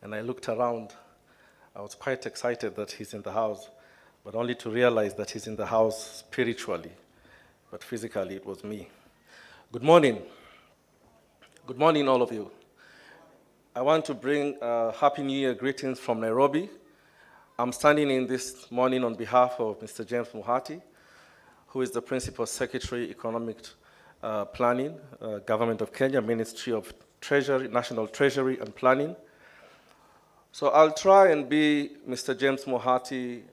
And I looked around. I was quite excited that he's in the house, but only to realize that he's in the house spiritually, but physically it was me. Good morning. Good morning, all of you. I want to bring Happy New Year greetings from Nairobi. I'm standing in this morning on behalf of Mr. James Muhati, who is the Principal Secretary, Economic Planning, Government of Kenya, Ministry of Treasury, National Treasury and Planning. So I'll try and be Mr. James Muhati,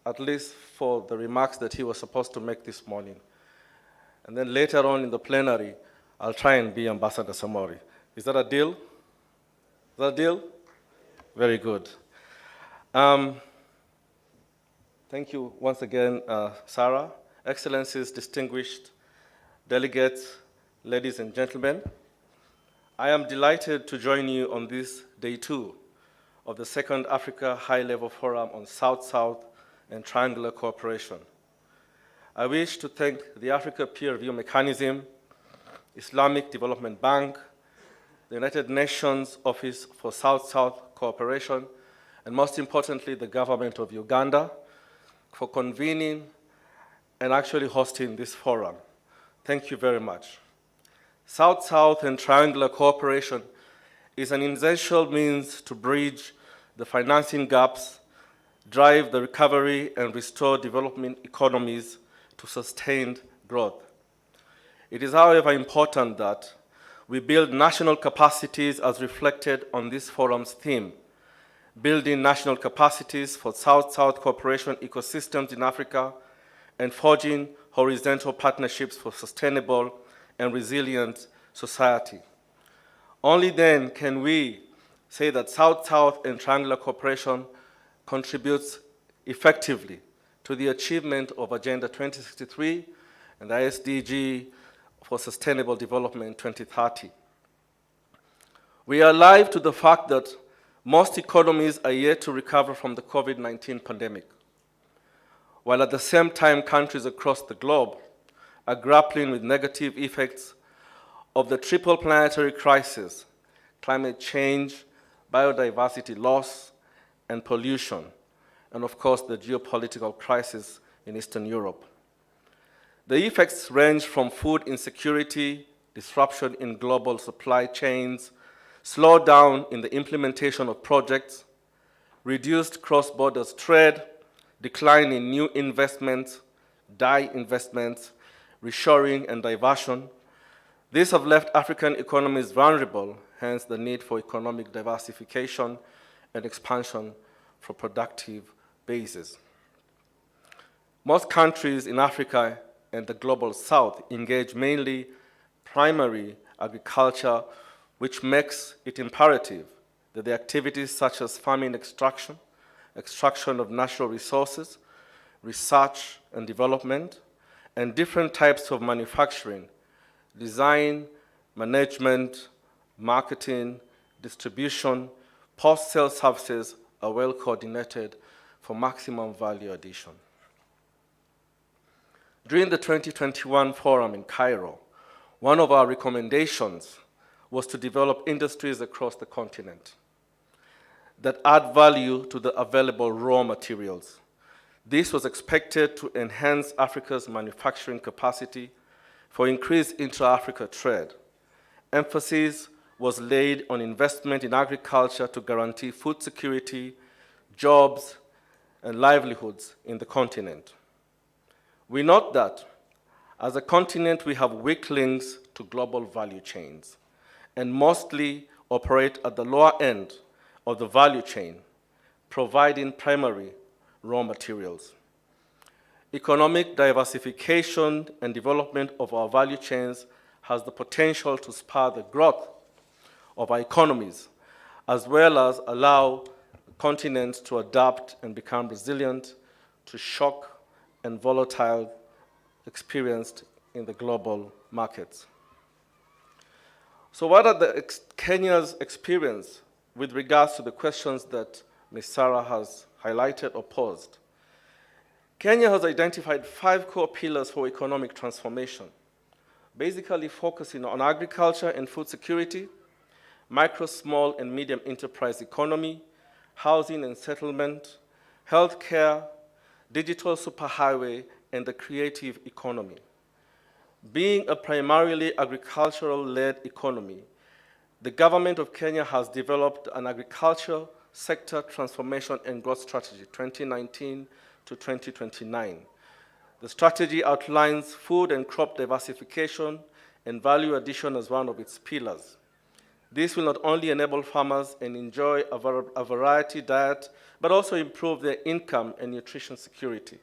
at least for the remarks that he was supposed to make this morning. And then later on in the plenary, I'll try and be Ambassador Samori. Is that a deal? Is that a deal? Very good. Thank you once again, Sarah. Excellencies, distinguished delegates, ladies and gentlemen. I am delighted to join you on this day 2 of the Second Africa High-Level Forum on South-South and Triangular Cooperation. I wish to thank the Africa Peer Review Mechanism, Islamic Development Bank, the United Nations Office for South-South Cooperation, and most importantly, the government of Uganda for convening and actually hosting this forum. Thank you very much. South-South and Triangular Cooperation is an essential means to bridge the financing gaps, drive the recovery, and restore development economies to sustained growth. It is, however, important that we build national capacities as reflected on this forum's theme, building national capacities for South-South cooperation ecosystems in Africa and forging horizontal partnerships for sustainable and resilient society. Only then can we say that South-South and Triangular Cooperation contributes effectively to the achievement of Agenda 2063 and the SDG for Sustainable Development 2030. We are alive to the fact that most economies are yet to recover from the COVID-19 pandemic, while at the same time countries across the globe are grappling with negative effects of the triple planetary crisis: climate change, biodiversity loss, and pollution, and of course the geopolitical crisis in Eastern Europe. The effects range from food insecurity, disruption in global supply chains, slowdown in the implementation of projects, reduced cross-border trade, decline in new investments, investments, reshoring and diversion. These have left African economies vulnerable, hence the need for economic diversification and expansion for productive bases. Most countries in Africa and the global south engage mainly primary agriculture, which makes it imperative that the activities such as farming extraction, extraction of natural resources, research and development, and different types of manufacturing, design, management, marketing, distribution, post-sale services are well coordinated for maximum value addition. During the 2021 forum in Cairo, one of our recommendations was to develop industries across the continent that add value to the available raw materials. This was expected to enhance Africa's manufacturing capacity for increased intra-Africa trade. Emphasis was laid on investment in agriculture to guarantee food security, jobs, and livelihoods in the continent. We note that as a continent, we have weak links to global value chains and mostly operate at the lower end of the value chain, providing primary raw materials. Economic diversification and development of our value chains has the potential to spur the growth of our economies, as well as allow continents to adapt and become resilient to shock and volatile experienced in the global markets. So what are Kenya's experience with regards to the questions that Ms. Sarah has highlighted or posed? Kenya has identified 5 core pillars for economic transformation, basically focusing on agriculture and food security, micro, small, and medium enterprise economy, housing and settlement, healthcare, digital superhighway, and the creative economy. Being a primarily agricultural-led economy, the government of Kenya has developed an agriculture sector transformation and growth strategy, 2019 to 2029. The strategy outlines food and crop diversification and value addition as one of its pillars. This will not only enable farmers and enjoy a variety diet, but also improve their income and nutrition security.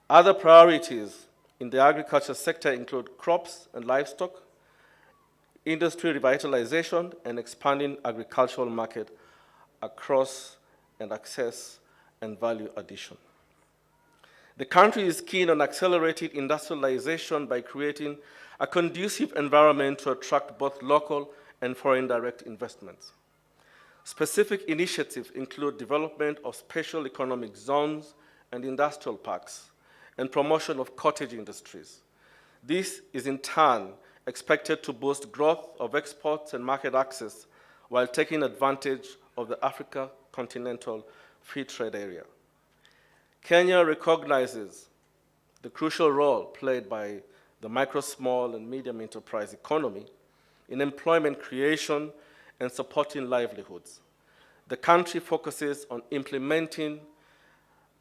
Other priorities in the agriculture sector include crops and livestock, industry revitalization, and expanding agricultural market across and access and value addition. The country is keen on accelerating industrialization by creating a conducive environment to attract both local and foreign direct investments. Specific initiatives include development of special economic zones and industrial parks, and promotion of cottage industries. This is in turn expected to boost growth of exports and market access while taking advantage of the Africa Continental Free Trade Area. Kenya recognizes the crucial role played by the micro, small, and medium enterprise economy in employment creation and supporting livelihoods. The country focuses on implementing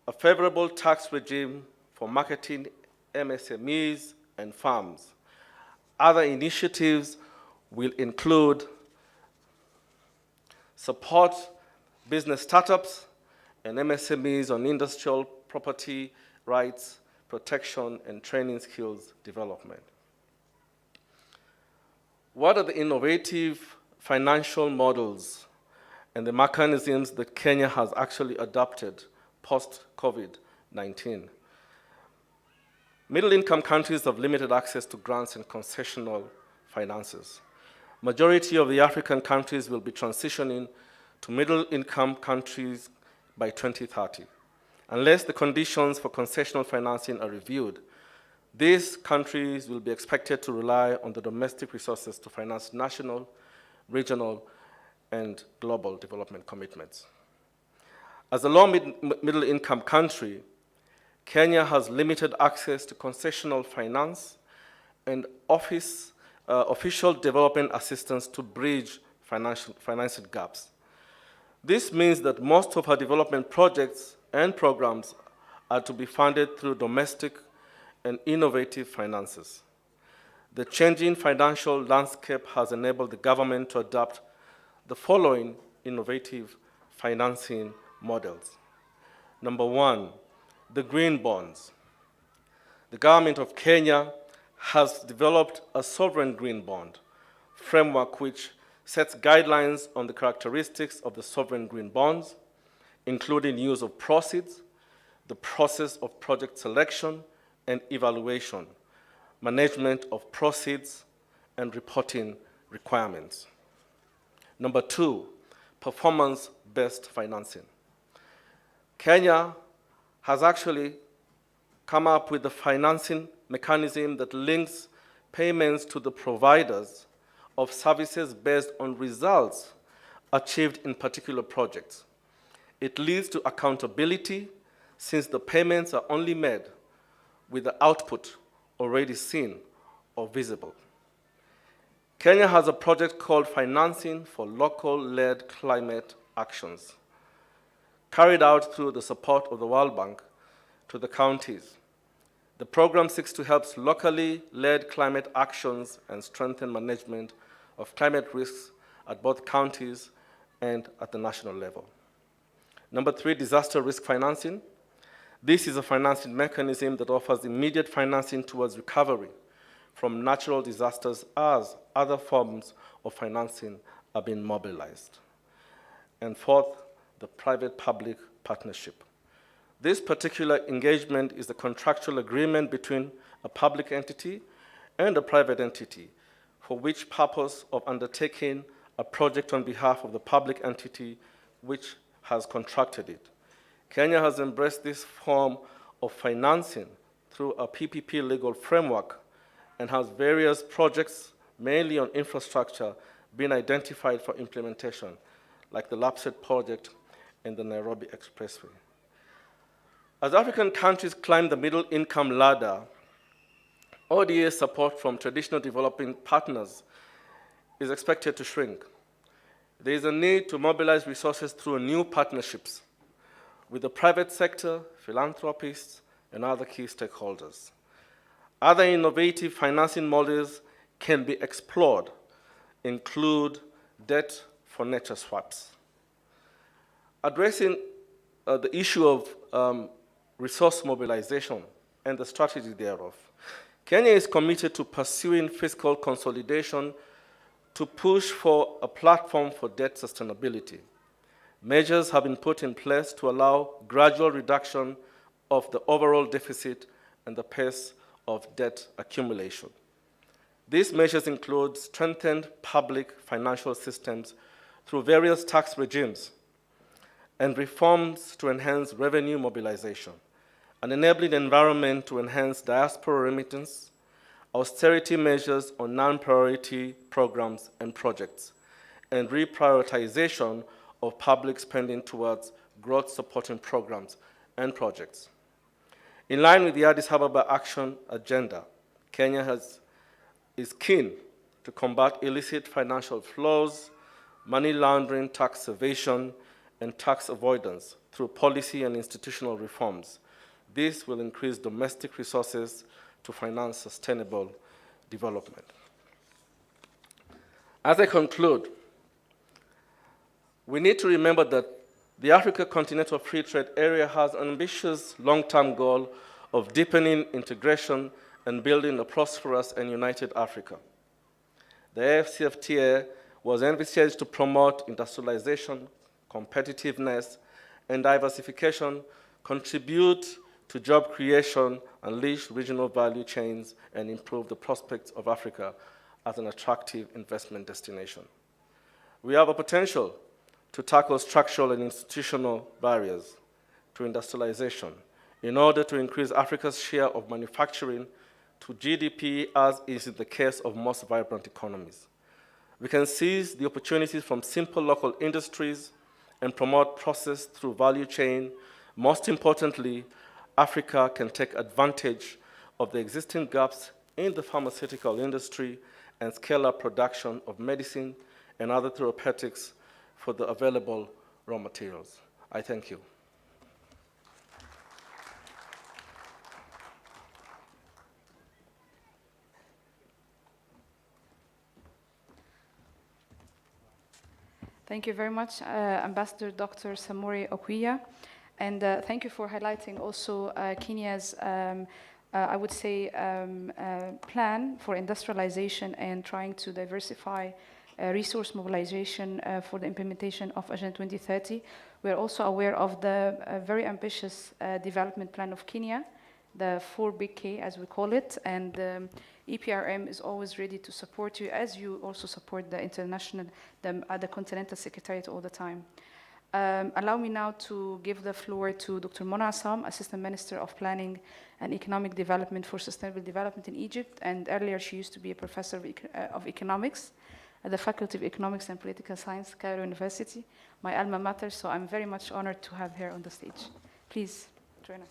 a favorable tax regime for marketing MSMEs and farms. Other initiatives will include support business startups and MSMEs on industrial property rights, protection, and training skills development. What are the innovative financial models and the mechanisms that Kenya has actually adopted post-COVID-19? Middle-income countries have limited access to grants and concessional finances. Majority of the African countries will be transitioning to middle-income countries by 2030. Unless the conditions for concessional financing are reviewed, these countries will be expected to rely on the domestic resources to finance national, regional, and global development commitments. As a low middle-income country, Kenya has limited access to concessional finance and official development assistance to bridge financial gaps. This means that most of our development projects and programs are to be funded through domestic and innovative finances. The changing financial landscape has enabled the government to adopt the following innovative financing models. Number one, the green bonds. The government of Kenya has developed a sovereign green bond framework which sets guidelines on the characteristics of the sovereign green bonds, including use of proceeds, the process of project selection and evaluation, management of proceeds, and reporting requirements. Number two, performance-based financing. Kenya has actually come up with a financing mechanism that links payments to the providers of services based on results achieved in particular projects. It leads to accountability since the payments are only made with the output already seen or visible. Kenya has a project called Financing for Local-Led Climate Actions, carried out through the support of the World Bank to the counties. The program seeks to help locally led climate actions and strengthen management of climate risks at both counties and at the national level. Number three, disaster risk financing. This is a financing mechanism that offers immediate financing towards recovery from natural disasters as other forms of financing are being mobilized. And fourth, the private-public partnership. This particular engagement is a contractual agreement between a public entity and a private entity for which purpose of undertaking a project on behalf of the public entity which has contracted it. Kenya has embraced this form of financing through a PPP legal framework and has various projects, mainly on infrastructure, been identified for implementation, like the LAPSET project and the Nairobi Expressway. As African countries climb the middle income ladder, ODA support from traditional developing partners is expected to shrink. There is a need to mobilize resources through new partnerships with the private sector, philanthropists, and other key stakeholders. Other innovative financing models can be explored, include debt for nature swaps. Addressing the issue of resource mobilization and the strategy thereof, Kenya is committed to pursuing fiscal consolidation to push for a platform for debt sustainability. Measures have been put in place to allow gradual reduction of the overall deficit and the pace of debt accumulation. These measures include strengthened public financial systems through various tax regimes and reforms to enhance revenue mobilization, an enabling environment to enhance diaspora remittance, austerity measures on non-priority programs and projects, and reprioritization of public spending towards growth-supporting programs and projects. In line with the Addis Ababa Action Agenda, Kenya is keen to combat illicit financial flows, money laundering, tax evasion, and tax avoidance through policy and institutional reforms. This will increase domestic resources to finance sustainable development. As I conclude, we need to remember that the Africa Continental Free Trade Area has an ambitious long-term goal of deepening integration and building a prosperous and united Africa. The AfCFTA was envisaged to promote industrialization, competitiveness, and diversification, contribute to job creation, unleash regional value chains, and improve the prospects of Africa as an attractive investment destination. We have a potential to tackle structural and institutional barriers to industrialization in order to increase Africa's share of manufacturing to GDP, as is the case of most vibrant economies. We can seize the opportunities from simple local industries and promote process through value chain. Most importantly, Africa can take advantage of the existing gaps in the pharmaceutical industry and scale up production of medicine and other therapeutics for the available raw materials. I thank you. Thank you very much, Ambassador Dr. Samori Okuya. And thank you for highlighting also Kenya's, I would say, plan for industrialization and trying to diversify resource mobilization for the implementation of Agenda 2030. We are also aware of the very ambitious development plan of Kenya, the 4 big K as we call it, and APRM is always ready to support you as you also support the international, the Continental Secretariat all the time. Allow me now to give the floor to Dr. Mona Assam, Assistant Minister of Planning and Economic Development for Sustainable Development in Egypt, and earlier she used to be a professor of economics at the Faculty of Economics and Political Science, Cairo University, my alma mater, so I'm very much honored to have her on the stage. Please join us.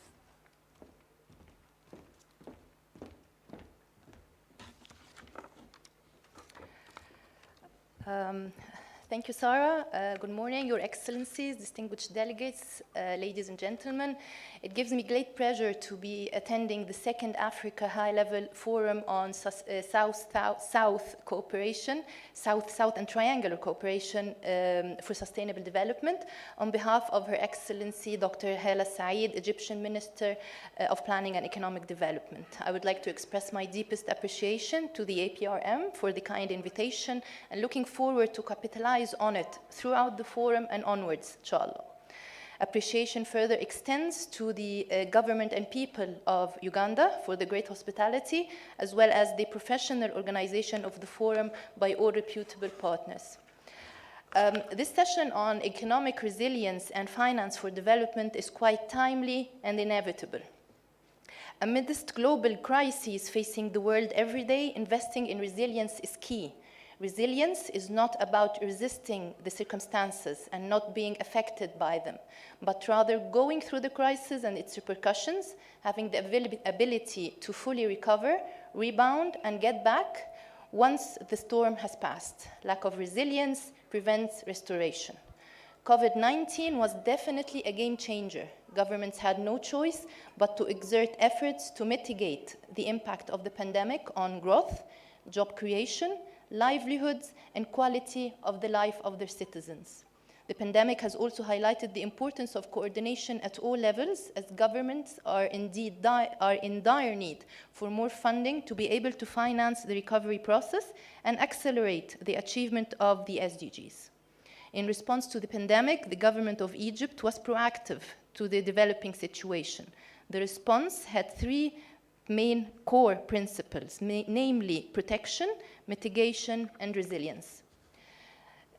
Thank you, Sarah. Good morning, Your Excellencies, distinguished delegates, ladies and gentlemen. It gives me great pleasure to be attending the second Africa High-Level Forum on South-South cooperation, South-South and triangular cooperation for sustainable development on behalf of Her Excellency Dr. Hala Said, Egyptian Minister of Planning and Economic Development. I would like to express my deepest appreciation to the APRM for the kind invitation and looking forward to capitalize on it throughout the forum and onwards, inshallah. Appreciation further extends to the government and people of Uganda for the great hospitality, as well as the professional organization of the forum by all reputable partners. This session on economic resilience and finance for development is quite timely and inevitable. Amidst global crises facing the world every day, investing in resilience is key. Resilience is not about resisting the circumstances and not being affected by them, but rather going through the crisis and its repercussions, having the ability to fully recover, rebound, and get back once the storm has passed. Lack of resilience prevents restoration. COVID-19 was definitely a game changer. Governments had no choice but to exert efforts to mitigate the impact of the pandemic on growth, job creation, livelihoods, and quality of the life of their citizens. The pandemic has also highlighted the importance of coordination at all levels, as governments are indeed in dire need for more funding to be able to finance the recovery process and accelerate the achievement of the SDGs. In response to the pandemic, the government of Egypt was proactive to the developing situation. The response had three main core principles, namely protection, mitigation, and resilience.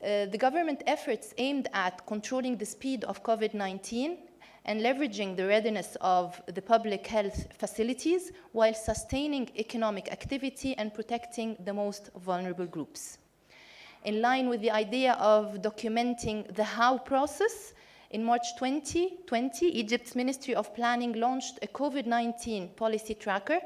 The government efforts aimed at controlling the speed of COVID-19 and leveraging the readiness of the public health facilities while sustaining economic activity and protecting the most vulnerable groups. In line with the idea of documenting the how process, in March 2020, Egypt's Ministry of Planning launched a COVID-19 policy tracker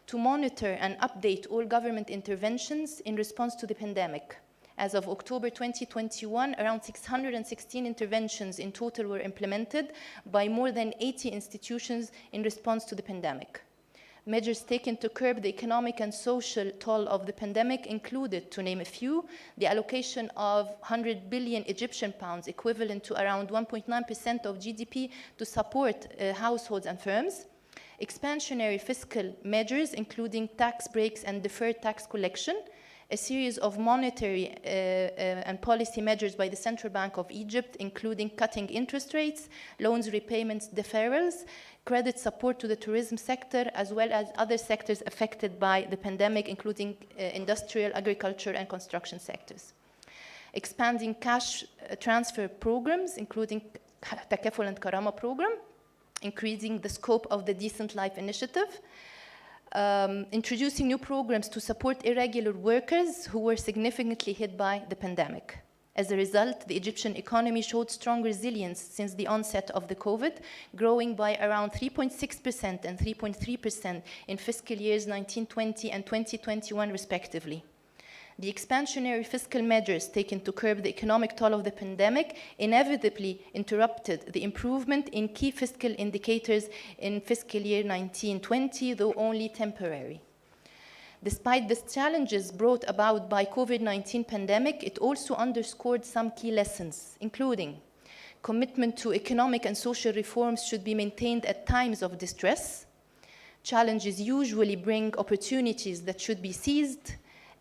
to monitor and update all government interventions in response to the pandemic. As of October 2021, around 616 interventions in total were implemented by more than 80 institutions in response to the pandemic. Measures taken to curb the economic and social toll of the pandemic included, to name a few, the allocation of 100 billion Egyptian pounds, equivalent to around 1.9% of GDP, to support households and firms, expansionary fiscal measures, including tax breaks and deferred tax collection, a series of monetary and policy measures by the Central Bank of Egypt, including cutting interest rates, loans repayments deferrals, credit support to the tourism sector, as well as other sectors affected by the pandemic, including industrial, agriculture, and construction sectors. Expanding cash transfer programs, including Takaful and Karama program, increasing the scope of the Decent Life Initiative, introducing new programs to support irregular workers who were significantly hit by the pandemic. As a result, the Egyptian economy showed strong resilience since the onset of the COVID, growing by around 3.6% and 3.3% in fiscal years 1920 and 2021 respectively. The expansionary fiscal measures taken to curb the economic toll of the pandemic inevitably interrupted the improvement in key fiscal indicators in fiscal year 1920, though only temporary. Despite the challenges brought about by COVID-19 pandemic, it also underscored some key lessons, including commitment to economic and social reforms should be maintained at times of distress. Challenges usually bring opportunities that should be seized.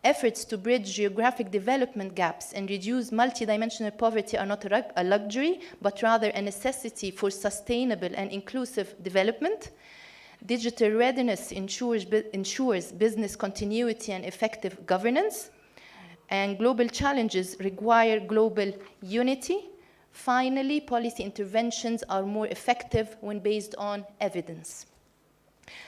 Efforts to bridge geographic development gaps and reduce multidimensional poverty are not a luxury, but rather a necessity for sustainable and inclusive development. Digital readiness ensures business continuity and effective governance. And global challenges require global unity. Finally, policy interventions are more effective when based on evidence.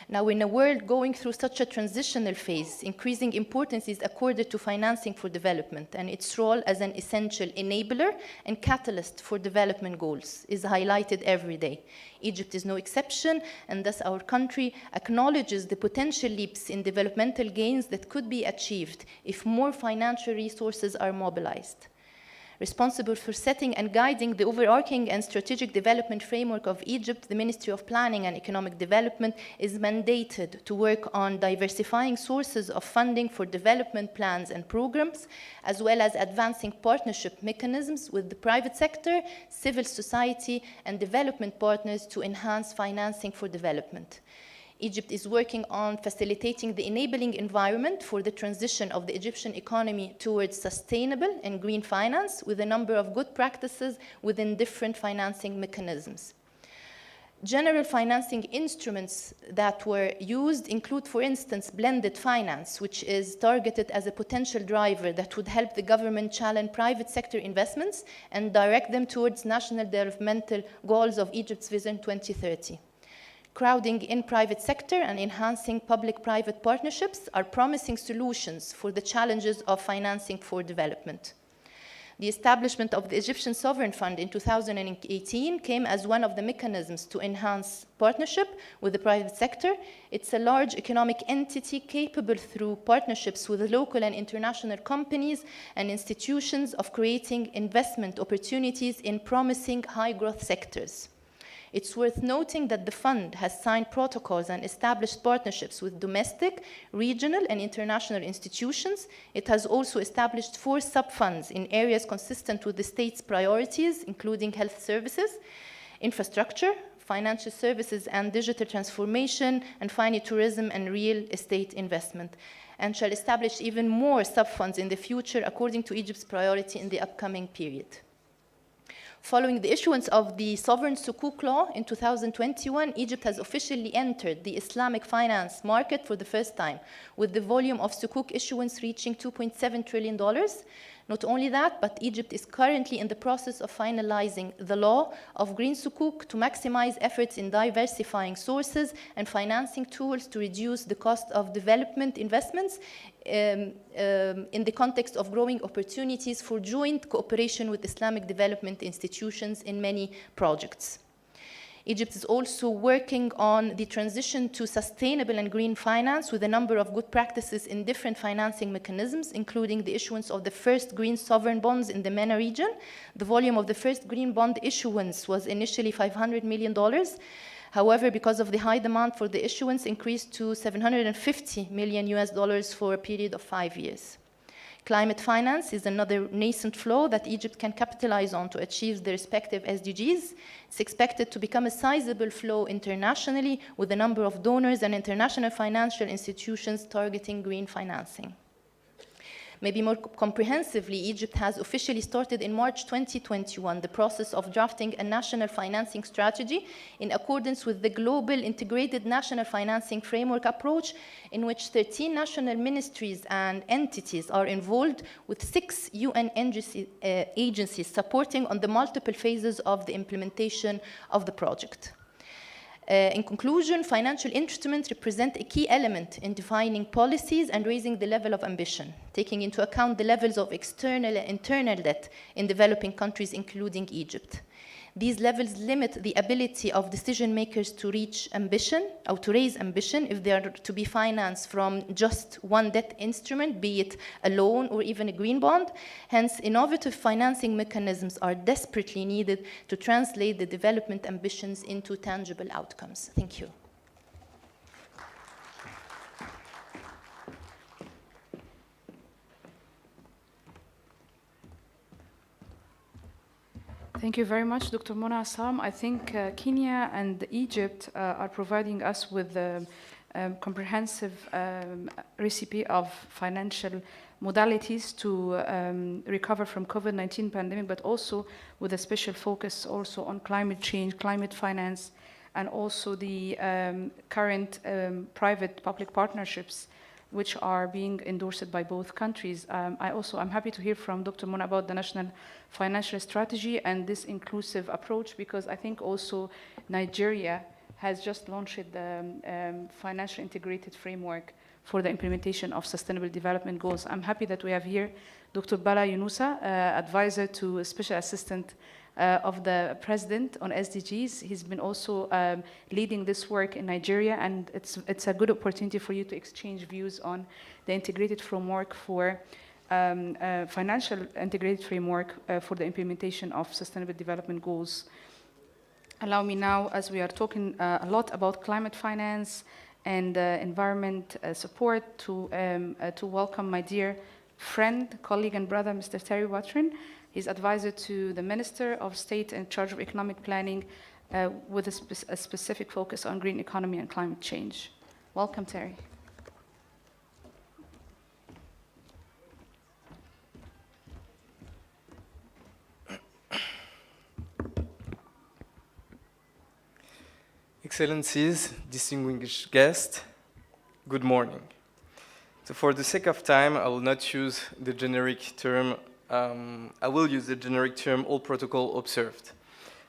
Now, in a world going through such a transitional phase, increasing importance is accorded to financing for development, and its role as an essential enabler and catalyst for development goals is highlighted every day. Egypt is no exception, and thus our country acknowledges the potential leaps in developmental gains that could be achieved if more financial resources are mobilized. Responsible for setting and guiding the overarching and strategic development framework of Egypt, the Ministry of Planning and Economic Development is mandated to work on diversifying sources of funding for development plans and programs, as well as advancing partnership mechanisms with the private sector, civil society, and development partners to enhance financing for development. Egypt is working on facilitating the enabling environment for the transition of the Egyptian economy towards sustainable and green finance with a number of good practices within different financing mechanisms. General financing instruments that were used include, for instance, blended finance, which is targeted as a potential driver that would help the government challenge private sector investments and direct them towards national developmental goals of Egypt's Vision 2030. crowding in private sector and enhancing public-private partnerships are promising solutions for the challenges of financing for development. The establishment of the Egyptian Sovereign Fund in 2018 came as one of the mechanisms to enhance partnership with the private sector. It's a large economic entity capable through partnerships with local and international companies and institutions of creating investment opportunities in promising high-growth sectors. It's worth noting that the fund has signed protocols and established partnerships with domestic, regional, and international institutions. It has also established 4 sub-funds in areas consistent with the state's priorities, including health services, infrastructure, financial services and digital transformation, and finally tourism and real estate investment, and shall establish even more sub-funds in the future according to Egypt's priority in the upcoming period. Following the issuance of the Sovereign Sukuk Law in 2021, Egypt has officially entered the Islamic finance market for the first time, with the volume of Sukuk issuance reaching $2.7 trillion. Not only that, but Egypt is currently in the process of finalizing the law of green Sukuk to maximize efforts in diversifying sources and financing tools to reduce the cost of development investments in the context of growing opportunities for joint cooperation with Islamic development institutions in many projects. Egypt is also working on the transition to sustainable and green finance with a number of good practices in different financing mechanisms, including the issuance of the first green sovereign bonds in the MENA region. The volume of the first green bond issuance was initially $500 million. However, because of the high demand for the issuance, increased to $750 million for a period of 5 years. Climate finance is another nascent flow that Egypt can capitalize on to achieve the respective SDGs. It's expected to become a sizable flow internationally with a number of donors and international financial institutions targeting green financing. Maybe more comprehensively, Egypt has officially started in March 2021 the process of drafting a national financing strategy in accordance with the Global Integrated National Financing Framework approach, in which 13 national ministries and entities are involved, with 6 UN agencies supporting on the multiple phases of the implementation of the project. In conclusion, financial instruments represent a key element in defining policies and raising the level of ambition, taking into account the levels of external and internal debt in developing countries, including Egypt. These levels limit the ability of decision makers to reach ambition or to raise ambition if they are to be financed from just one debt instrument, be it a loan or even a green bond. Hence, innovative financing mechanisms are desperately needed to translate the development ambitions into tangible outcomes. Thank you. Thank you very much, Dr. Mona Assam. I think Kenya and Egypt are providing us with a comprehensive recipe of financial modalities to recover from COVID-19 pandemic, but also with a special focus also on climate change, climate finance, and also the current private-public partnerships which are being endorsed by both countries. I'm happy to hear from Dr. Mona about the National Financial Strategy and this inclusive approach, because I think also Nigeria has just launched the Financial Integrated Framework for the implementation of Sustainable Development Goals. I'm happy that we have here Dr. Bala Yunusa, advisor to Special Assistant of the President on SDGs. He's been also leading this work in Nigeria, and it's a good opportunity for you to exchange views on the integrated framework for financial integrated framework for the implementation of Sustainable Development Goals. Allow me now, as we are talking a lot about climate finance and environment support, to welcome my dear friend, colleague, and brother, Mr. Terry Watrin. He's advisor to the Minister of State in charge of economic planning with a specific focus on green economy and climate change. Welcome, Terry. Excellencies, distinguished guests, good morning. So for the sake of time, I will not use the generic term, I will use the generic term all protocol observed.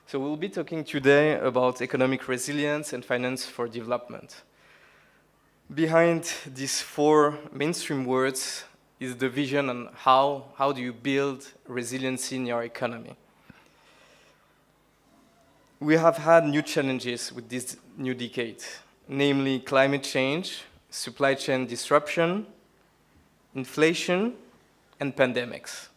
So we'll be talking today about economic resilience and finance for development. Behind these four mainstream words is the vision on how do you build resiliency in your economy. We have had new challenges with this new decade, namely climate change, supply chain disruption, inflation, and pandemics.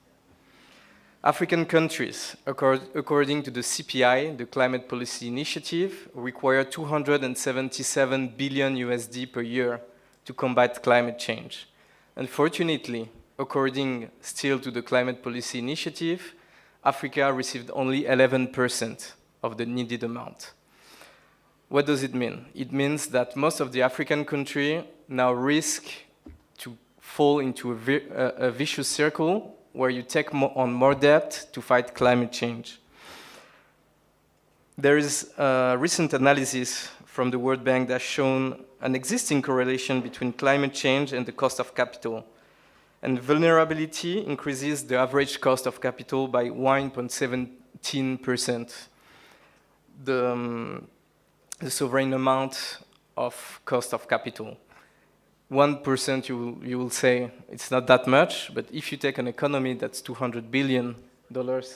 African countries, according to the CPI, the Climate Policy Initiative, require 277 billion USD per year to combat climate change. Unfortunately, according still to the Climate Policy Initiative, Africa received only 11% of the needed amount. What does it mean? It means that most of the African countries now risk to fall into a vicious circle where you take on more debt to fight climate change. There is a recent analysis from the World Bank that has shown an existing correlation between climate change and the cost of capital. And vulnerability increases the average cost of capital by 1.17%. The sovereign amount of cost of capital. 1% you will say it's not that much, but if you take an economy that's $200 billion,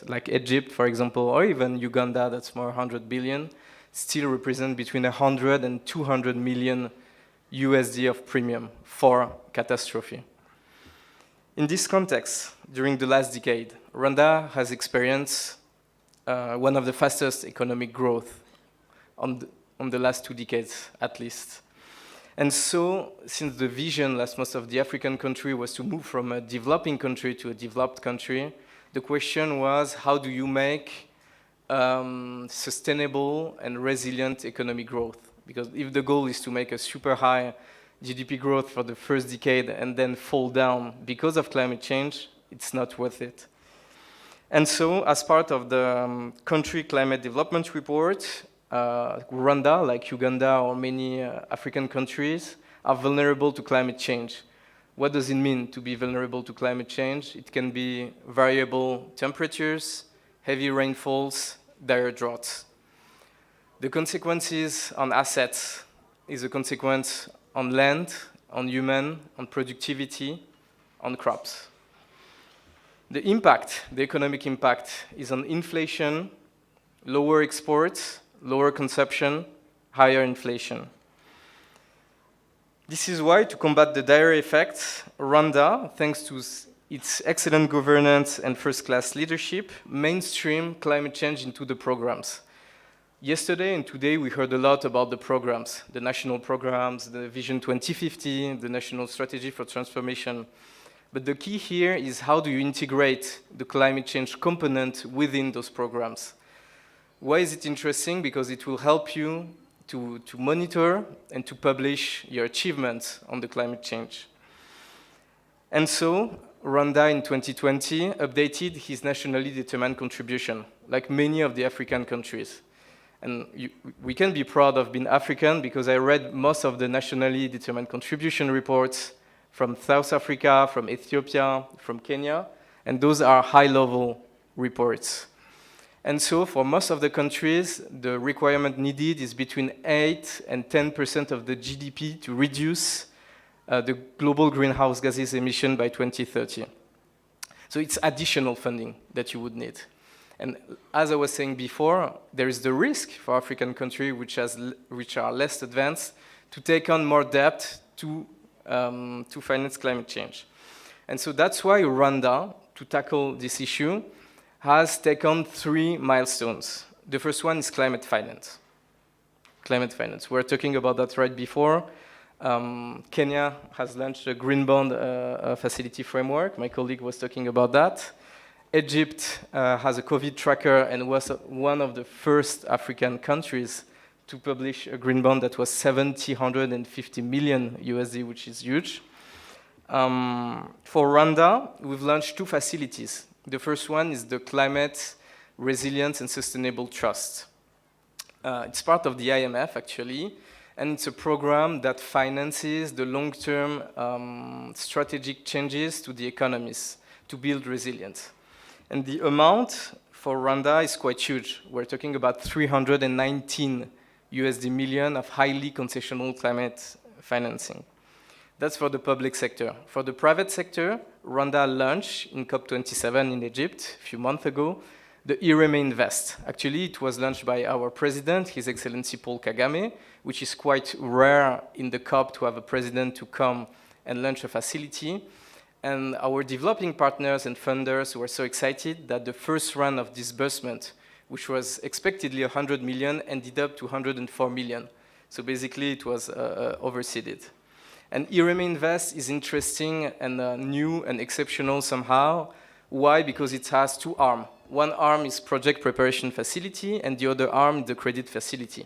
like Egypt, for example, or even Uganda, that's more 100 billion, still represent between 100 and 200 million USD of premium for catastrophe. In this context, during the last decade, Rwanda has experienced one of the fastest economic growth on the last 2 decades, at least. And so, since the vision last most of the African country was to move from a developing country to a developed country, the question was, how do you make sustainable and resilient economic growth? Because if the goal is to make a super high GDP growth for the first decade and then fall down because of climate change, it's not worth it. And so, as part of the country climate development report, Rwanda, like Uganda or many African countries, are vulnerable to climate change. What does it mean to be vulnerable to climate change? It can be variable temperatures, heavy rainfalls, dire droughts. The consequences on assets is a consequence on land, on human, on productivity, on crops. The impact, the economic impact, is on inflation, lower exports, lower consumption, higher inflation. This is why, to combat the dire effects, Rwanda, thanks to its excellent governance and first-class leadership, mainstream climate change into the programs. Yesterday and today we heard a lot about the programs, the national programs, the Vision 2050, the National Strategy for Transformation. But the key here is how do you integrate the climate change component within those programs? Why is it interesting? Because it will help you to monitor and to publish your achievements on the climate change. And so, Rwanda in 2020 updated his nationally determined contribution, like many of the African countries. And we can be proud of being African because I read most of the nationally determined contribution reports from South Africa, from Ethiopia, from Kenya, and those are high-level reports. And so for most of the countries, the requirement needed is between 8 and 10% of the GDP to reduce the global greenhouse gases emission by 2030. So it's additional funding that you would need. And as I was saying before, there is the risk for African countries which are less advanced to take on more debt to finance climate change. And so that's why Rwanda, to tackle this issue, has taken 3 milestones. The first one is climate finance. Climate finance. We were talking about that right before. Kenya has launched a green bond facility framework. My colleague was talking about that. Egypt has a COVID tracker and was one of the first African countries to publish a green bond that was 750 million USD, which is huge. For Rwanda, we've launched 2 facilities. The first one is the Climate Resilience and Sustainable Trust. It's part of the IMF, actually, and it's a program that finances the long-term strategic changes to the economies to build resilience. And the amount for Rwanda is quite huge. We're talking about 319 USD million of highly concessional climate financing. That's for the public sector. For the private sector, Rwanda launched in COP27 in Egypt a few months ago the APRM Invest. Actually, it was launched by our president, His Excellency Paul Kagame, which is quite rare in the COP to have a president to come and launch a facility. And our developing partners and funders were so excited that the first round of disbursement, which was expectedly 100 million, ended up to 104 million. So basically, it was overseeded. And APRM Invest is interesting and new and exceptional somehow. Why? Because it has two arms. One arm is project preparation facility, and the other arm, the credit facility.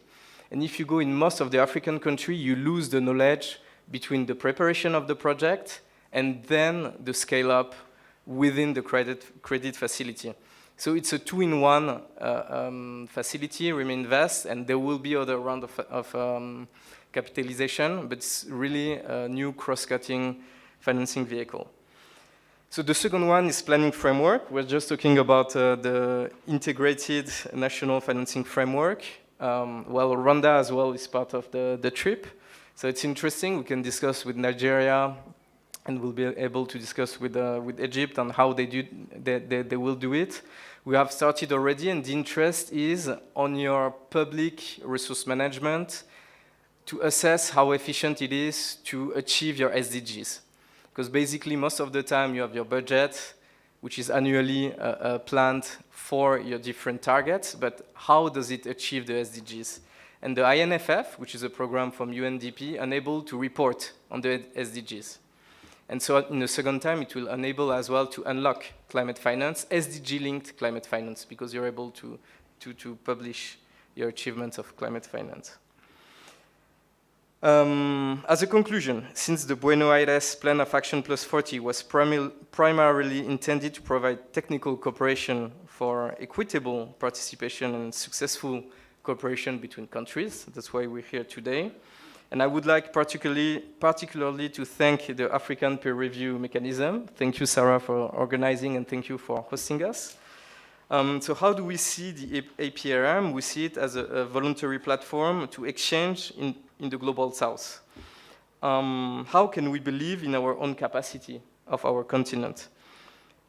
And if you go in most of the African countries, you lose the knowledge between the preparation of the project and then the scale-up within the credit facility. So it's a two-in-one facility, APRM Invest, and there will be other round of capitalization, but it's really a new cross-cutting financing vehicle. So the second one is planning framework. We're just talking about the integrated national financing framework. Well, Rwanda as well is part of the trip. So it's interesting. We can discuss with Nigeria, and we'll be able to discuss with Egypt on how they will do it. We have started already, and the interest is on your public resource management to assess how efficient it is to achieve your SDGs. Because basically, most of the time, you have your budget, which is annually planned for your different targets, but how does it achieve the SDGs? And the INFF, which is a program from UNDP, unable to report on the SDGs. And so in the second time, it will enable as well to unlock climate finance, SDG-linked climate finance, because you're able to publish your achievements of climate finance. As a conclusion, since the Buenos Aires Plan of Action Plus 40 was primarily intended to provide technical cooperation for equitable participation and successful cooperation between countries, that's why we're here today. And I would like particularly to thank the African Peer Review Mechanism. Thank you, Sarah, for organizing, and thank you for hosting us. So how do we see the APRM? We see it as a voluntary platform to exchange in the Global South. How can we believe in our own capacity of our continent?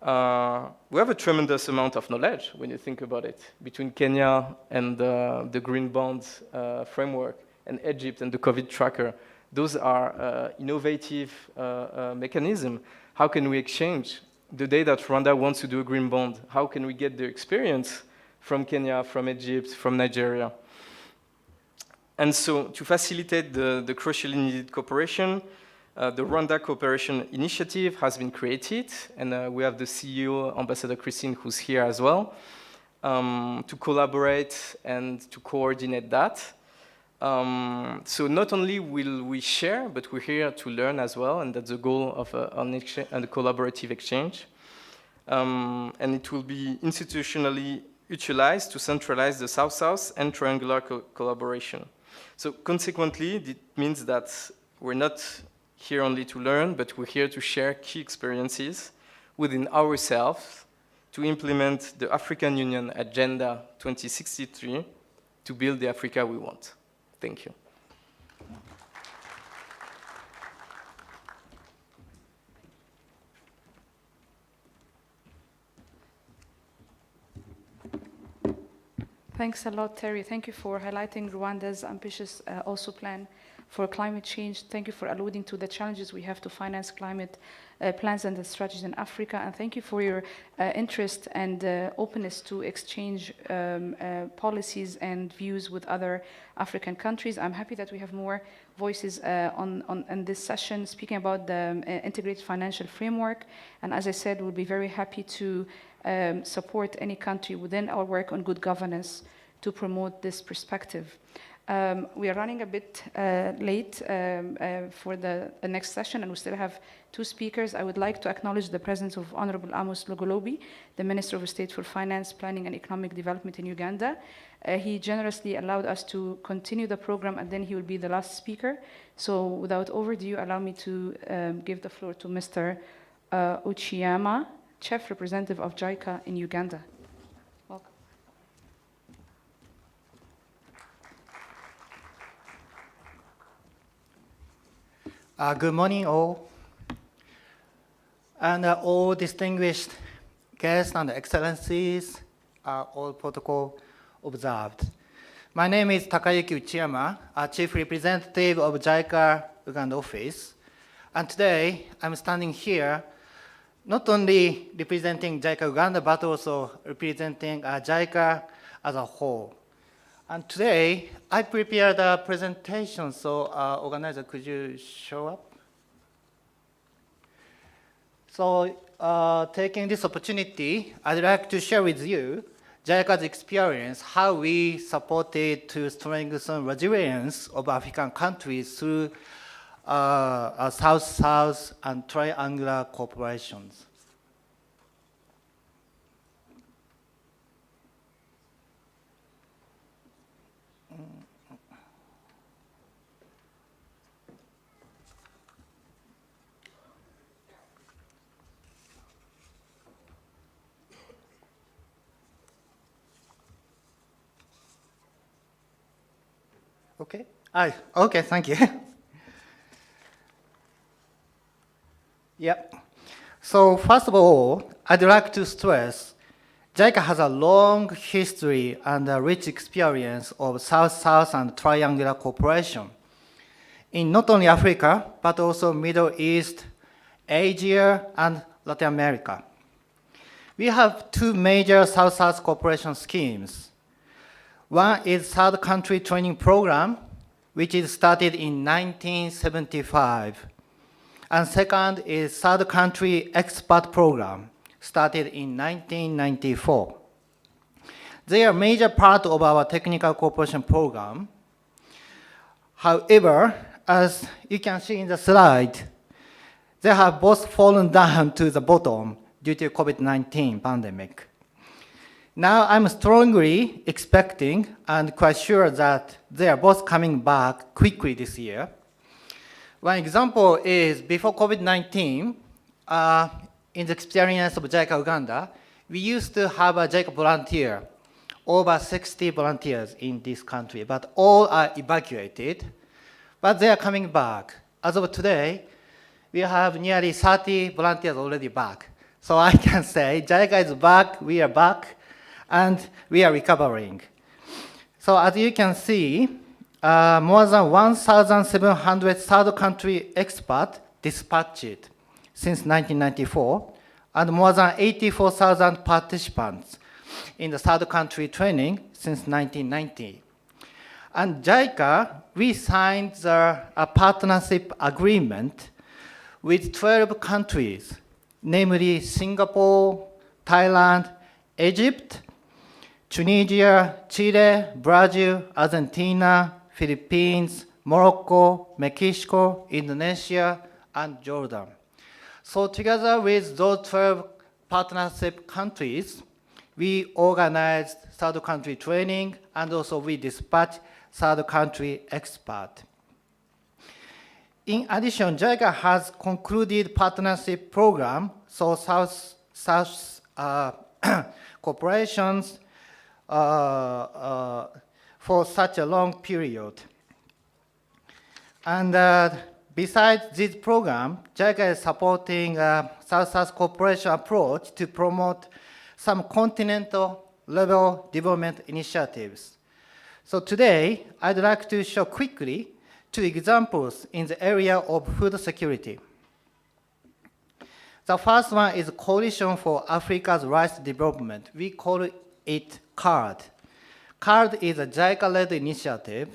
We have a tremendous amount of knowledge when you think about it, between Kenya and the Green Bond framework, and Egypt and the COVID tracker. Those are innovative mechanisms. How can we exchange? The day that Rwanda wants to do a green bond, how can we get the experience from Kenya, from Egypt, from Nigeria? And so to facilitate the crucially needed cooperation, the Rwanda Cooperation Initiative has been created, and we have the CEO, Ambassador Christine, who's here as well, to collaborate and to coordinate that. So not only will we share, but we're here to learn as well, and that's the goal of a collaborative exchange. And it will be institutionally utilized to centralize the South-South and triangular collaboration. So consequently, it means that we're not here only to learn, but we're here to share key experiences within ourselves to implement the African Union Agenda 2063 to build the Africa we want. Thank you. Thanks a lot, Terry. Thank you for highlighting Rwanda's ambitious also plan for climate change. Thank you for alluding to the challenges we have to finance climate plans and the strategies in Africa. And thank you for your interest and openness to exchange policies and views with other African countries. I'm happy that we have more voices on this session speaking about the integrated financial framework. And as I said, we'll be very happy to support any country within our work on good governance to promote this perspective. We are running a bit late for the next session, and we still have two speakers. I would like to acknowledge the presence of Honorable Amos Lugolobi, the Minister of State for Finance, Planning and Economic Development in Uganda. He generously allowed us to continue the program, and then he will be the last speaker. So without overdue, allow me to give the floor to Mr. Uchiyama, Chief Representative of JICA in Uganda. Welcome. Good morning, all. And all distinguished guests and excellencies, all protocol observed. My name is Takayuki Uchiyama, Chief Representative of JICA Uganda office. And today, I'm standing here not only representing JICA Uganda, but also representing JICA as a whole. And today, I prepared a presentation, so organizer, could you show up? So taking this opportunity, I'd like to share with you JICA's experience, how we supported to strengthen resilience of African countries through South-South and triangular cooperations. Okay. Okay, thank you. Yep. So first of all, I'd like to stress JICA has a long history and a rich experience of South-South and triangular cooperation in not only Africa, but also Middle East, Asia, and Latin America. We have two major South-South cooperation schemes. One is Third Country Training Program, which is started in 1975. And second is Third Country Expert Program, started in 1994. They are a major part of our technical cooperation program. However, as you can see in the slide, they have both fallen down to the bottom due to COVID-19 pandemic. Now I'm strongly expecting and quite sure that they are both coming back quickly this year. One example is before COVID-19, in the experience of JICA Uganda, we used to have a JICA volunteer, over 60 volunteers in this country, but all are evacuated, but they are coming back. As of today, we have nearly 30 volunteers already back. So I can say JICA is back, we are back, and we are recovering. So as you can see, more than 1,700 third country experts dispatched since 1994, and more than 84,000 participants in the third country training since 1990. And JICA, we signed a partnership agreement with 12 countries, namely Singapore, Thailand, Egypt, Tunisia, Chile, Brazil, Argentina, Philippines, Morocco, Mexico, Indonesia, and Jordan. So together with those 12 partnership countries, we organized third country training, and also we dispatched third country expert. In addition, JICA has concluded partnership program, so South corporations for such a long period. And besides this program, JICA is supporting South-South cooperation approach to promote some continental level development initiatives. So today, I'd like to show quickly two examples in the area of food security. The first one is Coalition for Africa's Rice Development. We call it CARD. CARD is a JICA-led initiative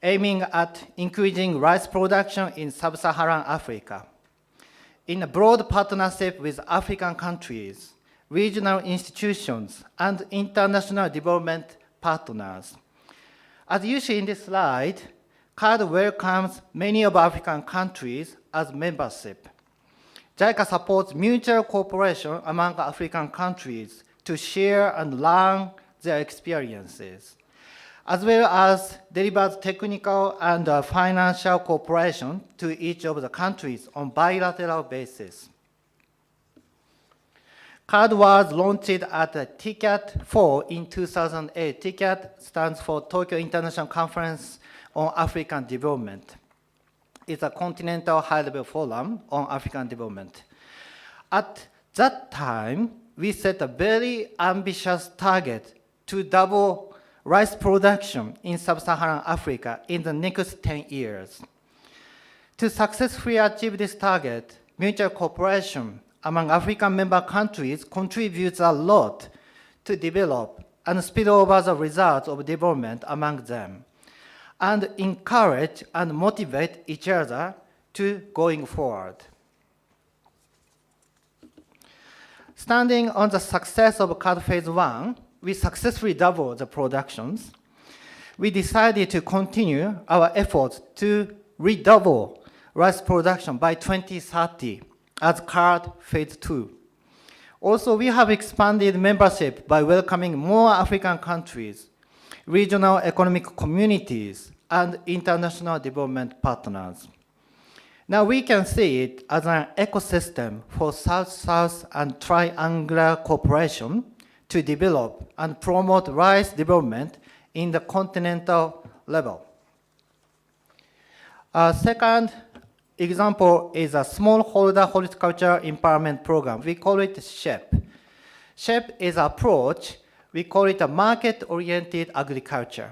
aiming at increasing rice production in sub-Saharan Africa. In a broad partnership with African countries, regional institutions, and international development partners. As you see in this slide, CARD welcomes many of African countries as membership. JICA supports mutual cooperation among African countries to share and learn their experiences, as well as delivers technical and financial cooperation to each of the countries on bilateral basis. CARD was launched at TICAT 4 in 2008. TICAT stands for Tokyo International Conference on African Development. is a Continental High-Level Forum on African Development. At that time, we set a very ambitious target to double rice production in sub-Saharan Africa in the next 10 years. To successfully achieve this target, mutual cooperation among African member countries contributes a lot to develop and spill over the results of development among them, and encourage and motivate each other to going forward. Standing on the success of CAD Phase 1, we successfully doubled the productions. We decided to continue our efforts to redouble rice production by 2030 as CAD Phase 2. Also, we have expanded membership by welcoming more African countries, regional economic communities, and international development partners. Now we can see it as an ecosystem for South-South and triangular cooperation to develop and promote rice development in the continental level. A second example is a smallholder horticulture empowerment program. We call it SHEP. SHEP is an approach, we call it a market-oriented agriculture.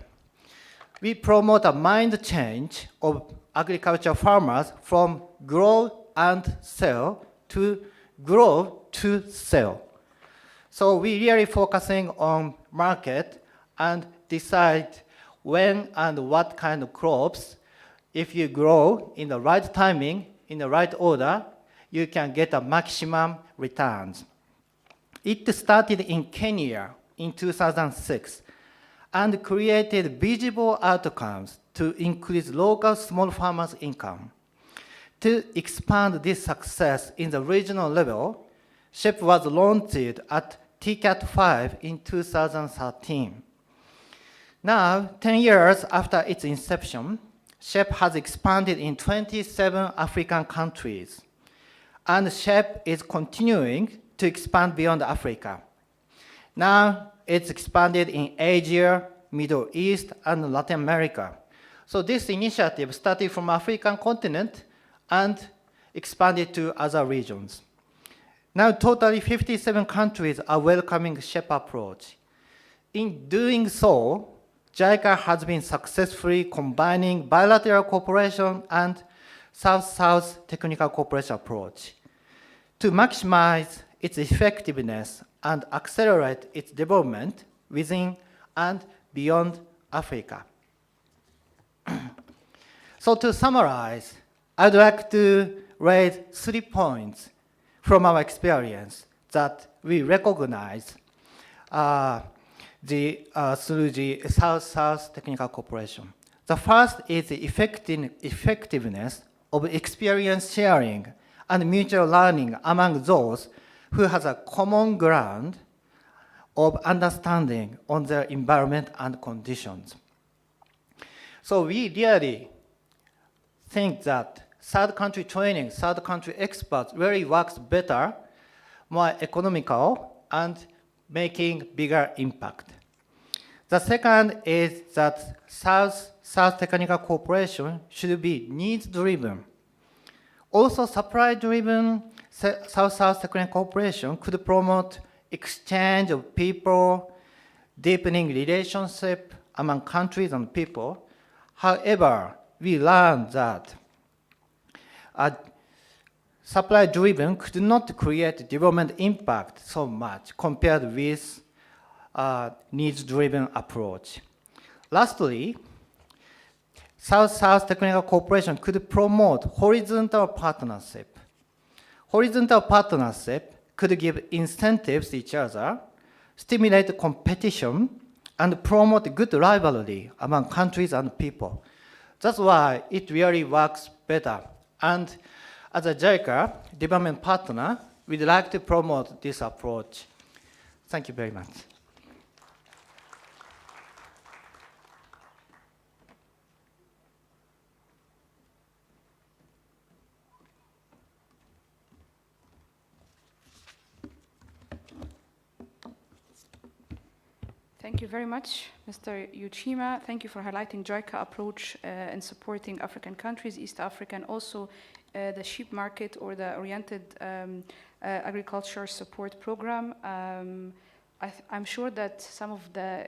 We promote a mind change of agriculture farmers from grow and sell to grow to sell. So we really focusing on market and decide when and what kind of crops. If you grow in the right timing, in the right order, you can get a maximum returns. It started in Kenya in 2006 and created visible outcomes to increase local small farmers' income. To expand this success in the regional level, SHEP was launched at TCAT 5 in 2013. Now, 10 years after its inception, SHEP has expanded in 27 African countries, and SHEP is continuing to expand beyond Africa. Now, it's expanded in Asia, Middle East, and Latin America. So this initiative started from African continent and expanded to other regions. Now, totally 57 countries are welcoming SHEP approach. In doing so, JICA has been successfully combining bilateral cooperation and South-South technical cooperation approach to maximize its effectiveness and accelerate its development within and beyond Africa. So to summarize, I'd like to raise 3 points from our experience that we recognize through the South-South technical cooperation. The first is the effectiveness of experience sharing and mutual learning among those who has a common ground of understanding on their environment and conditions. So we really think that third country training, third country experts really works better, more economical, and making bigger impact. The second is that South-South technical cooperation should be needs-driven. Also, supply-driven South-South technical cooperation could promote exchange of people, deepening relationship among countries and people. However, we learned that supply-driven could not create development impact so much compared with needs-driven approach. Lastly, South-South technical cooperation could promote horizontal partnership. Horizontal partnership could give incentives to each other, stimulate competition, and promote good rivalry among countries and people. That's why it really works better. And as a JICA development partner, we'd like to promote this approach. Thank you very much. Thank you very much, Mr. Uchima. Thank you for highlighting JICA approach in supporting African countries, East Africa, and also the sheep market or the oriented agriculture support program. I'm sure that some of the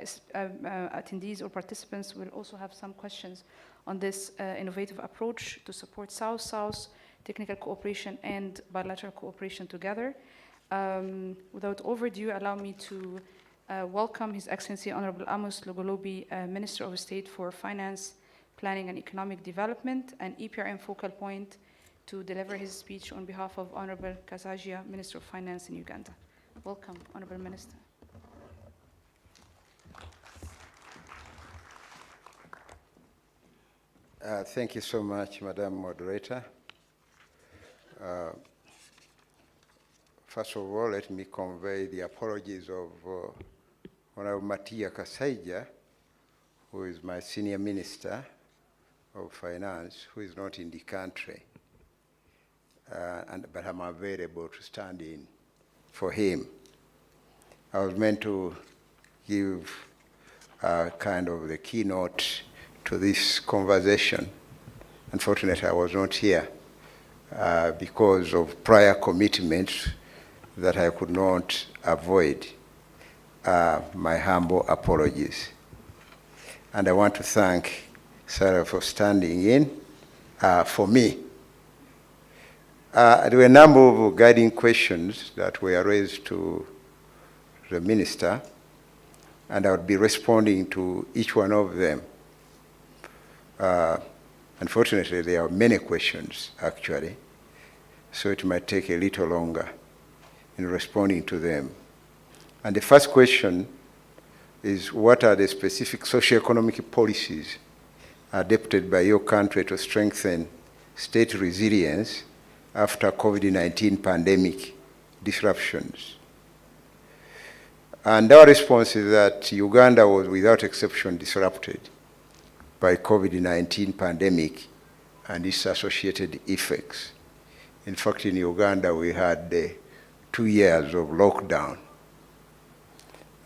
attendees or participants will also have some questions on this innovative approach to support South-South technical cooperation and bilateral cooperation together. Without overdue, allow me to welcome His Excellency Honorable Amos Logolobi, Minister of State for Finance, Planning and Economic Development, and APRM focal point to deliver his speech on behalf of Honorable Kazajia, Minister of Finance in Uganda. Welcome, Honorable Minister. Thank you so much, Madam Moderator. First of all, let me convey the apologies of Honorable Matia Kasaija, who is my Senior Minister of Finance, who is not in the country, but I'm available to stand in for him. I was meant to give kind of the keynote to this conversation. Unfortunately, I was not here because of prior commitments that I could not avoid. My humble apologies. And I want to thank Sarah for standing in for me. There were a number of guiding questions that were raised to the Minister, and I would be responding to each one of them. Unfortunately, there are many questions, actually, so it might take a little longer in responding to them. And the first question is, what are the specific socio-economic policies adopted by your country to strengthen state resilience after COVID-19 pandemic disruptions? And our response is that Uganda was without exception disrupted by COVID-19 pandemic and its associated effects. In fact, in Uganda, we had 2 years of lockdown.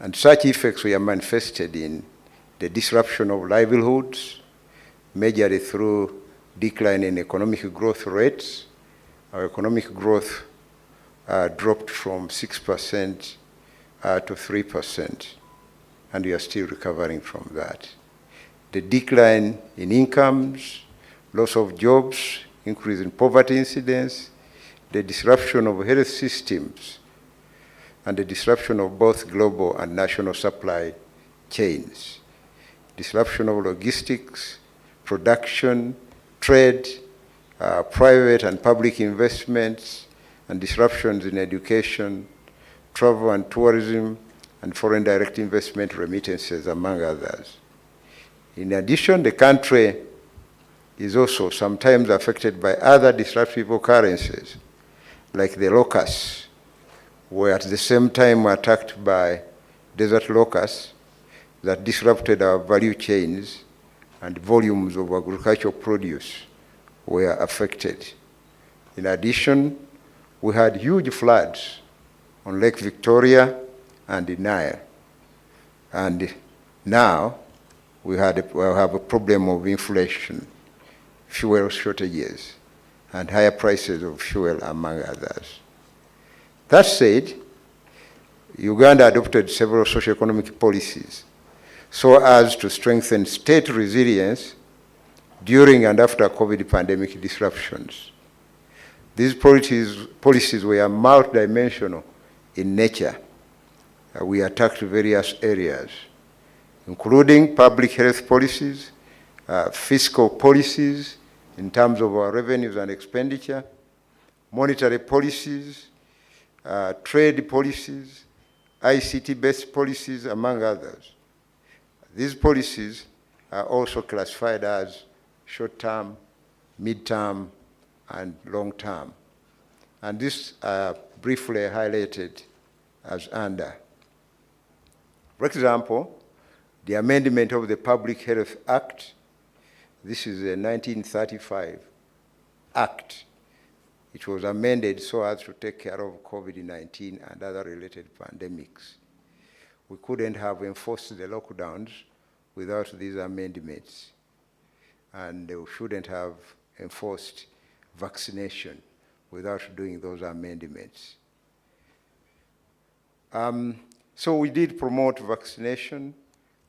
And such effects were manifested in the disruption of livelihoods, majorly through decline in economic growth rates. Our economic growth dropped from 6% to 3%, and we are still recovering from that. The decline in incomes, loss of jobs, increase in poverty incidence, the disruption of health systems, and the disruption of both global and national supply chains, disruption of logistics, production, trade, private and public investments, and disruptions in education, travel and tourism, and foreign direct investment remittances, among others. In addition, the country is also sometimes affected by other disruptive occurrences, like the locusts, were at the same time attacked by desert locusts that disrupted our value chains, and volumes of agricultural produce were affected. In addition, we had huge floods on Lake Victoria and the Nile. And now we have a problem of inflation, fuel shortages, and higher prices of fuel, among others. That said, Uganda adopted several socio-economic policies so as to strengthen state resilience during and after COVID pandemic disruptions. These policies were multidimensional in nature. We attacked various areas, including public health policies, fiscal policies in terms of our revenues and expenditure, monetary policies, trade policies, ICT-based policies, among others. These policies are also classified as short-term, mid-term, and long-term. And this briefly highlighted as under. For example, the amendment of the Public Health Act, this is a 1935 act. It was amended so as to take care of COVID-19 and other related pandemics. we couldn't have enforced the lockdowns without these amendments. And we shouldn't have enforced vaccination without doing those amendments. So we did promote vaccination,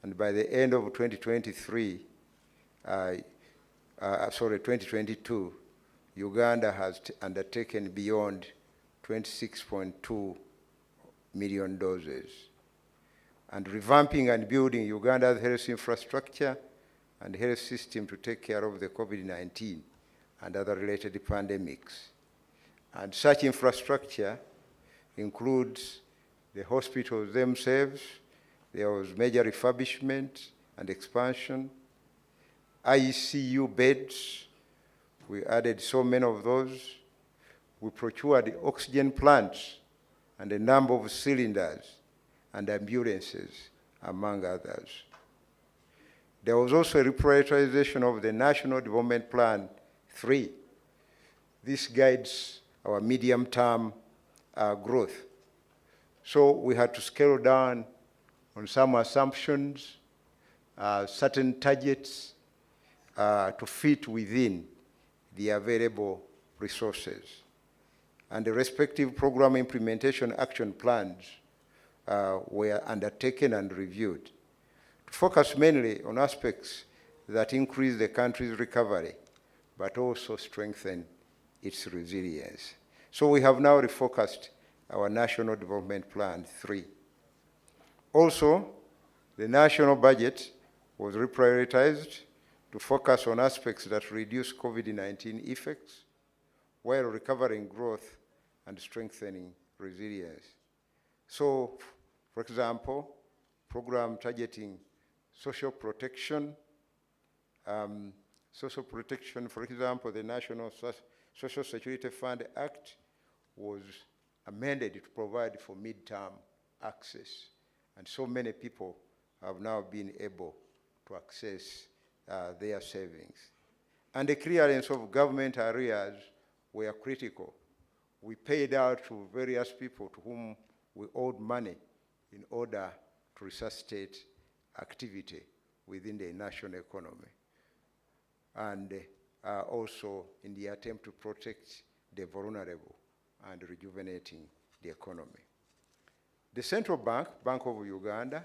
and by the end of 2022, Uganda has undertaken beyond 26.2 million doses. And revamping and building Uganda's health infrastructure and health system to take care of the COVID-19 and other related pandemics. And such infrastructure includes the hospitals themselves. There was major refurbishment and expansion. ICU beds, we added so many of those. We procured oxygen plants and a number of cylinders and ambulances, among others. There was also a reprioritization of the National Development Plan 3. This guides our medium-term growth. So we had to scale down on some assumptions, certain targets to fit within the available resources. And the respective program implementation action plans were undertaken and reviewed to focus mainly on aspects that increase the country's recovery, but also strengthen its resilience. So we have now refocused our National Development Plan 3. Also, the national budget was reprioritized to focus on aspects that reduce COVID-19 effects while recovering growth and strengthening resilience. So, for example, program targeting social protection, for example, the National Social Security Fund Act was amended to provide for midterm access. And so many people have now been able to access their savings. And the clearance of government arrears were critical. We paid out to various people to whom we owed money in order to resuscitate activity within the national economy. And also in the attempt to protect the vulnerable and rejuvenating the economy. The Central Bank, Bank of Uganda,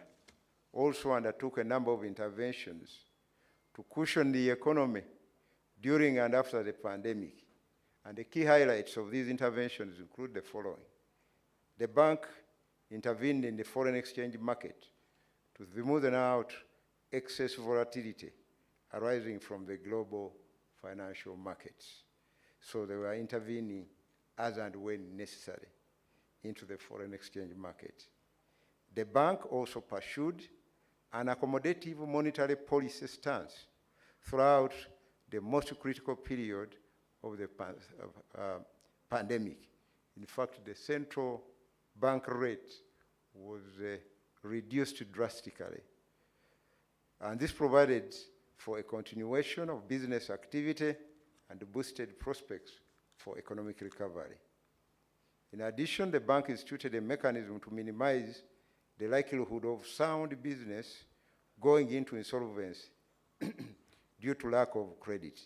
also undertook a number of interventions to cushion the economy during and after the pandemic. And the key highlights of these interventions include the following. The bank intervened in the foreign exchange market to smoothen out excess volatility arising from the global financial markets. So they were intervening as and when necessary into the foreign exchange market. The bank also pursued an accommodative monetary policy stance throughout the most critical period of the pandemic. In fact, the central bank rate was reduced drastically. And this provided for a continuation of business activity and boosted prospects for economic recovery. In addition, the bank instituted a mechanism to minimize the likelihood of sound business going into insolvency due to lack of credit.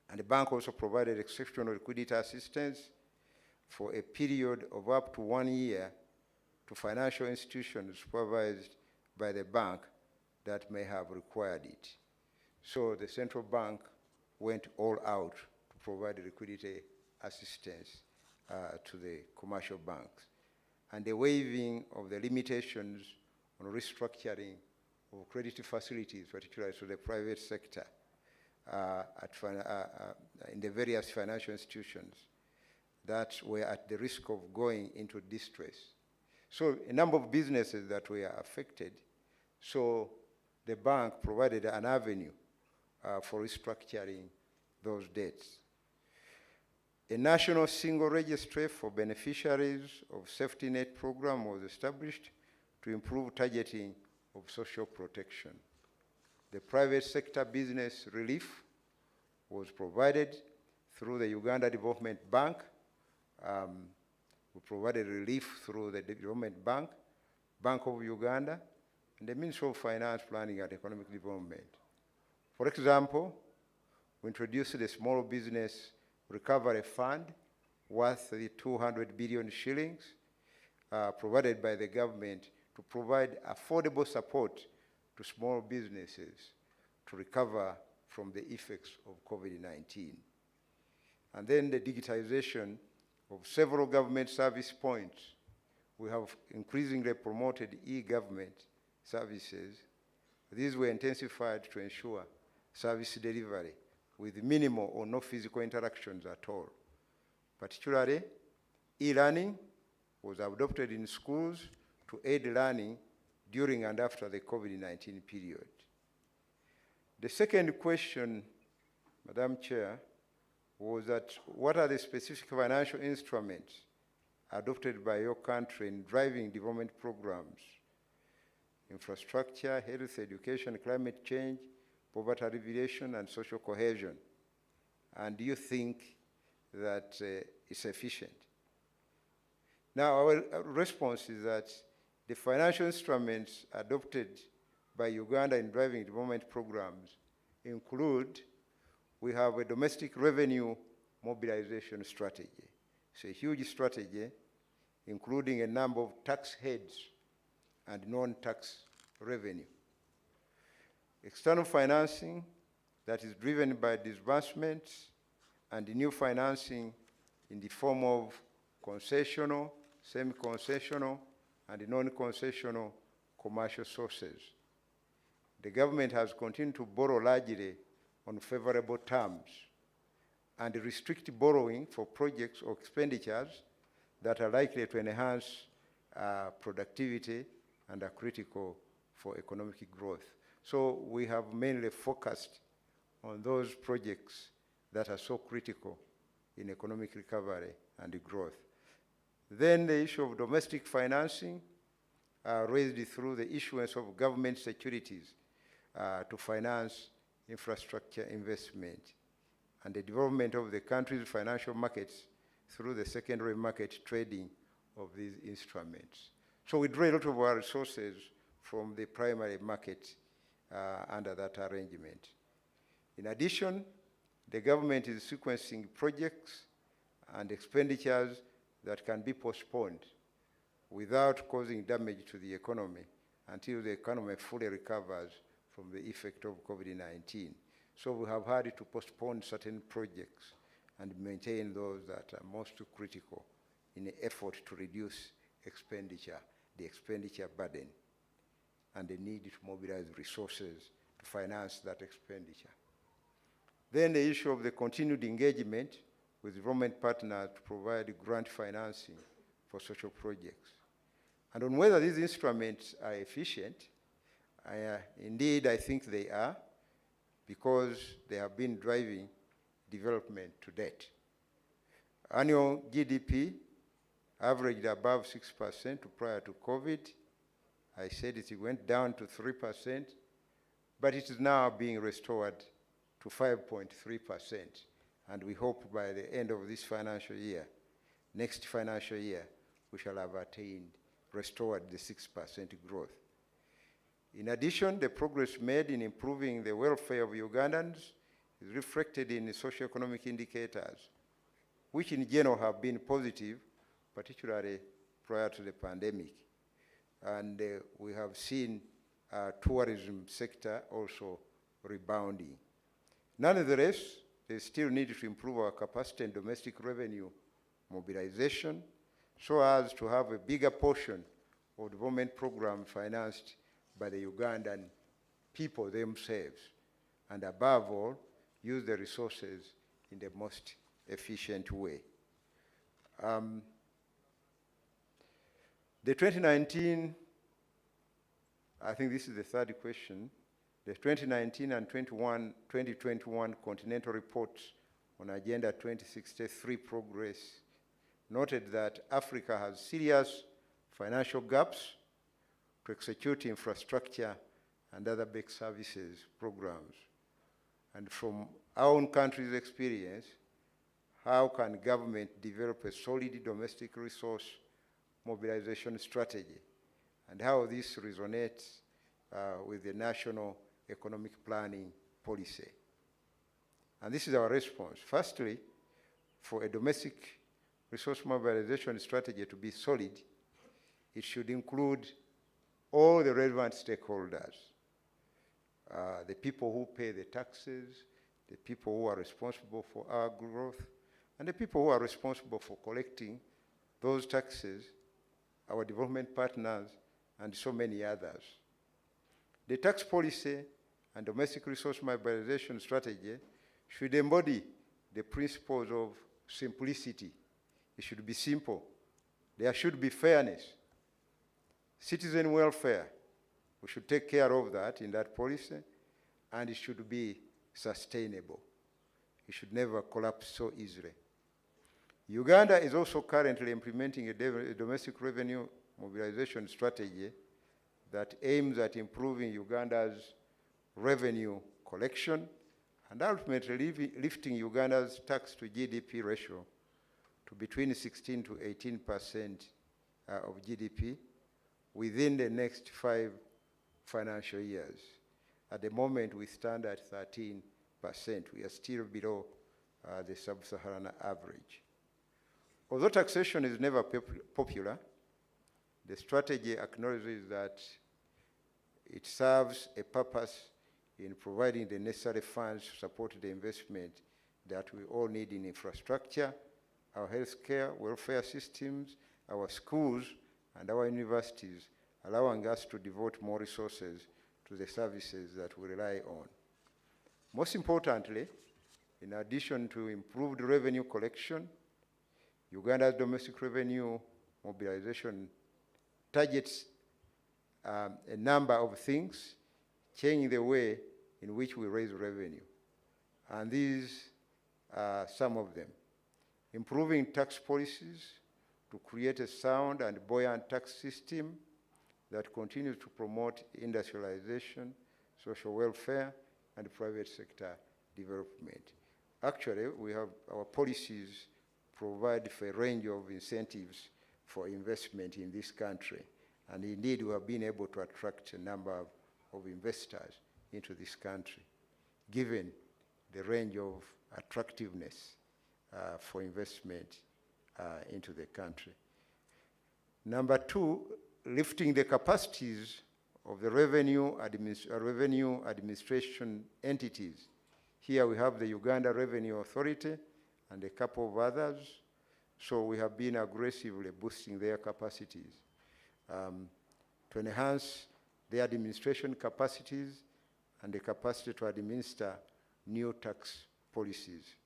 And the bank also provided exceptional liquidity assistance for a period of up to 1 year to financial institutions supervised by the bank that may have required it. So the central bank went all out to provide liquidity assistance to the commercial banks. And the waiving of the limitations on restructuring of credit facilities, particularly to the private sector, in the various financial institutions that were at the risk of going into distress. So a number of businesses that were affected, so the bank provided an avenue for restructuring those debts. A national single registry for beneficiaries of safety net program was established to improve targeting of social protection. The private sector business relief was provided through the Uganda Development Bank. We provided relief through the Development Bank Bank of Uganda, and the Ministry of Finance, Planning and Economic Development. For example, we introduced the Small Business Recovery Fund worth 200 billion shillings provided by the government to provide affordable support to small businesses to recover from the effects of COVID-19. And then the digitization of several government service points. We have increasingly promoted e-government services. These were intensified to ensure service delivery with minimal or no physical interactions at all. Particularly, e-learning was adopted in schools to aid learning during and after the COVID-19 period. The second question, Madam Chair, was that what are the specific financial instruments adopted by your country in driving development programs, infrastructure, health, education, climate change, poverty alleviation, and social cohesion? And do you think that it's efficient? Now, our response is that the financial instruments adopted by Uganda in driving development programs include, we have a domestic revenue mobilization strategy. It's a huge strategy, including a number of tax heads and non-tax revenue. External financing that is driven by disbursements and new financing in the form of concessional, semi-concessional, and non-concessional commercial sources. The government has continued to borrow largely on favorable terms and restrict borrowing for projects or expenditures that are likely to enhance productivity and are critical for economic growth. So we have mainly focused on those projects that are so critical in economic recovery and growth. Then the issue of domestic financing raised through the issuance of government securities to finance infrastructure investment and the development of the country's financial markets through the secondary market trading of these instruments. So we draw a lot of our resources from the primary market under that arrangement. In addition, the government is sequencing projects and expenditures that can be postponed without causing damage to the economy until the economy fully recovers from the effect of COVID-19. So we have had to postpone certain projects and maintain those that are most critical in the effort to reduce expenditure, the expenditure burden, and the need to mobilize resources to finance that expenditure. Then the issue of the continued engagement with development partners to provide grant financing for social projects. And on whether these instruments are efficient, indeed I think they are, because they have been driving development to date. Annual GDP averaged above 6% prior to COVID. I said it went down to 3%, but it is now being restored to 5.3%. And we hope by the end of this financial year, next financial year, we shall have restored the 6% growth. In addition, the progress made in improving the welfare of Ugandans is reflected in the socioeconomic indicators, which in general have been positive, particularly prior to the pandemic. And we have seen tourism sector also rebounding. Nonetheless, there still need to improve our capacity in domestic revenue mobilization so as to have a bigger portion of development programs financed by the Ugandan people themselves, and above all, use the resources in the most efficient way. The 2019, I think this is the third question, the 2019 and 2021 Continental Reports on Agenda 2063 progress noted that Africa has serious financial gaps to execute infrastructure and other big services programs. And from our own country's experience, how can government develop a solid domestic resource mobilization strategy and how this resonates with the national economic planning policy. And this is our response. Firstly, for a domestic resource mobilization strategy to be solid, it should include all the relevant stakeholders, the people who pay the taxes, the people who are responsible for our growth, and the people who are responsible for collecting those taxes, our development partners, and so many others. The tax policy and domestic resource mobilization strategy should embody the principles of simplicity. It should be simple. There should be fairness. Citizen welfare, we should take care of that in that policy, and it should be sustainable. It should never collapse so easily. Uganda is also currently implementing a domestic revenue mobilization strategy that aims at improving Uganda's revenue collection and ultimately lifting Uganda's tax to GDP ratio to between 16 to 18% of GDP within the next 5 financial years. At the moment, we stand at 13%. We are still below the sub-Saharan average. Although taxation is never popular, the strategy acknowledges that it serves a purpose in providing the necessary funds to support the investment that we all need in infrastructure, our healthcare, welfare systems, our schools, and our universities, allowing us to devote more resources to the services that we rely on. Most importantly, in addition to improved revenue collection, Uganda's domestic revenue mobilization targets a number of things, changing the way in which we raise revenue. And these are some of them. Improving tax policies to create a sound and buoyant tax system that continues to promote industrialization, social welfare, and private sector development. Actually, we have our policies provide for a range of incentives for investment in this country. And indeed, we have been able to attract a number of investors into this country, given the range of attractiveness for investment into the country. Number two, lifting the capacities of the revenue administration entities. Here we have the Uganda Revenue Authority and a couple of others. So we have been aggressively boosting their capacities to enhance their administration capacities and the capacity to administer new tax policies.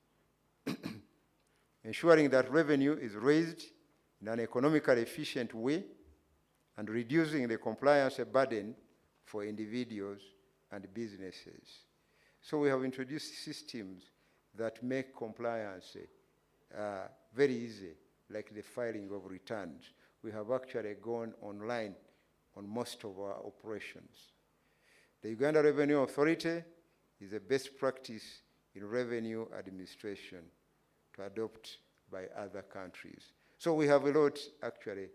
Ensuring that revenue is raised in an economically efficient way and reducing the compliance burden for individuals and businesses. So we have introduced systems that make compliance very easy, like the filing of returns. We have actually gone online on most of our operations. The Uganda Revenue Authority is a best practice in revenue administration to adopt by other countries. So we have a lot, actually,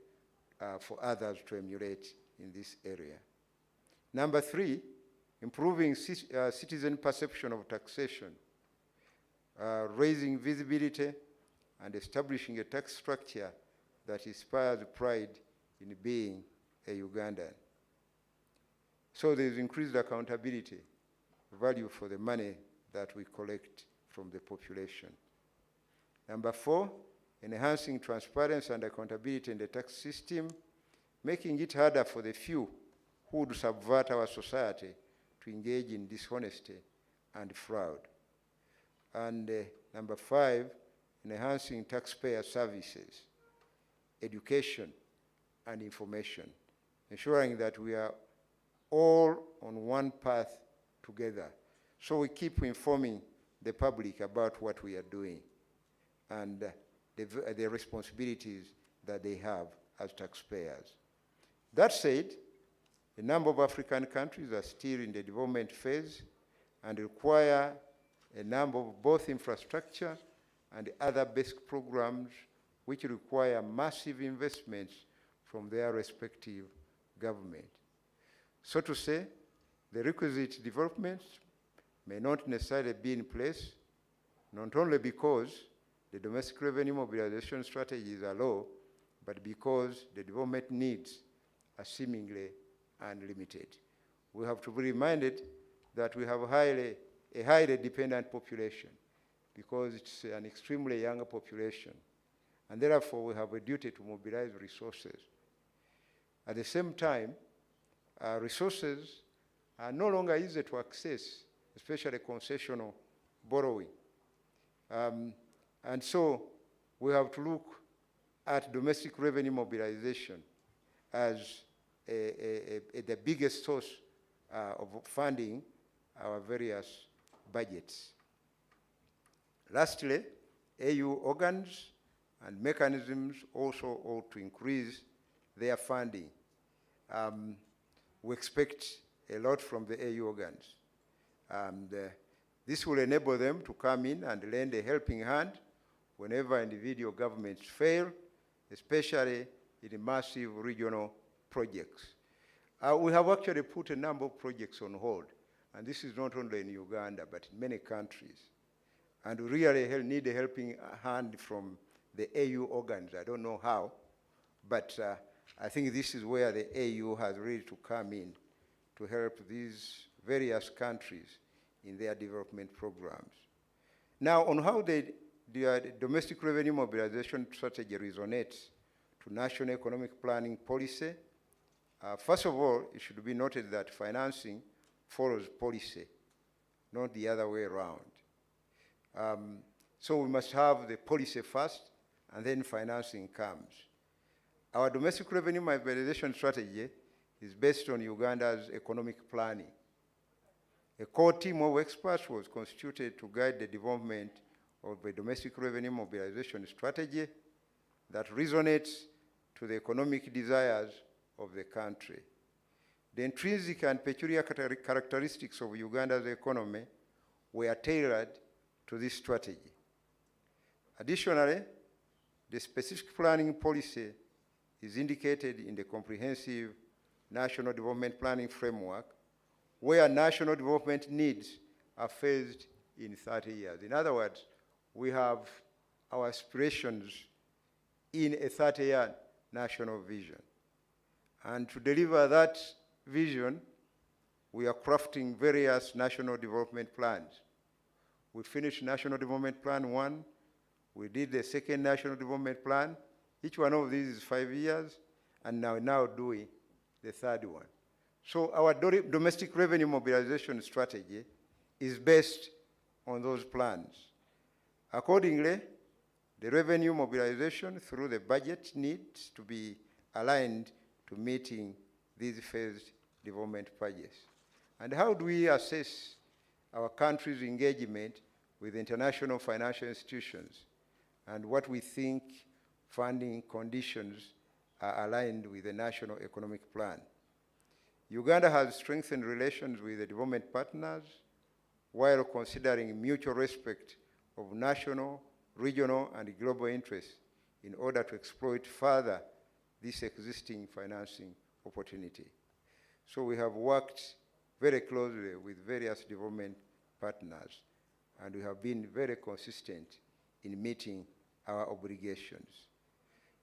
for others to emulate in this area. Number three, improving citizen perception of taxation, raising visibility, and establishing a tax structure that inspires pride in being a Ugandan. So there is increased accountability, value for the money that we collect from the population. Number four, enhancing transparency and accountability in the tax system, making it harder for the few who would subvert our society to engage in dishonesty and fraud. And number five, enhancing taxpayer services, education, and information, ensuring that we are all on one path together. So we keep informing the public about what we are doing and the responsibilities that they have as taxpayers. That said, a number of African countries are still in the development phase and require a number of both infrastructure and other basic programs which require massive investments from their respective government. So to say, the requisite developments may not necessarily be in place, not only because the domestic revenue mobilization strategies are low, but because the development needs are seemingly unlimited. We have to be reminded that we have a highly dependent population because it's an extremely young population. And therefore, we have a duty to mobilize resources. At the same time, resources are no longer easy to access, especially concessional borrowing. And so we have to look at domestic revenue mobilization as the biggest source of funding our various budgets. Lastly, AU organs and mechanisms also ought to increase their funding. We expect a lot from the AU organs. This will enable them to come in and lend a helping hand whenever individual governments fail, especially in massive regional projects. We have actually put a number of projects on hold, and this is not only in Uganda, but in many countries. And we really need a helping hand from the AU organs. I don't know how, but I think this is where the AU has really to come in to help these various countries in their development programs. Now, on how the domestic revenue mobilization strategy resonates to national economic planning policy, first of all, it should be noted that financing follows policy, not the other way around. So we must have the policy first, and then financing comes. Our domestic revenue mobilization strategy is based on Uganda's economic planning. A core team of experts was constituted to guide the development of a domestic revenue mobilization strategy that resonates to the economic desires of the country. The intrinsic and peculiar characteristics of Uganda's economy were tailored to this strategy. Additionally, the specific planning policy is indicated in the comprehensive National Development Planning Framework, where national development needs are phased in 30 years. In other words, we have our aspirations in a 30-year national vision. And to deliver that vision, we are crafting various national development plans. We finished National Development Plan 1. We did the second National Development Plan. Each one of these is 5 years, and now doing the third one. So our domestic revenue mobilization strategy is based on those plans. Accordingly, the revenue mobilization through the budget needs to be aligned to meeting these phased development budgets. And how do we assess our country's engagement with international financial institutions and what we think funding conditions are aligned with the National Economic Plan? Uganda has strengthened relations with the development partners while considering mutual respect of national, regional, and global interests in order to exploit further this existing financing opportunity. So we have worked very closely with various development partners, and we have been very consistent in meeting our obligations.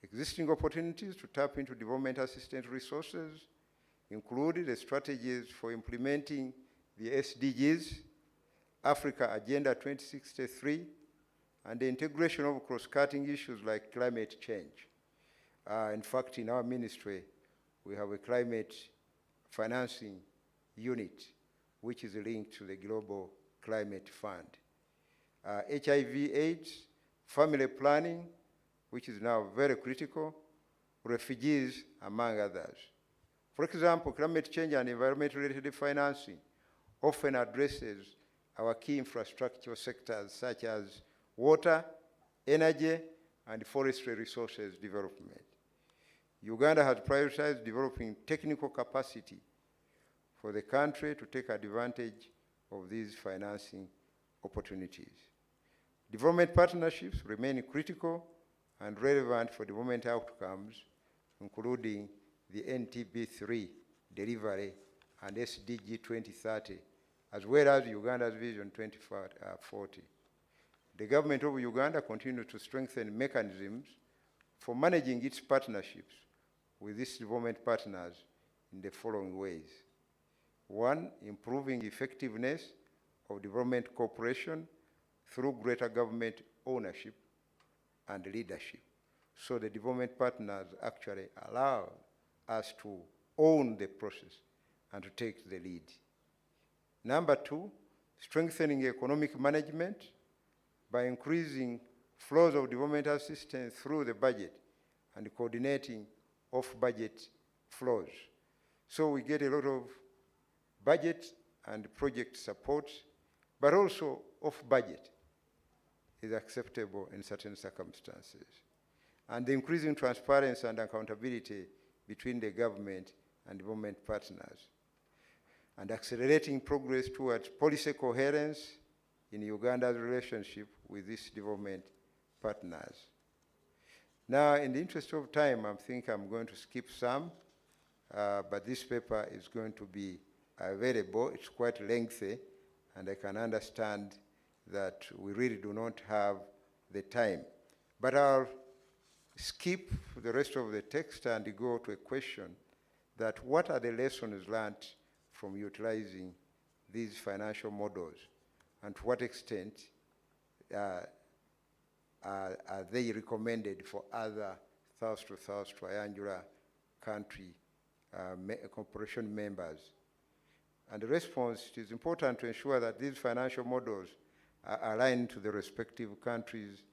Existing opportunities to tap into development assistance resources include the strategies for implementing the SDGs, Africa Agenda 2063, and the integration of cross-cutting issues like climate change. In fact, in our ministry, we have a climate financing unit, which is linked to the Global Climate Fund. HIV/AIDS, family planning, which is now very critical, refugees, among others. For example, climate change and environment-related financing often addresses our key infrastructure sectors such as water, energy, and forestry resources development. Uganda has prioritized developing technical capacity for the country to take advantage of these financing opportunities. Development partnerships remain critical and relevant for development outcomes, including the NTB3 delivery and SDG 2030, as well as Uganda's Vision 2040. The government of Uganda continues to strengthen mechanisms for managing its partnerships with its development partners in the following ways. One, improving effectiveness of development cooperation through greater government ownership and leadership. So the development partners actually allow us to own the process and to take the lead. Number two, strengthening economic management by increasing flows of development assistance through the budget and coordinating off-budget flows. So we get a lot of budget and project support, but also off-budget is acceptable in certain circumstances. And the increasing transparency and accountability between the government and development partners. And accelerating progress towards policy coherence in Uganda's relationship with its development partners. Now, in the interest of time, I think I'm going to skip some, but this paper is going to be available. It's quite lengthy, and I can understand that we really do not have the time. But I'll skip the rest of the text and go to a question that what are the lessons learned from utilizing these financial models, and to what extent are they recommended for other South to South triangular country cooperation members? And the response, it is important to ensure that these financial models are aligned to the respective countries'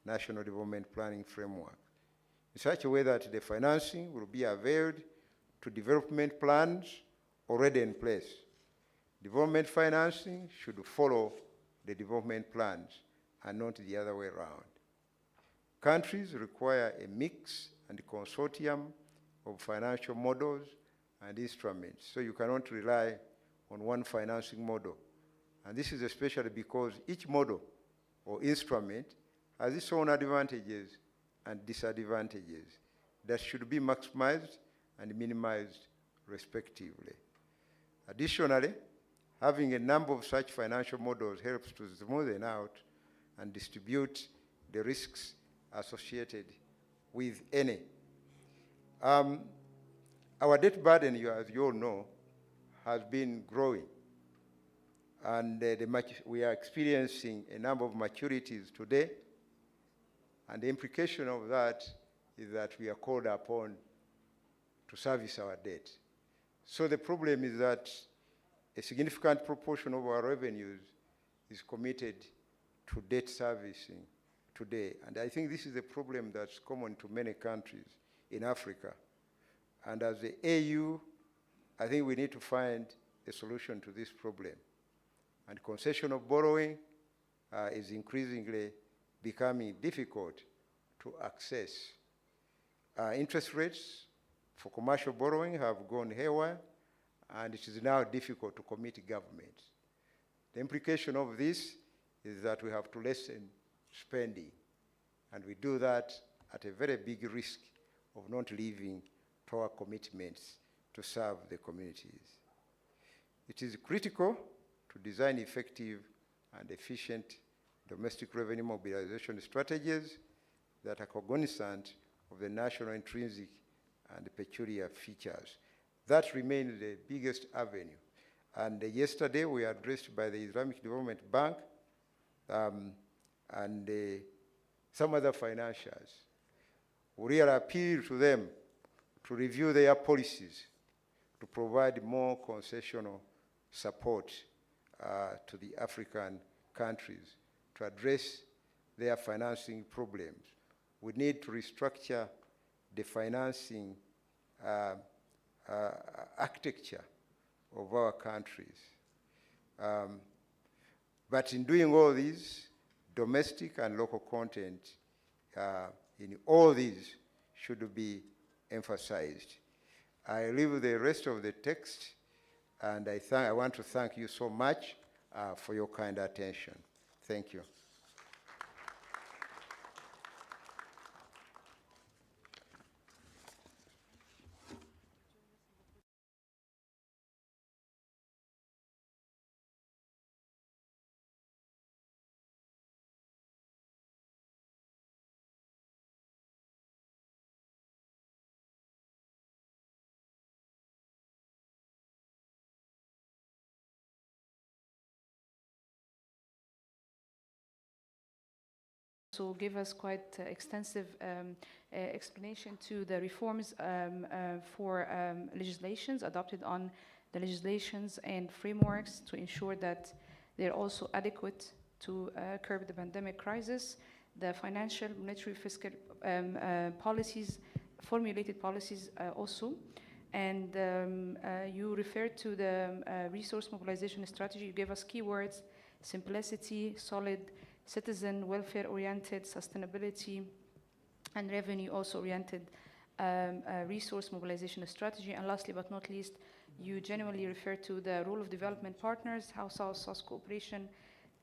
national development planning framework in such a way that the financing will be availed to development plans already in place. Development financing should follow the development plans and not the other way around. Countries require a mix and consortium of financial models and instruments, so you cannot rely on one financing model. And this is especially because each model or instrument has its own advantages and disadvantages that should be maximized and minimized respectively. Additionally, having a number of such financial models helps to smoothen out and distribute the risks associated with any. Our debt burden, as you all know, has been growing. And we are experiencing a number of maturities today. And the implication of that is that we are called upon to service our debt. So the problem is that a significant proportion of our revenues is committed to debt servicing today. And I think this is a problem that's common to many countries in Africa. And as the AU, I think we need to find a solution to this problem. And concession of borrowing is increasingly becoming difficult to access. Interest rates for commercial borrowing have gone haywire, and it is now difficult to commit governments. The implication of this is that we have to lessen spending, and we do that at a very big risk of not living to our commitments to serve the communities. It is critical to design effective and efficient domestic revenue mobilization strategies that are cognizant of the national intrinsic and peculiar features. That remains the biggest avenue. And yesterday we were addressed by the Islamic Development Bank and some other financiers. We really appeal to them to review their policies to provide more concessional support to the African countries to address their financing problems. We need to restructure the financing architecture of our countries. But in doing all these, domestic and local content in all these should be emphasized. I leave the rest of the text, and I want to thank you so much for your kind attention. Thank you. also gave us quite extensive explanation to the reforms for legislations adopted on the legislations and frameworks to ensure that they're also adequate to curb the pandemic crisis, the financial, monetary, fiscal policies, formulated policies also. And you referred to the resource mobilization strategy. You gave us keywords: simplicity, solid, citizen welfare-oriented, sustainability, and revenue also oriented resource mobilization strategy. And lastly but not least, you genuinely refer to the role of development partners, how South-South cooperation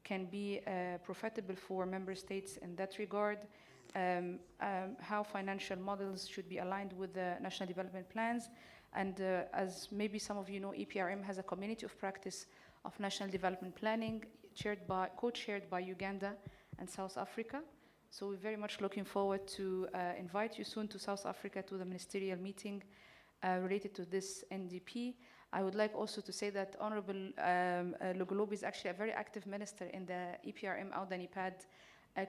can be profitable for member states in that regard, how financial models should be aligned with the national development plans. And as maybe some of you know, APRM has a community of practice of national development planning, co-chaired by Uganda and South Africa. So we're very much looking forward to invite you soon to South Africa to the ministerial meeting related to this NDP. I would like also to say that Honorable Lugolobi is actually a very active minister in the APRM Audanipad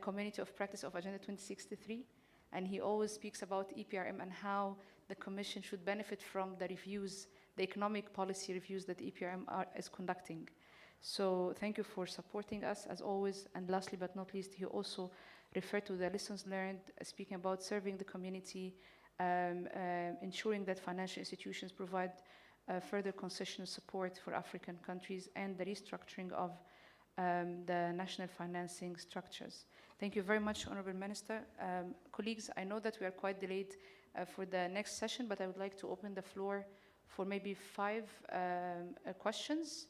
community of practice of Agenda 2063. And he always speaks about EPRM and how the Commission should benefit from the reviews, the economic policy reviews that EPRM is conducting. So thank you for supporting us as always. And lastly but not least, he also referred to the lessons learned, speaking about serving the community, ensuring that financial institutions provide further concessional support for African countries, and the restructuring of the national financing structures. Thank you very much, Honorable Minister. Colleagues, I know that we are quite delayed for the next session, but I would like to open the floor for maybe 5 questions,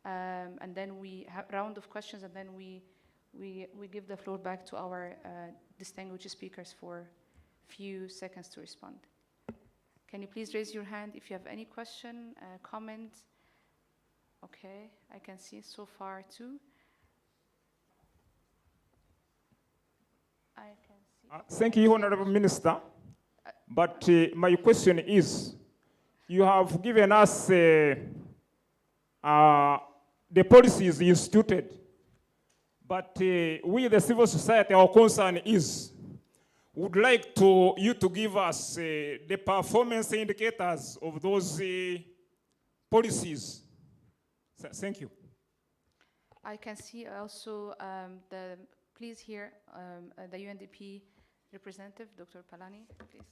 and then we have a round of questions, and then we give the floor back to our distinguished speakers for a few seconds to respond. Can you please raise your hand if you have any question, comment? Okay, I can see so far 2. I can see. Thank you, Honorable Minister. But my question is, you have given us the policies instituted, but we, the civil society, our concern is, would like you to give us the performance indicators of those policies. Thank you. I can see also please hear the UNDP representative, Dr. Palani, please.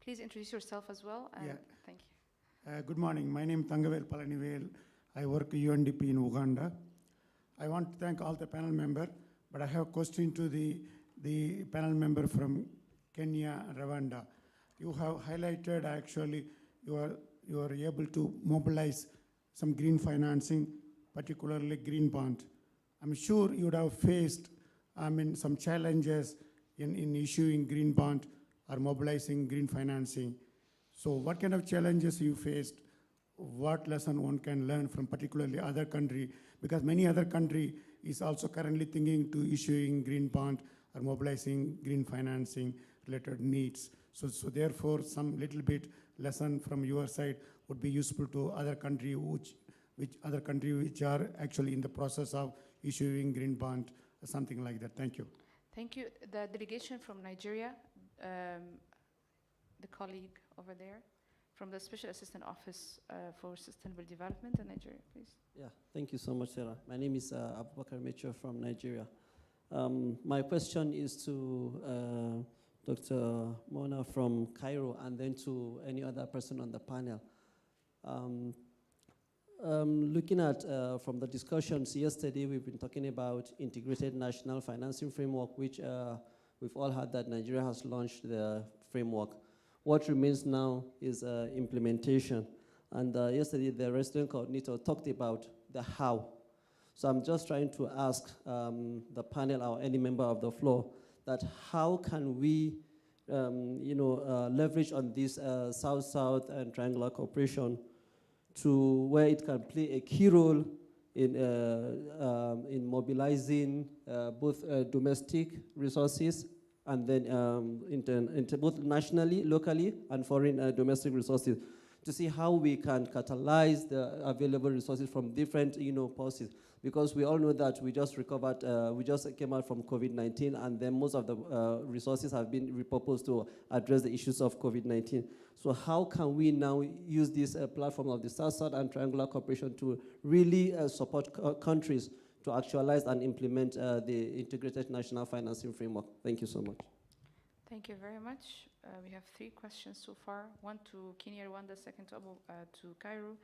Please introduce yourself as well. And thank you. Good morning. My name is Tangavel Palanivel. I work at UNDP in Uganda. I want to thank all the panel members, but I have a question to the panel member from Kenya and Rwanda. You have highlighted actually you are able to mobilize some green financing, particularly green bond. I'm sure you would have faced some challenges in issuing green bond or mobilizing green financing. So what kind of challenges you faced? What lesson one can learn from particularly other country? Because many other country is also currently thinking to issuing green bond or mobilizing green financing related needs. So therefore, some little bit lesson from your side would be useful to other country which are actually in the process of issuing green bond, something like that. Thank you. Thank you. The delegation from Nigeria, the colleague over there, from the Special Assistant Office for Sustainable Development in Nigeria, please. Yeah, thank you so much, Sarah. My name is Abubakar Mecho from Nigeria. My question is to Dr. Mona from Cairo, and then to any other person on the panel. Looking at from the discussions yesterday, we've been talking about integrated national financing framework, which we've all heard that Nigeria has launched the framework. What remains now is implementation. And yesterday, the resident coordinator talked about the how. So I'm just trying to ask the panel or any member of the floor that how can we leverage on this South-South and triangular cooperation to where it can play a key role in mobilizing both domestic resources and then both nationally, locally, and foreign domestic resources to see how we can catalyze the available resources from different, policies. Because we all know that we just recovered, we just came out from COVID-19, and then most of the resources have been repurposed to address the issues of COVID-19. So how can we now use this platform of the South-South and Triangular Cooperation to really support countries to actualize and implement the Integrated National Financing Framework? Thank you so much. Thank you very much. We have 3 questions so far. One to Kenya, Rwanda, second to Cairo,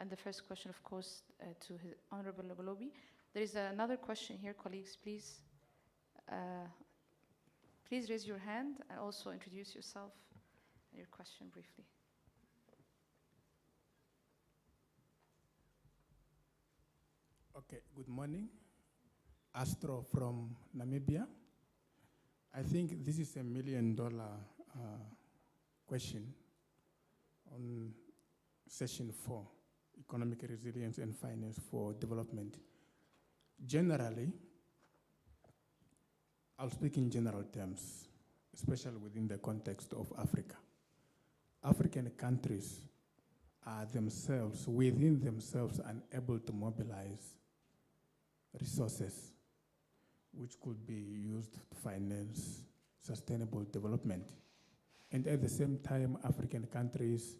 and the first question, of course, to His Honorable Logolobi. There is another question here, colleagues. Please raise your hand and also introduce yourself and your question briefly. Okay, good morning. Astro from Namibia. I think this is $1 million question on session 4, economic resilience and finance for development. Generally, I'll speak in general terms, especially within the context of Africa. African countries are themselves, within themselves, unable to mobilize resources which could be used to finance sustainable development. And at the same time, African countries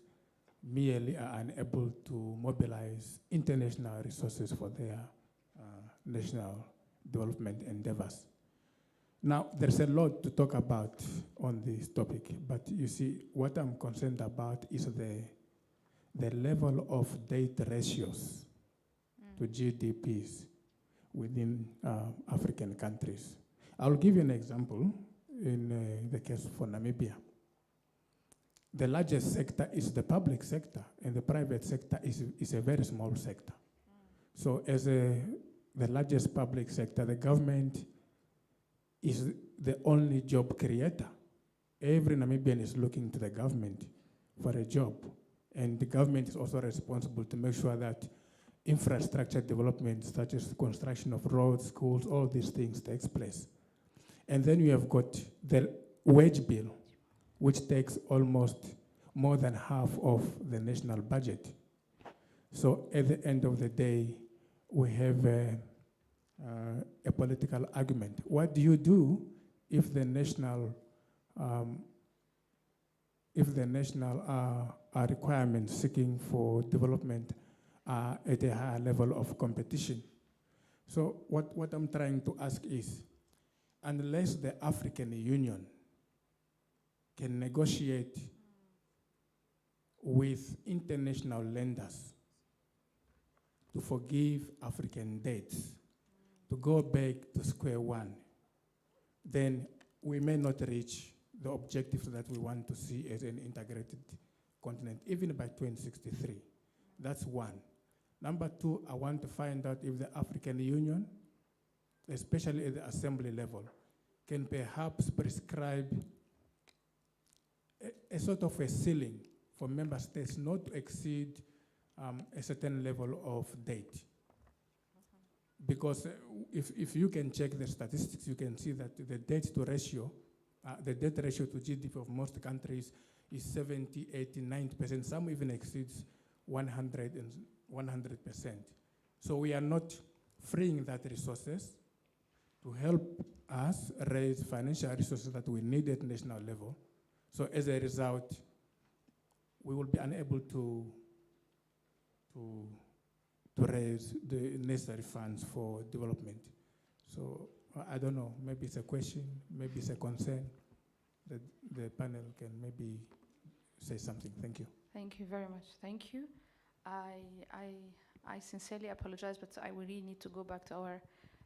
merely are unable to mobilize international resources for their national development endeavors. Now, there's a lot to talk about on this topic, but you see, what I'm concerned about is the level of debt ratios to GDPs within African countries. I'll give you an example in the case for Namibia. The largest sector is the public sector, and the private sector is a very small sector. So as the largest public sector, the government is the only job creator. Every Namibian is looking to the government for a job. And the government is also responsible to make sure that infrastructure development, such as the construction of roads, schools, all these things takes place. And then you have got the wage bill, which takes almost more than half of the national budget. So at the end of the day, we have a political argument. What do you do if the national requirements seeking for development are at a higher level of competition? So what I'm trying to ask is, unless the African Union can negotiate with international lenders to forgive African debts, to go back to square one, then we may not reach the objectives that we want to see as an integrated continent, even by 2063. That's one. Number 2, I want to find out if the African Union, especially at the assembly level, can perhaps prescribe a sort of a ceiling for member states not to exceed a certain level of debt. Because if you can check the statistics, you can see that the debt ratio to GDP of most countries is 70, 80, 90%. Some even exceeds 100%. So we are not freeing that resources to help us raise financial resources that we need at national level. So as a result, we will be unable to raise the necessary funds for development. So I don't know, maybe it's a question, maybe it's a concern that the panel can maybe say something. Thank you. Thank you very much. Thank you. I sincerely apologize, but I will really need to go back to our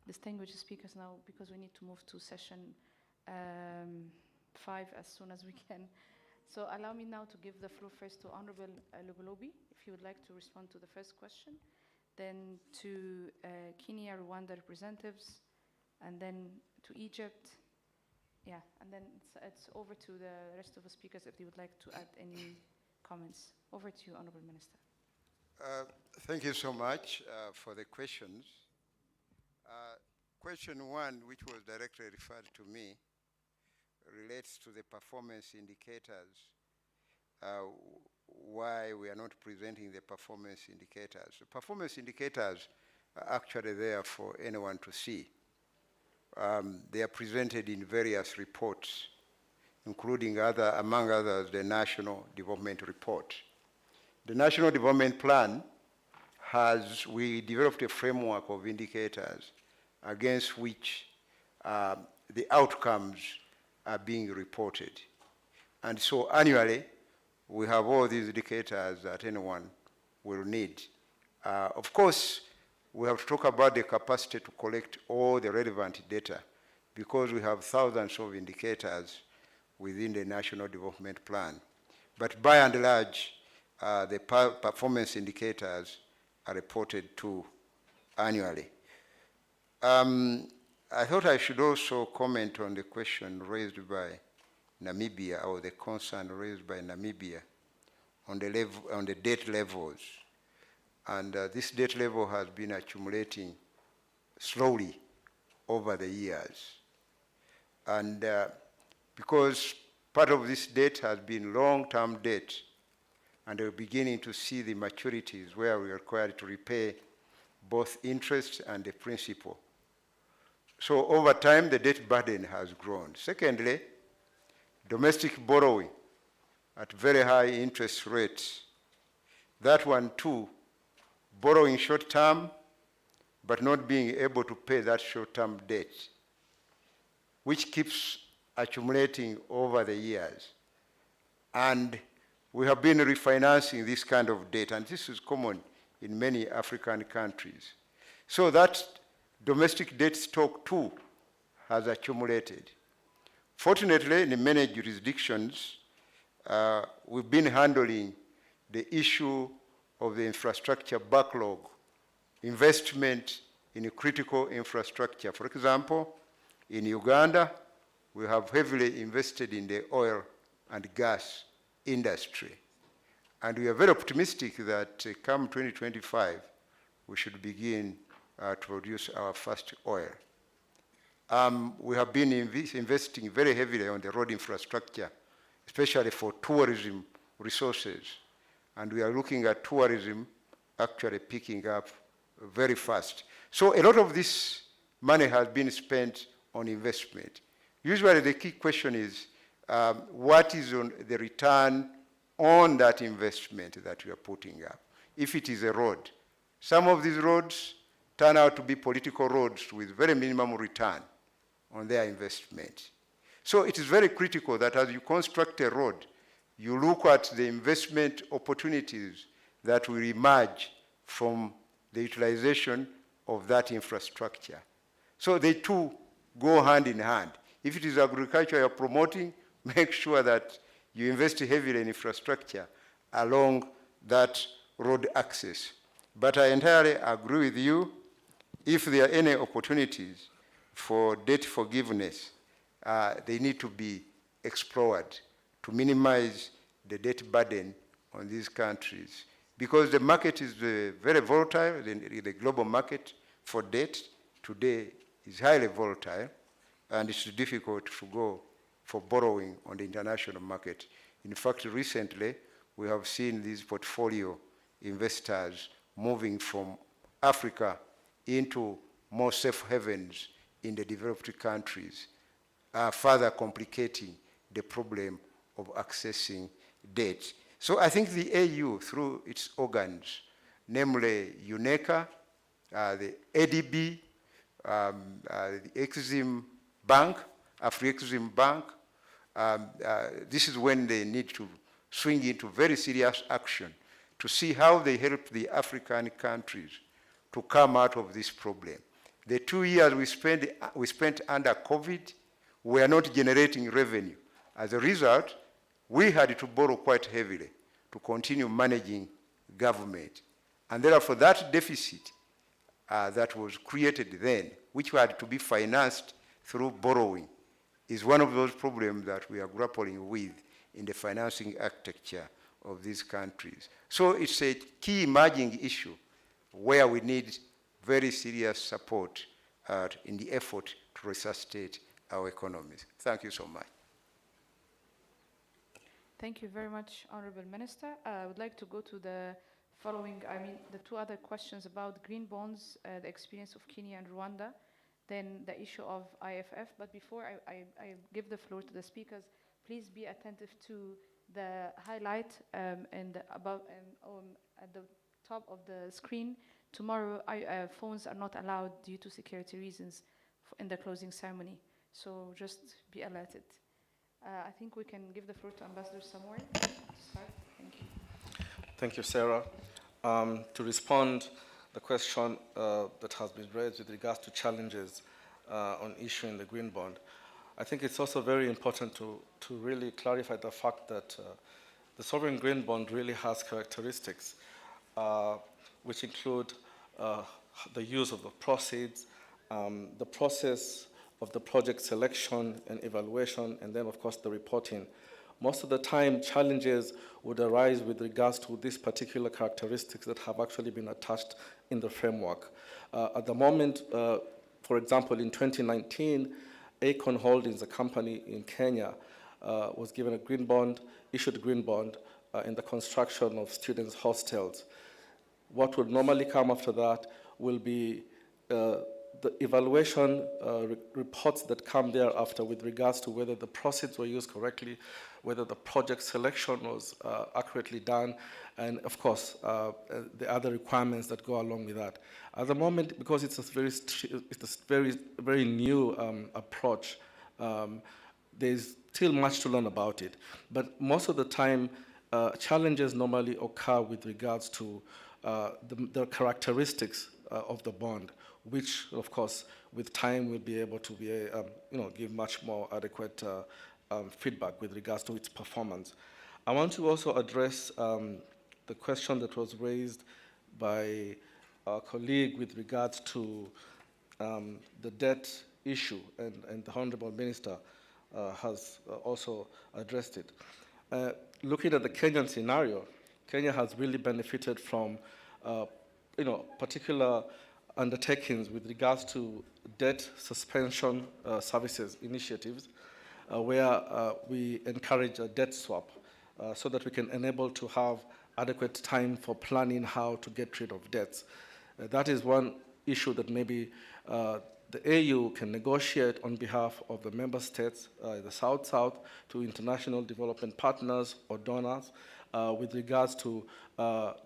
distinguished speakers now because we need to move to session 5 as soon as we can. So allow me now to give the floor first to Honorable Logolobi, if you would like to respond to the first question, then to Kenya, Rwanda representatives, and then to Egypt. Yeah, and then it's over to the rest of the speakers if they would like to add any comments. Over to you, Honorable Minister. Thank you so much for the questions. Question 1, which was directly referred to me, relates to the performance indicators why we are not presenting the performance indicators. The performance indicators are actually there for anyone to see. They are presented in various reports, including among others, the National Development Report. The National Development Plan we developed a framework of indicators against which the outcomes are being reported. And so annually, we have all these indicators that anyone will need. Of course, we have to talk about the capacity to collect all the relevant data because we have thousands of indicators within the National Development Plan. But by and large, the performance indicators are reported to annually. I thought I should also comment on the question raised by Namibia, or the concern raised by Namibia on the debt levels. And this debt level has been accumulating slowly over the years. And because part of this debt has been long-term debt, and we're beginning to see the maturities where we are required to repay both interest and the principal. So over time, the debt burden has grown. Secondly, domestic borrowing at very high interest rates. That one too, borrowing short-term, but not being able to pay that short-term debt, which keeps accumulating over the years. And we have been refinancing this kind of debt, and this is common in many African countries. So that domestic debt stock too has accumulated. Fortunately, in many jurisdictions, we've been handling the issue of the infrastructure backlog, investment in critical infrastructure. For example, in Uganda, we have heavily invested in the oil and gas industry. And we are very optimistic that come 2025, we should begin to produce our first oil. We have been investing very heavily on the road infrastructure, especially for tourism resources. And we are looking at tourism actually picking up very fast. So a lot of this money has been spent on investment. Usually the key question is, what is on the return on that investment that we are putting up? If it is a road, some of these roads turn out to be political roads with very minimum return on their investment. So it is very critical that as you construct a road, you look at the investment opportunities that will emerge from the utilization of that infrastructure. So they too go hand in hand. If it is agriculture you're promoting, make sure that you invest heavily in infrastructure along that road access. But I entirely agree with you. If there are any opportunities for debt forgiveness, they need to be explored to minimize the debt burden on these countries. Because the market is very volatile, the global market for debt today is highly volatile, and it's difficult to go for borrowing on the international market. In fact, recently, we have seen these portfolio investors moving from Africa into more safe havens in the developed countries, further complicating the problem of accessing debt. So I think the AU, through its organs, namely UNECA, the ADB, the Exim Bank, Afri-Exim Bank, this is when they need to swing into very serious action to see how they help the African countries to come out of this problem. The 2 years we spent under COVID were not generating revenue. As a result, we had to borrow quite heavily to continue managing government. And therefore, that deficit that was created then, which had to be financed through borrowing, is one of those problems that we are grappling with in the financing architecture of these countries. So it's a key emerging issue where we need very serious support in the effort to resuscitate our economies. Thank you so much. Thank you very much, Honorable Minister. I would like to go to the following, the two other questions about green bonds, the experience of Kenya and Rwanda, then the issue of IFF. But before I give the floor to the speakers, please be attentive to the highlight above at the top of the screen. Tomorrow, phones are not allowed due to security reasons in the closing ceremony. So just be alerted. I think we can give the floor to Ambassador Samori to start. Thank you. Thank you, Sarah. To respond the question that has been raised with regards to challenges on issuing the green bond, I think it's also very important to really clarify the fact that the sovereign green bond really has characteristics which include the use of the proceeds, the process of the project selection and evaluation, and then, of course, the reporting. Most of the time, challenges would arise with regards to these particular characteristics that have actually been attached in the framework. At the moment, for example, in 2019, Acorn Holdings, a company in Kenya, was given a green bond, issued a green bond in the construction of students' hostels. What would normally come after that will be the evaluation reports that come thereafter with regards to whether the proceeds were used correctly, whether the project selection was accurately done, and of course, the other requirements that go along with that. At the moment, because it's a very new approach, there's still much to learn about it. But most of the time, challenges normally occur with regards to the characteristics of the bond, which, of course, with time will be able to give much more adequate feedback with regards to its performance. I want to also address the question that was raised by our colleague with regards to the debt issue, and the Honorable Minister has also addressed it. Looking at the Kenyan scenario, Kenya has really benefited from particular undertakings with regards to debt suspension services initiatives, where we encourage a debt swap so that we can enable to have adequate time for planning how to get rid of debts. That is one issue that maybe the AU can negotiate on behalf of the member states, the South-South, to international development partners or donors with regards to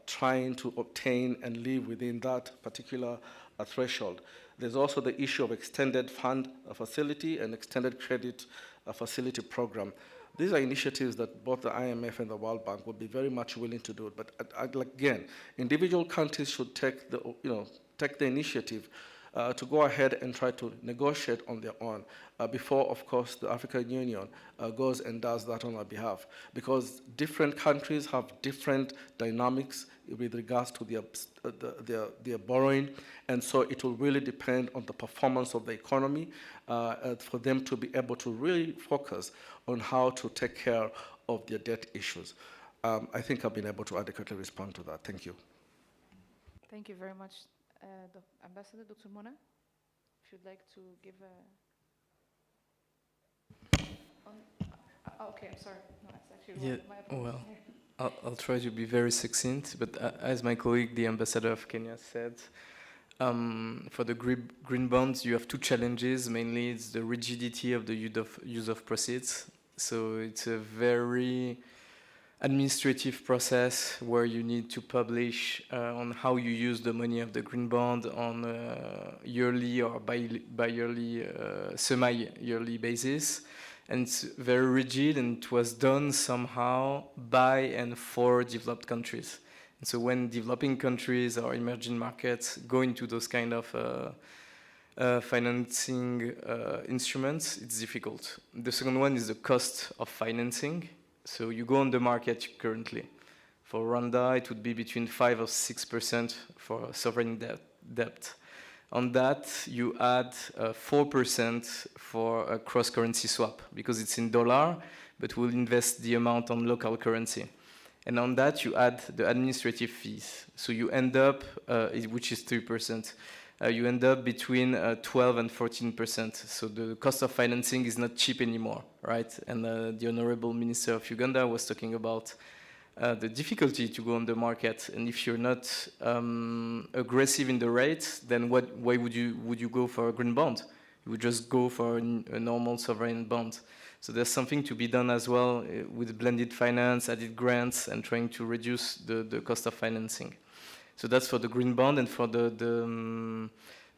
trying to obtain and live within that particular threshold. There's also the issue of extended fund facility and extended credit facility program. These are initiatives that both the IMF and the World Bank would be very much willing to do. But again, individual countries should take the initiative to go ahead and try to negotiate on their own before, of course, the African Union goes and does that on our behalf. Because different countries have different dynamics with regards to their borrowing, and so it will really depend on the performance of the economy for them to be able to really focus on how to take care of their debt issues. I think I've been able to adequately respond to that. Thank you. Thank you very much. Ambassador Dr. Mona, if you'd like to give okay, I'm sorry. No, it's actually my apologies. Well, I'll try to be very succinct, but as my colleague, the ambassador of Kenya, said, for the green bonds, you have two challenges. Mainly, it's the rigidity of the use of proceeds. So it's a very administrative process where you need to publish on how you use the money of the green bond on a yearly or bi-yearly, semi-yearly basis. And it's very rigid, and it was done somehow by and for developed countries. And so when developing countries or emerging markets go into those kind of financing instruments, it's difficult. The second one is the cost of financing. So you go on the market currently. For Rwanda, it would be between 5 or 6% for sovereign debt. On that, you add 4% for a cross-currency swap, because it's in dollar, but we'll invest the amount on local currency. And on that, you add the administrative fees. So you end up, which is 3%. You end up between 12 and 14%. So the cost of financing is not cheap anymore, right? And the Honorable Minister of Uganda was talking about the difficulty to go on the market. And if you're not aggressive in the rates, then why would you go for a green bond? You would just go for a normal sovereign bond. So there's something to be done as well with blended finance, added grants, and trying to reduce the cost of financing. So that's for the green bond. And for the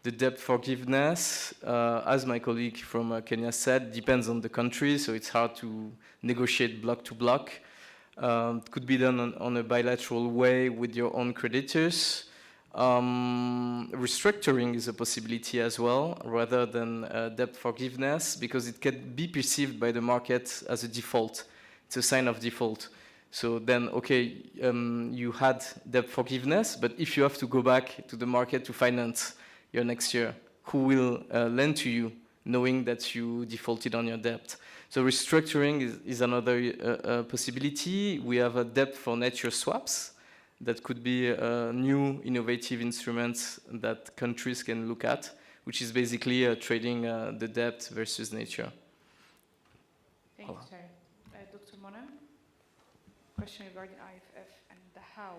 debt forgiveness, as my colleague from Kenya said, depends on the country, so it's hard to negotiate block to block. It could be done on a bilateral way with your own creditors. Restructuring is a possibility as well, rather than debt forgiveness, because it can be perceived by the market as a default. It's a sign of default. So then, okay, you had debt forgiveness, but if you have to go back to the market to finance your next year, who will lend to you knowing that you defaulted on your debt? So restructuring is another possibility. We have a debt for nature swaps. That could be new innovative instruments that countries can look at, which is basically trading the debt versus nature. Thank you, sir. Dr. Mona, question regarding IFF and the how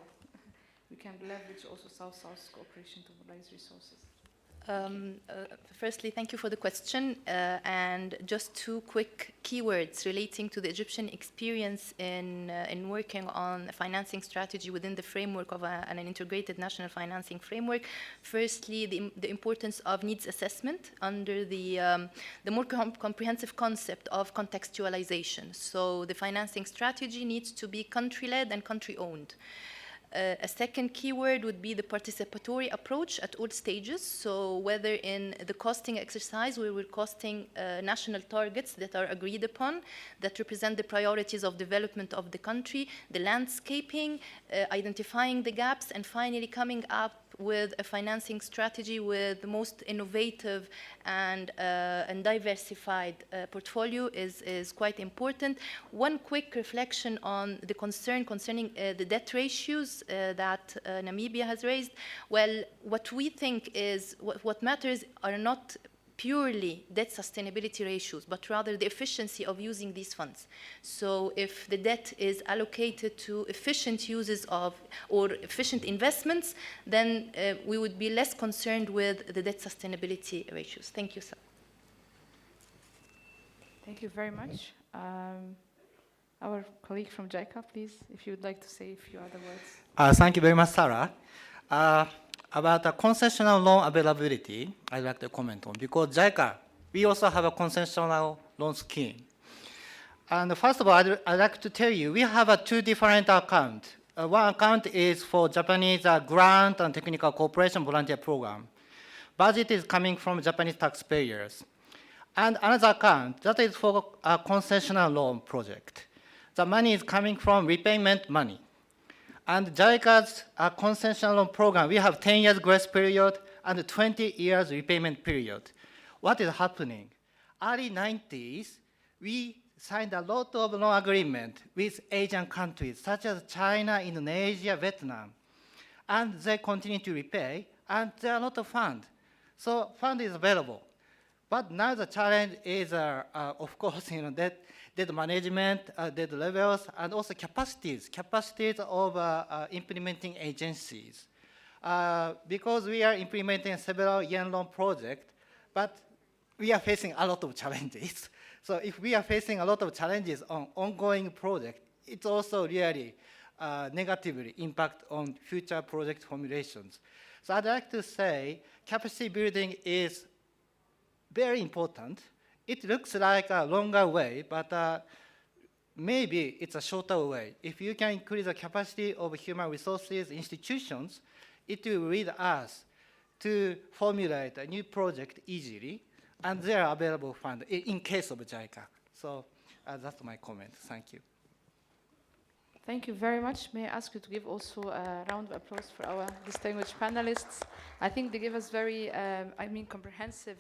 we can leverage also South-South cooperation to mobilize resources. Firstly, thank you for the question. And just two quick keywords relating to the Egyptian experience in working on a financing strategy within the framework of an integrated national financing framework. Firstly, the importance of needs assessment under the more comprehensive concept of contextualization. So the financing strategy needs to be country-led and country-owned. A second keyword would be the participatory approach at all stages. So whether in the costing exercise, where we're costing national targets that are agreed upon, that represent the priorities of development of the country, the landscaping, identifying the gaps, and finally coming up with a financing strategy with the most innovative and diversified portfolio is quite important. One quick reflection on the concern concerning the debt ratios that Namibia has raised. Well, what we think is what matters are not purely debt sustainability ratios, but rather the efficiency of using these funds. So if the debt is allocated to efficient uses of or efficient investments, then we would be less concerned with the debt sustainability ratios. Thank you, sir. Thank you very much. Our colleague from JICA, please, if you would like to say a few other words. Thank you very much, Sarah. About the concessional loan availability, I'd like to comment on, because JICA, we also have a concessional loan scheme. And first of all, I'd like to tell you, we have two different accounts. One account is for Japanese grant and technical cooperation volunteer program. Budget is coming from Japanese taxpayers. And another account, that is for a concessional loan project. The money is coming from repayment money. And JICA's concessional loan program, we have 10 years grace period and 20 years repayment period. What is happening? Early 90s, we signed a lot of loan agreement with Asian countries such as China, Indonesia, Vietnam. And they continue to repay, and there are a lot of funds. So fund is available. But now the challenge is, of course, debt management, debt levels, and also capacities of implementing agencies. Because we are implementing several yen loan projects, but we are facing a lot of challenges. So if we are facing a lot of challenges on ongoing project, it's also really negatively impact on future project formulations. So I'd like to say capacity building is very important. It looks like a longer way, but maybe it's a shorter way. If you can increase the capacity of human resources institutions, it will lead us to formulate a new project easily, and there are available funds in case of JICA. So that's my comment. Thank you. Thank you very much. May I ask you to give also a round of applause for our distinguished panelists? I think they give us very, comprehensive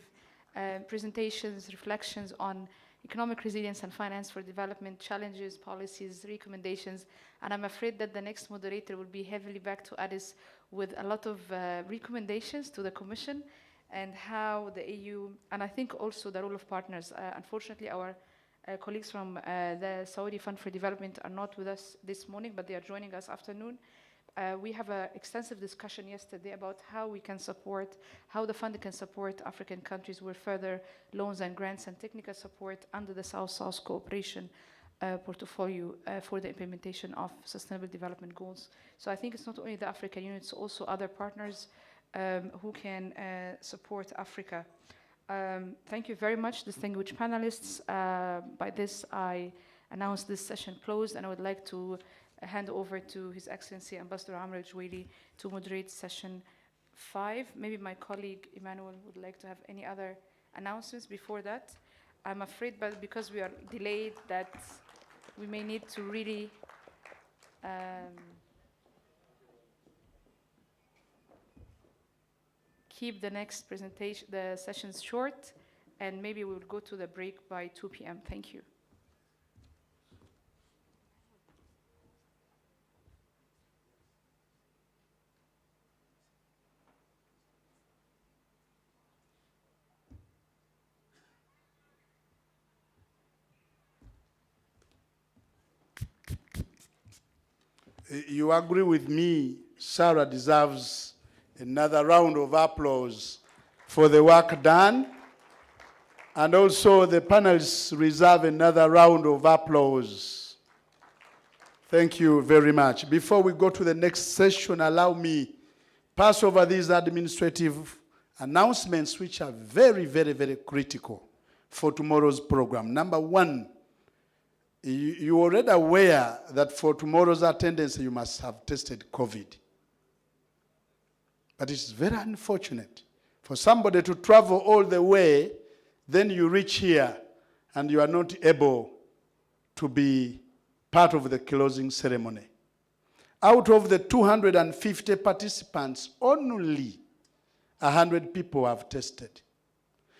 presentations, reflections on economic resilience and finance for development, challenges, policies, recommendations. And I'm afraid that the next moderator will be heavily back to Addis with a lot of recommendations to the Commission and how the EU, and I think also the role of partners. Unfortunately, our colleagues from the Saudi Fund for Development are not with us this morning, but they are joining us afternoon. We have an extensive discussion yesterday about how we can support, how the fund can support African countries with further loans and grants and technical support under the South-South cooperation portfolio for the implementation of Sustainable Development Goals. So I think it's not only the African Union, it's also other partners who can support Africa. Thank you very much, distinguished panelists. By this, I announce this session closed, and I would like to hand over to His Excellency Ambassador Amr El-Juwaili to moderate session 5. Maybe my colleague Emmanuel would like to have any other announcements before that. I'm afraid, but because we are delayed, that we may need to really keep the next presentation, the sessions short, and maybe we'll go to the break by 2 p.m. Thank you. You agree with me, Sarah deserves another round of applause for the work done. And also the panelists reserve another round of applause. Thank you very much. Before we go to the next session, allow me pass over these administrative announcements which are very, very, very critical for tomorrow's program. Number one, you're already aware that for tomorrow's attendance, you must have tested COVID. But it's very unfortunate for somebody to travel all the way, then you reach here and you are not able to be part of the closing ceremony. Out of the 250 participants, only 100 people have tested.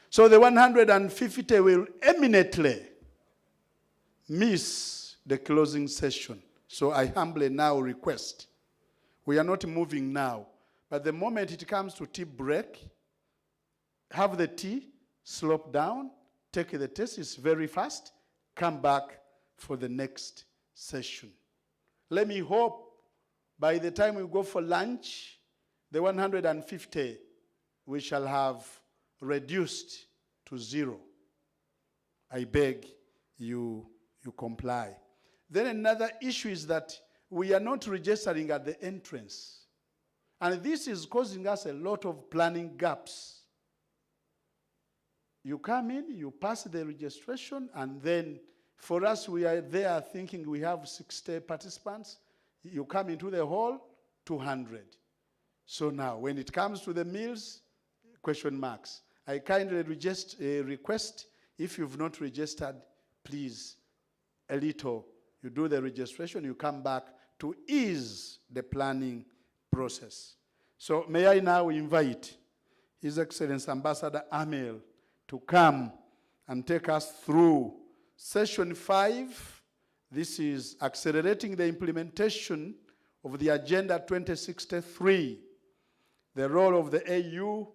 So the 150 will eminently miss the closing session. So I humbly now request, we are not moving now, but the moment it comes to tea break, have the tea, slope down, take the test, it's very fast, come back for the next session. Let me hope by the time we go for lunch, the 150 we shall have reduced to 0. I beg you comply. Then another issue is that we are not registering at the entrance. And this is causing us a lot of planning gaps. You come in, you pass the registration, and then for us, we are there thinking we have 60 participants. You come into the hall, 200. So now, when it comes to the meals, question marks. I kindly request, if you've not registered, please, a little, you do the registration, you come back to ease the planning process. So may I now invite His Excellency Ambassador Amel to come and take us through session 5. This is accelerating the implementation of the Agenda 2063, the role of the AU,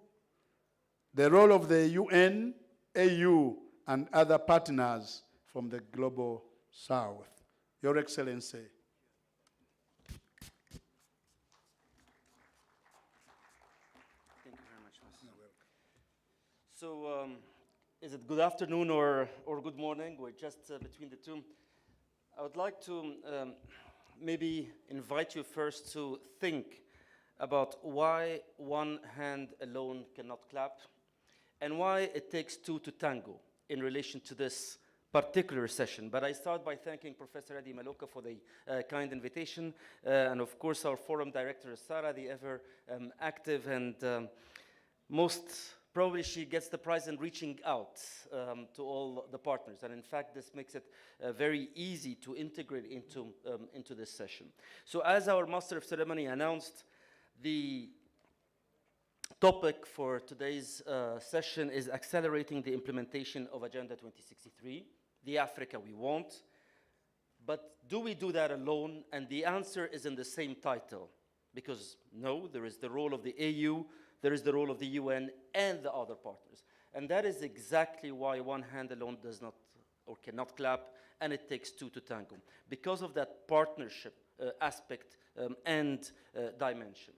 the role of the UN, AU, and other partners from the Global South. Your Excellency. Thank you very much, So, is it good afternoon or good morning? We're just between the two. I would like to maybe invite you first to think about why one hand alone cannot clap and why it takes two to tango in relation to this particular session. But I start by thanking Professor Adi Maloka for the kind invitation, and of course our forum director, Sarah, the ever active and most probably she gets the prize in reaching out to all the partners. And in fact, this makes it very easy to integrate into this session. So as our Master of Ceremony announced, the topic for today's session is accelerating the implementation of Agenda 2063, the Africa we want. But do we do that alone? And the answer is in the same title. Because no, there is the role of the AU, there is the role of the UN and the other partners. And that is exactly why one hand alone does not or cannot clap, and it takes two to tango, because of that partnership aspect and dimension.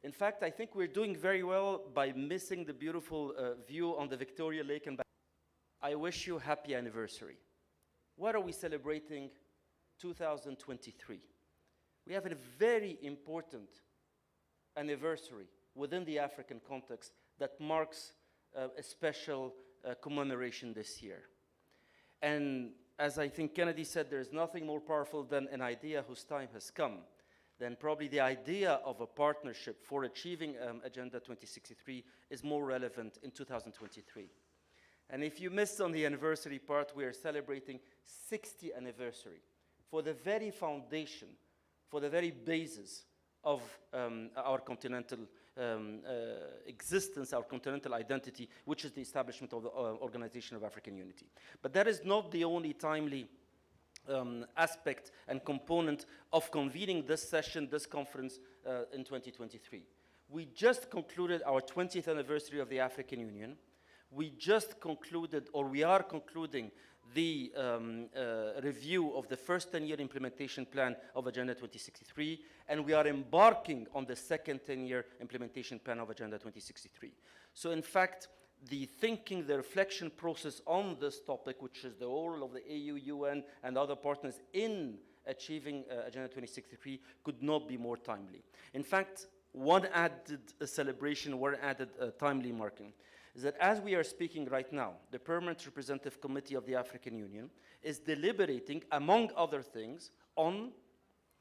In fact, I think we're doing very well by missing the beautiful view on the Victoria Lake. And I wish you a happy anniversary. What are we celebrating? 2023. We have a very important anniversary within the African context that marks a special commemoration this year. And as I think Kennedy said, there's nothing more powerful than an idea whose time has come. Then probably the idea of a partnership for achieving Agenda 2063 is more relevant in 2023. And if you missed on the anniversary part, we are celebrating 60th anniversary for the very foundation, for the very basis of our continental existence, our continental identity, which is the establishment of the Organization of African Unity. But that is not the only timely aspect and component of convening this session, this conference in 2023. We just concluded our 20th anniversary of the African Union. We just concluded, or we are concluding, the review of the first 10-year implementation plan of Agenda 2063, and we are embarking on the second 10-year implementation plan of Agenda 2063. So in fact, the thinking, the reflection process on this topic, which is the role of the AU, UN, and other partners in achieving Agenda 2063, could not be more timely. In fact, one added celebration, one added timely marking, is that as we are speaking right now, the Permanent Representative Committee of the African Union is deliberating, among other things, on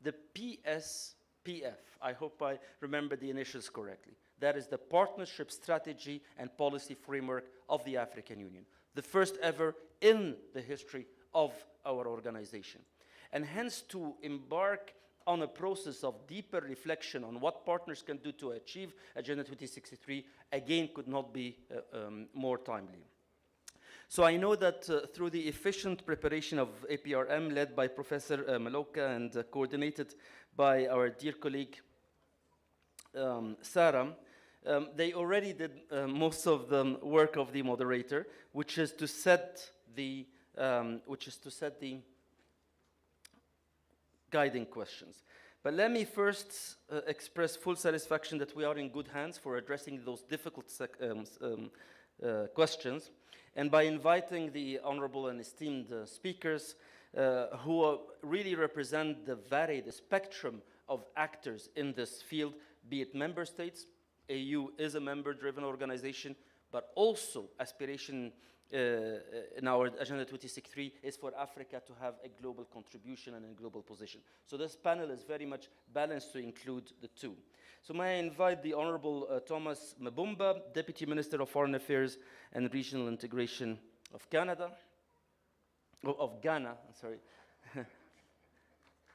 the PSPF. I hope I remember the initials correctly. That is the Partnership Strategy and Policy Framework of the African Union, the first ever in the history of our organization. And hence, to embark on a process of deeper reflection on what partners can do to achieve Agenda 2063, again, could not be more timely. So I know that through the efficient preparation of APRM, led by Professor Maloka and coordinated by our dear colleague Sarah, they already did most of the work of the moderator, which is to set the guiding questions. But let me first express full satisfaction that we are in good hands for addressing those difficult questions, and by inviting the honorable and esteemed speakers who really represent the varied spectrum of actors in this field, be it member states. AU is a member-driven organization, but also aspiration in our Agenda 2063 is for Africa to have a global contribution and a global position. So this panel is very much balanced to include the two. So may I invite the Honorable Thomas Mabumba, Deputy Minister of Foreign Affairs and Regional Integration of Ghana, sorry.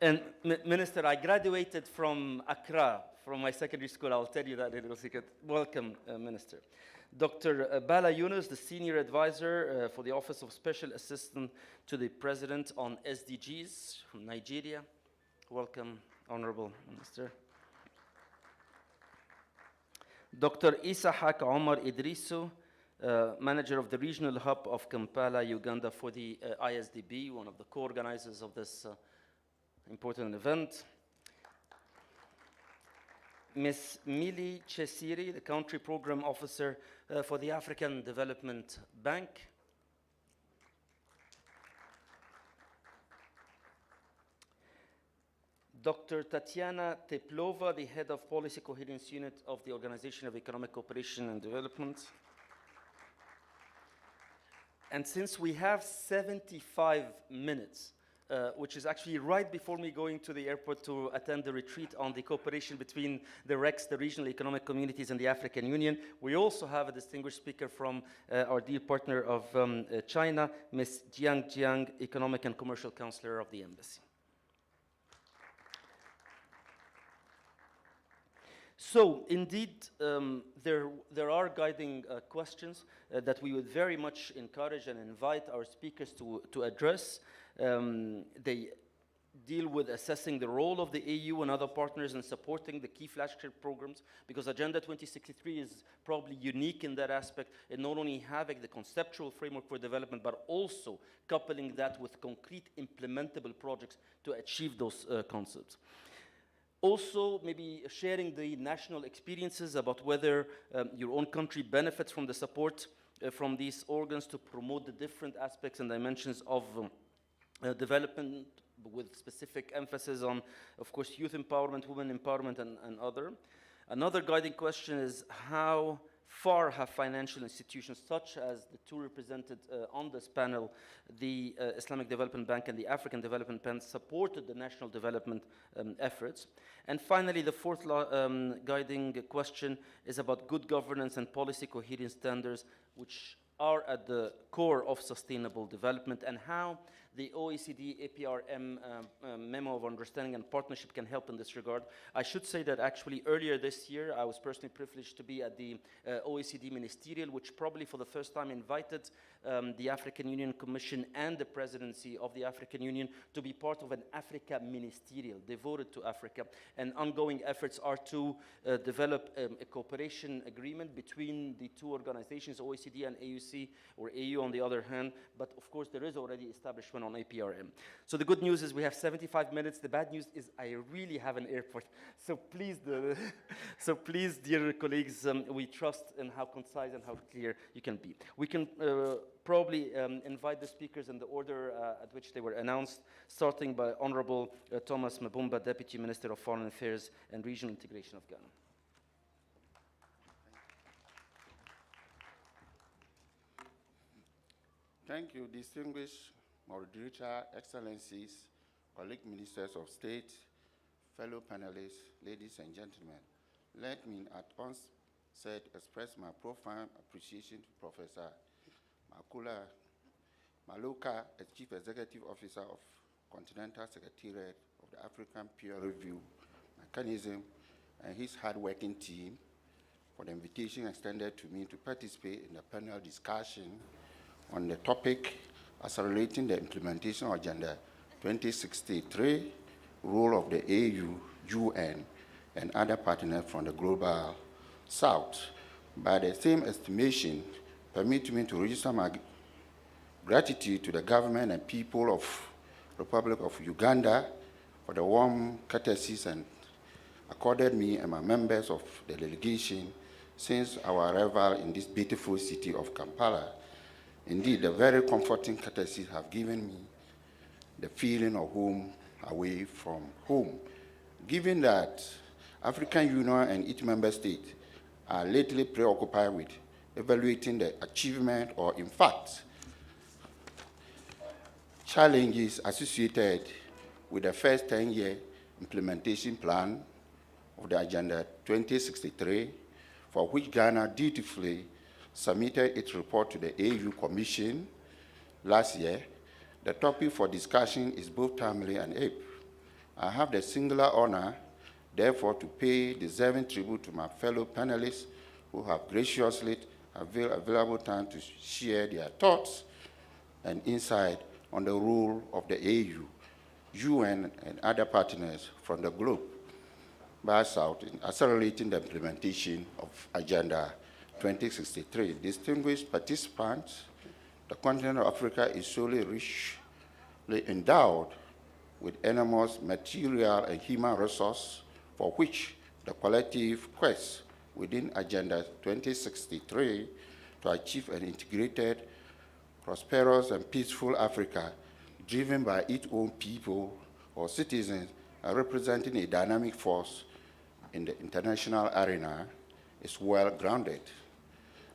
And Minister, I graduated from Accra, from my secondary school. I'll tell you that in a second. Welcome, Minister. Dr. Bala Yunus, the Senior Advisor for the Office of Special Assistant to the President on SDGs from Nigeria. Welcome, Honorable Minister. Dr. Isahak Omar Idrisu, Manager of the Regional Hub of Kampala, Uganda for the ISDB, one of the co-organizers of this important event. Ms. Mili Chesiri, the Country Program Officer for the African Development Bank. Dr. Tatiana Teplova, the Head of Policy Coherence Unit of the Organization of Economic Cooperation and Development. And since we have 75 minutes, which is actually right before me going to the airport to attend the retreat on the cooperation between the RECs, the Regional Economic Communities, and the African Union. We also have a distinguished speaker from our dear partner of China, Ms. Jiang, Economic and Commercial Counselor of the Embassy. So, indeed, there are guiding questions that we would very much encourage and invite our speakers to address. They deal with assessing the role of the AU and other partners in supporting the key flagship programs, because Agenda 2063 is probably unique in that aspect, in not only having the conceptual framework for development, but also coupling that with concrete implementable projects to achieve those concepts. Also, maybe sharing the national experiences about whether your own country benefits from the support from these organs to promote the different aspects and dimensions of development, with specific emphasis on, of course, youth empowerment, women empowerment, and other. Another guiding question is how far have financial institutions such as the two represented on this panel, the Islamic Development Bank and the African Development Bank, supported the national development efforts. And finally, the fourth guiding question is about good governance and policy coherence standards, which are at the core of sustainable development, and how the OECD APRM Memo of Understanding and Partnership can help in this regard. I should say that actually earlier this year, I was personally privileged to be at the OECD Ministerial, which probably for the first time invited the African Union Commission and the presidency of the African Union to be part of an Africa Ministerial devoted to Africa. And ongoing efforts are to develop a cooperation agreement between the two organizations, OECD and AUC, or AU on the other hand, but of course there is already established one on APRM. So the good news is we have 75 minutes. The bad news is I really have an airport. So please, please, dear colleagues, we trust in how concise and how clear you can be. We can probably invite the speakers in the order at which they were announced, starting by Honorable Thomas Mabumba, Deputy Minister of Foreign Affairs and Regional Integration of Ghana. Thank you, distinguished moderator, excellencies, colleague ministers of state, fellow panelists, ladies and gentlemen. Let me at onset express my profound appreciation to Professor Maluka, as Chief Executive Officer of Continental Secretariat of the African Peer Review Mechanism, and his hard-working team for the invitation extended to me to participate in the panel discussion on the topic accelerating the implementation of Agenda 2063, role of the AU, UN, and other partners from the Global South. By the same estimation, permit me to register my gratitude to the government and people of the Republic of Uganda for the warm courtesies and accorded me and my members of the delegation since our arrival in this beautiful city of Kampala. Indeed, the very comforting courtesies have given me the feeling of home away from home. Given that African Union and each member state are lately preoccupied with evaluating the achievement or, in fact, challenges associated with the first 10-year implementation plan of the Agenda 2063, for which Ghana dutifully submitted its report to the AU Commission last year, the topic for discussion is both timely and apt. I have the singular honor, therefore, to pay deserving tribute to my fellow panelists who have graciously available time to share their thoughts and insight on the role of the AU, UN, and other partners from the globe by South in accelerating the implementation of Agenda 2063. Distinguished participants, the continent of Africa is solely richly endowed with enormous material and human resource for which the collective quest within Agenda 2063 to achieve an integrated, prosperous, and peaceful Africa driven by its own people or citizens and representing a dynamic force in the international arena is well grounded.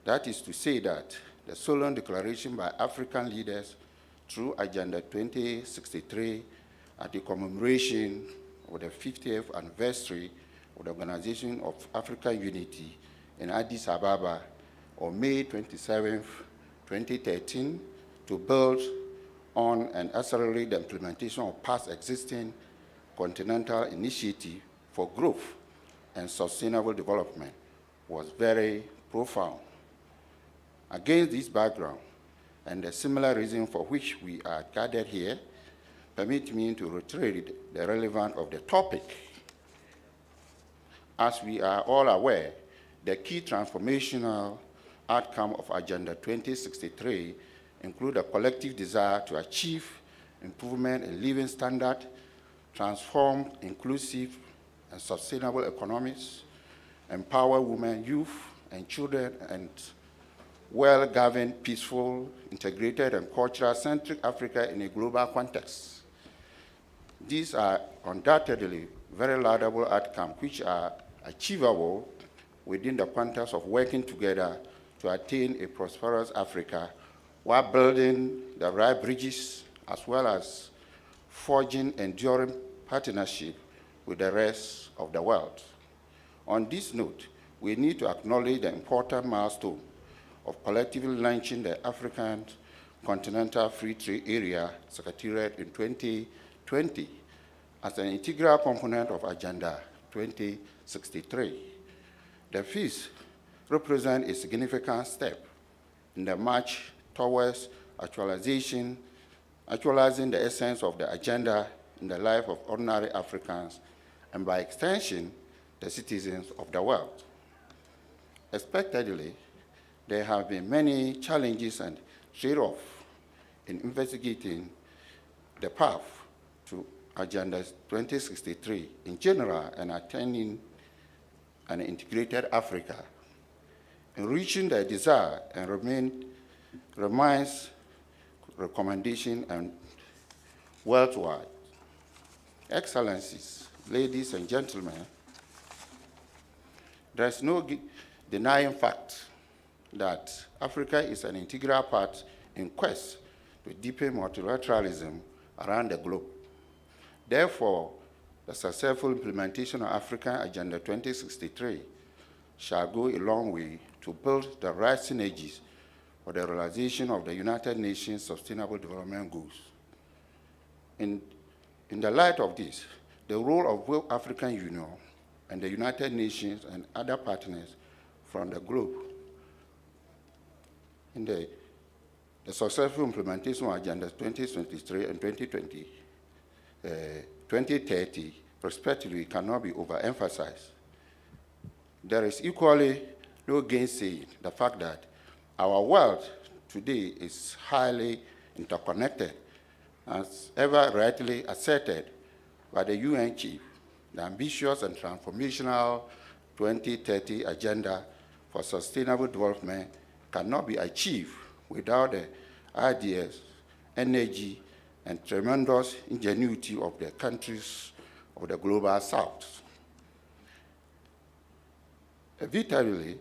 That is to say that the solemn declaration by African leaders through Agenda 2063 at the commemoration of the 50th anniversary of the Organization of African Unity in Addis Ababa on May 27, 2013, to build on and accelerate the implementation of past existing continental initiatives for growth and sustainable development was very profound. Against this background, and the similar reason for which we are gathered here, permit me to reiterate the relevance of the topic. As we are all aware, the key transformational outcome of Agenda 2063 include a collective desire to achieve improvement in living standard, transform inclusive and sustainable economies, empower women, youth, and children, and well-governed, peaceful, integrated, and cultural-centric Africa in a global context. These are undoubtedly very laudable outcomes which are achievable within the context of working together to attain a prosperous Africa while building the right bridges as well as forging enduring partnership with the rest of the world. On this note, we need to acknowledge the important milestone of collectively launching the African Continental Free Trade Area Secretariat in 2020 as an integral component of Agenda 2063. The feast represents a significant step in the march towards actualizing the essence of the agenda in the life of ordinary Africans and, by extension, the citizens of the world. Expectedly, there have been many challenges and trade-offs in investigating the path to Agenda 2063 in general and attaining an integrated Africa, in reaching the desire and remains recommendation and worldwide. Excellencies, ladies and gentlemen, there is no denying fact that Africa is an integral part in quest to deepen multilateralism around the globe. Therefore, the successful implementation of African Agenda 2063 shall go a long way to build the right synergies for the realization of the United Nations Sustainable Development Goals. In the light of this, the role of both African Union and the United Nations and other partners from the globe in the successful implementation of Agenda 2023 and 2030, respectively, cannot be overemphasized. There is equally no gainsaying the fact that our world today is highly interconnected, as ever rightly asserted by the UN chief. The ambitious and transformational 2030 agenda for sustainable development cannot be achieved without the ideas, energy, and tremendous ingenuity of the countries of the global south. Evitably,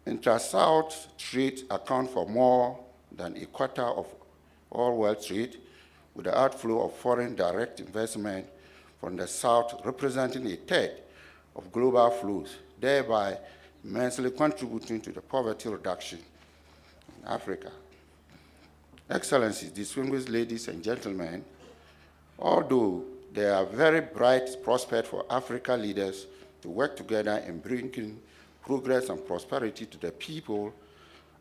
intra-south trade accounts for more than a quarter of all world trade, with the outflow of foreign direct investment from the south representing a third of global flows, thereby immensely contributing to the poverty reduction in Africa. Excellencies, distinguished ladies and gentlemen, although there are very bright prospects for Africa leaders to work together in bringing progress and prosperity to the people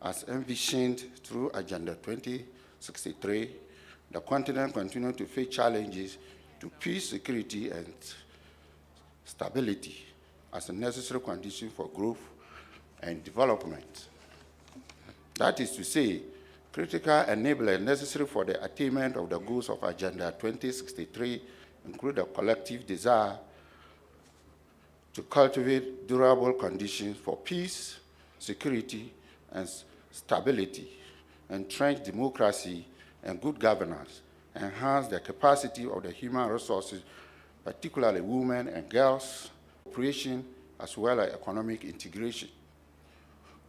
as envisioned through Agenda 2063, the continent continues to face challenges to peace, security, and stability as a necessary condition for growth and development. That is to say, critical enablers necessary for the attainment of the goals of Agenda 2063 include a collective desire to cultivate durable conditions for peace, security, and stability, entrench democracy and good governance, enhance the capacity of the human resources, particularly women and girls, cooperation, as well as economic integration.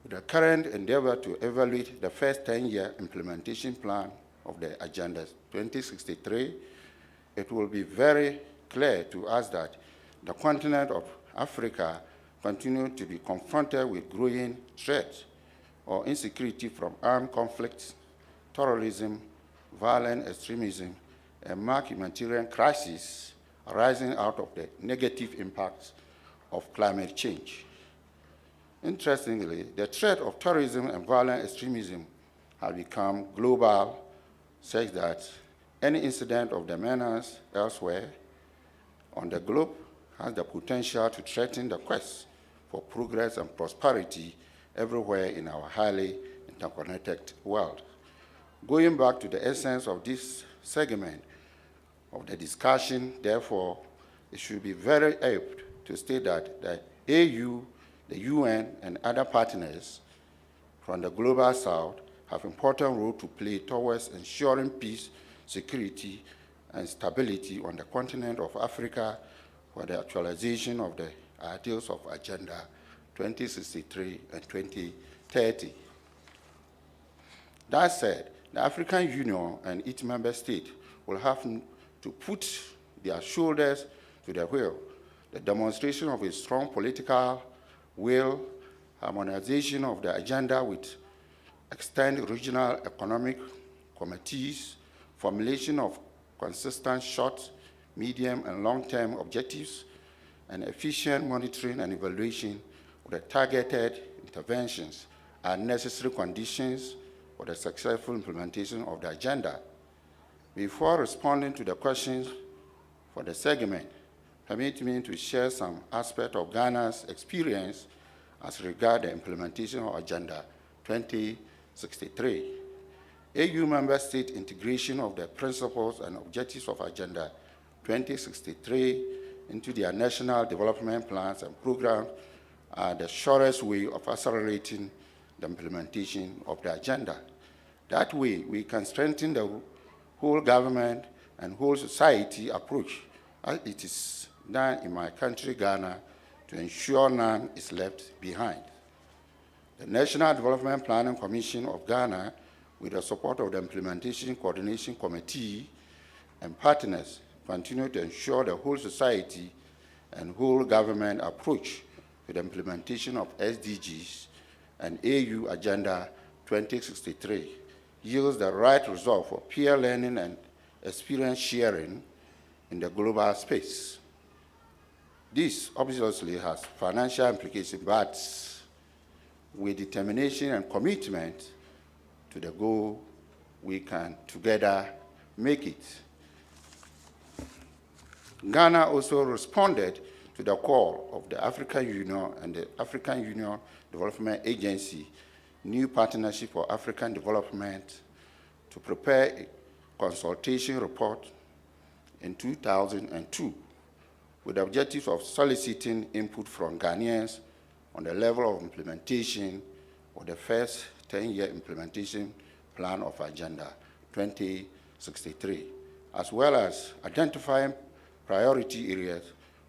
With the current endeavor to evaluate the first 10-year implementation plan of the Agenda 2063, it will be very clear to us that the continent of Africa continues to be confronted with growing threats or insecurity from armed conflicts, terrorism, violent extremism, and marked humanitarian crises arising out of the negative impacts of climate change. Interestingly, the threat of terrorism and violent extremism has become global, such that any incident of the menace elsewhere on the globe has the potential to threaten the quest for progress and prosperity everywhere in our highly interconnected world. Going back to the essence of this segment of the discussion, therefore, it should be very apt to state that the AU, the UN, and other partners from the global south have important role to play towards ensuring peace, security, and stability on the continent of Africa for the actualization of the ideals of Agenda 2063 and 2030. That said, the African Union and its member states will have to put their shoulders to the wheel. The demonstration of a strong political will, harmonization of the agenda with extended regional economic committees, formulation of consistent short, medium, and long-term objectives, and efficient monitoring and evaluation of the targeted interventions are necessary conditions for the successful implementation of the agenda. Before responding to the questions for the segment, permit me to share some aspects of Ghana's experience as regards the implementation of Agenda 2063. AU member state integration of the principles and objectives of Agenda 2063 into their national development plans and programs are the surest way of accelerating the implementation of the agenda. That way, we can strengthen the whole government and whole society approach, as it is done in my country, Ghana, to ensure none is left behind. The National Development Planning Commission of Ghana, with the support of the Implementation Coordination Committee and partners, continue to ensure the whole society and whole government approach to the implementation of SDGs and AU Agenda 2063 yields the right result for peer learning and experience sharing in the global space. This obviously has financial implications, but with determination and commitment to the goal, we can together make it. Ghana also responded to the call of the African Union and the African Union Development Agency, New Partnership for African Development, to prepare a consultation report in 2002 with the objective of soliciting input from Ghanaians on the level of implementation of the first 10-year implementation plan of Agenda 2063, as well as identifying priority areas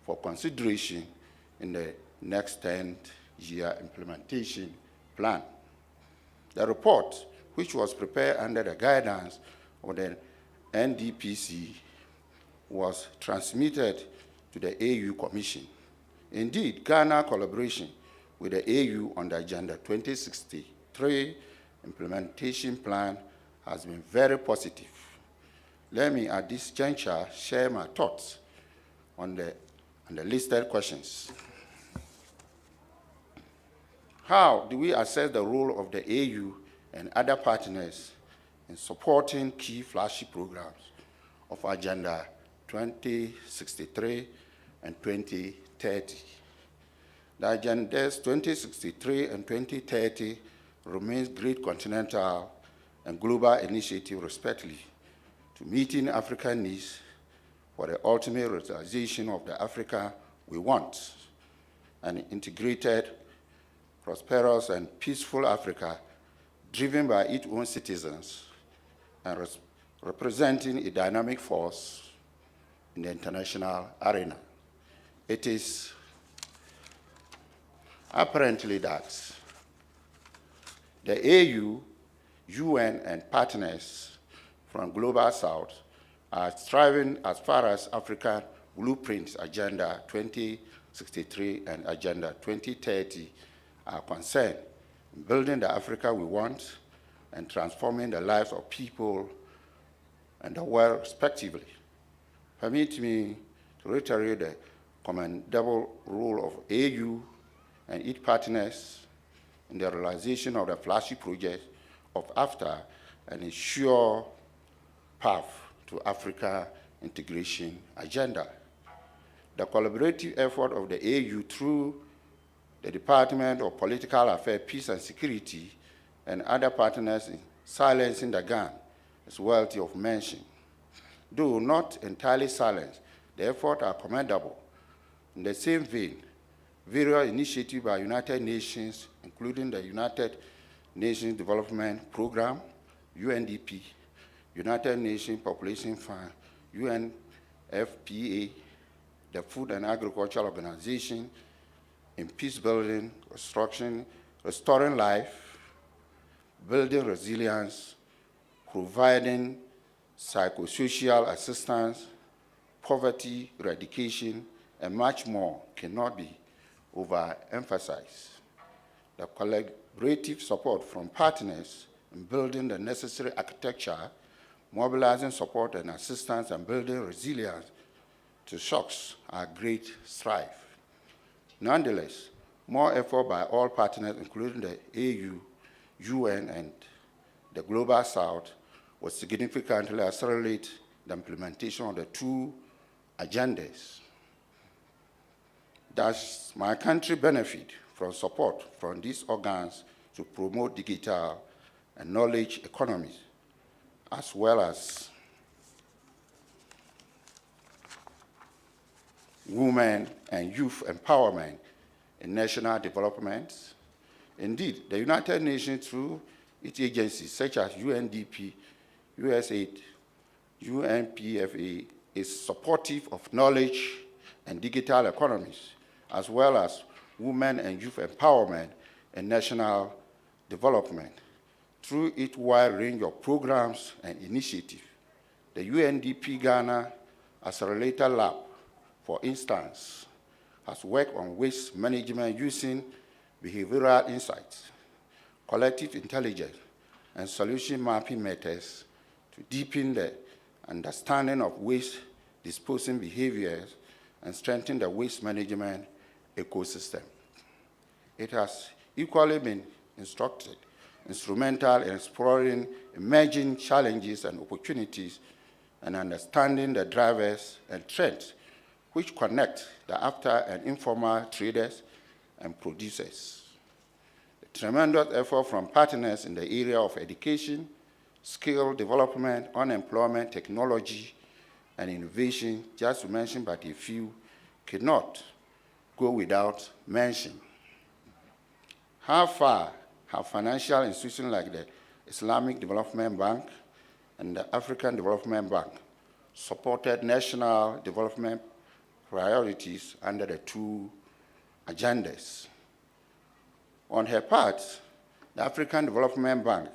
for consideration in the next 10-year implementation plan. The report, which was prepared under the guidance of the NDPC, was transmitted to the AU Commission. Indeed, Ghana collaboration with the AU on the Agenda 2063 implementation plan has been very positive. Let me, at this juncture, share my thoughts on the listed questions. How do we assess the role of the AU and other partners in supporting key flagship programs of Agenda 2063 and 2030? The Agendas 2063 and 2030 remains great continental and global initiative respectively to meeting African needs for the ultimate realization of the Africa we want, an integrated, prosperous, and peaceful Africa driven by its own citizens and representing a dynamic force in the international arena. It is apparently that the AU, UN, and partners from Global South are striving as far as Africa Blueprints Agenda 2063 and Agenda 2030 are concerned, building the Africa we want and transforming the lives of people and the world respectively. Permit me to reiterate the commendable role of AU and its partners in the realization of the flashy project of AFTA and a sure path to Africa integration agenda. The collaborative effort of the AU through the Department of Political Affairs, Peace and Security, and other partners in silencing the gun is worthy of mention. Though not entirely silenced, the efforts are commendable. In the same vein, various initiatives by United Nations, including the United Nations Development Program, UNDP, United Nations Population Fund, UNFPA, the Food and Agriculture Organization, in peace building, construction, restoring life, building resilience, providing psychosocial assistance, poverty eradication, and much more cannot be overemphasized. The collaborative support from partners in building the necessary architecture, mobilizing support and assistance, and building resilience to shocks are great strive. Nonetheless, more effort by all partners, including the AU, UN, and the Global South, will significantly accelerate the implementation of the two agendas. Does my country benefit from support from these organs to promote digital and knowledge economies, as well as women and youth empowerment in national development? Indeed, the United Nations, through its agencies such as UNDP, USAID, UNPFA, is supportive of knowledge and digital economies, as well as women and youth empowerment and national development. Through its wide range of programs and initiatives, the UNDP Ghana Accelerator Lab, for instance, has worked on waste management using behavioral insights, collective intelligence, and solution mapping methods to deepen the understanding of waste disposing behaviors and strengthen the waste management ecosystem. It has equally been instrumental in exploring emerging challenges and opportunities and understanding the drivers and trends which connect the AFTA and informal traders and producers. The tremendous effort from partners in the area of education, skill development, unemployment, technology, and innovation, just to mention but a few, cannot go without mention. How far have financial institutions like the Islamic Development Bank and the African Development Bank supported national development priorities under the two agendas? On her part, the African Development Bank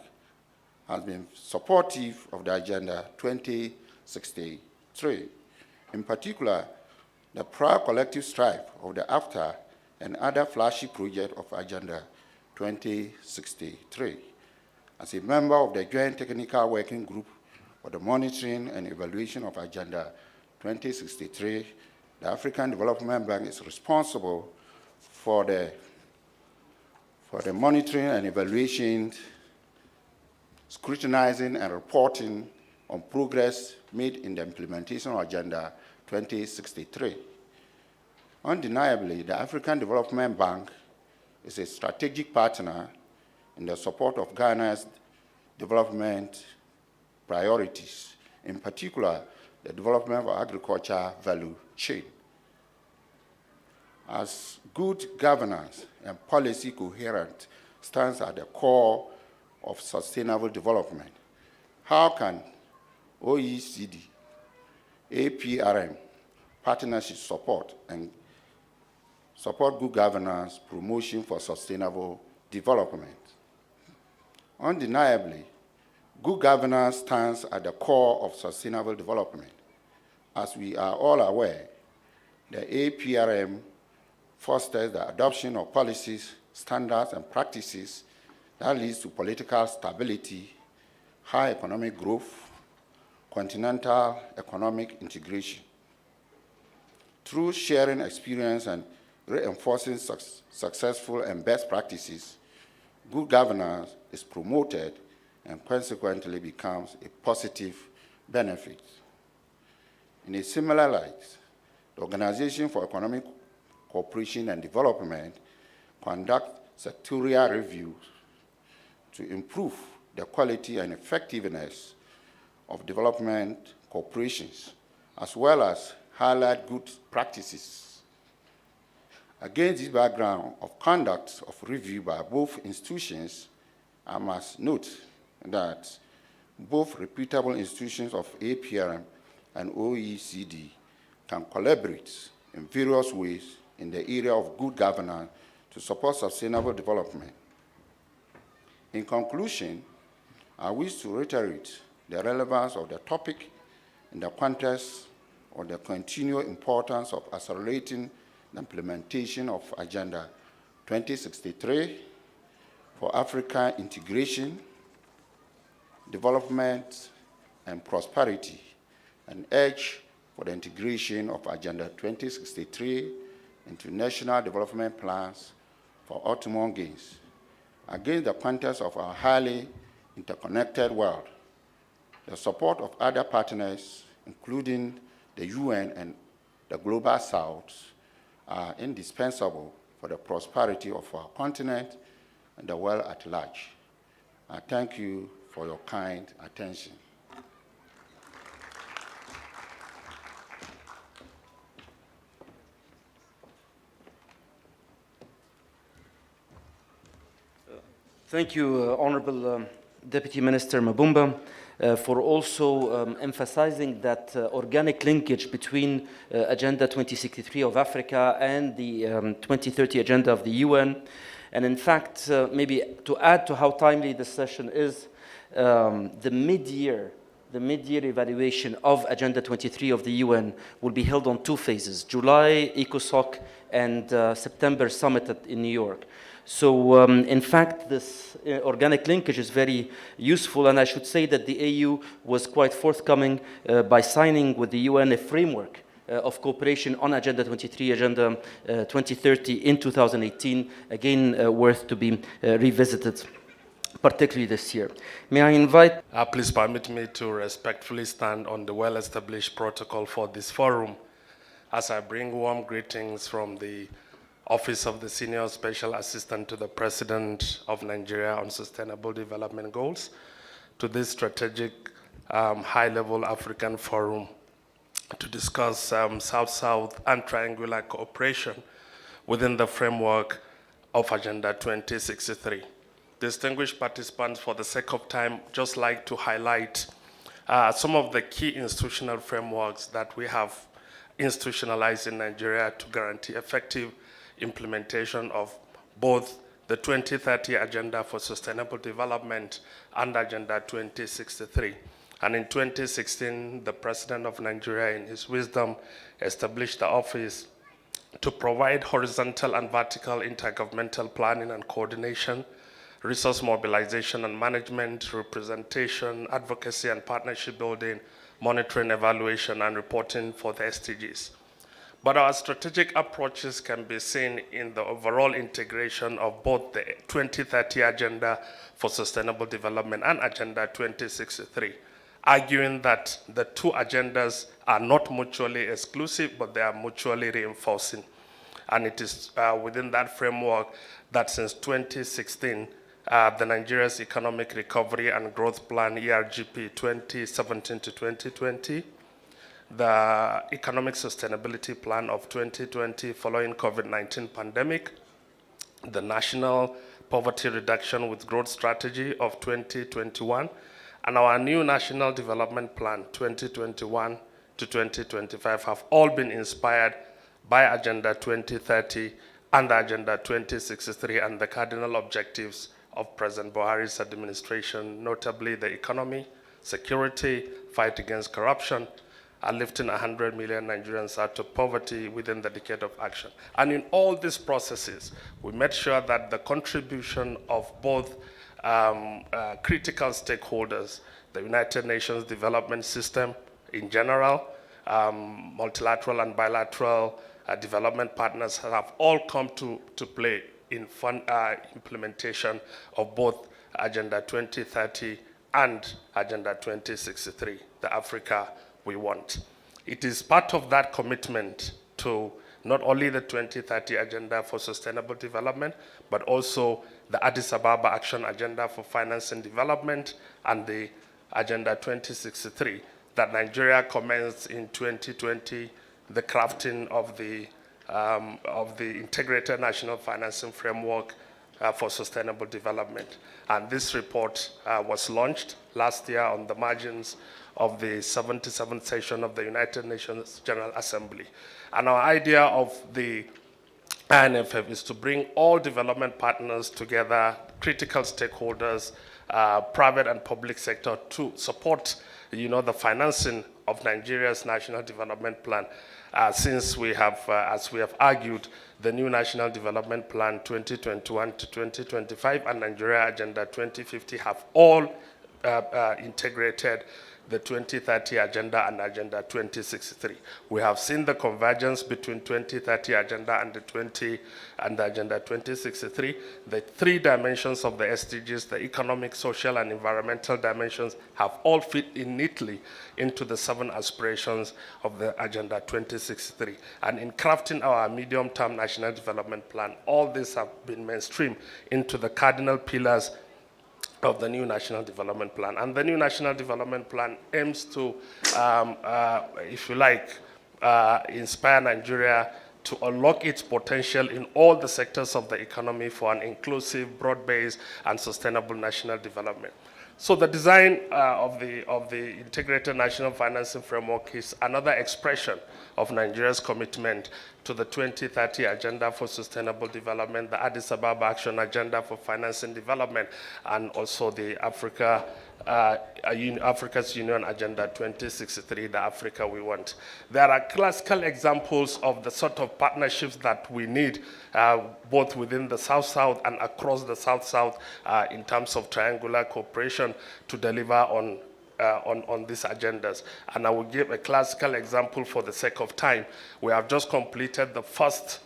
has been supportive of the Agenda 2063. In particular, the prior collective strive of the AFTA and other flashy projects of Agenda 2063. As a member of the Joint Technical Working Group for the Monitoring and Evaluation of Agenda 2063, the African Development Bank is responsible for the monitoring and evaluation, scrutinizing and reporting on progress made in the implementation of Agenda 2063. Undeniably, the African Development Bank is a strategic partner in the support of Ghana's development priorities, in particular, the development of agriculture value chain. As good governance and policy coherence stands at the core of sustainable development, how can OECD, APRM, partnership support good governance promotion for sustainable development? Undeniably, good governance stands at the core of sustainable development. As we are all aware, the APRM fosters the adoption of policies, standards, and practices that leads to political stability, high economic growth, continental economic integration. Through sharing experience and reinforcing successful and best practices, good governance is promoted and consequently becomes a positive benefit. In a similar light, the Organization for Economic Cooperation and Development conducts sectorial reviews to improve the quality and effectiveness of development cooperations, as well as highlight good practices. Against this background of conduct of review by both institutions, I must note that both reputable institutions of APRM and OECD can collaborate in various ways in the area of good governance to support sustainable development. In conclusion, I wish to reiterate the relevance of the topic in the context of the continued importance of accelerating the implementation of Agenda 2063 for African integration, development, and prosperity, and urge for the integration of Agenda 2063 into national development plans for optimum gains. Against the context of our highly interconnected world, the support of other partners, including the UN and the Global South, are indispensable for the prosperity of our continent and the world at large. I thank you for your kind attention. Thank you, Honorable Deputy Minister Mabumba, for also emphasizing that organic linkage between Agenda 2063 of Africa and the 2030 Agenda of the UN. And in fact, maybe to add to how timely this session is, the mid-year evaluation of Agenda 23 of the UN will be held on two phases, July ECOSOC and September Summit in New York. So in fact, this organic linkage is very useful, and I should say that the AU was quite forthcoming by signing with the UN a framework of cooperation on Agenda 23, Agenda 2030 in 2018, again worth to be revisited, particularly this year. May I invite... Please permit me to respectfully stand on the well-established protocol for this forum as I bring warm greetings from the Office of the Senior Special Assistant to the President of Nigeria on Sustainable Development Goals to this strategic high-level African forum to discuss South-South and triangular cooperation within the framework of Agenda 2063. Distinguished participants, for the sake of time, just like to highlight some of the key institutional frameworks that we have institutionalized in Nigeria to guarantee effective implementation of both the 2030 Agenda for Sustainable Development and Agenda 2063. And in 2016, the President of Nigeria, in his wisdom, established the office to provide horizontal and vertical intergovernmental planning and coordination, resource mobilization and management, representation, advocacy and partnership building, monitoring, evaluation, and reporting for the SDGs. But our strategic approaches can be seen in the overall integration of both the 2030 Agenda for Sustainable Development and Agenda 2063, arguing that the two agendas are not mutually exclusive, but they are mutually reinforcing. And it is within that framework that since 2016, the Nigeria's Economic Recovery and Growth Plan, ERGP 2017 to 2020, the Economic Sustainability Plan of 2020 following COVID-19 pandemic, the National Poverty Reduction with Growth Strategy of 2021, and our new National Development Plan 2021 to 2025 have all been inspired by Agenda 2030 and Agenda 2063 and the cardinal objectives of President Buhari's administration, notably the economy, security, fight against corruption, and lifting 100 million Nigerians out of poverty within the decade of action. And in all these processes, we made sure that the contribution of both critical stakeholders, the United Nations Development System in general, multilateral and bilateral development partners have all come to play in implementation of both Agenda 2030 and Agenda 2063, the Africa we want. It is part of that commitment to not only the 2030 Agenda for Sustainable Development, but also the Addis Ababa Action Agenda for Finance and Development and the Agenda 2063 that Nigeria commenced in 2020, the crafting of the Integrated National Financing Framework for Sustainable Development. And this report was launched last year on the margins of the 77th session of the United Nations General Assembly. And our idea of the INFF is to bring all development partners together, critical stakeholders, private and public sector, to support, the financing of Nigeria's National Development Plan. Since we have, as we have argued, the new National Development Plan 2021 to 2025 and Nigeria Agenda 2050 have all integrated the 2030 Agenda and Agenda 2063. We have seen the convergence between 2030 Agenda and the Agenda 2063. The three dimensions of the SDGs, the economic, social, and environmental dimensions, have all fit in neatly into the 7 aspirations of the Agenda 2063. And in crafting our medium-term National Development Plan, all these have been mainstreamed into the cardinal pillars of the new National Development Plan. And the new National Development Plan aims to, if you like, inspire Nigeria to unlock its potential in all the sectors of the economy for an inclusive, broad-based, and sustainable national development. So the design of the Integrated National Financing Framework is another expression of Nigeria's commitment to the 2030 Agenda for Sustainable Development, the Addis Ababa Action Agenda for Finance and Development, and also the Africa's Union Agenda 2063, the Africa we want. There are classical examples of the sort of partnerships that we need, both within the South-South and across the South-South in terms of triangular cooperation to deliver on these agendas. And I will give a classical example for the sake of time. We have just completed the first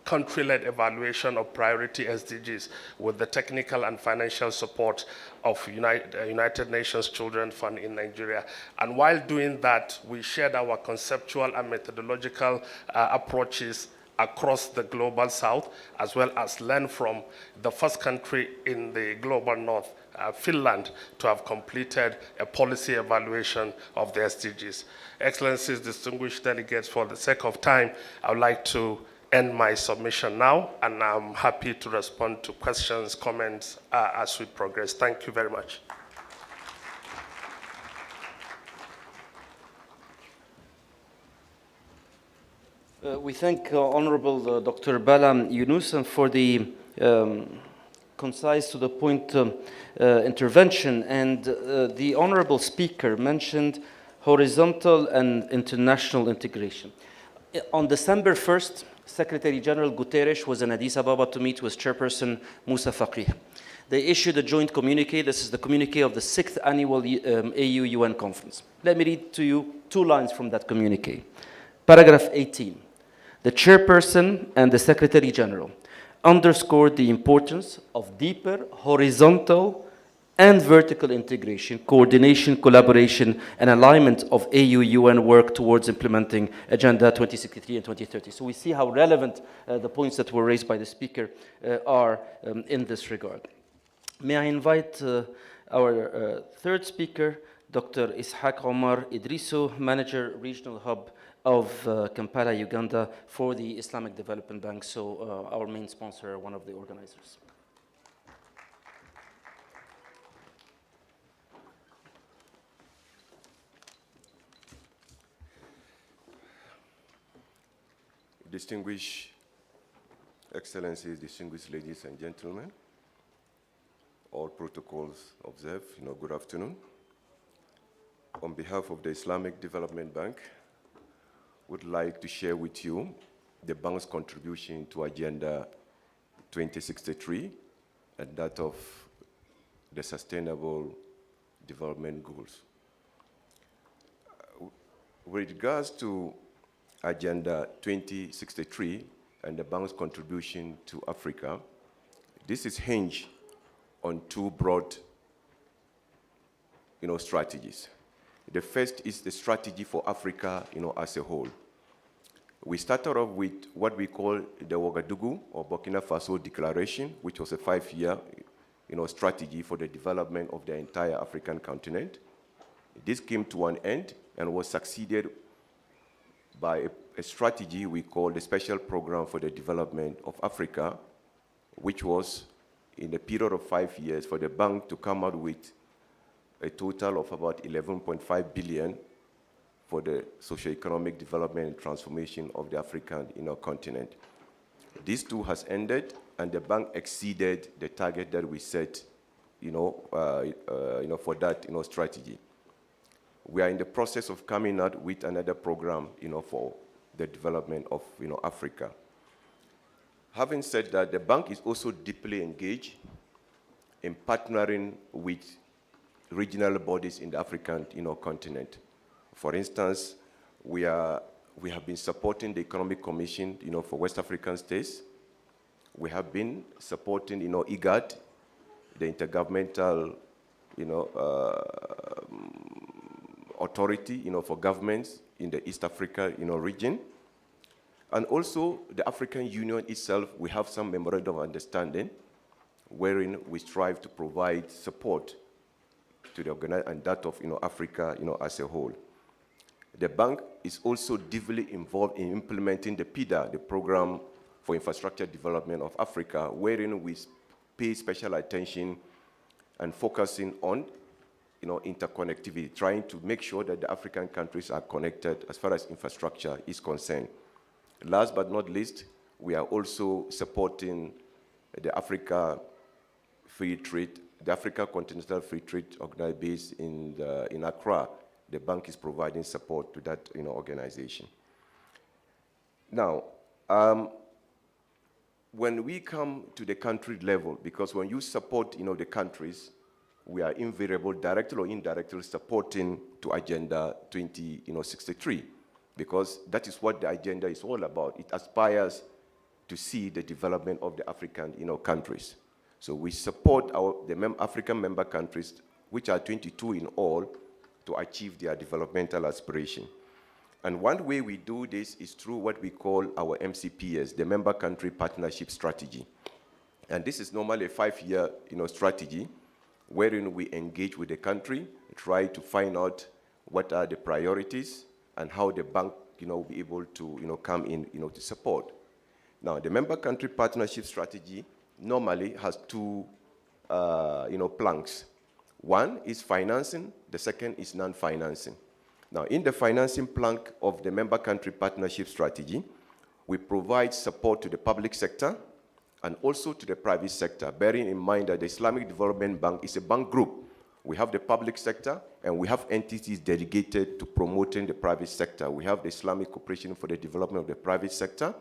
country-led evaluation of priority SDGs with the technical and financial support of United Nations Children's Fund in Nigeria. And while doing that, we shared our conceptual and methodological approaches across the global south, as well as learn from the first country in the global north, Finland, to have completed a policy evaluation of the SDGs. Excellencies, distinguished delegates, for the sake of time, I would like to end my submission now, and I'm happy to respond to questions, comments as we progress. Thank you very much. We thank Honorable Dr. Bala Yunus for the concise, to the point intervention. And the Honorable Speaker mentioned horizontal and international integration. On December 1st, Secretary General Guterres was in Addis Ababa to meet with Chairperson Moussa Faqih. They issued a joint communique. This is the communique of the 6th Annual AU-UN Conference. Let me read to you 2 lines from that communique. Paragraph 18. The Chairperson and the Secretary General underscored the importance of deeper horizontal and vertical integration, coordination, collaboration, and alignment of AU-UN work towards implementing Agenda 2063 and 2030. So we see how relevant the points that were raised by the speaker are in this regard. May I invite our third speaker, Dr. Ishaq Omar Idrisu, Manager, Regional Hub of Kampala, Uganda, for the Islamic Development Bank, so our main sponsor, one of the organizers. Distinguished Excellencies, distinguished ladies and gentlemen, all protocols observed, good afternoon. On behalf of the Islamic Development Bank, would like to share with you the bank's contribution to Agenda 2063 and that of the Sustainable Development Goals. with regards to Agenda 2063 and the bank's contribution to Africa, this is hinged on two broad strategies. The first is the strategy for Africa as a whole. We started off with what we call the Ouagadougou or Burkina Faso Declaration, which was a 5-year strategy for the development of the entire African continent. This came to an end and was succeeded by a strategy we call the Special Program for the Development of Africa, which was in a period of 5 years for the bank to come out with a total of about 11.5 billion for the socio-economic development and transformation of the African continent. This too has ended, and the bank exceeded the target that we set for that strategy. We are in the process of coming out with another program for the development of Africa. Having said that, the bank is also deeply engaged in partnering with regional bodies in the African continent. For instance, we have been supporting the Economic Commission for West African states. We have been supporting IGAD, the Intergovernmental Authority for governments in the East Africa region. And also the African Union itself, we have some memorandum of understanding wherein we strive to provide support to the organization and that of Africa as a whole. The bank is also deeply involved in implementing the PIDA, the Program for Infrastructure Development of Africa, wherein we pay special attention and focusing on interconnectivity, trying to make sure that the African countries are connected as far as infrastructure is concerned. Last but not least, we are also supporting the Africa Continental Free Trade Organization based in Accra. The bank is providing support to that organization. Now, when we come to the country level, because when you support the countries, we are invariable, directly or indirectly, supporting to Agenda 2063, because that is what the agenda is all about. It aspires to see the development of the African countries. So we support the African member countries, which are 22 in all, to achieve their developmental aspiration. And one way we do this is through what we call our MCPS, the Member Country Partnership Strategy. And this is normally a 5-year strategy wherein we engage with the country, try to find out what are the priorities and how the bank will be able to come in to support. Now, the Member Country Partnership Strategy normally has two planks. One is financing, the second is non-financing. Now, in the financing plank of the Member Country Partnership Strategy, we provide support to the public sector and also to the private sector, bearing in mind that the Islamic Development Bank is a bank group. We have the public sector, and we have entities dedicated to promoting the private sector. We have the Islamic Cooperation for the Development of the Private Sector.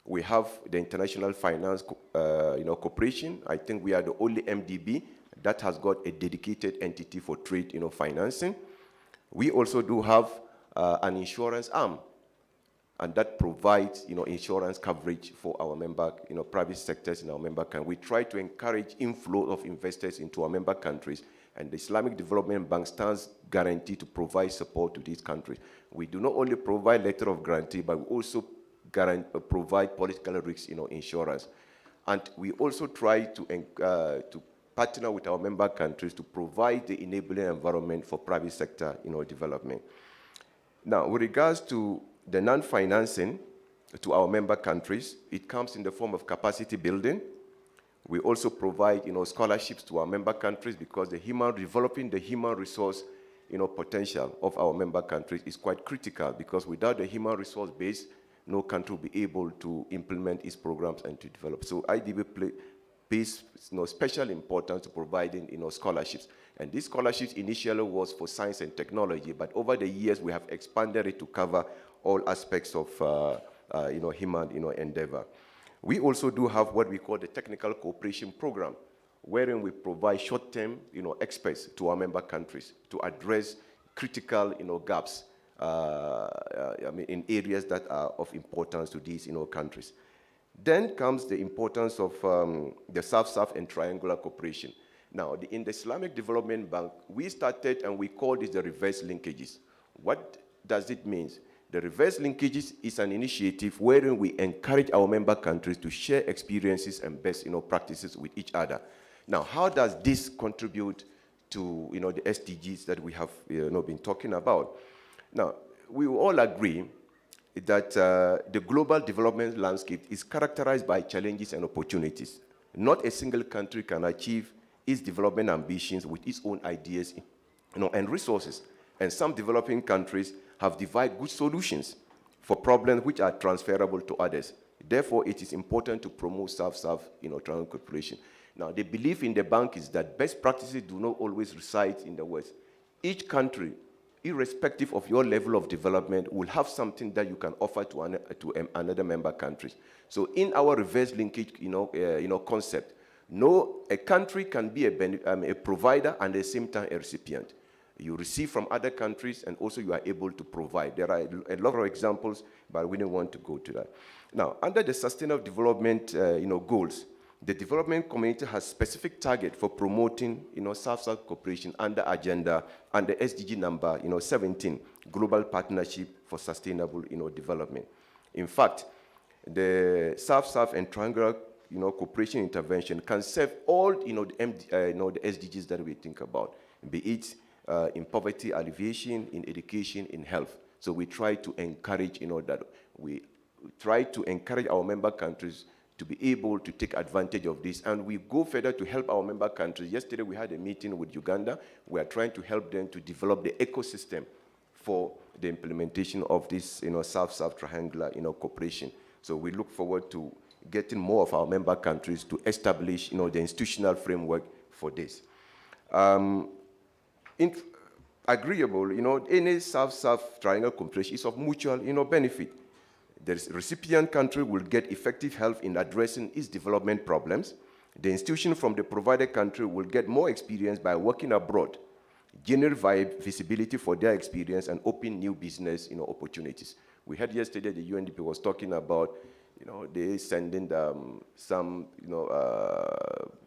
We have the International Finance Corporation. I think we are the only MDB that has got a dedicated entity for trade financing. We also do have an insurance arm, and that provides insurance coverage for our member private sectors in our member countries. We try to encourage inflow of investors into our member countries, and the Islamic Development Bank stands guaranteed to provide support to these countries. We do not only provide letter of guarantee, but we also provide political risk insurance. And we also try to partner with our member countries to provide the enabling environment for private sector development. Now, with regards to the non-financing to our member countries, it comes in the form of capacity building. We also provide scholarships to our member countries, because developing the human resource potential of our member countries is quite critical, because without the human resource base, no country will be able to implement its programs and to develop. So IDB pays special importance to providing scholarships. And these scholarships initially was for science and technology, but over the years we have expanded it to cover all aspects of human endeavor. We also do have what we call the technical cooperation program, wherein we provide short-term experts to our member countries to address critical gaps in areas that are of importance to these countries. Then comes the importance of the South-South and triangular cooperation. Now, in the Islamic Development Bank, we started and we called this the reverse linkages. What does it mean? The reverse linkages is an initiative wherein we encourage our member countries to share experiences and best practices with each other. Now, how does this contribute to the SDGs that we have been talking about? Now, we all agree that the global development landscape is characterized by challenges and opportunities. Not a single country can achieve its development ambitions with its own ideas and resources. And some developing countries have devised good solutions for problems which are transferable to others. Therefore, it is important to promote South-South triangular cooperation. Now, the belief in the bank is that best practices do not always reside in the West. Each country, irrespective of your level of development, will have something that you can offer to another member country. So in our reverse linkage concept, a country can be a provider and at the same time a recipient. You receive from other countries and also you are able to provide. There are a lot of examples, but we don't want to go to that. Now, under the Sustainable Development goals, the development community has specific target for promoting South-South cooperation under agenda under SDG number 17, Global Partnership for Sustainable development. In fact, the South-South and triangular cooperation intervention can serve all the SDGs that we think about, be it in poverty alleviation, in education, in health. So we try to encourage that we try to encourage our member countries to be able to take advantage of this, and we go further to help our member countries. Yesterday we had a meeting with Uganda. We are trying to help them to develop the ecosystem for the implementation of this South-South triangular cooperation. So we look forward to getting more of our member countries to establish the institutional framework for this. Agreeable, any South-South triangular cooperation is of mutual benefit. The recipient country will get effective help in addressing its development problems. The institution from the provider country will get more experience by working abroad, generate visibility for their experience, and open new business opportunities. We heard yesterday the UNDP was talking about they sending some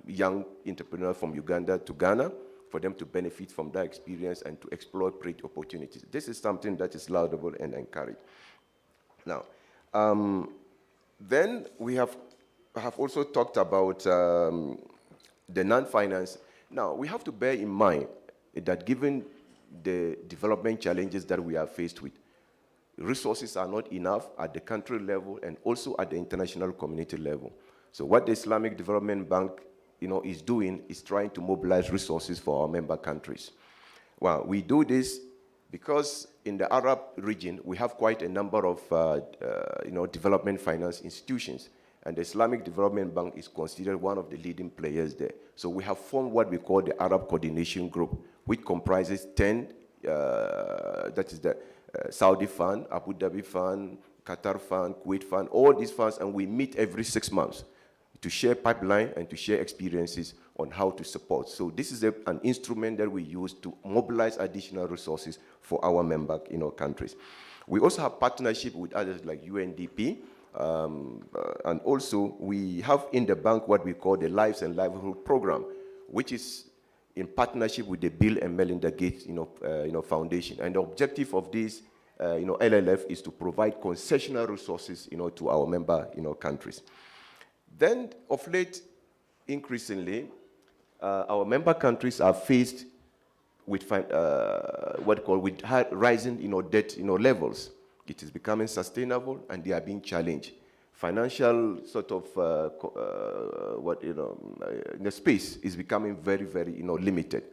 young entrepreneurs from Uganda to Ghana for them to benefit from that experience and to explore great opportunities. This is something that is laudable and encouraged. Now, then we have also talked about the non-finance. Now, we have to bear in mind that given the development challenges that we are faced with, resources are not enough at the country level and also at the international community level. So what the Islamic Development Bank is doing is trying to mobilize resources for our member countries. Well, we do this because in the Arab region, we have quite a number of development finance institutions, and the Islamic Development Bank is considered one of the leading players there. So we have formed what we call the Arab Coordination Group, which comprises 10, that is the Saudi Fund, Abu Dhabi Fund, Qatar Fund, Kuwait Fund, all these funds, and we meet every 6 months to share pipeline and to share experiences on how to support. So this is an instrument that we use to mobilize additional resources for our member countries. We also have partnership with others like UNDP, and also we have in the bank what we call the Lives and Livelihood Program, which is in partnership with the Bill and Melinda Gates Foundation. And the objective of this LLF is to provide concessional resources to our member countries. Then, of late, increasingly, our member countries are faced with rising rising levels. It is becoming sustainable, and they are being challenged. Financial sort of the space is becoming very, very limited.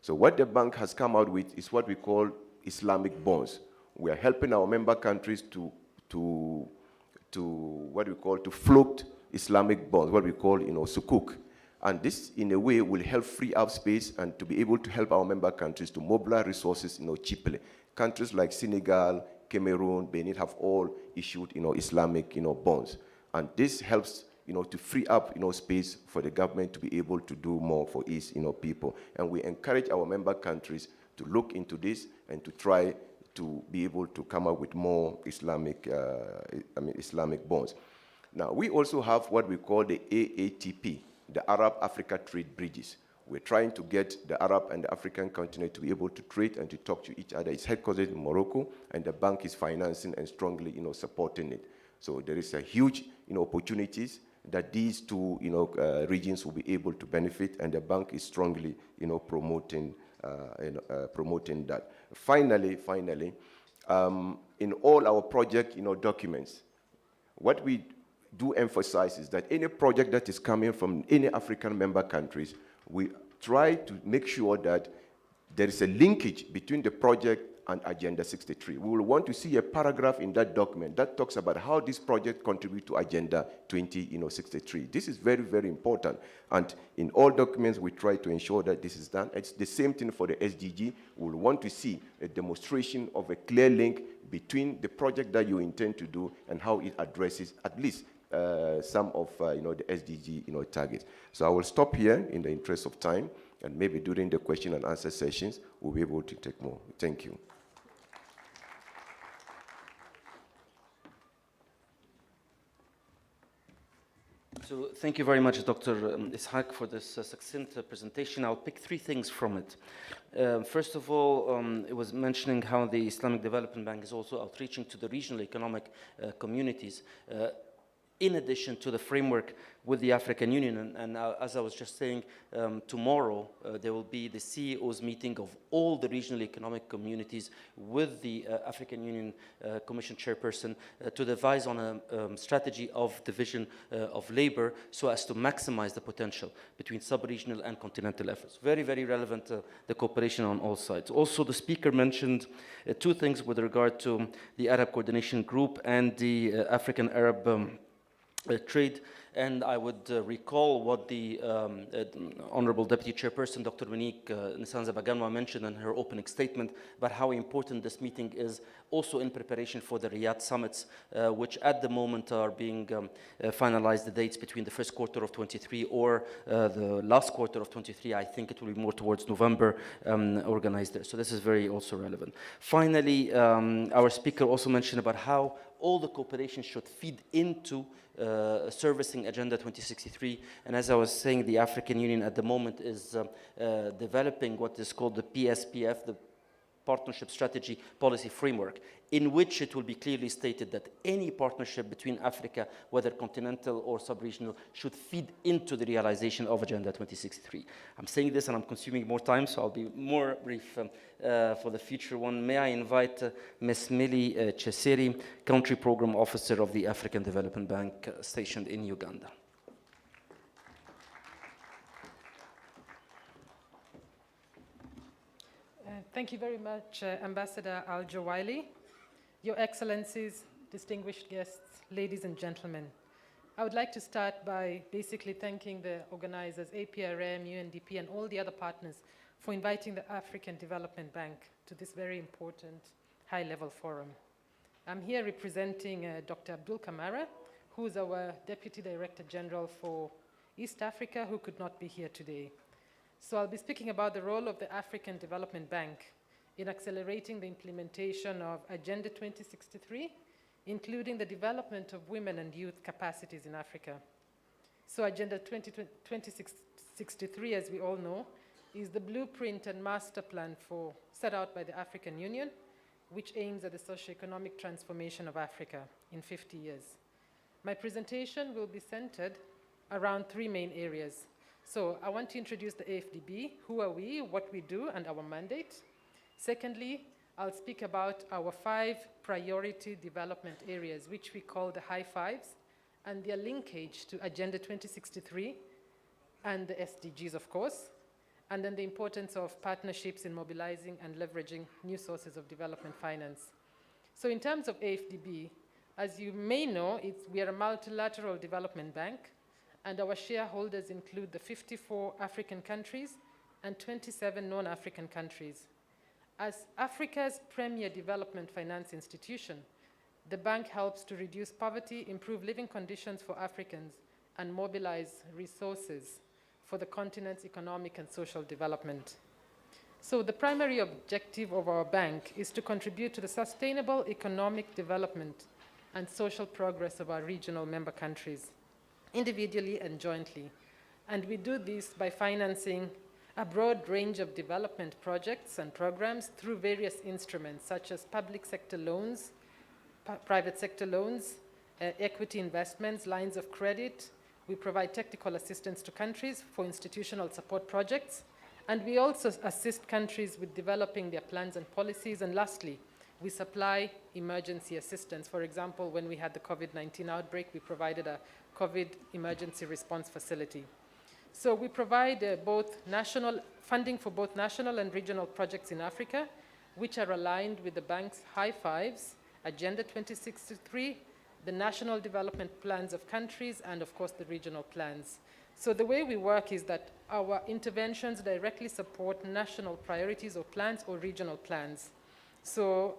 So what the bank has come out with is what we call Islamic bonds. We are helping our member countries to float Islamic bonds, what we call sukuk. And this, in a way, will help free up space and to be able to help our member countries to mobilize resources cheaply. Countries like Senegal, Cameroon, Benin have all issued Islamic bonds. And this helps to free up space for the government to be able to do more for its people. And we encourage our member countries to look into this and to try to be able to come up with more Islamic bonds. Now, we also have what we call the AATP, the Arab-Africa Trade Bridges. We're trying to get the Arab and the African continent to be able to trade and to talk to each other. It's headquartered in Morocco, and the bank is financing and strongly, supporting it. So there is a huge, opportunities that these two, regions will be able to benefit, and the bank is strongly, promoting that. Finally, in all our project, documents, what we do emphasize is that any project that is coming from any African member countries, we try to make sure that there is a linkage between the project and Agenda 63. We will want to see a paragraph in that document that talks about how this project contributes to Agenda 2063. This is very, very important. And in all documents, we try to ensure that this is done. It's the same thing for the SDG. We will want to see a demonstration of a clear link between the project that you intend to do and how it addresses at least some of the SDG targets. So I will stop here in the interest of time, and maybe during the question and answer sessions, we'll be able to take more. Thank you. So thank you very much, Dr. Ishaq, for this succinct presentation. I'll pick three things from it. First of all, it was mentioning how the Islamic Development Bank is also outreaching to the regional economic communities, in addition to the framework with the African Union. And as I was just saying, tomorrow there will be the CEOs meeting of all the regional economic communities with the African Union Commission chairperson to devise on a strategy of division of labor so as to maximize the potential between sub-regional and continental efforts. Very, very relevant, the cooperation on all sides. Also, the speaker mentioned two things with regard to the Arab Coordination Group and the African-Arab trade, and I would recall what the Honorable Deputy Chairperson, Dr. Monique Nsanza-Baganwa, mentioned in her opening statement about how important this meeting is also in preparation for the Riyadh summits, which at the moment are being finalized, the dates between the first quarter of 23 or the last quarter of 23. I think it will be more towards November organized there. So this is very also relevant. Finally, our speaker also mentioned about how all the cooperation should feed into servicing Agenda 2063. And as I was saying, the African Union at the moment is developing what is called the PSPF, the Partnership Strategy Policy Framework, in which it will be clearly stated that any partnership between Africa, whether continental or sub-regional, should feed into the realization of Agenda 2063. I'm saying this and I'm consuming more time, so I'll be more brief for the future one. May I invite Ms. Millie Cheseri, Country Program Officer of the African Development Bank stationed in Uganda. Thank you very much, Ambassador Al-Jawaili, Your Excellencies, distinguished guests, ladies and gentlemen. I would like to start by basically thanking the organizers, APRM, UNDP, and all the other partners for inviting the African Development Bank to this very important high-level forum. I'm here representing Dr. Abdul Kamara, who is our Deputy Director General for East Africa, who could not be here today. So I'll be speaking about the role of the African Development Bank in accelerating the implementation of Agenda 2063, including the development of women and youth capacities in Africa. So Agenda 2063, as we all know, is the blueprint and master plan set out by the African Union, which aims at the socio-economic transformation of Africa in 50 years. My presentation will be centered around three main areas. So I want to introduce the AFDB, who are we, what we do, and our mandate. Secondly, I'll speak about our 5 priority development areas, which we call the high fives, and their linkage to Agenda 2063 and the SDGs, of course, and then the importance of partnerships in mobilizing and leveraging new sources of development finance. So in terms of AFDB, as you may know, we are a multilateral development bank, and our shareholders include the 54 African countries and 27 non-African countries. As Africa's premier development finance institution, the bank helps to reduce poverty, improve living conditions for Africans, and mobilize resources for the continent's economic and social development. So the primary objective of our bank is to contribute to the sustainable economic development and social progress of our regional member countries, individually and jointly. And we do this by financing a broad range of development projects and programs through various instruments, such as public sector loans, private sector loans, equity investments, lines of credit. We provide technical assistance to countries for institutional support projects, and we also assist countries with developing their plans and policies. And lastly, we supply emergency assistance. For example, when we had the COVID-19 outbreak, we provided a COVID emergency response facility. So we provide funding for both national and regional projects in Africa, which are aligned with the bank's high fives, Agenda 2063, the national development plans of countries, and of course the regional plans. So the way we work is that our interventions directly support national priorities or plans or regional plans. So,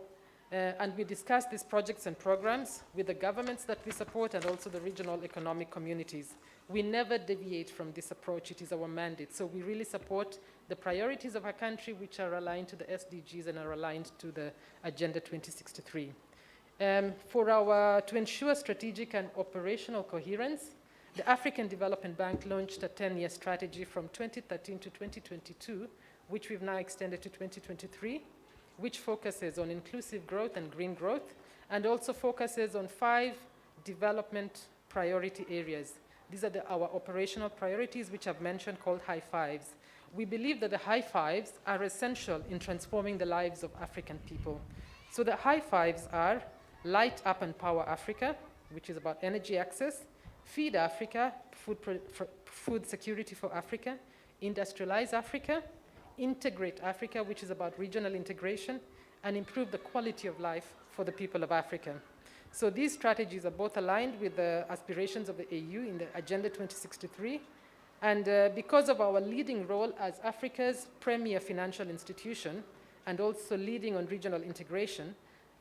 and we discuss these projects and programs with the governments that we support and also the regional economic communities. We never deviate from this approach. It is our mandate. So we really support the priorities of our country, which are aligned to the SDGs and are aligned to the Agenda 2063. To ensure strategic and operational coherence, the African Development Bank launched a 10-year strategy from 2013 to 2022, which we've now extended to 2023, which focuses on inclusive growth and green growth, and also focuses on 5 development priority areas. These are our operational priorities, which I've mentioned, called high fives. We believe that the high fives are essential in transforming the lives of African people. So the high fives are Light Up and Power Africa, which is about energy access, Feed Africa, food security for Africa, Industrialize Africa, Integrate Africa, which is about regional integration, and improve the quality of life for the people of Africa. So these strategies are both aligned with the aspirations of the AU in the Agenda 2063, and because of our leading role as Africa's premier financial institution, and also leading on regional integration,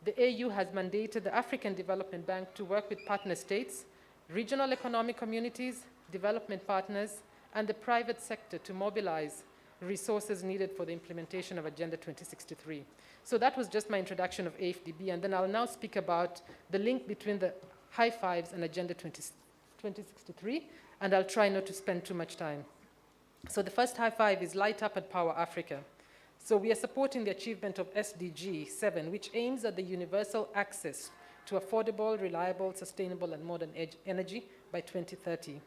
the AU has mandated the African Development Bank to work with partner states, regional economic communities, development partners, and the private sector to mobilize resources needed for the implementation of Agenda 2063. So that was just my introduction of AFDB, and then I'll now speak about the link between the high fives and Agenda 2063, and I'll try not to spend too much time. So the first high five is Light Up and Power Africa. So we are supporting the achievement of SDG 7, which aims at the universal access to affordable, reliable, sustainable, and modern energy by 2030.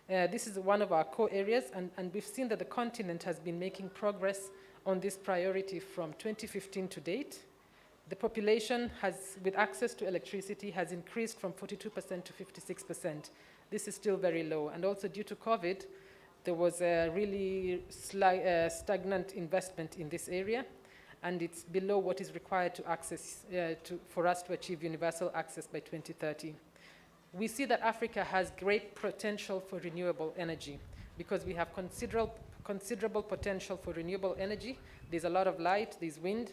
This is one of our core areas, and we've seen that the continent has been making progress on this priority from 2015 to date. The population with access to electricity has increased from 42% to 56%. This is still very low, and also due to COVID, there was a really stagnant investment in this area, and it's below what is required to access, for us to achieve universal access by 2030. We see that Africa has great potential for renewable energy because we have considerable potential for renewable energy. There's a lot of light, there's wind.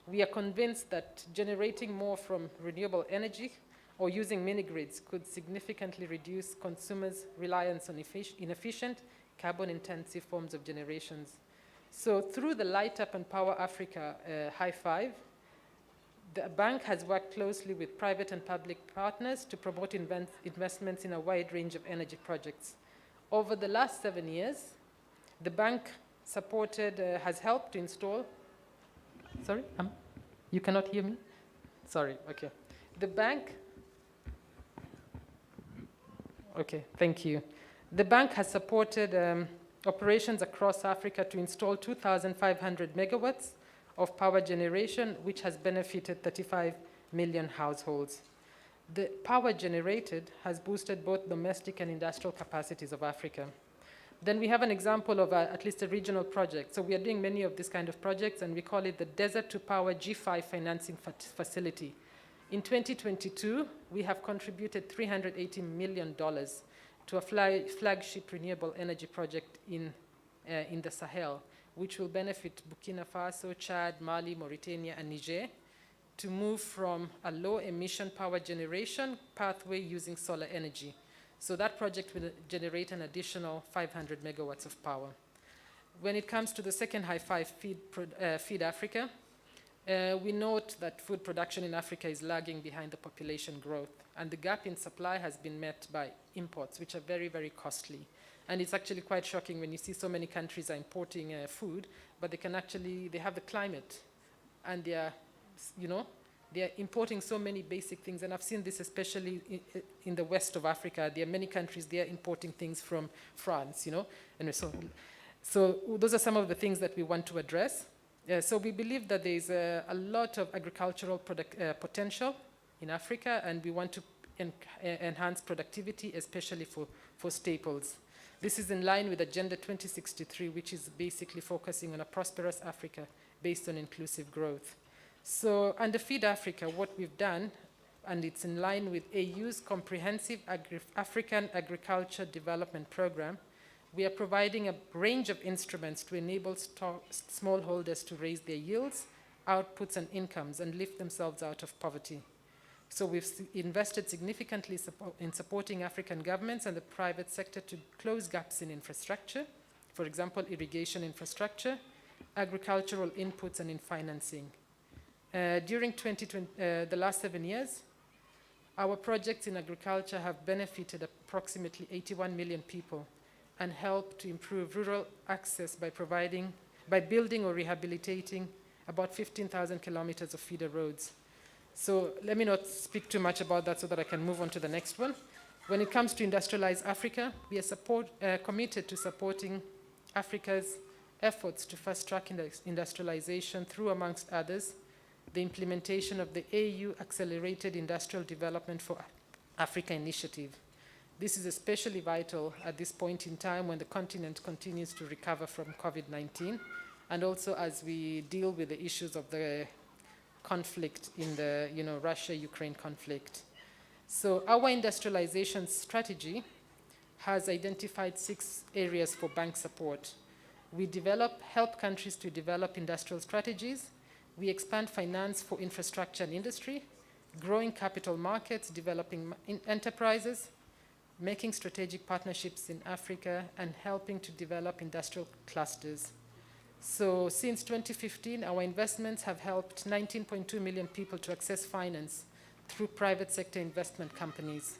We are convinced that generating more from renewable energy or using mini-grids could significantly reduce consumers' reliance on inefficient, carbon-intensive forms of generations. So through the Light Up and Power Africa High Five, the bank has worked closely with private and public partners to promote investments in a wide range of energy projects. Over the last 7 years, the bank has helped to install, sorry, you cannot hear me? Sorry, okay. The bank, okay, thank you. The bank has supported operations across Africa to install 2,500 megawatts of power generation, which has benefited 35 million households. The power generated has boosted both domestic and industrial capacities of Africa. Then we have an example of at least a regional project. So we are doing many of these kind of projects, and we call it the Desert to Power G5 Financing Facility. In 2022, we have contributed $380 million to a flagship renewable energy project in the Sahel, which will benefit Burkina Faso, Chad, Mali, Mauritania, and Niger to move from a low-emission power generation pathway using solar energy. So that project will generate an additional 500 megawatts of power. When it comes to the second high five, Feed Africa, we note that food production in Africa is lagging behind the population growth, and the gap in supply has been met by imports, which are very, very costly. And it's actually quite shocking when you see so many countries are importing food, but they have the climate, and they are importing so many basic things. And I've seen this especially in the west of Africa. There are many countries, they are importing things from France, And so those are some of the things that we want to address. So we believe that there is a lot of agricultural potential in Africa, and we want to enhance productivity, especially for staples. This is in line with Agenda 2063, which is basically focusing on a prosperous Africa based on inclusive growth. So under Feed Africa, what we've done, and it's in line with AU's comprehensive African Agriculture Development Program, we are providing a range of instruments to enable smallholders to raise their yields, outputs, and incomes and lift themselves out of poverty. So we've invested significantly in supporting African governments and the private sector to close gaps in infrastructure, for example, irrigation infrastructure, agricultural inputs, and in financing. During the last 7 years, our projects in agriculture have benefited approximately 81 million people and helped to improve rural access by building or rehabilitating about 15,000 kilometers of feeder roads. So let me not speak too much about that so that I can move on to the next one. When it comes to industrialize Africa, we are committed to supporting Africa's efforts to fast-track industrialization through, amongst others, the implementation of the AU Accelerated Industrial Development for Africa initiative. This is especially vital at this point in time when the continent continues to recover from COVID-19, and also as we deal with the issues of the conflict in the Russia-Ukraine conflict. So our industrialization strategy has identified 6 areas for bank support. We help countries to develop industrial strategies. We expand finance for infrastructure and industry, growing capital markets, developing enterprises, making strategic partnerships in Africa, and helping to develop industrial clusters. So since 2015, our investments have helped 19.2 million people to access finance through private sector investment companies.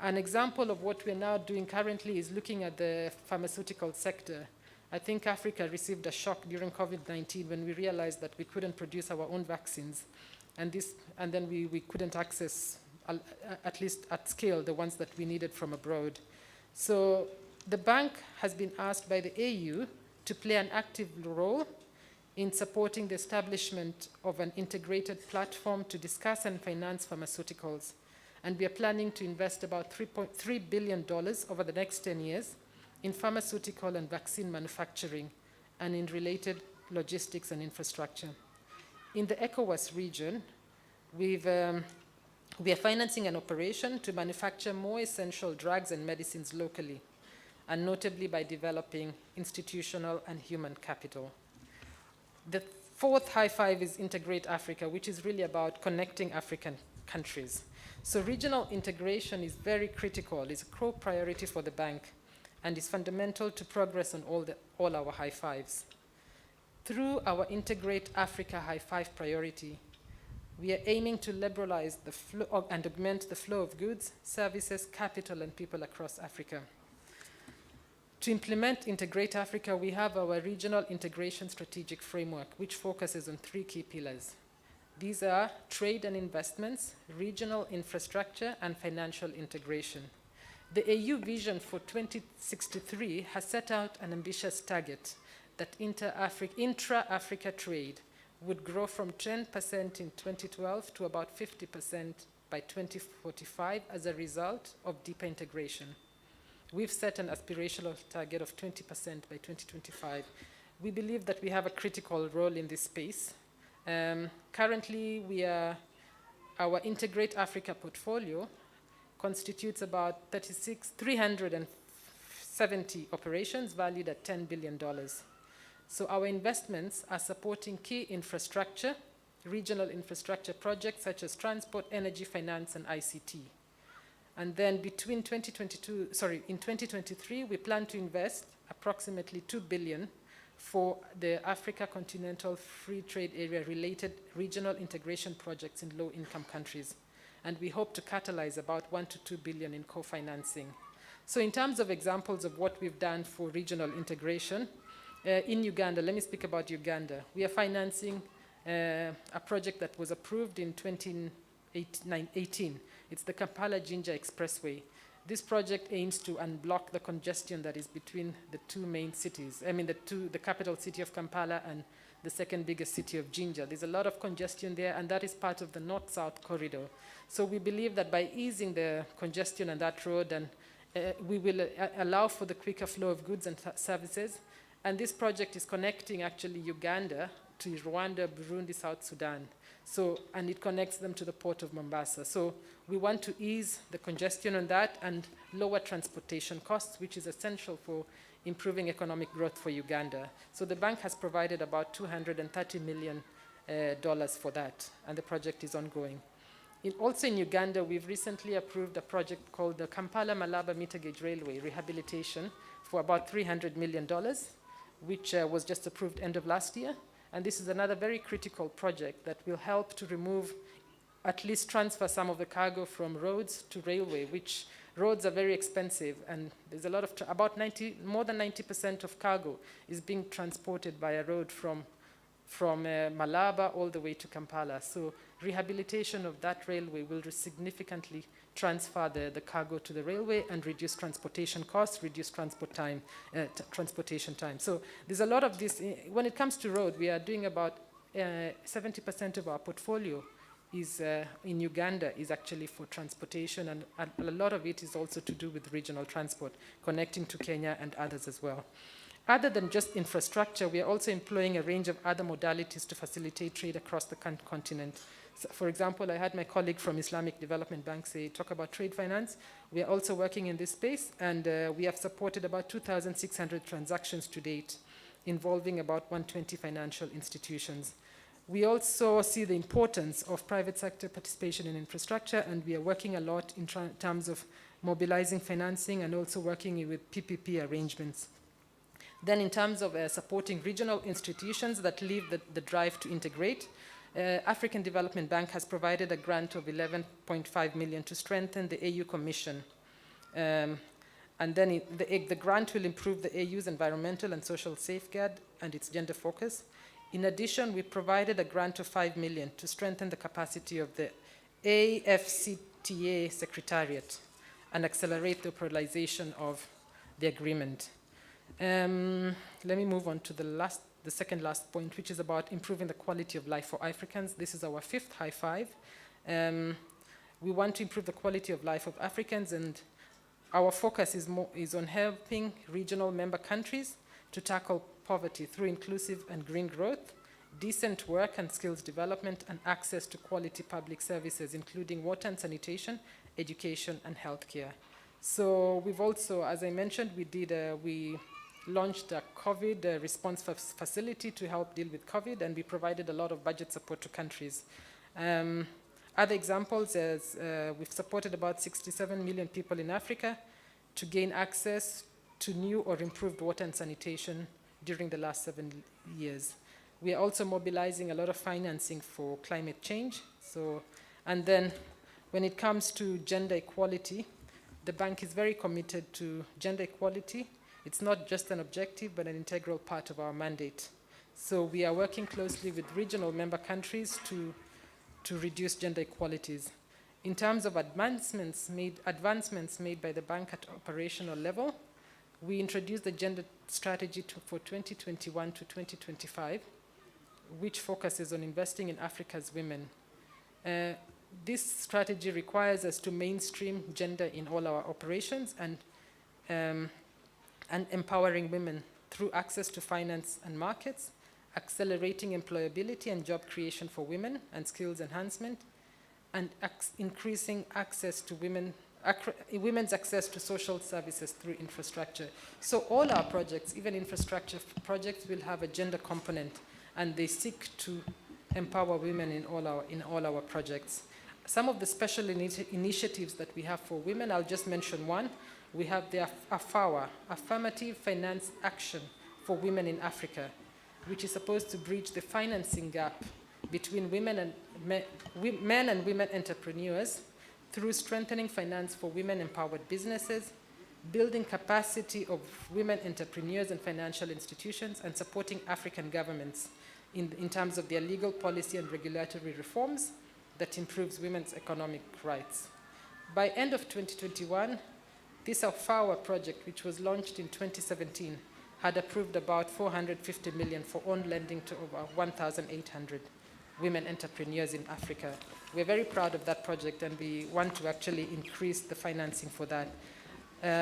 An example of what we're now doing currently is looking at the pharmaceutical sector. I think Africa received a shock during COVID-19 when we realized that we couldn't produce our own vaccines. And then we couldn't access, at least at scale, the ones that we needed from abroad. So the bank has been asked by the AU to play an active role in supporting the establishment of an integrated platform to discuss and finance pharmaceuticals. And we are planning to invest about $3.3 billion over the next 10 years in pharmaceutical and vaccine manufacturing and in related logistics and infrastructure. In the ECOWAS region, we are financing an operation to manufacture more essential drugs and medicines locally, and notably by developing institutional and human capital. The 4th high five is Integrate Africa, which is really about connecting African countries. So regional integration is very critical, it's a core priority for the bank, and is fundamental to progress on all our high fives. Through our Integrate Africa high five priority, we are aiming to liberalize the flow and augment the flow of goods, services, capital, and people across Africa. To implement Integrate Africa, we have our Regional Integration Strategic Framework, which focuses on 3 key pillars. These are trade and investments, regional infrastructure, and financial integration. The AU Vision for 2063 has set out an ambitious target that intra-Africa trade would grow from 10% in 2012 to about 50% by 2045 as a result of deeper integration. We've set an aspirational target of 20% by 2025. We believe that we have a critical role in this space. Currently, our Integrate Africa portfolio constitutes about 370 operations valued at $10 billion. So our investments are supporting key infrastructure, regional infrastructure projects such as transport, energy, finance, and ICT. And then in 2023, we plan to invest approximately $2 billion for the Africa Continental Free Trade Area related regional integration projects in low-income countries. And we hope to catalyze about 1 to 2 billion in co-financing. So in terms of examples of what we've done for regional integration, in Uganda, let me speak about Uganda. We are financing a project that was approved in 2018. It's the Kampala-Jinja Expressway. This project aims to unblock the congestion that is between the two main cities. I mean, the capital city of Kampala and the second biggest city of Jinja. There's a lot of congestion there, and that is part of the north-south corridor. So we believe that by easing the congestion on that road, and we will allow for the quicker flow of goods and services. And this project is connecting actually Uganda to Rwanda, Burundi, South Sudan. So, and it connects them to the port of Mombasa. So we want to ease the congestion on that and lower transportation costs, which is essential for improving economic growth for Uganda. So the bank has provided about $230 million for that, and the project is ongoing. Also in Uganda, we've recently approved a project called the Kampala-Malaba Meter Gauge Railway Rehabilitation for about $300 million, which was just approved end of last year. And this is another very critical project that will help to remove, at least transfer some of the cargo from roads to railway, which roads are very expensive, and there's a lot of, more than 90% of cargo is being transported by a road from Malaba all the way to Kampala. So rehabilitation of that railway will significantly transfer the cargo to the railway and reduce transportation costs, reduce transportation time. So there's a lot of this. When it comes to road, we are doing about 70% of our portfolio is in Uganda is actually for transportation, and a lot of it is also to do with regional transport, connecting to Kenya and others as well. Other than just infrastructure, we are also employing a range of other modalities to facilitate trade across the continent. So for example, I had my colleague from Islamic Development Bank talk about trade finance. We are also working in this space, and we have supported about 2,600 transactions to date, involving about 120 financial institutions. We also see the importance of private sector participation in infrastructure, and we are working a lot in terms of mobilizing financing and also working with PPP arrangements. Then in terms of supporting regional institutions that lead the drive to integrate, African Development Bank has provided a grant of 11.5 million to strengthen the AU Commission. And then the grant will improve the AU's environmental and social safeguard and its gender focus. In addition, we provided a grant of 5 million to strengthen the capacity of the AFCTA Secretariat and accelerate the operationalization of the agreement. Let me move on to the second last point, which is about improving the quality of life for Africans. This is our fifth high five. We want to improve the quality of life of Africans, and our focus is on helping regional member countries to tackle poverty through inclusive and green growth, decent work and skills development, and access to quality public services, including water and sanitation, education, and healthcare. So we've also, as I mentioned, we launched a COVID response facility to help deal with COVID, and we provided a lot of budget support to countries. Other examples is we've supported about 67 million people in Africa to gain access to new or improved water and sanitation during the last 7 years. We are also mobilizing a lot of financing for climate change. And then when it comes to gender equality, the bank is very committed to gender equality. It's not just an objective, but an integral part of our mandate. So we are working closely with regional member countries to reduce gender inequalities. In terms of advancements made by the bank at operational level, we introduced the gender strategy for 2021 to 2025, which focuses on investing in Africa's women. This strategy requires us to mainstream gender in all our operations and empowering women through access to finance and markets, accelerating employability and job creation for women and skills enhancement, and increasing access to women's access to social services through infrastructure. So all our projects, even infrastructure projects, will have a gender component, and they seek to empower women in all our projects. Some of the special initiatives that we have for women, I'll just mention one. We have the AFAWA, Affirmative Finance Action for for Women in Africa, which is supposed to bridge the financing gap between men and women entrepreneurs through strengthening finance for women-empowered businesses, building capacity of women entrepreneurs and financial institutions, and supporting African governments in terms of their legal policy and regulatory reforms that improves women's economic rights. By end of 2021, this APRM project, which was launched in 2017, had approved about 450 million for own lending to over 1,800 women entrepreneurs in Africa. We're very proud of that project, and we want to actually increase the financing for that.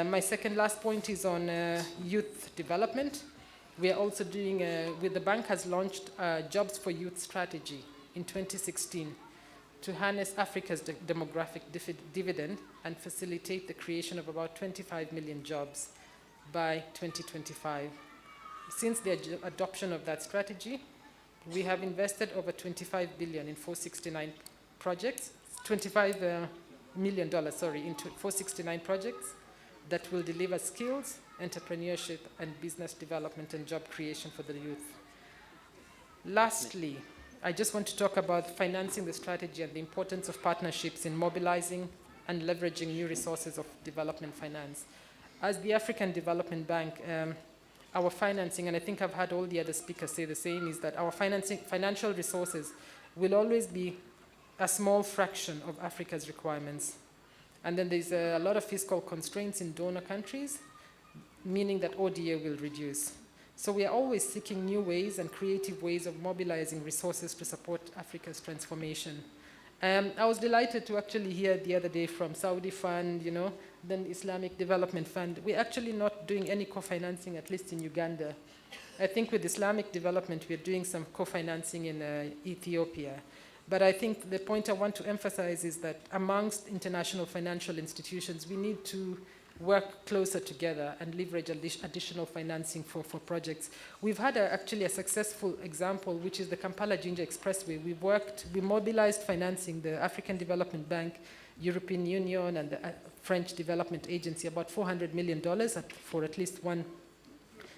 My second last point is on youth development. We are also doing, the bank has launched a Jobs for Youth strategy in 2016 to harness Africa's demographic dividend and facilitate the creation of about 25 million jobs by 2025. Since the adoption of that strategy, we have invested over 25 billion in 469 projects, $25 million, into 469 projects that will deliver skills, entrepreneurship, and business development and job creation for the youth. Lastly, I just want to talk about financing the strategy and the importance of partnerships in mobilizing and leveraging new resources of development finance. As the African Development Bank, our financing, and I think I've had all the other speakers say the same, is that our financial resources will always be a small fraction of Africa's requirements. And then there's a lot of fiscal constraints in donor countries, meaning that ODA will reduce. So we are always seeking new ways and creative ways of mobilizing resources to support Africa's transformation. I was delighted to actually hear the other day from Saudi Fund, then Islamic Development Fund. We're actually not doing any co-financing, at least in Uganda. I think with Islamic Development, we're doing some co-financing in Ethiopia. But I think the point I want to emphasize is that amongst international financial institutions, we need to work closer together and leverage additional financing for projects. We've had actually a successful example, which is the Kampala-Jinja Expressway. We mobilized financing, the African Development Bank, European Union, and the French Development Agency, about $400 million for at least one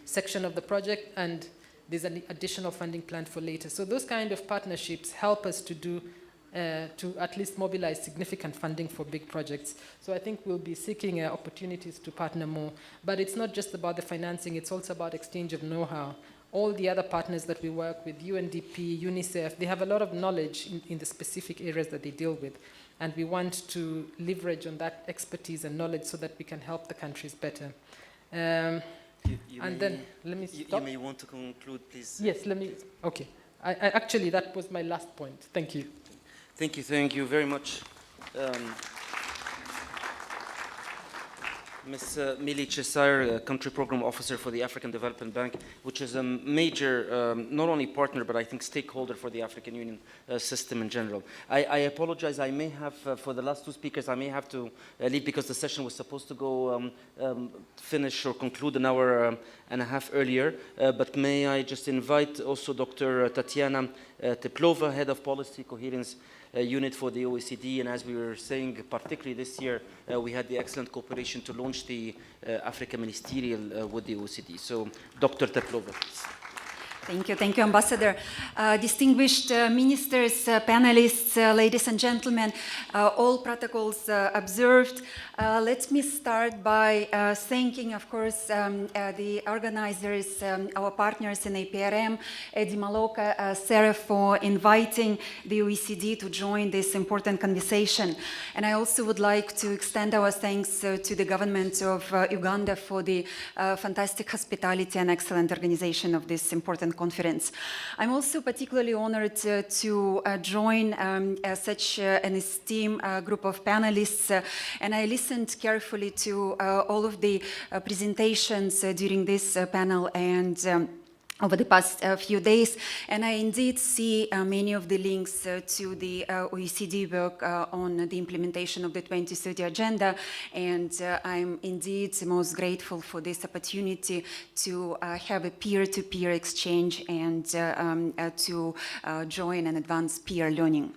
section of the project, and there's an additional funding plan for later. So those kind of partnerships help us to at least mobilize significant funding for big projects. So I think we'll be seeking opportunities to partner more. But it's not just about the financing, it's also about exchange of know-how. All the other partners that we work with, UNDP, UNICEF, they have a lot of knowledge in the specific areas that they deal with. And we want to leverage on that expertise and knowledge so that we can help the countries better. Then, let me stop. You may want to conclude, please. Yes, okay. Actually, that was my last point. Thank you. Thank you very much. Ms. Mili Chesire, Country Program Officer for the African Development Bank, which is a major, not only partner, but I think stakeholder for the African Union system in general. I apologize, I may have, for the last two speakers, I may have to leave because the session was supposed to go finish or conclude an hour and a half earlier. But may I just invite also Dr. Tatiana Teplova, Head of Policy Coherence Unit for the OECD, and as we were saying, particularly this year, we had the excellent cooperation to launch the Africa Ministerial with the OECD. So, Dr. Teplova, please. Thank you, Ambassador. Distinguished ministers, panelists, ladies and gentlemen, all protocols observed. Let me start by thanking, of course, the organizers, our partners in APRM, Eddie Maloka, Sarah, for inviting the OECD to join this important conversation. And I also would like to extend our thanks to the government of Uganda for the fantastic hospitality and excellent organization of this important conference. I'm also particularly honored to join such an esteemed group of panelists, and I listened carefully to all of the presentations during this panel, and over the past few days, and I indeed see many of the links to the OECD work on the implementation of the 2030 agenda, and I'm indeed most grateful for this opportunity to have a peer-to-peer exchange and to join and advance peer learning.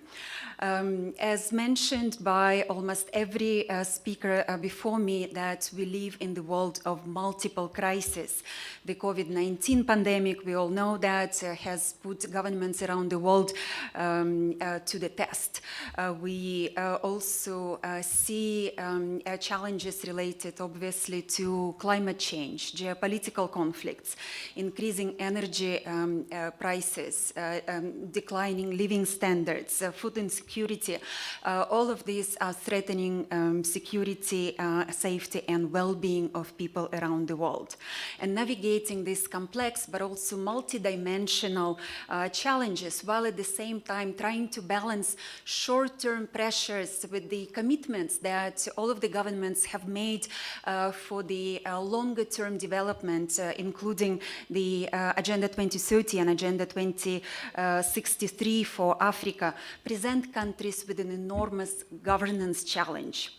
As mentioned by almost every speaker before me, that we live in the world of multiple crises. The COVID-19 pandemic, we all know that, has put governments around the world to the test. We also see challenges related, obviously, to climate change, geopolitical conflicts, increasing energy prices, declining living standards, food insecurity. All of these are threatening security, safety, and well-being of people around the world. And navigating these complex but also multidimensional challenges, while at the same time trying to balance short-term pressures with the commitments that all of the governments have made for the longer-term development, including the Agenda 2030 and Agenda 2063 for Africa, present countries with an enormous governance challenge.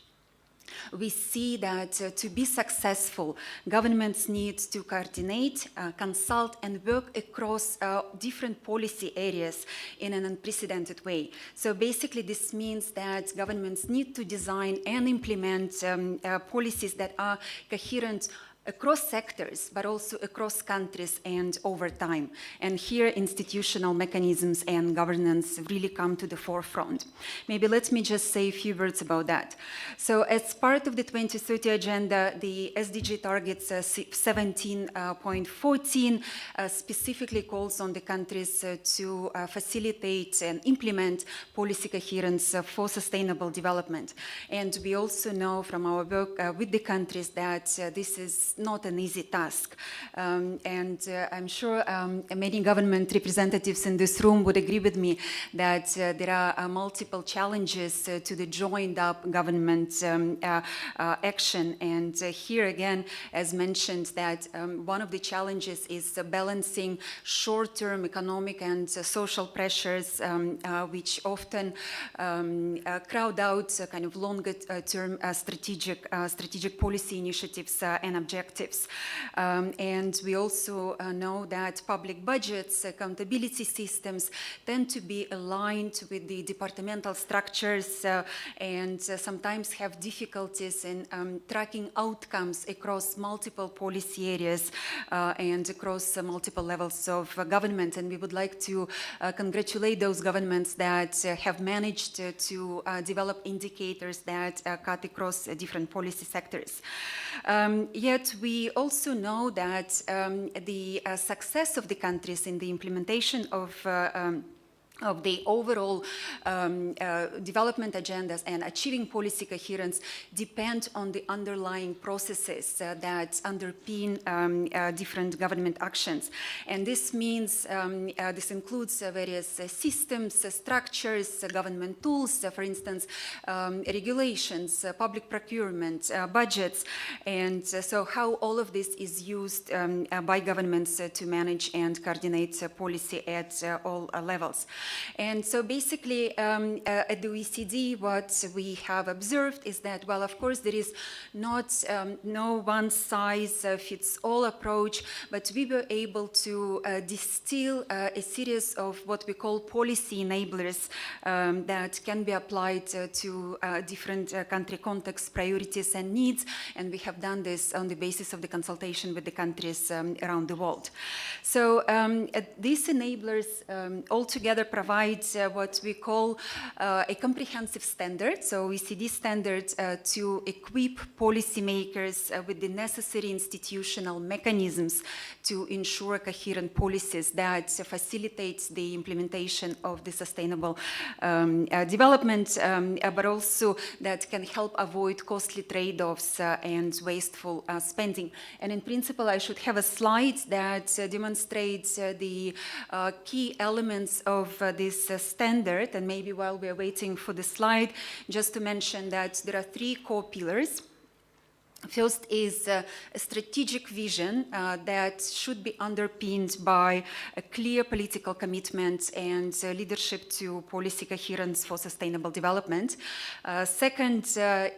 We see that to be successful, governments need to coordinate, consult, and work across different policy areas in an unprecedented way. So basically, this means that governments need to design and implement policies that are coherent across sectors, but also across countries and over time. And here, institutional mechanisms and governance really come to the forefront. Maybe let me just say a few words about that. So as part of the 2030 agenda, the SDG targets 17.14 specifically calls on the countries to facilitate and implement policy coherence for sustainable development. And we also know from our work with the countries that this is not an easy task. And I'm sure many government representatives in this room would agree with me that there are multiple challenges to the joined up government action. And here again, as mentioned, that one of the challenges is balancing short-term economic and social pressures, which often crowd out kind of longer-term strategic policy initiatives and objectives. And we also know that public budgets, accountability systems tend to be aligned with the departmental structures and sometimes have difficulties in tracking outcomes across multiple policy areas and across multiple levels of government. And we would like to congratulate those governments that have managed to develop indicators that cut across different policy sectors. Yet we also know that the success of the countries in the implementation of the overall development agendas and achieving policy coherence depend on the underlying processes that underpin different government actions. And this means, this includes various systems, structures, government tools, for instance, regulations, public procurement, budgets, and so how all of this is used by governments to manage and coordinate policy at all levels. And so basically at the OECD, what we have observed is that, well, of course, there is not no one-size-fits-all approach, but we were able to distill a series of what we call policy enablers that can be applied to different country contexts, priorities, and needs. And we have done this on the basis of the consultation with the countries around the world. So these enablers altogether provide what we call a comprehensive standard, so OECD standard to equip policymakers with the necessary institutional mechanisms to ensure coherent policies that facilitate the implementation of the sustainable development, but also that can help avoid costly trade-offs and wasteful spending. And in principle, I should have a slide that demonstrates the key elements of this standard, and maybe while we're waiting for the slide, just to mention that there are three core pillars. First is a strategic vision that should be underpinned by a clear political commitment and leadership to policy coherence for sustainable development. Second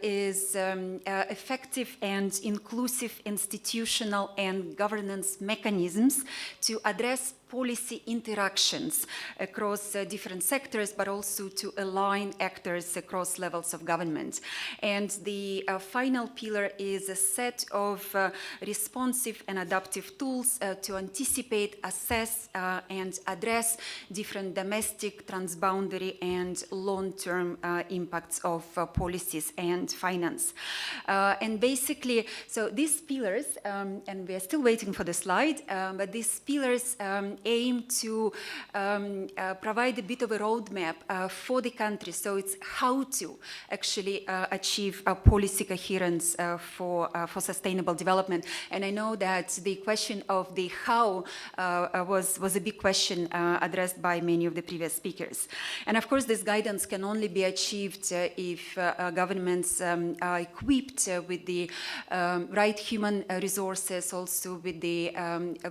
is effective and inclusive institutional and governance mechanisms to address policy interactions across different sectors, but also to align actors across levels of government. And the final pillar is a set of responsive and adaptive tools to anticipate, assess, and address different domestic, transboundary, and long-term impacts of policies and finance. And basically, so these pillars, and we are still waiting for the slide, but these pillars aim to provide a bit of a roadmap for the country. So it's how to actually achieve a policy coherence for sustainable development. And I know that the question of the how was a big question addressed by many of the previous speakers. And of course, this guidance can only be achieved if governments are equipped with the right human resources, also with the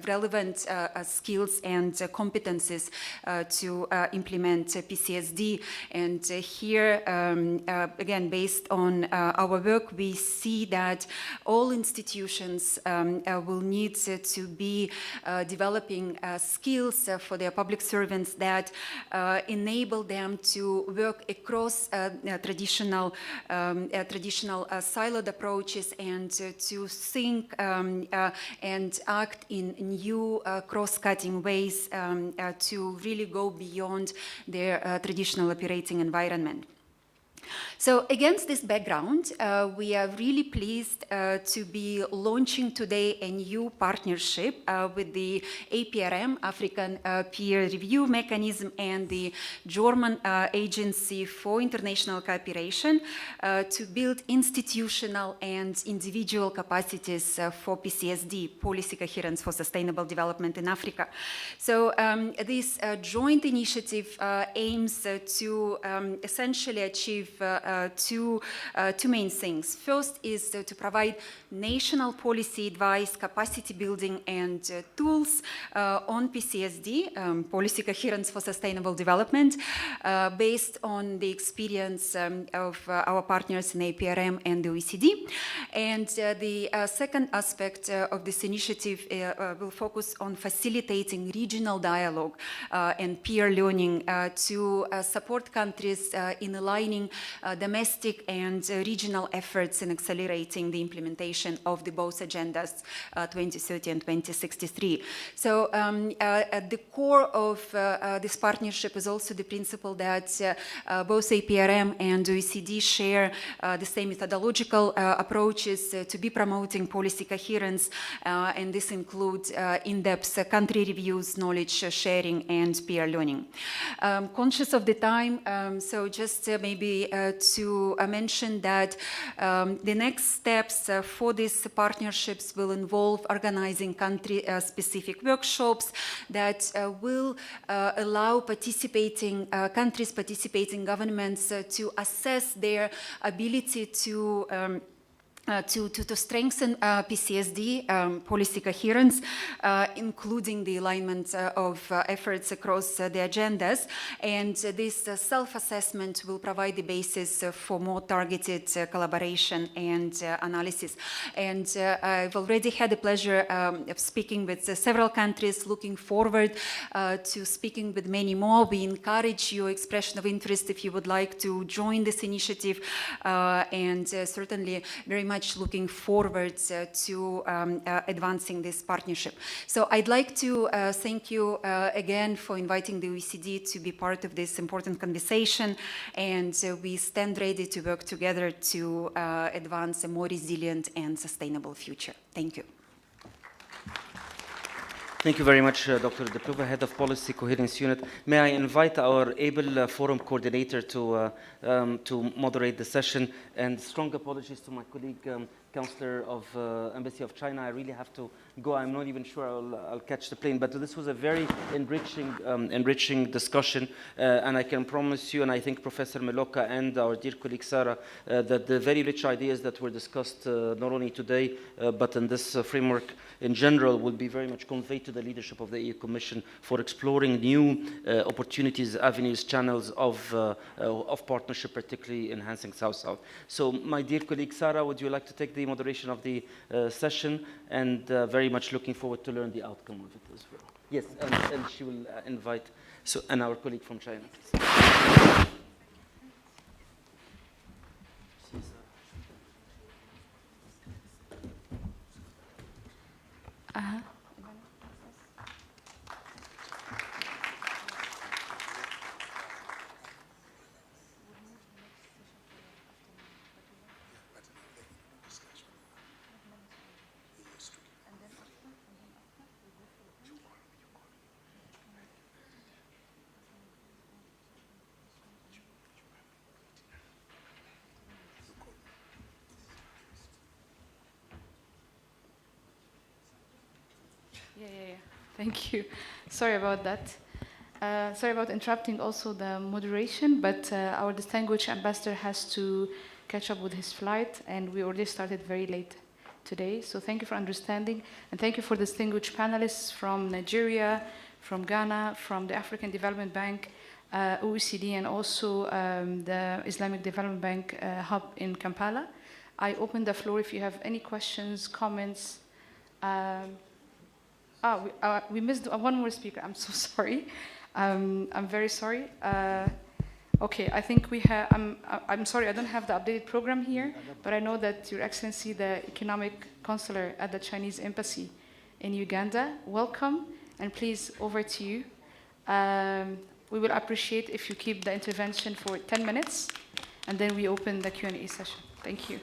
relevant skills and competencies to implement PCSD. And here, again, based on our work, we see that all institutions will need to be developing skills for their public servants that enable them to work across traditional siloed approaches and to think and act in new cross-cutting ways to really go beyond their traditional operating environment. So against this background, we are really pleased to be launching today a new partnership with the APRM, African Peer Review Mechanism, and the German Agency for International Cooperation to build institutional and individual capacities for PCSD, Policy Coherence for Sustainable Development in Africa. So this joint initiative aims to essentially achieve two main things. First is to provide national policy advice, capacity building, and tools on PCSD, Policy Coherence for Sustainable Development, based on the experience of our partners in APRM and the OECD. And the second aspect of this initiative will focus on facilitating regional dialogue and peer learning to support countries in aligning domestic and regional efforts in accelerating the implementation of the both agendas 2030 and 2063. So at the core of this partnership is also the principle that both APRM and OECD share the same methodological approaches to be promoting policy coherence, and this includes in-depth country reviews, knowledge sharing, and peer learning. Conscious of the time, so just maybe to mention that the next steps for these partnerships will involve organizing country-specific workshops that will allow countries participating governments to assess their ability to strengthen PCSD, policy coherence, including the alignment of efforts across the agendas. And this self-assessment will provide the basis for more targeted collaboration and analysis. And I've already had the pleasure of speaking with several countries, looking forward to speaking with many more. We encourage your expression of interest if you would like to join this initiative, and certainly very much looking forward to advancing this partnership. So I'd like to thank you again for inviting the OECD to be part of this important conversation, and we stand ready to work together to advance a more resilient and sustainable future. Thank you. Thank you very much, Dr. Deplova, Head of Policy Coherence Unit. May I invite our ABLE Forum Coordinator to moderate the session, and strong apologies to my colleague, Counselor of Embassy of China. I really have to go. I'm not even sure I'll catch the plane. But this was a very enriching discussion, and I can promise you, and I think Professor Meloka and our dear colleague Sarah, that the very rich ideas that were discussed not only today, but in this framework in general, will be very much conveyed to the leadership of the EU Commission for exploring new opportunities, avenues, channels of partnership, particularly enhancing South-South. So, my dear colleague Sarah, would you like to take the moderation of the session? And very much looking forward to learn the outcome of it as well. Yes, and she will invite and our colleague from China. Yeah. Thank you. Sorry about that. Sorry about interrupting also the moderation, but our distinguished ambassador has to catch up with his flight, and we already started very late today. So thank you for understanding, and thank you for distinguished panelists from Nigeria, from Ghana, from the African Development Bank, OECD, and also the Islamic Development Bank hub in Kampala. I open the floor if you have any questions, comments. We missed one more speaker. I'm so sorry. I'm very sorry. Okay, I think we have. I'm sorry, I don't have the updated program here, but I know that Your Excellency, the Economic Consular at the Chinese Embassy in Uganda, welcome, and please, over to you. We will appreciate if you keep the intervention for 10 minutes, and then we open the Q&A session. Thank you.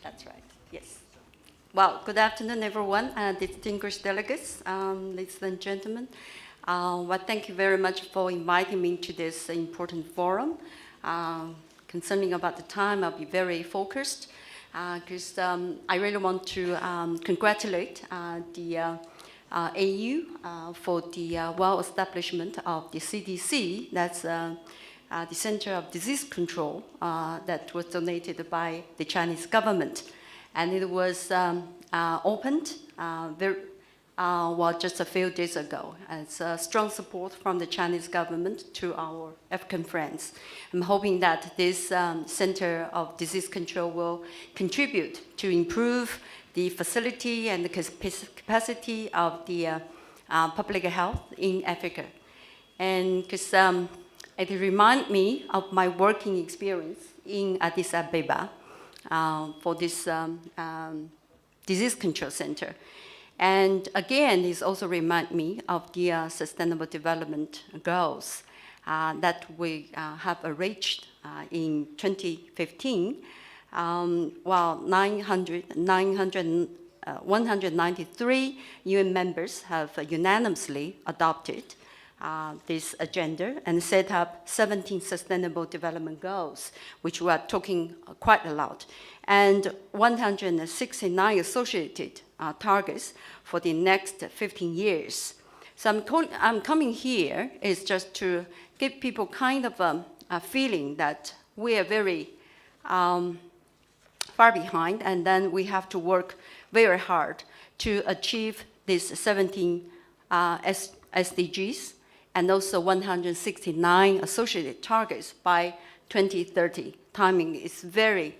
That's right, yes. Well, good afternoon, everyone, distinguished delegates, ladies and gentlemen. Well, thank you very much for inviting me to this important forum. Concerning about the time, I'll be very focused, because I really want to congratulate the AU for the well-establishment of the CDC, that's the Center of Disease Control that was donated by the Chinese government. And it was opened just a few days ago. It's strong support from the Chinese government to our African friends. I'm hoping that this Center of Disease Control will contribute to improve the facility and the capacity of the public health in Africa. And because it reminds me of my working experience in Addis Ababa for this disease control center. And again, this also reminds me of the Sustainable Development Goals that we have reached in 2015. 193 UN members have unanimously adopted this agenda and set up 17 Sustainable Development Goals, which we are talking quite a lot, and 169 associated targets for the next 15 years. So I'm coming here is just to give people kind of a feeling that we are very far behind, and then we have to work very hard to achieve these 17 SDGs and also 169 associated targets by 2030. Timing is very,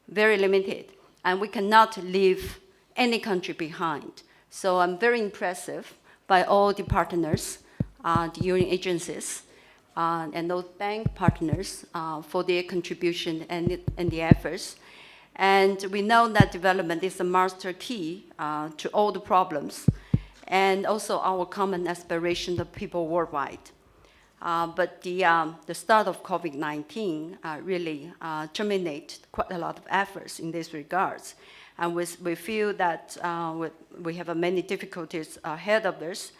very limited, and we cannot leave any country behind. So I'm very impressive by all the partners, the UN agencies, and those bank partners for their contribution and the efforts. And we know that development is the master key to all the problems, and also our common aspiration of people worldwide. But the start of COVID-19 really terminated quite a lot of efforts in these regards. And we feel that we have many difficulties ahead of us.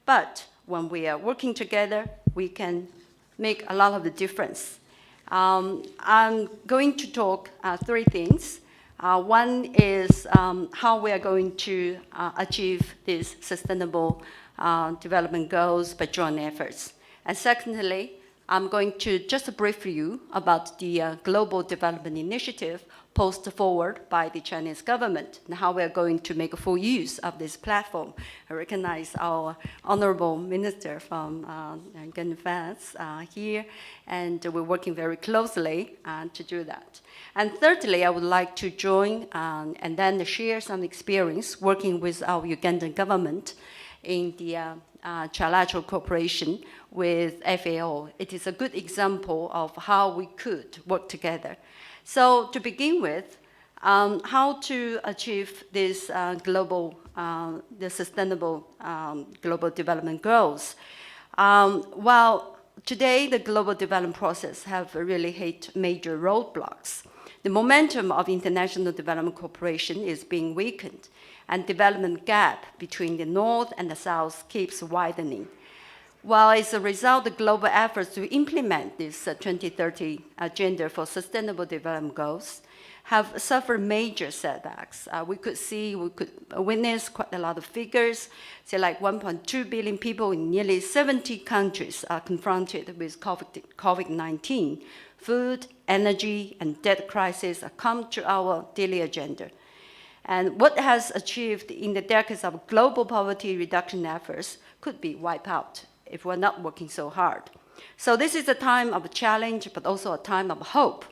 But when we are working together, we can make a lot of the difference. I'm going to talk three things. One is how we are going to achieve these sustainable development goals by joint efforts. And secondly, I'm going to just brief you about the Global Development Initiative posted forward by the Chinese government and how we are going to make full use of this platform. I recognize our honorable minister from Genfans here, and we're working very closely to do that. And thirdly, I would like to join and then share some experience working with our Ugandan government in the trilateral cooperation with FAO. It is a good example of how we could work together. So to begin with, how to achieve this the sustainable global development goals. Well, today the global development process have really hit major roadblocks. The momentum of international development cooperation is being weakened, and development gap between the North and the South keeps widening. While as a result, the global efforts to implement this 2030 Agenda for Sustainable Development Goals have suffered major setbacks. We could witness quite a lot of figures. Say like 1.2 billion people in nearly 70 countries are confronted with COVID-19. Food, energy, and debt crisis come to our daily agenda. And what has achieved in the decades of global poverty reduction efforts could be wiped out if we're not working so hard. So this is a time of challenge, but also a time of hope.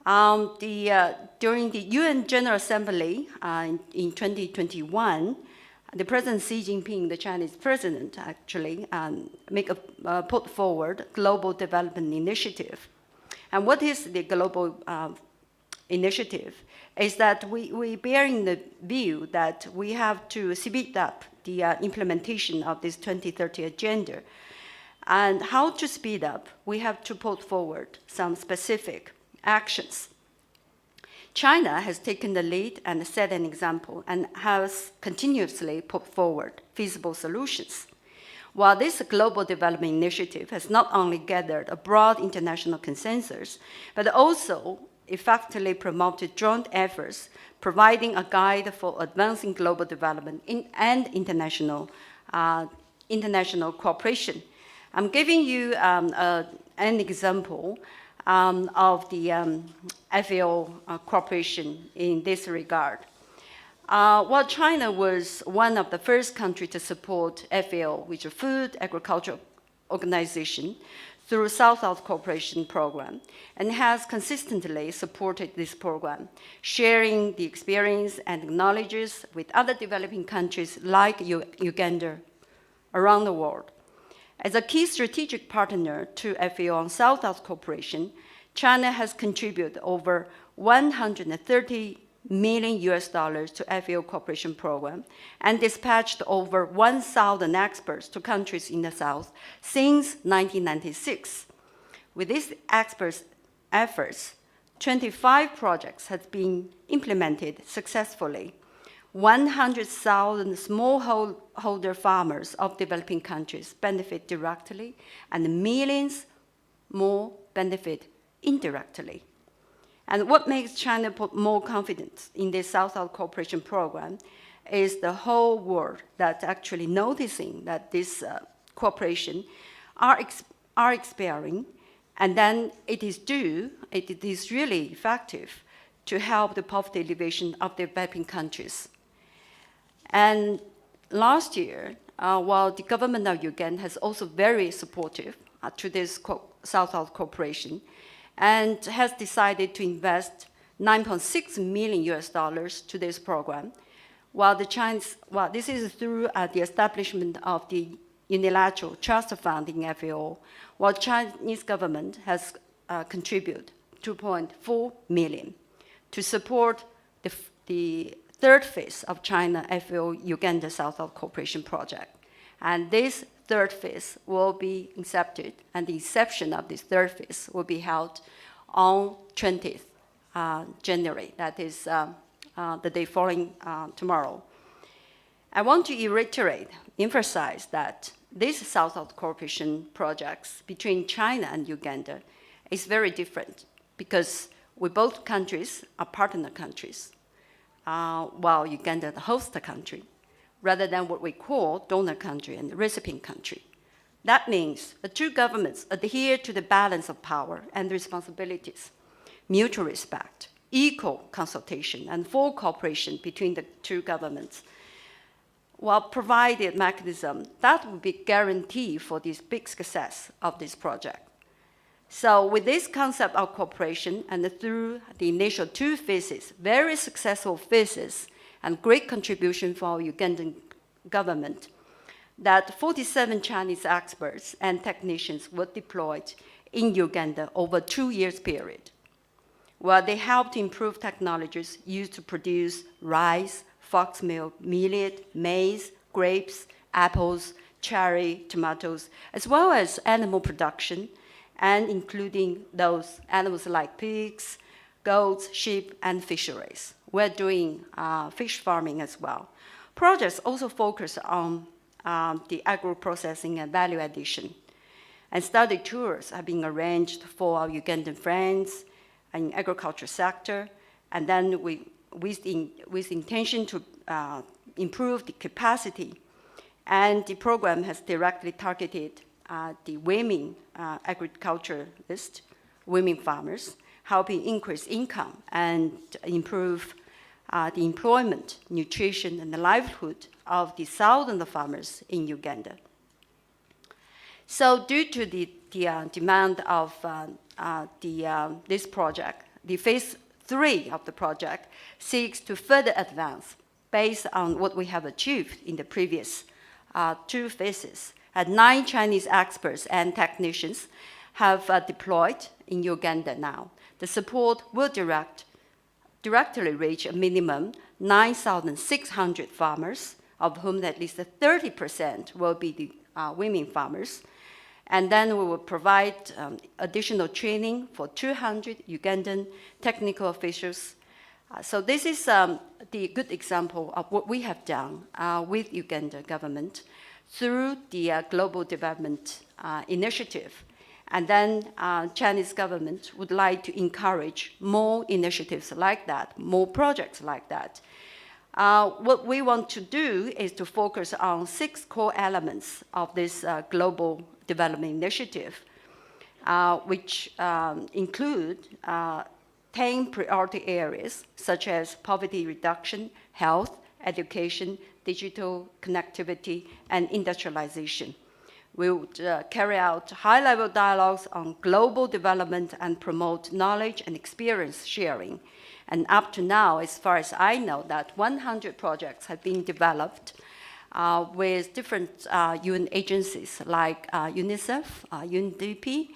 During the UN General Assembly in 2021, the President Xi Jinping, the Chinese president, actually put forward Global Development Initiative. And what is the Global Initiative? Is that we bear in the view that we have to speed up the implementation of this 2030 agenda. And how to speed up? We have to put forward some specific actions. China has taken the lead and set an example and has continuously put forward feasible solutions. While this global development initiative has not only gathered a broad international consensus, but also effectively promoted joint efforts, providing a guide for advancing global development and international cooperation. I'm giving you an example of the FAO cooperation in this regard. While China was one of the first countries to support FAO, which is a Food Agriculture Organization, through South-South Cooperation Program, and has consistently supported this program, sharing the experience and knowledges with other developing countries like Uganda around the world. As a key strategic partner to FAO on South-South Cooperation, China has contributed over $130 million to FAO cooperation program and dispatched over 1,000 experts to countries in the South since 1996. With these experts' efforts, 25 projects have been implemented successfully. 100,000 smallholder farmers of developing countries benefit directly, and millions more benefit indirectly. And what makes China put more confidence in this South-South Cooperation Program is the whole world that's actually noticing that this cooperation are expiring, and then it is really effective to help the poverty alleviation of developing countries. And last year, while the government of Uganda has also very supportive to this South-South cooperation, and has decided to invest $9.6 million to this program, while this is through the establishment of the unilateral trust fund in FAO, while Chinese government has contributed $2.4 million to support the third phase of China FAO Uganda South-South Cooperation Project. And this third phase will be incepted, and the inception of this third phase will be held on 20th January. That is the day following tomorrow. I want to emphasize that these South-South cooperation projects between China and Uganda is very different, because with both countries are partner countries, while Uganda the host country, rather than what we call donor country and recipient country. That means the two governments adhere to the balance of power and responsibilities, mutual respect, equal consultation, and full cooperation between the two governments, while provided mechanism that would be guarantee for this big success of this project. So with this concept of cooperation and through the initial two phases, very successful phases and great contribution for our Ugandan government, that 47 Chinese experts and technicians were deployed in Uganda over 2 years period, where they helped improve technologies used to produce rice, fox milk, millet, maize, grapes, apples, cherry, tomatoes, as well as animal production, and including those animals like pigs, goats, sheep, and fisheries. We're doing fish farming as well. Projects also focus on the agro-processing and value addition. And study tours have been arranged for our Ugandan friends in agriculture sector, and then with intention to improve the capacity. And the program has directly targeted the women agriculturalists, women farmers, helping increase income and improve the employment, nutrition, and the livelihood of the southern farmers in Uganda. So due to the demand of this project, the phase 3 of the project seeks to further advance based on what we have achieved in the previous 2 phases. 9 Chinese experts and technicians have deployed in Uganda now. The support will directly reach a minimum 9,600 farmers, of whom at least 30% will be the women farmers. And then we will provide additional training for 200 Ugandan technical officials. So this is the good example of what we have done with Uganda government through the Global Development Initiative. And then Chinese government would like to encourage more initiatives like that, more projects like that. What we want to do is to focus on 6 core elements of this Global Development Initiative, which include 10 priority areas, such as poverty reduction, health, education, digital connectivity, and industrialization. We would carry out high-level dialogues on global development and promote knowledge and experience sharing. And up to now, as far as I know, that 100 projects have been developed with different UN agencies like UNICEF, UNDP,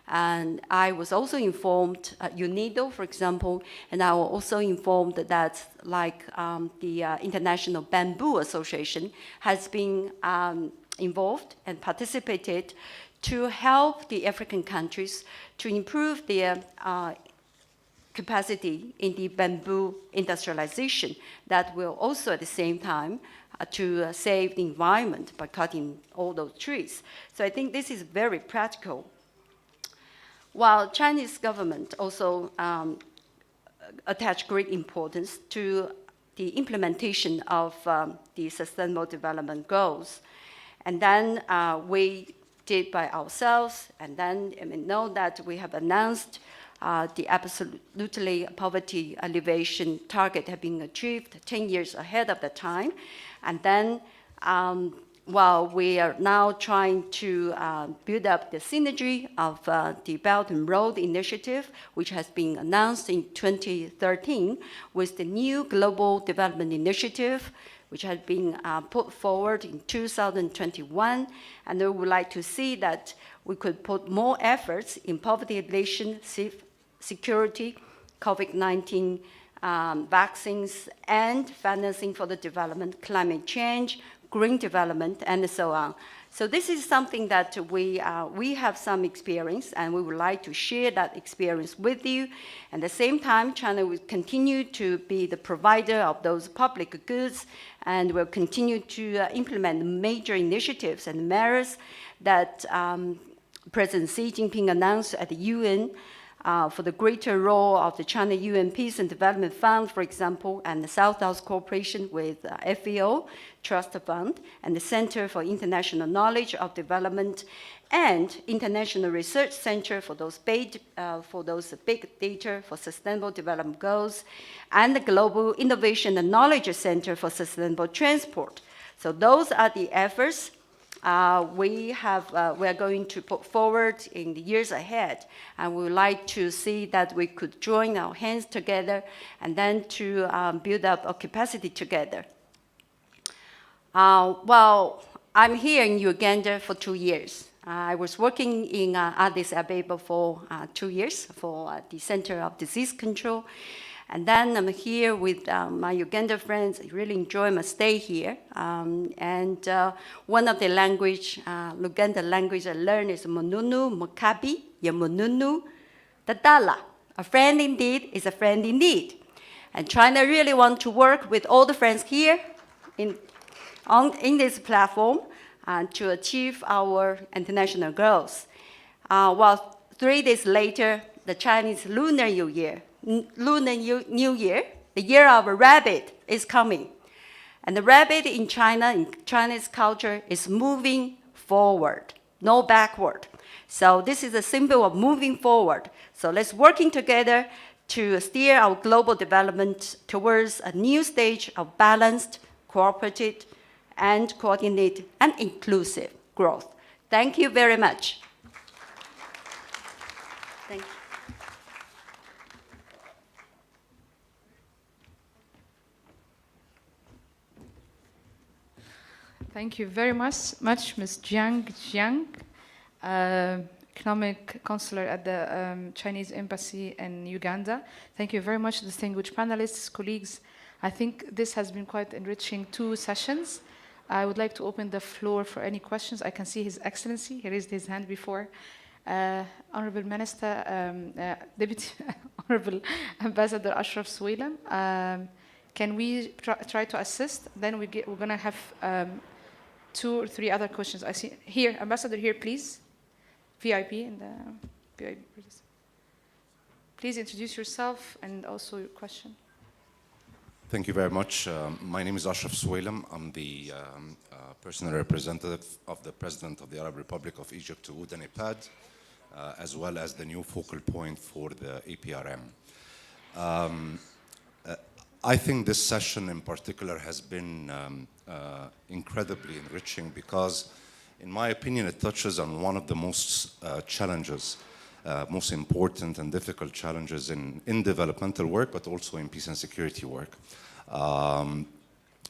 and I was also informed, UNIDO, for example, and I was also informed that like the International Bamboo Association has been involved and participated to help the African countries to improve their capacity in the bamboo industrialization that will also at the same time to save the environment by cutting all those trees. So I think this is very practical. While Chinese government also attach great importance to the implementation of the Sustainable Development Goals. And then we did by ourselves, and then know that we have announced the absolutely poverty alleviation target have been achieved 10 years ahead of the time. And then while we are now trying to build up the synergy of the Belt and Road Initiative, which has been announced in 2013 with the new Global Development Initiative, which has been put forward in 2021. And we would like to see that we could put more efforts in poverty alleviation, security, COVID-19 vaccines, and financing for the development, climate change, green development, and so on. So this is something that we have some experience, and we would like to share that experience with you. At the same time, China will continue to be the provider of those public goods, and will continue to implement major initiatives and measures that President Xi Jinping announced at the UN for the greater role of the China UN Peace and Development Fund, for example, and the South-South cooperation with FAO Trust Fund, and the Center for International Knowledge of Development, and International Research Center for those big data for sustainable development goals, and the Global Innovation and Knowledge Center for Sustainable Transport. So those are the efforts we are going to put forward in the years ahead, and we would like to see that we could join our hands together and then to build up a capacity together. Well, I'm here in Uganda for 2 years. I was working in Addis Ababa for 2 years for the Center of Disease Control. And then I'm here with my Uganda friends. I really enjoy my stay here. One of the Luganda language I learned is Mununu, Mukabi, Yamununu, Dadala. A friend indeed is a friend indeed. And China really want to work with all the friends here in this platform to achieve our international goals. Well, 3 days later, the Chinese Lunar New Year, the year of a rabbit, is coming. And the rabbit in China, in Chinese culture, is moving forward, no backward. So this is a symbol of moving forward. So let's working together to steer our global development towards a new stage of balanced, cooperative, and coordinated and inclusive growth. Thank you very much. Thank you. Thank you very much, Ms. Jiang, Economic Counselor at the Chinese Embassy in Uganda. Thank you very much, distinguished panelists, colleagues. I think this has been quite enriching 2 sessions. I would like to open the floor for any questions. I can see His Excellency. He raised his hand before. Honorable Minister, Deputy Honorable Ambassador Ashraf Suwailam, can we try to assist? Then we're going to have 2 or 3 other questions. I see here, Ambassador, here, please. VIP in the VIP. Please introduce yourself and also your question. Thank you very much. My name is Ashraf Suwailam. I'm the personal representative of the President of the Arab Republic of Egypt to UDA NEPAD, as well as the new focal point for the APRM. I think this session in particular has been incredibly enriching because, in my opinion, it touches on one of the most most important and difficult challenges in developmental work, but also in peace and security work,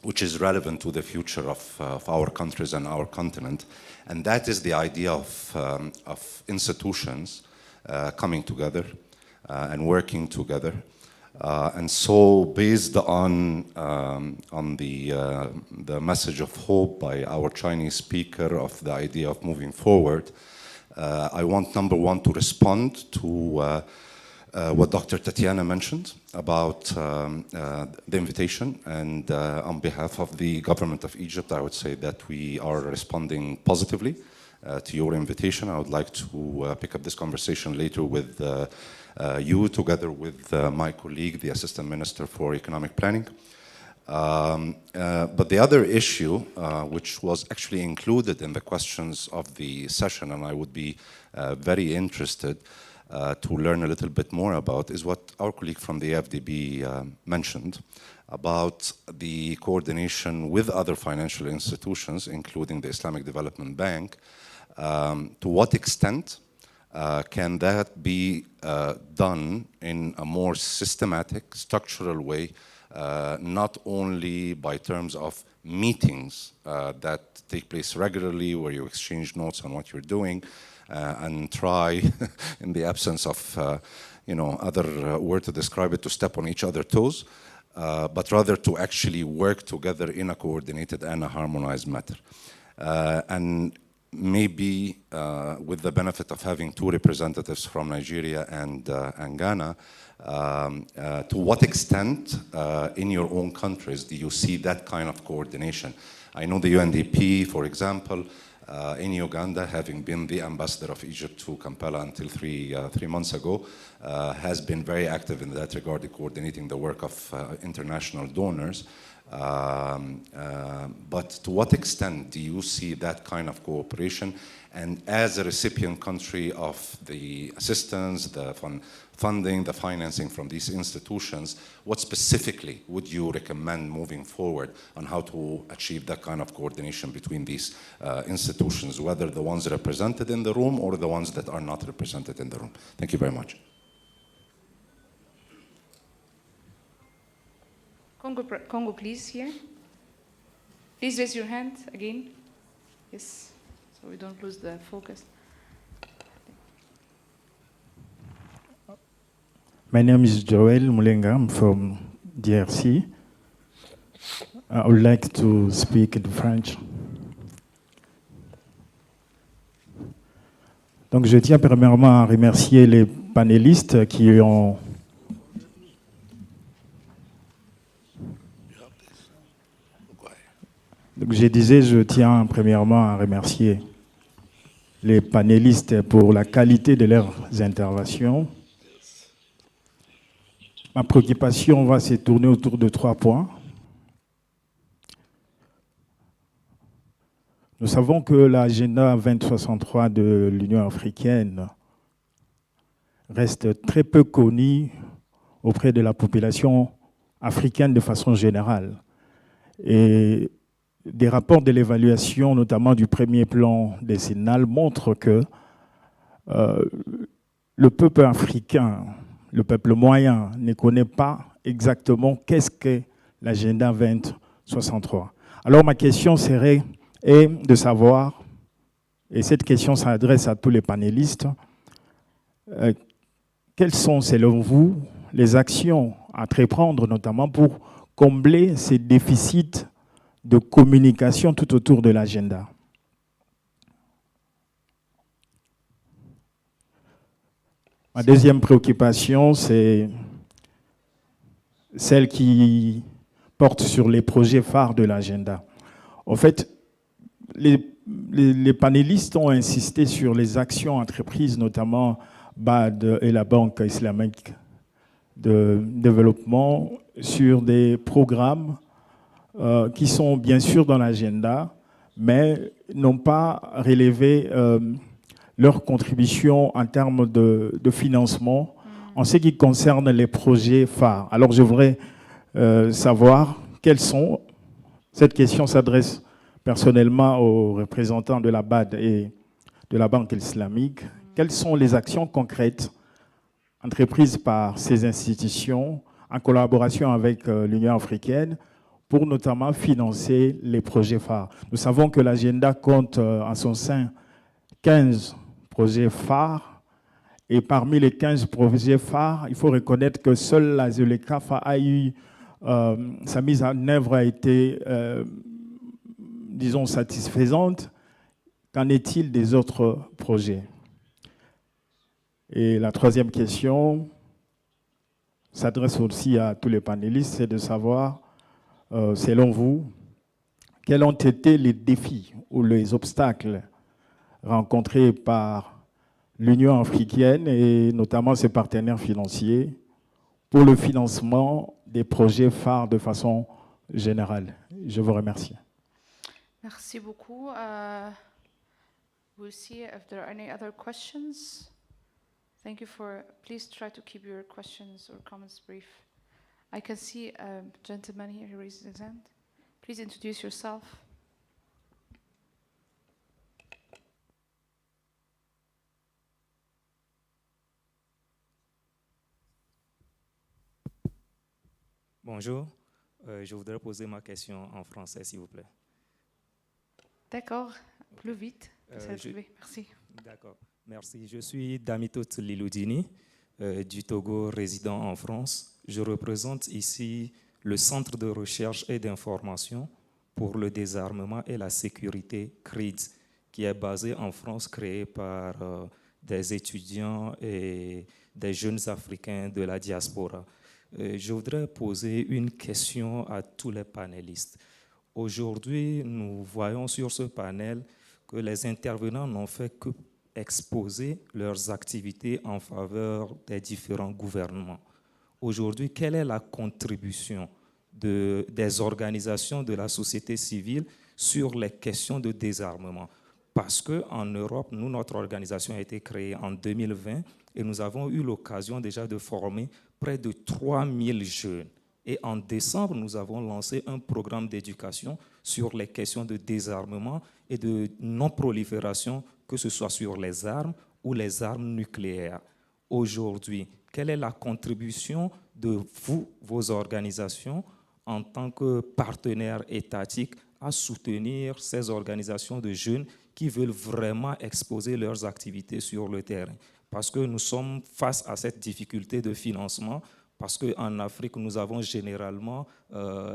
which is relevant to the future of our countries and our continent. And that is the idea of institutions coming together and working together. And so, based on the message of hope by our Chinese speaker of the idea of moving forward, I want, number one, to respond to what Dr. Tatiana mentioned about the invitation. And on behalf of the government of Egypt, I would say that we are responding positively to your invitation. I would like to pick up this conversation later with you, together with my colleague, the Assistant Minister for Economic Planning. But the other issue, which was actually included in the questions of the session, and I would be very interested to learn a little bit more about, is what our colleague from the FDB mentioned about the coordination with other financial institutions, including the Islamic Development Bank. To what extent can that be done in a more systematic, structural way, not only by terms of meetings that take place regularly, where you exchange notes on what you're doing, and try, in the absence of other word to describe it, to step on each other's toes, but rather to actually work together in a coordinated and a harmonized manner. And maybe with the benefit of having 2 representatives from Nigeria and Ghana, to what extent in your own countries do you see that kind of coordination? I know the UNDP, for example, in Uganda, having been the ambassador of Egypt to Kampala until three months ago, has been very active in that regard, coordinating the work of international donors. But to what extent do you see that kind of cooperation? And as a recipient country of the assistance, the funding, the financing from these institutions, what specifically would you recommend moving forward on how to achieve that kind of coordination between these institutions, whether the ones represented in the room or the ones that are not represented in the room? Thank you very much. Congo, please, here. Please raise your hand again. Yes, so we don't lose the focus. My name is Joel Mulenga. I'm from DRC. I would like to speak in French. Donc, je tiens premièrement à remercier les panélistes qui ont Donc, je disais, je tiens premièrement à remercier les panélistes pour la qualité de leurs interventions. Ma préoccupation va se tourner autour de 3 points. Nous savons que l'agenda 2063 de l'Union africaine reste très peu connu auprès de la population africaine de façon générale. Et des rapports de l'évaluation, notamment du premier plan décennal, montrent que le peuple africain, le peuple moyen, ne connaît pas exactement qu'est-ce qu'est l'agenda 2063. Alors ma question serait de savoir, et cette question s'adresse à tous les panélistes, quelles sont, selon vous, les actions à entreprendre, notamment pour combler ces déficits de communication tout autour de l'agenda. Ma deuxième préoccupation, c'est celle qui porte sur les projets phares de l'agenda. En fait, les panélistes ont insisté sur les actions entreprises, notamment BAD et la Banque islamique de développement, sur des programmes qui sont bien sûr dans l'agenda, mais n'ont pas relevé leur contribution en termes de financement en ce qui concerne les projets phares. Alors je voudrais savoir quels sont, cette question s'adresse personnellement aux représentants de la BAD et de la Banque islamique, quelles sont les actions concrètes entreprises par ces institutions en collaboration avec l'Union africaine pour notamment financer les projets phares. Nous savons que l'agenda compte en son sein 15 projets phares, et parmi les 15 projets phares, il faut reconnaître que seule la ZLECAF a eu, sa mise en œuvre a été, disons, satisfaisante. Qu'en est-il des autres projets? Et la troisième question s'adresse aussi à tous les panélistes, c'est de savoir, selon vous, quels ont été les défis ou les obstacles rencontrés par l'Union africaine et notamment ses partenaires financiers pour le financement des projets phares de façon générale. Je vous remercie. Merci beaucoup. We'll see if there are any other questions. Thank you for, please try to keep your questions or comments brief. I can see a gentleman here who raised his hand. Please introduce yourself. Bonjour, je voudrais poser ma question en français, s'il vous plaît. D'accord, plus vite. Merci. D'accord, merci. Je suis Damitot Liloudini, du Togo, résident en France. Je représente ici le Centre de recherche et d'information pour le désarmement et la sécurité CRIDS, qui est basé en France, créé par des étudiants et des jeunes Africains de la diaspora. Je voudrais poser une question à tous les panélistes. Aujourd'hui, nous voyons sur ce panel que les intervenants n'ont fait que exposer leurs activités en faveur des différents gouvernements. Aujourd'hui, quelle est la contribution des organisations de la société civile sur les questions de désarmement? Parce qu'en Europe, nous, notre organisation a été créée en 2020 et nous avons eu l'occasion déjà de former près de 3000 jeunes. Et en décembre, nous avons lancé un programme d'éducation sur les questions de désarmement et de non-prolifération, que ce soit sur les armes ou les armes nucléaires. Aujourd'hui, quelle est la contribution de vous, vos organisations, en tant que partenaires étatiques, à soutenir ces organisations de jeunes qui veulent vraiment exposer leurs activités sur le terrain? Parce que nous sommes face à cette difficulté de financement, parce qu'en Afrique, nous avons généralement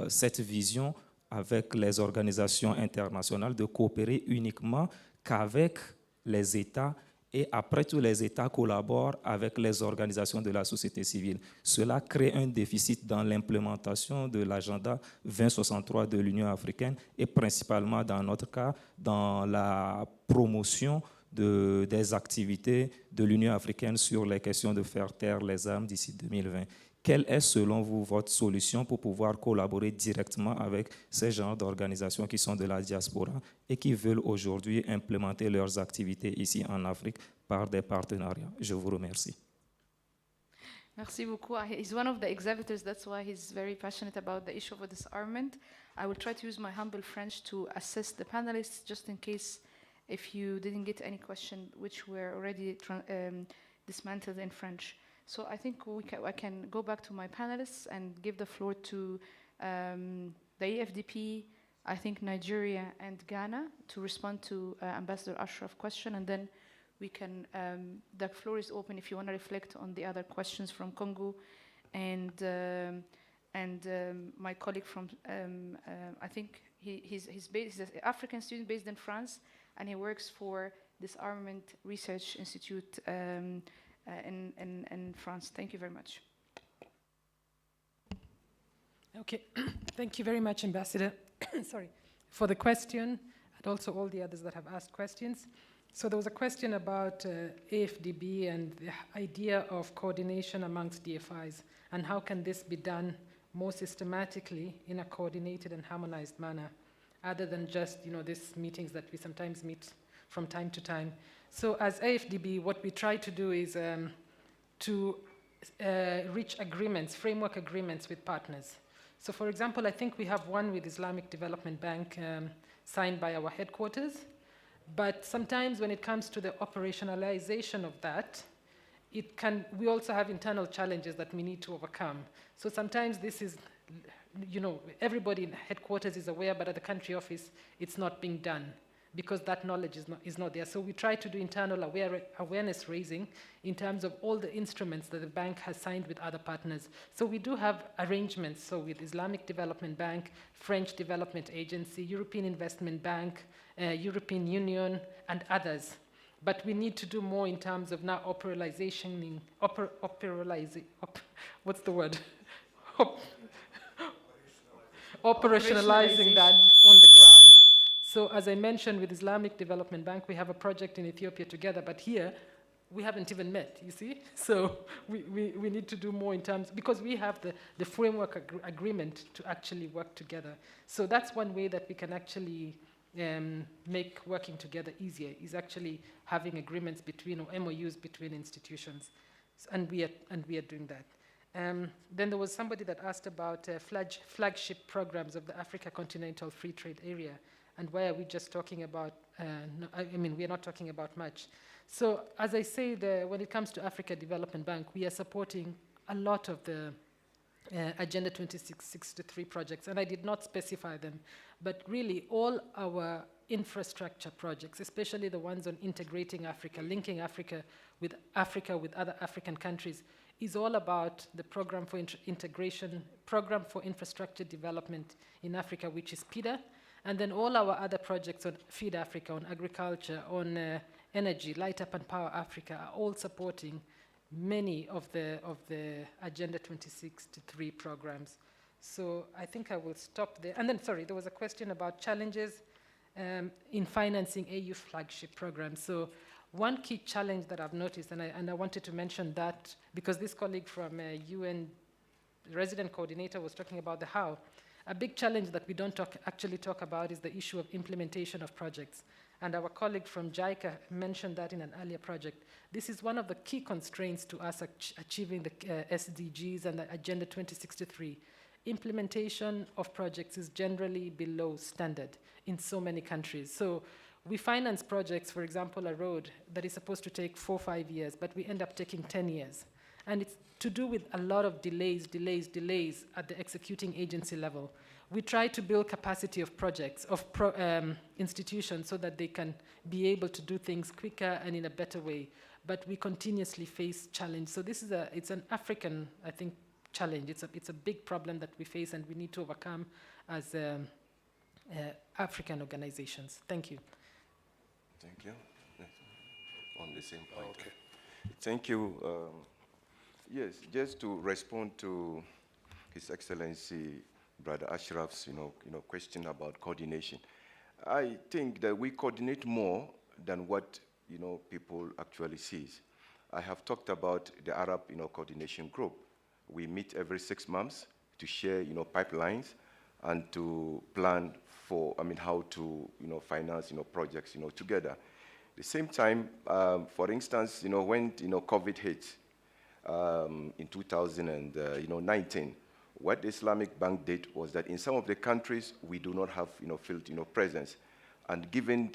cette vision avec les organisations internationales de coopérer uniquement qu'avec les États, et après tous les États collaborent avec les organisations de la société civile. Cela crée un déficit dans l'implémentation de l'agenda 2063 de l'Union africaine et principalement dans notre cas, dans la promotion des activités de l'Union africaine sur les questions de faire taire les armes d'ici 2020. Quelle est, selon vous, votre solution pour pouvoir collaborer directement avec ces genres d'organisations qui sont de la diaspora et qui veulent aujourd'hui implémenter leurs activités ici en Afrique par des partenariats? Je vous remercie. Merci beaucoup. He's one of the exhibitors, that's why he's very passionate about the issue of disarmament. I will try to use my humble French to assist the panelists, just in case if you didn't get any question which were already dismantled in French. So I think I can go back to my panelists and give the floor to the AFDP, I think Nigeria and Ghana, to respond to Ambassador Ashraf's question, and then we can, the floor is open if you want to reflect on the other questions from Congo, and my colleague from, I think he's an African student based in France, and he works for Disarmament Research Institute in France. Thank you very much. Okay, thank you very much, Ambassador, sorry, for the question, and also all the others that have asked questions. So there was a question about AFDB and the idea of coordination amongst DFIs, and how can this be done more systematically in a coordinated and harmonized manner, other than just, these meetings that we sometimes meet from time to time. So as AFDB, what we try to do is to reach agreements, framework agreements with partners. So for example, I think we have one with Islamic Development Bank signed by our headquarters, but sometimes when it comes to the operationalization of that, we also have internal challenges that we need to overcome. So sometimes this is, everybody in headquarters is aware, but at the country office, it's not being done, because that knowledge is not there. So we try to do internal awareness raising in terms of all the instruments that the bank has signed with other partners. So we do have arrangements, so with Islamic Development Bank, French Development Agency, European Investment Bank, European Union, and others. But we need to do more in terms of now operationalizing what's the word? Operationalizing that on the ground. So as I mentioned, with Islamic Development Bank, we have a project in Ethiopia together, but here, we haven't even met, you see? So we need to do more in terms, because we have the framework agreement to actually work together. So that's one way that we can actually make working together easier, is actually having agreements between, or MOUs between institutions. And we are doing that. Then there was somebody that asked about flagship programs of the Africa Continental Free Trade Area, and why are we just talking about, we are not talking about much. So as I say, when it comes to Africa Development Bank, we are supporting a lot of the Agenda 2063 projects, and I did not specify them, but really all our infrastructure projects, especially the ones on integrating Africa, linking Africa with other African countries, is all about the Program for Integration, Program for Infrastructure Development in Africa, which is PIDA, and then all our other projects on Feed Africa, on agriculture, on energy, Light Up and Power Africa, are all supporting many of the Agenda 2063 programs. So I think I will stop there. And then, sorry, there was a question about challenges in financing AU flagship programs. So one key challenge that I've noticed, and I wanted to mention that because this colleague from UN resident coordinator was talking about the how. A big challenge that we don't actually talk about is the issue of implementation of projects. And our colleague from JICA mentioned that in an earlier project. This is one of the key constraints to us achieving the SDGs and the Agenda 2063. Implementation of projects is generally below standard in so many countries. So we finance projects, for example, a road that is supposed to take 4 or 5 years, but we end up taking 10 years. And it's to do with a lot of delays at the executing agency level. We try to build capacity of projects, of institutions, so that they can be able to do things quicker and in a better way. But we continuously face challenge. So this is it's an African, I think, challenge. It's a big problem that we face and we need to overcome as African organizations. Thank you. Thank you. On the same point. Okay. Thank you. Yes, just to respond to His Excellency Brother Ashraf's question about coordination. I think that we coordinate more than what people actually sees. I have talked about the Arab coordination group. We meet every 6 months to share pipelines and to plan for how to finance projects together. At the same time, for instance, when COVID hit in 2019, what the Islamic Bank did was that in some of the countries we do not have field presence, and given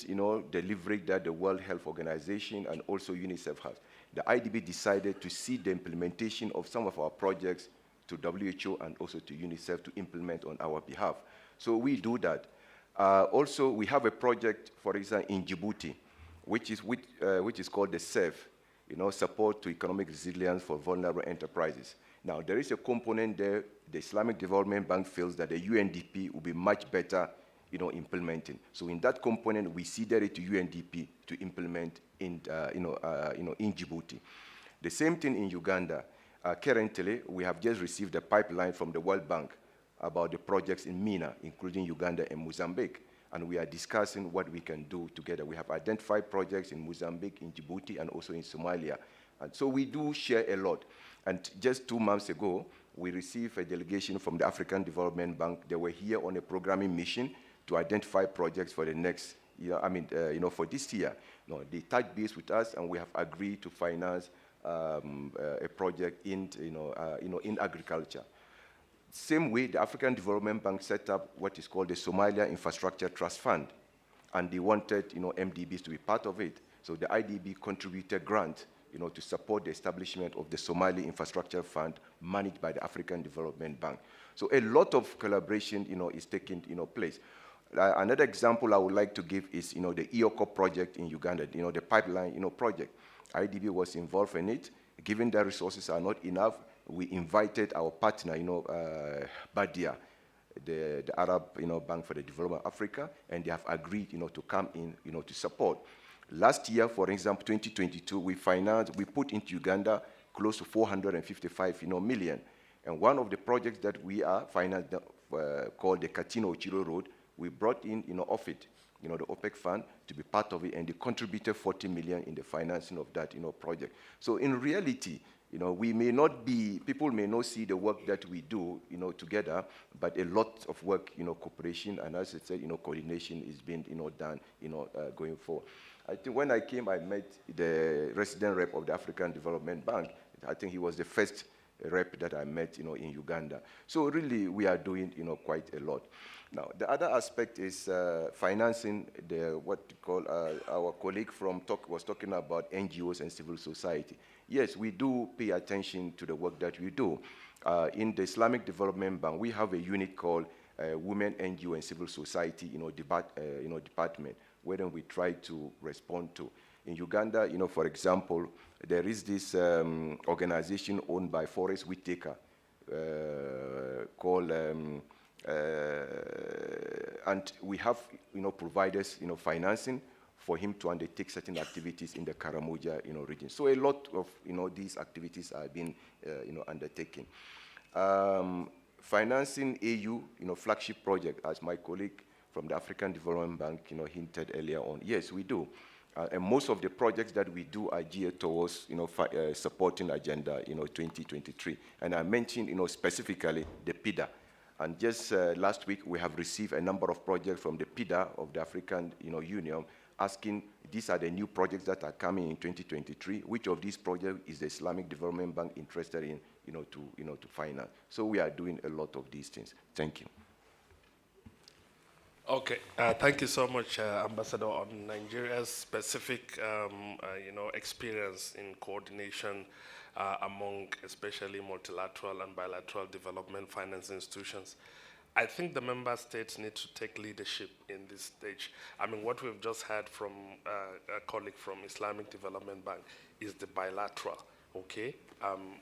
the leverage that the World Health Organization and also UNICEF has, the IDB decided to see the implementation of some of our projects to WHO and also to UNICEF to implement on our behalf. So we do that. Also, we have a project, for example, in Djibouti, which is called the SEF, support to economic resilience for vulnerable enterprises. Now, there is a component there. The Islamic Development Bank feels that the UNDP will be much better, implementing. So in that component, we ceded it to UNDP to implement in Djibouti. The same thing in Uganda. Currently, we have just received a pipeline from the World Bank about the projects in MENA, including Uganda and Mozambique. And we are discussing what we can do together. We have identified projects in Mozambique, in Djibouti, and also in Somalia. And so we do share a lot. And just 2 months ago, we received a delegation from the African Development Bank. They were here on a programming mission to identify projects for the next year, for this year. They touched base with us, and we have agreed to finance a project in agriculture. Same way, the African Development Bank set up what is called the Somalia Infrastructure Trust Fund, and they wanted, MDBs to be part of it. So the IDB contributed grant, to support the establishment of the Somali Infrastructure Fund managed by the African Development Bank. So a lot of collaboration, is taking, place. Another example I would like to give is, the EOCO project in Uganda, the pipeline, project. IDB was involved in it. Given the resources are not enough, we invited our partner, Badia, the Arab, Bank for the Development of Africa, and they have agreed, to come in, to support. Last year, for example, 2022, we put into Uganda close to 455, million. And one of the projects that we are financed, called the Katino-Ochiro Road, we brought in, OFID, the OPEC fund, to be part of it, and they contributed 40 million in the financing of that, project. So in reality, we may not be, people may not see the work that we do, together, but a lot of work, cooperation, and as I said, coordination is being, done, going forward. I think when I came, I met the resident rep of the African Development Bank. I think he was the first rep that I met, in Uganda. So really, we are doing, quite a lot. Now, the other aspect is financing what we call, our colleague was talking about NGOs and civil society. Yes, we do pay attention to the work that we do. In the Islamic Development Bank, we have a unit called Women, NGO, and Civil Society, department, where we try to respond to. In Uganda, for example, there is this organization owned by Forrest Whitaker called, and we have, providers, financing for him to undertake certain activities in the Karamoja, region. So a lot of, these activities are being, undertaken. Financing AU, flagship project, as my colleague from the African Development Bank, hinted earlier on. Yes, we do. And most of the projects that we do are geared towards, supporting Agenda, 2023. And I mentioned, specifically the PIDA. And just last week, we have received a number of projects from the PIDA of the African, Union, asking, these are the new projects that are coming in 2023. Which of these projects is the Islamic Development Bank interested in, to finance? So we are doing a lot of these things. Thank you. Okay, thank you so much, Ambassador, on Nigeria's specific, experience in coordination among especially multilateral and bilateral development finance institutions. I think the member states need to take leadership in this stage. I mean, what we've just heard from a colleague from Islamic Development Bank is the bilateral, okay?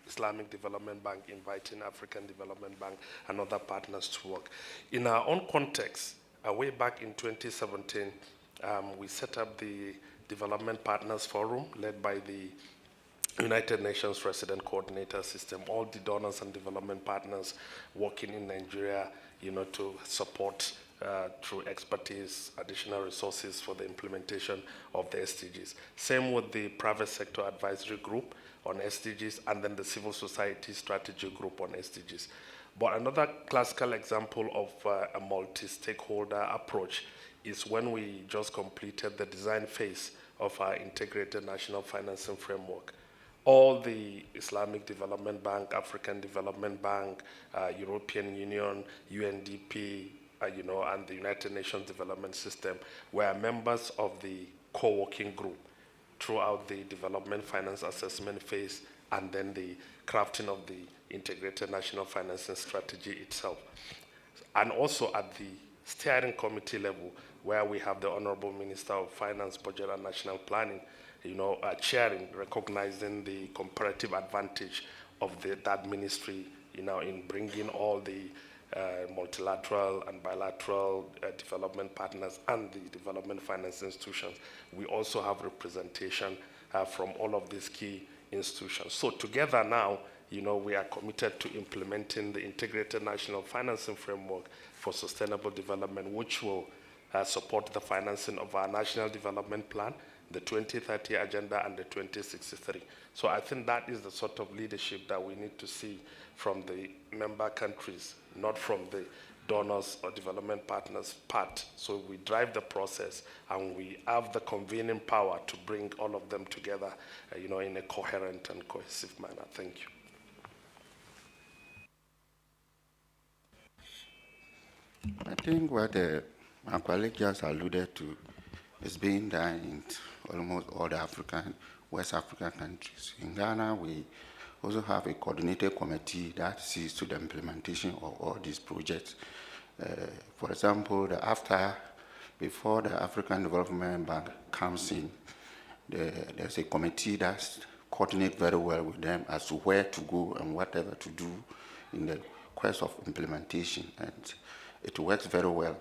Islamic Development Bank inviting African Development Bank and other partners to work. In our own context, way back in 2017, we set up the Development Partners Forum led by the United Nations Resident Coordinator System, all the donors and development partners working in Nigeria, to support through expertise, additional resources for the implementation of the SDGs. Same with the private sector advisory group on SDGs, and then the civil society strategy group on SDGs. But another classical example of a multi-stakeholder approach is when we just completed the design phase of our integrated national financing framework. All the Islamic Development Bank, African Development Bank, European Union, UNDP, and the United Nations Development System were members of the co-working group throughout the development finance assessment phase and then the crafting of the integrated national financing strategy itself. And also at the steering committee level, where we have the Honorable Minister of Finance, Budget and National Planning, chairing, recognizing the comparative advantage of that ministry, in bringing all the multilateral and bilateral development partners and the development finance institutions. We also have representation from all of these key institutions. So together now, we are committed to implementing the integrated national financing framework for sustainable development, which will support the financing of our national development plan, the 2030 agenda, and the 2063. So I think that is the sort of leadership that we need to see from the member countries, not from the donors or development partners part. So we drive the process and we have the convening power to bring all of them together, in a coherent and cohesive manner. Thank you. I think what my colleague just alluded to is being done in almost all the West African countries. In Ghana, we also have a coordinated committee that sees to the implementation of all these projects. For example, before the African Development Bank comes in, there's a committee that coordinates very well with them as to where to go and whatever to do in the quest of implementation. And it works very well,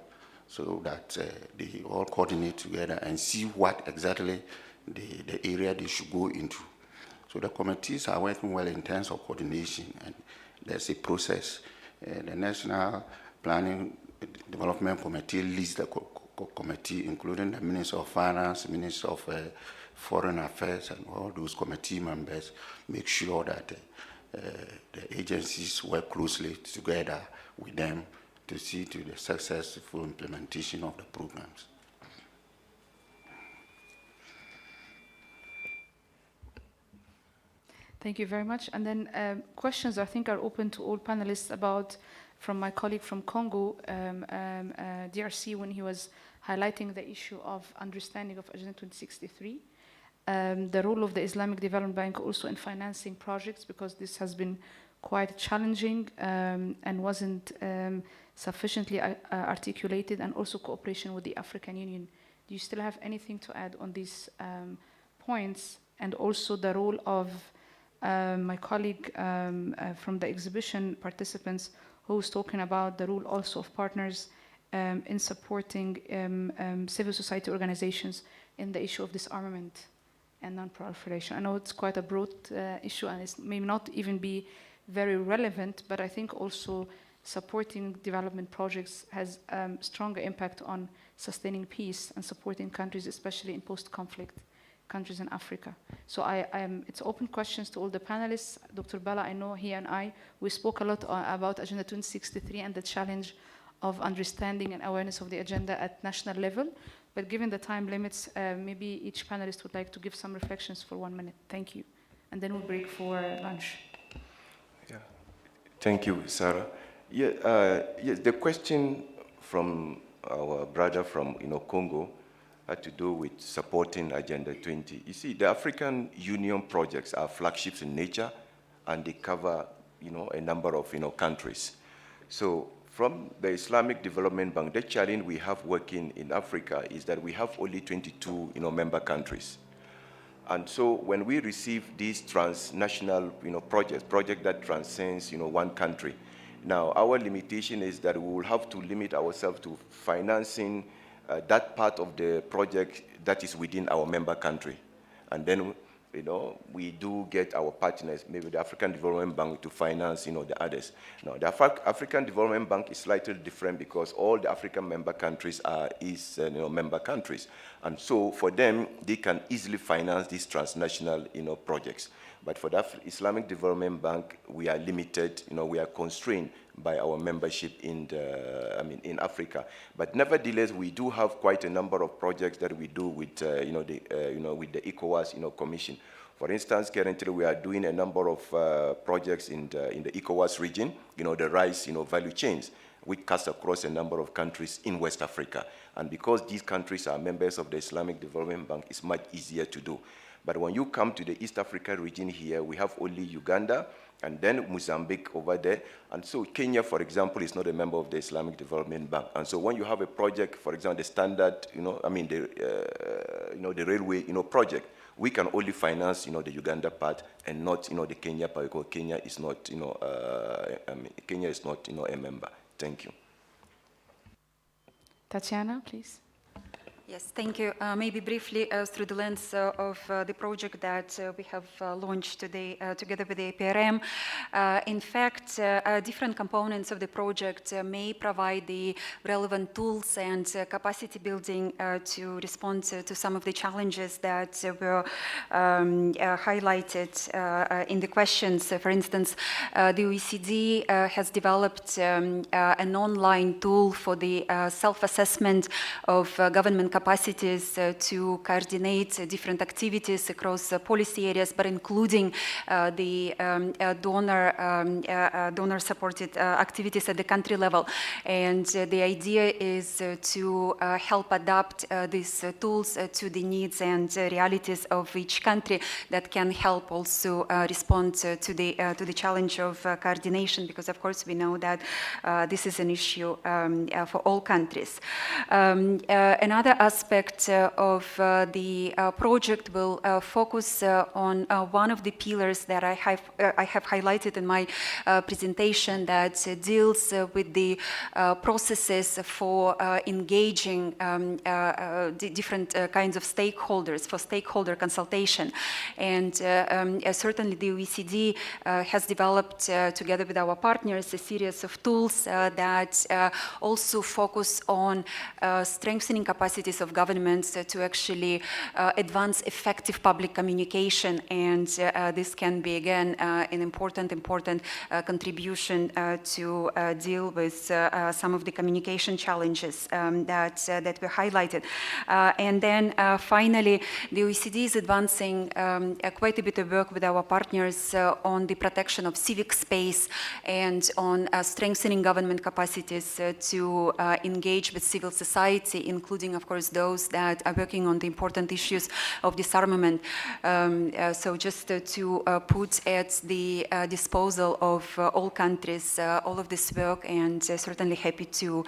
so that they all coordinate together and see what exactly the area they should go into. So the committees are working well in terms of coordination, and there's a process. The National Planning Development Committee leads the committee, including the Minister of Finance, Minister of Foreign Affairs, and all those committee members make sure that the agencies work closely together with them to see to the successful implementation of the programs. Thank you very much. And then questions, I think, are open to all panelists from my colleague from Congo, DRC, when he was highlighting the issue of understanding of Agenda 2063, the role of the Islamic Development Bank also in financing projects, because this has been quite challenging and wasn't sufficiently articulated, and also cooperation with the African Union. Do you still have anything to add on these points? And also the role of my colleague from the exhibition participants, who was talking about the role also of partners in supporting civil society organizations in the issue of disarmament and non-proliferation. I know it's quite a broad issue, and it may not even be very relevant, but I think also supporting development projects has stronger impact on sustaining peace and supporting countries, especially in post-conflict countries in Africa. So it's open questions to all the panelists. Dr. Bala, I know he and we spoke a lot about Agenda 2063 and the challenge of understanding and awareness of the agenda at national level. But given the time limits, maybe each panelist would like to give some reflections for 1 minute. Thank you. And then we'll break for lunch. Yeah. Thank you, Sarah. Yeah, yes, the question from our brother from Congo had to do with supporting Agenda 20. You see, the African Union projects are flagships in nature, and they cover a number of countries. So from the Islamic Development Bank, the challenge we have working in Africa is that we have only 22 member countries. And so when we receive these transnational projects that transcends one country, now our limitation is that we will have to limit ourselves to financing that part of the project that is within our member country. And then we do get our partners, maybe the African Development Bank, to finance the others. Now, the African Development Bank is slightly different because all the African member countries are member countries. And so for them, they can easily finance these transnational projects. But for the Islamic Development Bank, we are limited, we are constrained by our membership in Africa. But nevertheless, we do have quite a number of projects that we do with with the ECOWAS Commission. For instance, currently we are doing a number of projects in the ECOWAS region, the rice value chains, which cuts across a number of countries in West Africa. And because these countries are members of the Islamic Development Bank, it's much easier to do. But when you come to the East Africa region here, we have only Uganda and then Mozambique over there. And so Kenya, for example, is not a member of the Islamic Development Bank. And so when you have a project, for example, the standard, the railway, project, we can only finance, the Uganda part and not, the Kenya part, because Kenya is not, Kenya is not, a member. Thank you. Tatiana, please. Yes, thank you. Maybe briefly through the lens of the project that we have launched today together with the APRM. In fact, different components of the project may provide the relevant tools and capacity building to respond to some of the challenges that were highlighted in the questions. For instance, the OECD has developed an online tool for the self-assessment of government capacities to coordinate different activities across policy areas, but including the donor-supported activities at the country level. And the idea is to help adapt these tools to the needs and realities of each country that can help also respond to the challenge of coordination, because of course we know that this is an issue for all countries. Another aspect of the project will focus on one of the pillars that I have highlighted in my presentation, that deals with the processes for engaging the different kinds of stakeholders, for stakeholder consultation. And certainly the OECD has developed together with our partners a series of tools that also focus on strengthening capacities of governments to actually advance effective public communication. And this can be, again, an important contribution to deal with some of the communication challenges that were highlighted. And then finally, the OECD is advancing quite a bit of work with our partners on the protection of civic space and on strengthening government capacities to engage with civil society, including, of course, those that are working on the important issues of disarmament. So just to put at the disposal of all countries all of this work, and certainly happy to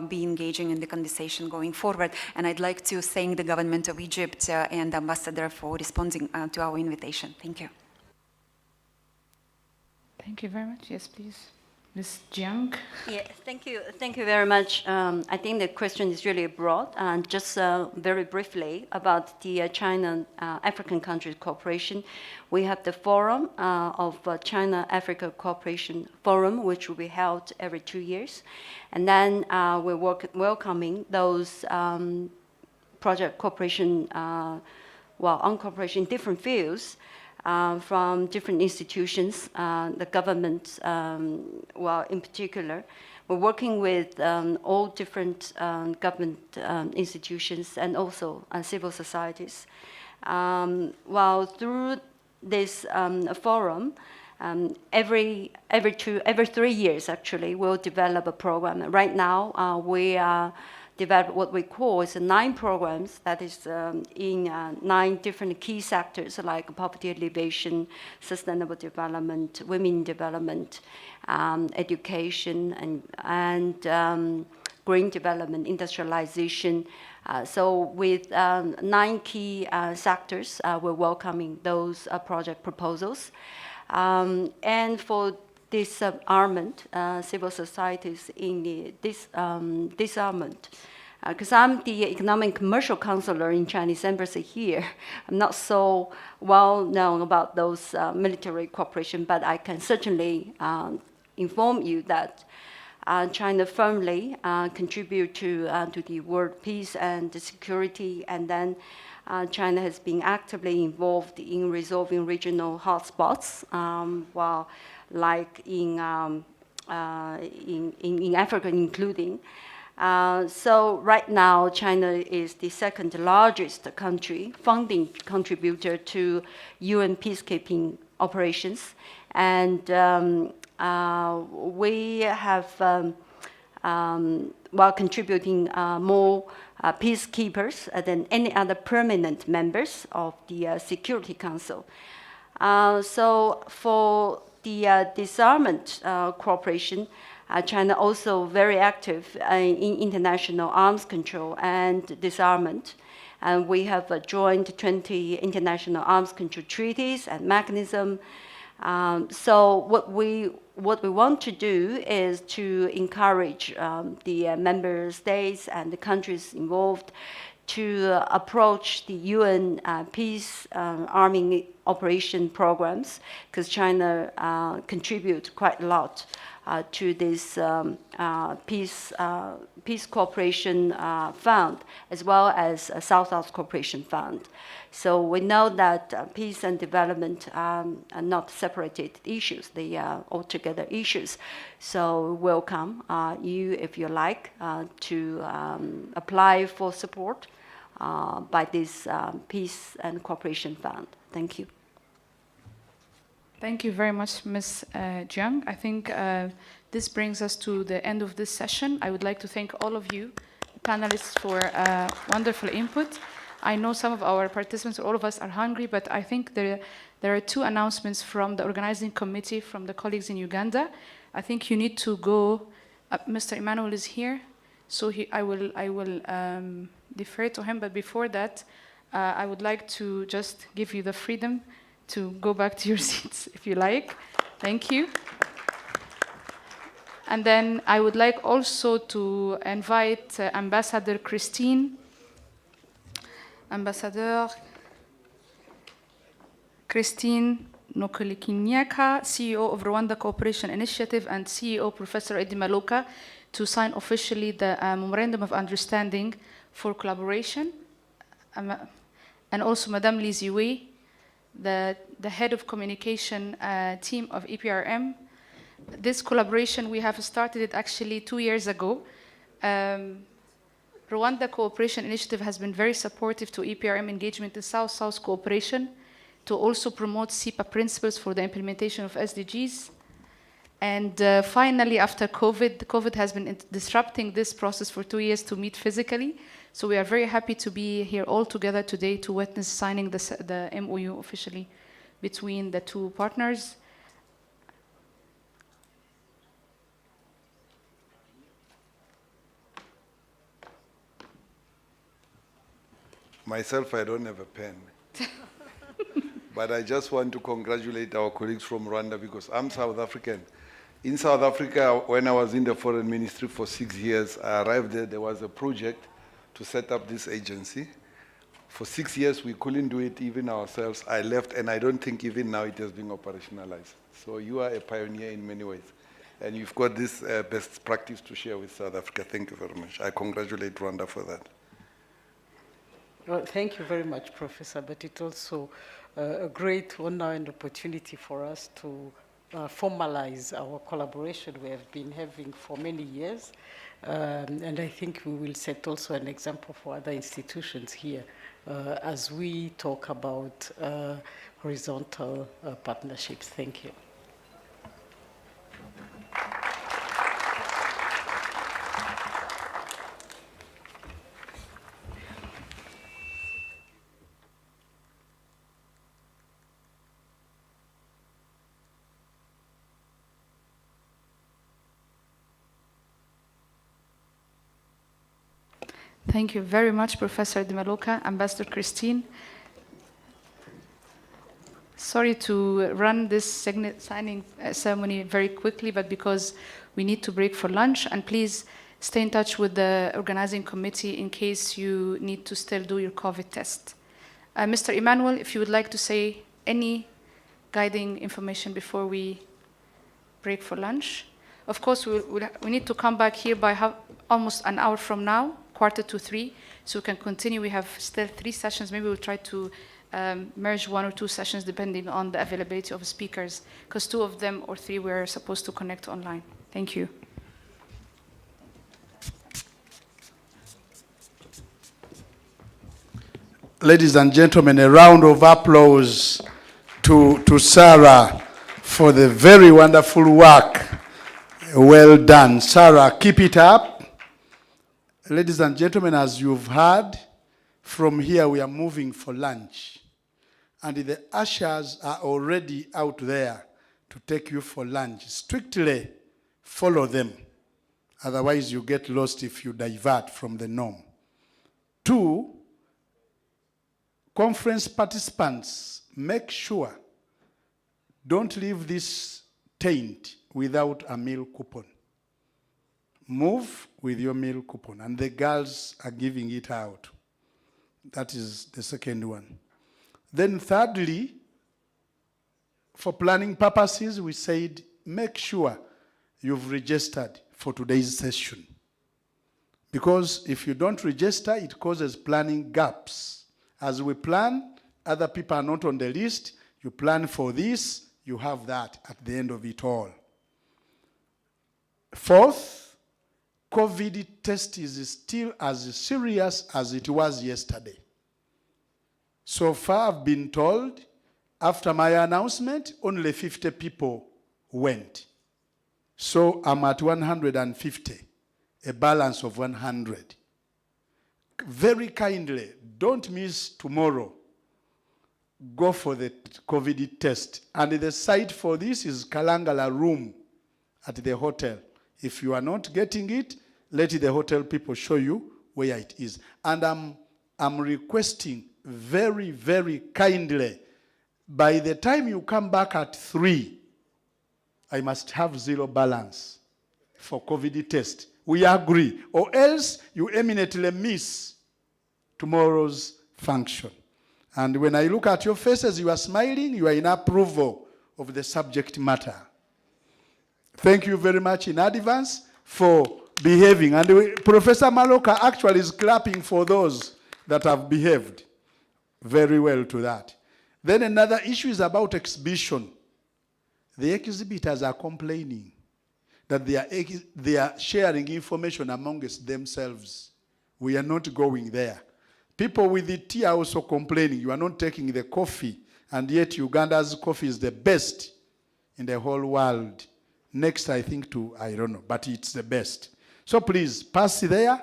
be engaging in the conversation going forward. And I'd like to thank the government of Egypt and the ambassador for responding to our invitation. Thank you. Thank you very much. Yes, please. Ms. Jiang. Yeah, thank you. Thank you very much. I think the question is really broad. And just very briefly about the China-African countries cooperation, we have the forum of China-Africa Cooperation Forum, which will be held every 2 years. And then we're welcoming those project cooperation, on cooperation in different fields, from different institutions, the government, in particular. We're working with all different government institutions and also civil societies. Through this forum, every 3 years, actually, we'll develop a program. Right now, we develop what we call 9 programs that is in 9 different key sectors like poverty alleviation, sustainable development, women development, education, and green development, industrialization. So with 9 key sectors, we're welcoming those project proposals. And for disarmament, civil societies in the disarmament. Because I'm the economic and commercial counselor in Chinese embassy here, I'm not so well known about those military cooperation, but I can certainly inform you that China firmly contribute to the world peace and the security, and then China has been actively involved in resolving regional hotspots, like in Africa including. So right now, China is the 2nd largest country, funding contributor to UN peacekeeping operations. And we have, while contributing more peacekeepers than any other permanent members of the Security Council. So for the disarmament cooperation, China also very active in international arms control and disarmament. And we have joined 20 international arms control treaties and mechanism. So what we want to do is to encourage the member states and the countries involved to approach the UN peace arming operation programs, because China contributes quite a lot to this peace cooperation fund, as well as a South-South cooperation fund. So we know that peace and development are not separated issues, they are altogether issues. So welcome you, if you like, to apply for support by this Peace and Cooperation Fund. Thank you. Thank you very much, Ms. Jiang. I think this brings us to the end of this session. I would like to thank all of you, panelists, for wonderful input. I know some of our participants, all of us, are hungry, but I think there are 2 announcements from the organizing committee, from the colleagues in Uganda. I think you need to go. Mr. Emmanuel is here, so I will defer to him. But before that, I would like to just give you the freedom to go back to your seats, if you like. Thank you. And then I would like also to invite Ambassador Christine Nokolikinyaka, CEO of Rwanda Cooperation Initiative, and CEO Professor Eddie Maloka, to sign officially the Memorandum of Understanding for collaboration. And also Madame Lizzie Wei, the head of communication team of APRM. This collaboration, we have started it actually 2 years ago. Rwanda Cooperation Initiative has been very supportive to APRM engagement in South-South cooperation, to also promote SIPA principles for the implementation of SDGs. And finally, after COVID has been disrupting this process for 2 years to meet physically. So we are very happy to be here all together today to witness signing the MOU officially between the 2 partners. Myself, I don't have a pen. But I just want to congratulate our colleagues from Rwanda, because I'm South African. In South Africa, when I was in the foreign ministry for 6 years, I arrived there was a project to set up this agency. For 6 years, we couldn't do it even ourselves. I left, and I don't think even now it has been operationalized. So you are a pioneer in many ways. And you've got this best practice to share with South Africa. Thank you very much. I congratulate Rwanda for that. Well, thank you very much, Professor, but it's also a great honor and opportunity for us to formalize our collaboration we have been having for many years. And I think we will set also an example for other institutions here as we talk about horizontal partnerships. Thank you. Thank you very much, Professor De Maloka. Ambassador Christine. Sorry to run this signing ceremony very quickly, but because we need to break for lunch, and please stay in touch with the organizing committee in case you need to still do your COVID test. Mr. Emmanuel, if you would like to say any guiding information before we break for lunch. Of course, we need to come back here by almost an hour from now, 2:45, so we can continue. We have still 3 sessions. Maybe we'll try to merge 1 or 2 sessions depending on the availability of speakers, because 2 of them or 3 were supposed to connect online. Thank you. Ladies and gentlemen, a round of applause to Sarah for the very wonderful work. Well done. Sarah, keep it up. Ladies and gentlemen, as you've heard, from here we are moving for lunch. And the ushers are already out there to take you for lunch. Strictly follow them. Otherwise you get lost if you divert from the norm. 2, conference participants, make sure don't leave this tent without a meal coupon. Move with your meal coupon, and the girls are giving it out. That is the second one. Then thirdly, for planning purposes, we said make sure you've registered for today's session. Because if you don't register, it causes planning gaps. As we plan, other people are not on the list. You plan for this, you have that at the end of it all. 4th, COVID test is still as serious as it was yesterday. So far, I've been told, after my announcement, only 50 people went. So I'm at 150, a balance of 100. Very kindly, don't miss tomorrow. Go for the COVID test. And the site for this is Kalangala Room at the hotel. If you are not getting it, let the hotel people show you where it is. And I'm requesting very, very kindly, by the time you come back at 3, I must have 0 balance for COVID test. We agree. Or else you eminently miss tomorrow's function. And when I look at your faces, you are smiling, you are in approval of the subject matter. Thank you very much in advance for behaving. And Professor Maloka actually is clapping for those that have behaved very well to that. Then another issue is about exhibition. The exhibitors are complaining that they are sharing information amongst themselves. We are not going there. People with the tea are also complaining. You are not taking the coffee, and yet Uganda's coffee is the best in the whole world. Next, I think, I don't know, but it's the best. So please, pass there,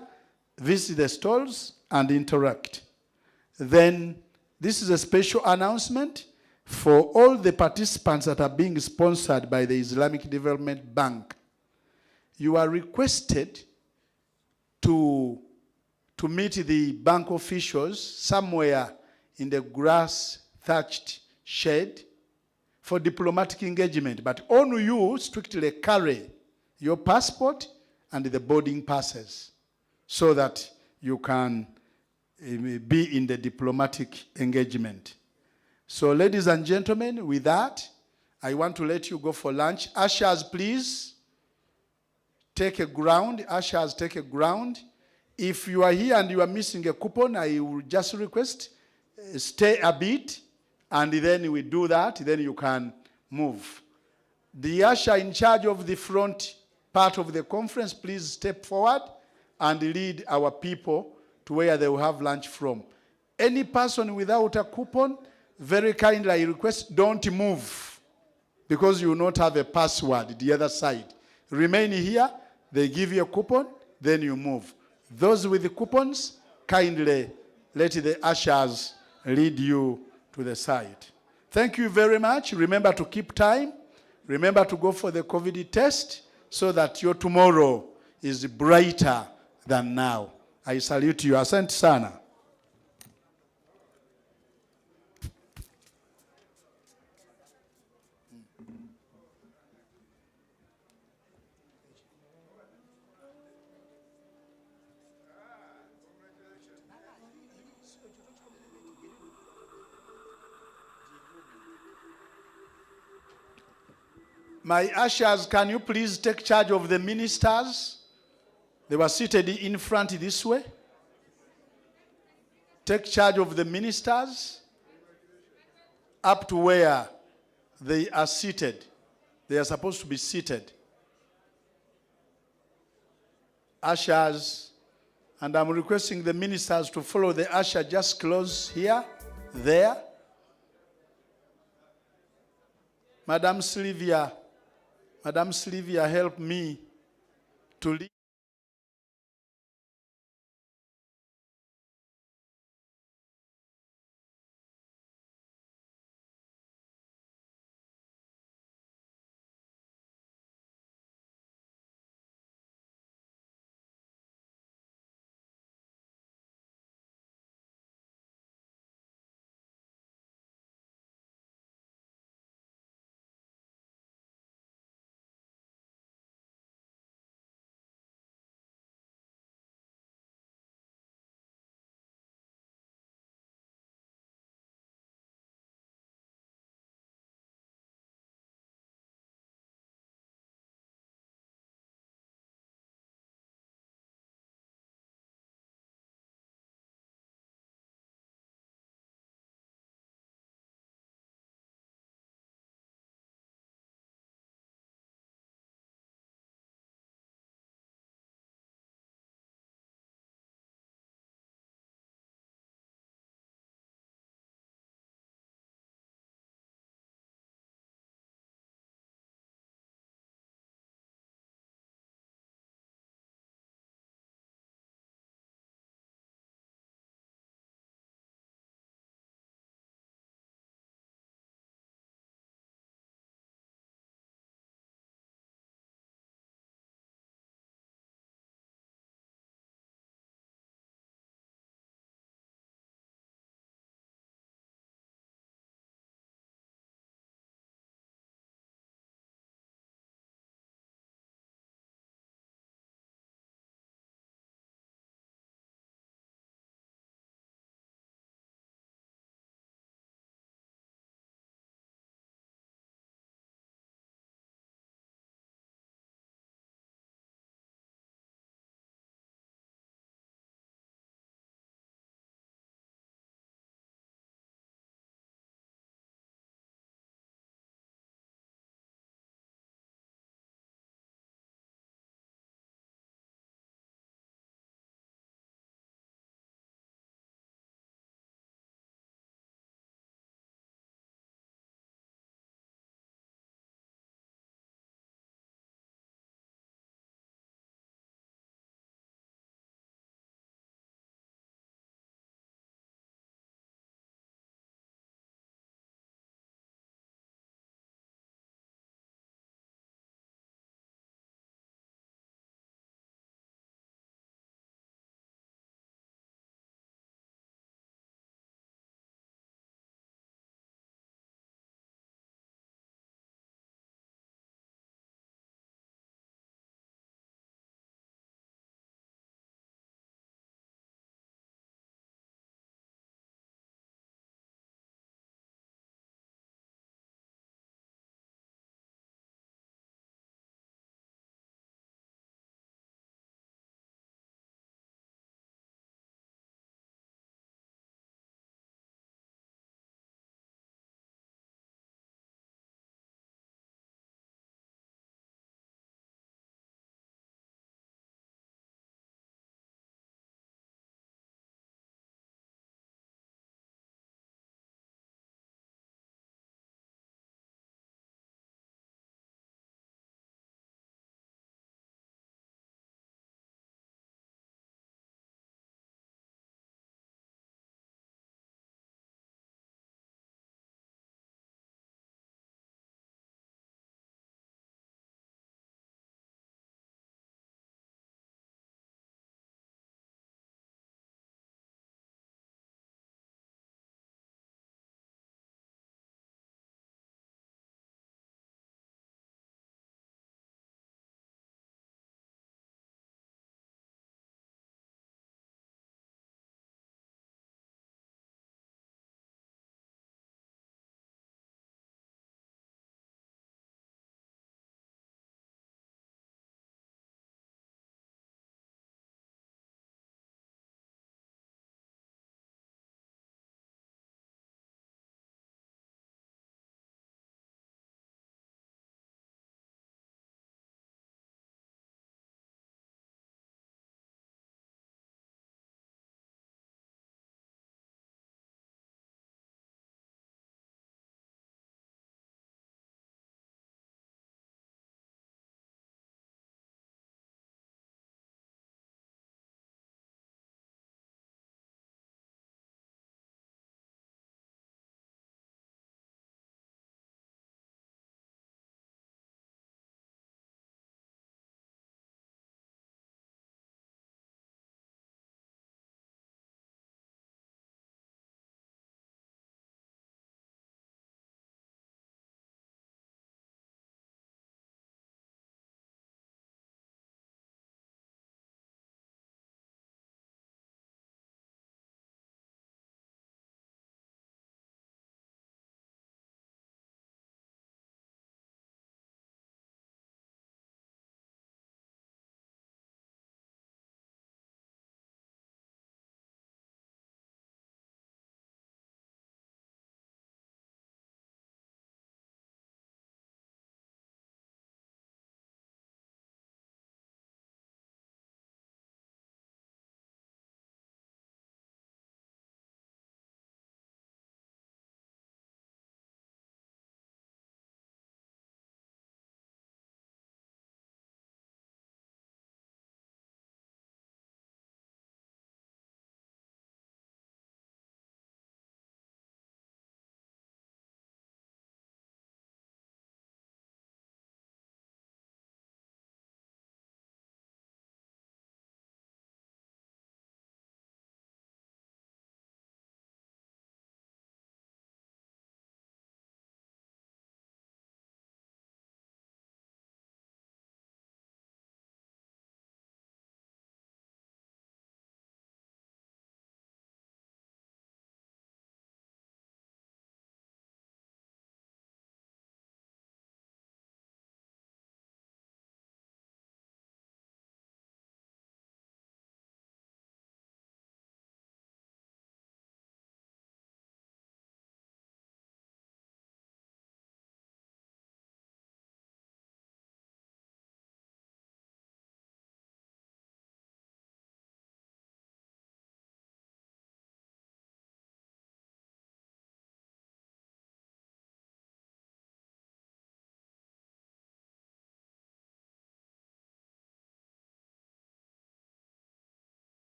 visit the stalls, and interact. Then, this is a special announcement for all the participants that are being sponsored by the Islamic Development Bank. You are requested to meet the bank officials somewhere in the grass-thatched shed for diplomatic engagement, but on you strictly carry your passport and the boarding passes so that you can be in the diplomatic engagement. So ladies and gentlemen, with that, I want to let you go for lunch. Ushers, please take a ground. Ushers, take a ground. If you are here and you are missing a coupon, I will just request, stay a bit, and then we do that, then you can move. The usher in charge of the front part of the conference, please step forward and lead our people to where they will have lunch from. Any person without a coupon, very kindly I request, don't move, because you will not have a password the other side. Remain here, they give you a coupon, then you move. Those with the coupons, kindly let the ushers lead you to the side. Thank you very much. Remember to keep time. Remember to go for the COVID test so that your tomorrow is brighter than now. I salute you. Asante sana. My ushers, can you please take charge of the ministers? They were seated in front this way. Take charge of the ministers up to where they are seated. They are supposed to be seated. Ushers, and I'm requesting the ministers to follow the usher just close here, there. Madam Sylvia, help me to lead.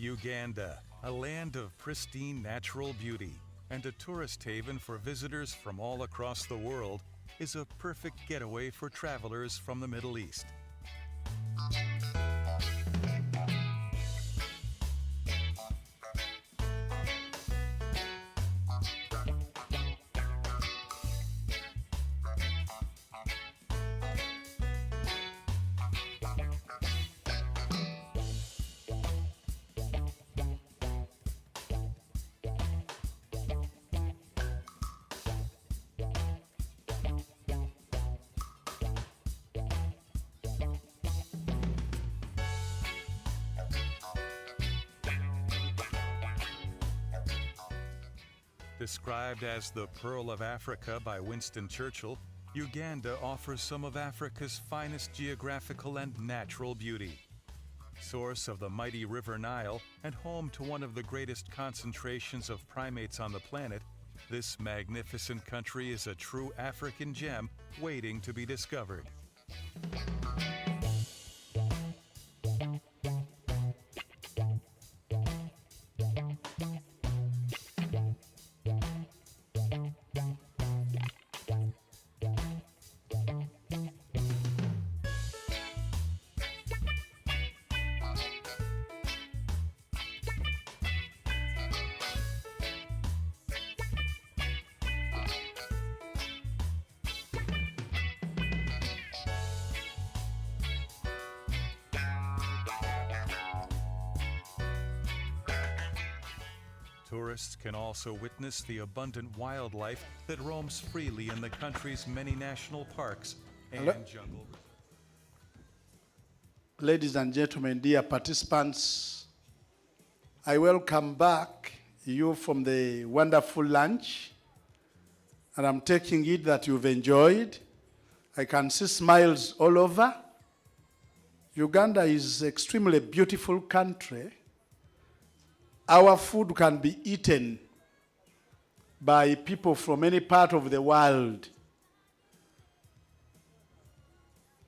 Uganda, a land of pristine natural beauty and a tourist haven for visitors from all across the world, is a perfect getaway for travelers from the Middle East. Described as the Pearl of Africa by Winston Churchill, Uganda offers some of Africa's finest geographical and natural beauty. Source of the mighty River Nile and home to one of the greatest concentrations of primates on the planet, this magnificent country is a true African gem waiting to be discovered. Tourists can also witness the abundant wildlife that roams freely in the country's many national parks and jungle. Ladies and gentlemen, dear participants, I welcome back you from the wonderful lunch, and I'm taking it that you've enjoyed. I can see smiles all over. Uganda is an extremely beautiful country. Our food can be eaten by people from any part of the world.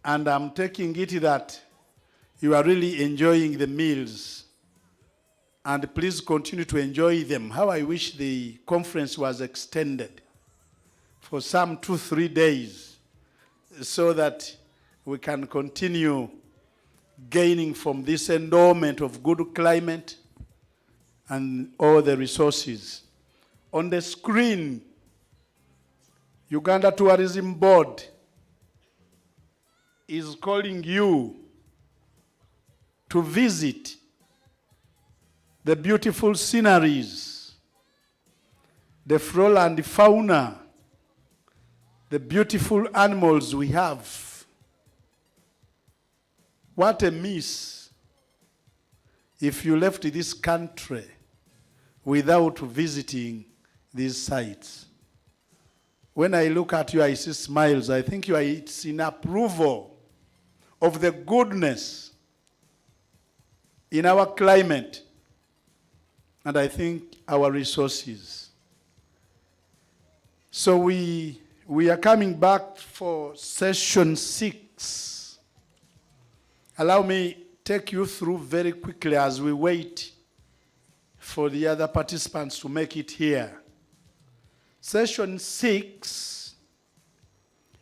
And I'm taking it that you are really enjoying the meals. And please continue to enjoy them. How I wish the conference was extended for some 2-3 days so that we can continue gaining from this endowment of good climate and all the resources. On the screen, Uganda Tourism Board is calling you to visit the beautiful sceneries, the flora and fauna, the beautiful animals we have. What a miss if you left this country without visiting these sites. When I look at you, I see smiles. I think it's in approval of the goodness in our climate, and I think our resources. So we are coming back for session 6. Allow me take you through very quickly as we wait for the other participants to make it here. Session 6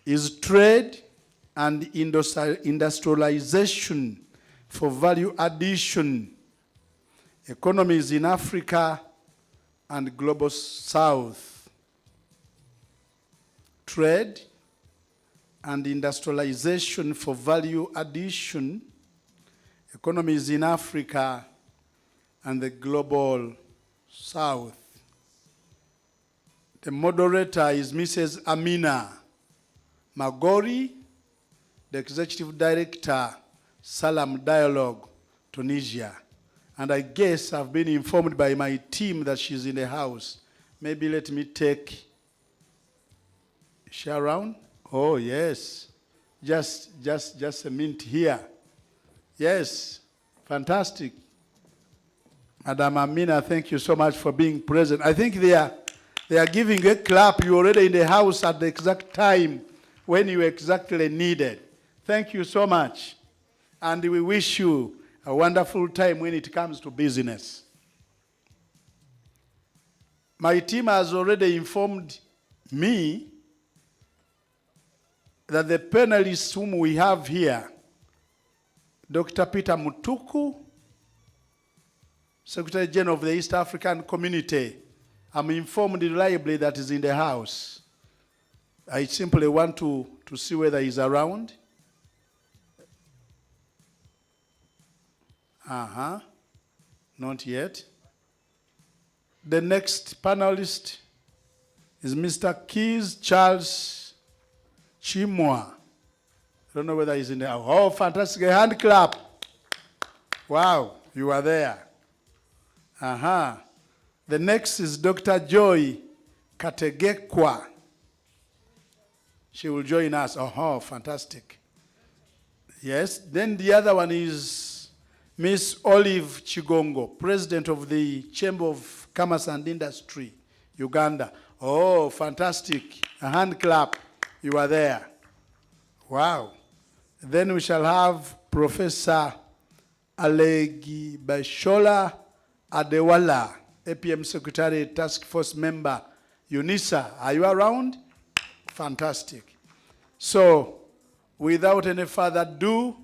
is trade and industrialization for value addition, economies in Africa and global south. Trade and industrialization for value addition, economies in Africa and the global south. The moderator is Mrs. Amina Magori, the executive director, Salam Dialogue, Tunisia. And I guess I've been informed by my team that she's in the house. Maybe let me take, is she around? Oh, yes. Just a minute here. Yes, fantastic. Madam Amina, thank you so much for being present. I think they are giving a clap. You're already in the house at the exact time when you exactly needed. Thank you so much. And we wish you a wonderful time when it comes to business. My team has already informed me that the panelists whom we have here, Dr. Peter Mutuku, Secretary General of the East African Community, I'm informed reliably that he's in the house. I simply want to see whether he's around. Not yet. The next panelist is Mr. Keys Charles Chimwa. I don't know whether he's in there. Oh, fantastic. A hand clap. Wow, you are there. The next is Dr. Joy Kategekwa. She will join us. Oh, fantastic. Yes. Then the other one is Miss Olive Chigongo, President of the Chamber of Commerce and Industry, Uganda. Oh, fantastic. A hand clap. You are there. Wow. Then we shall have Professor Alegi Bashola Adewala, APM Secretary, Task Force Member, UNISA. Are you around? Fantastic. So, without any further ado,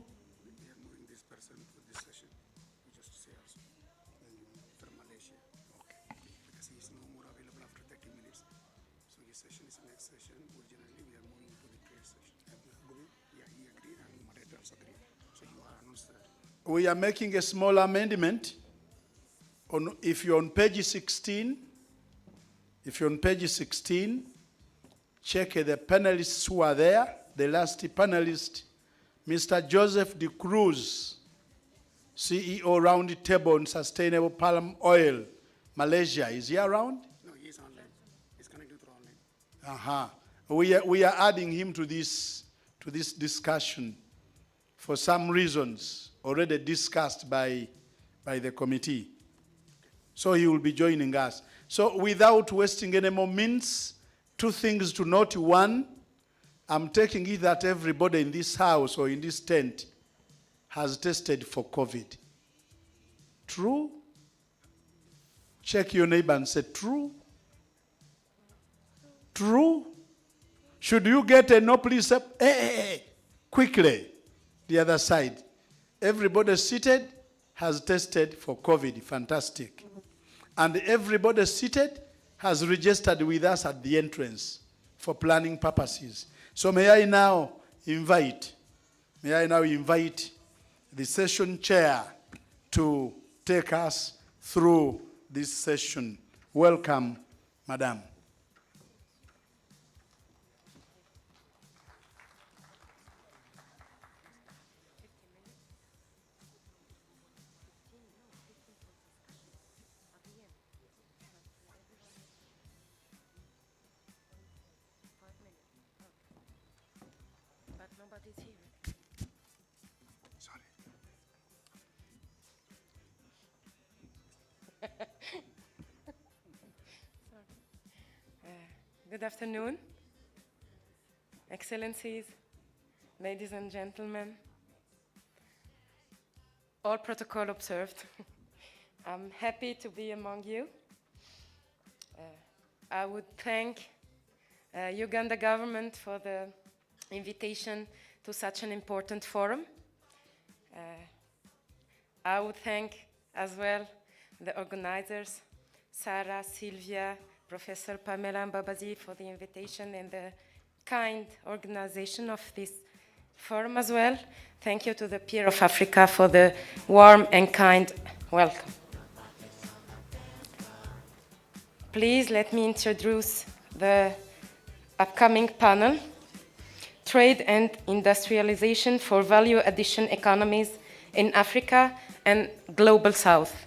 we are making a small amendment. If you're on page 16, check the panelists who are there. The last panelist, Mr. Joseph De Cruz, CEO Roundtable on Sustainable Palm Oil, Malaysia. Is he around? No, he's online. He's connected through online. We are adding him to this discussion for some reasons already discussed by the committee. So he will be joining us. So without wasting any more minutes, two things to note. One, I'm taking it that everybody in this house or in this tent has tested for COVID. True? Check your neighbor and say, true? True? Should you get a no, please, hey, quickly, the other side. Everybody seated has tested for COVID. Fantastic. And everybody seated has registered with us at the entrance for planning purposes. So may I now invite the session chair to take us through this session. Welcome, Madam. Good afternoon, Excellencies, ladies and gentlemen, all protocol observed. I'm happy to be among you. I would thank Uganda government for the invitation to such an important forum. I would thank as well the organizers, Sarah, Sylvia, Professor Pamela Mbabazi for the invitation and the kind organization of this forum as well. Thank you to the Peer of Africa for the warm and kind welcome. Please let me introduce the upcoming panel, Trade and Industrialization for Value Addition Economies in Africa and Global South.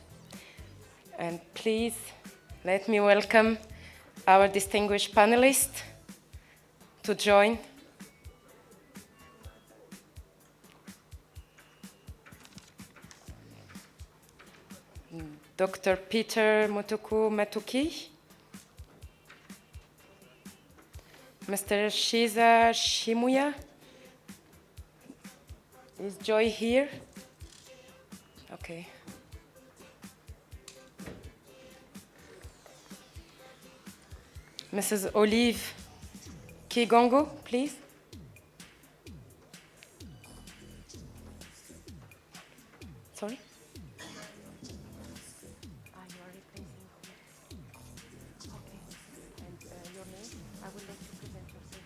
And please let me welcome our distinguished panelists to join. Dr. Peter Mutuku Matuki, Mr. Shiza Shimuya. Is Joy here? Okay. Mrs. Olive Kigongo, please. Sorry? You are replacing. Okay. And your name? I will let you present yourself.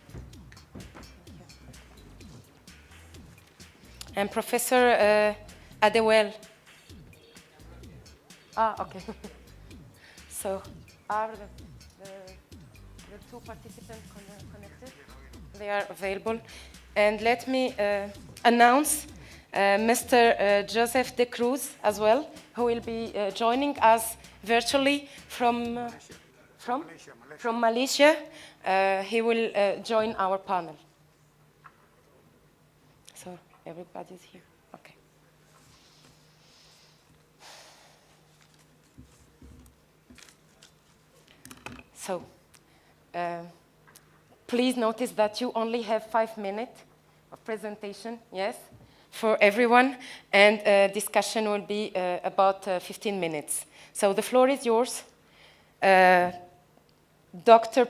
Thank you. And Professor Adewell. Okay. So, are the two participants connected? They are available. And let me announce Mr. Joseph de Cruz as well, who will be joining us virtually from Malaysia. He will join our panel. So everybody's here. Okay. So, please notice that you only have 5 minutes of presentation, yes, for everyone, and discussion will be about 15 minutes. So the floor is yours. Dr.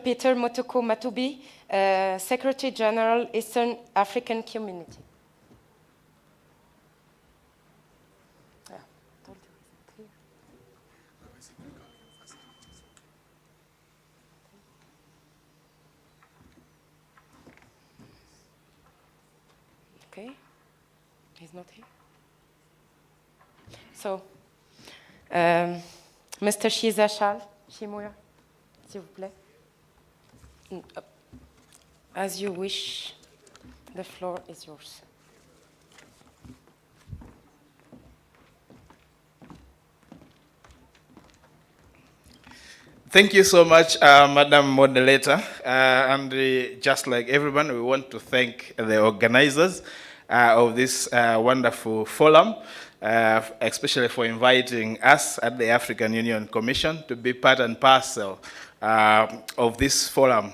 Peter Motoko Matubi, Secretary General, Eastern African Community. Okay, he's not here. So, Mr. Shiza Shimura, s'il vous plaît. As you wish, the floor is yours. Thank you so much, Madam Moderator. Just like everyone, we want to thank the organizers of this wonderful forum, especially for inviting us at the African Union Commission to be part and parcel of this forum.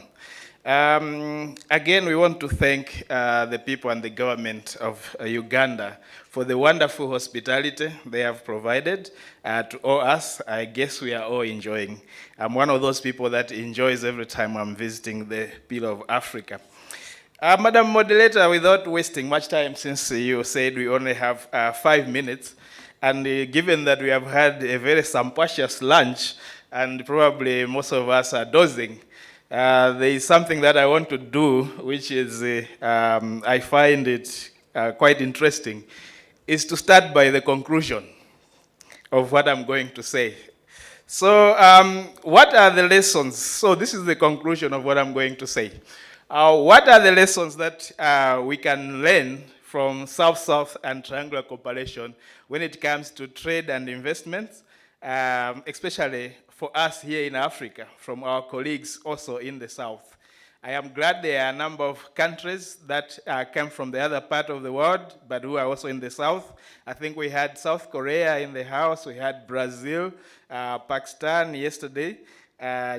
Again, we want to thank the people and the government of Uganda for the wonderful hospitality they have provided to all us. I guess we are all enjoying. I'm one of those people that enjoys every time I'm visiting the Pillar of Africa. Madam Moderator, without wasting much time, since you said we only have 5 minutes, and given that we have had a very sumptuous lunch, and probably most of us are dozing, there is something that I want to do, which is, I find it quite interesting, is to start by the conclusion of what I'm going to say. So what are the lessons? So this is the conclusion of what I'm going to say. What are the lessons that we can learn from South-South and triangular cooperation when it comes to trade and investments, especially for us here in Africa, from our colleagues also in the South? I am glad there are a number of countries that come from the other part of the world, but who are also in the South. I think we had South Korea in the house, we had Brazil, Pakistan yesterday,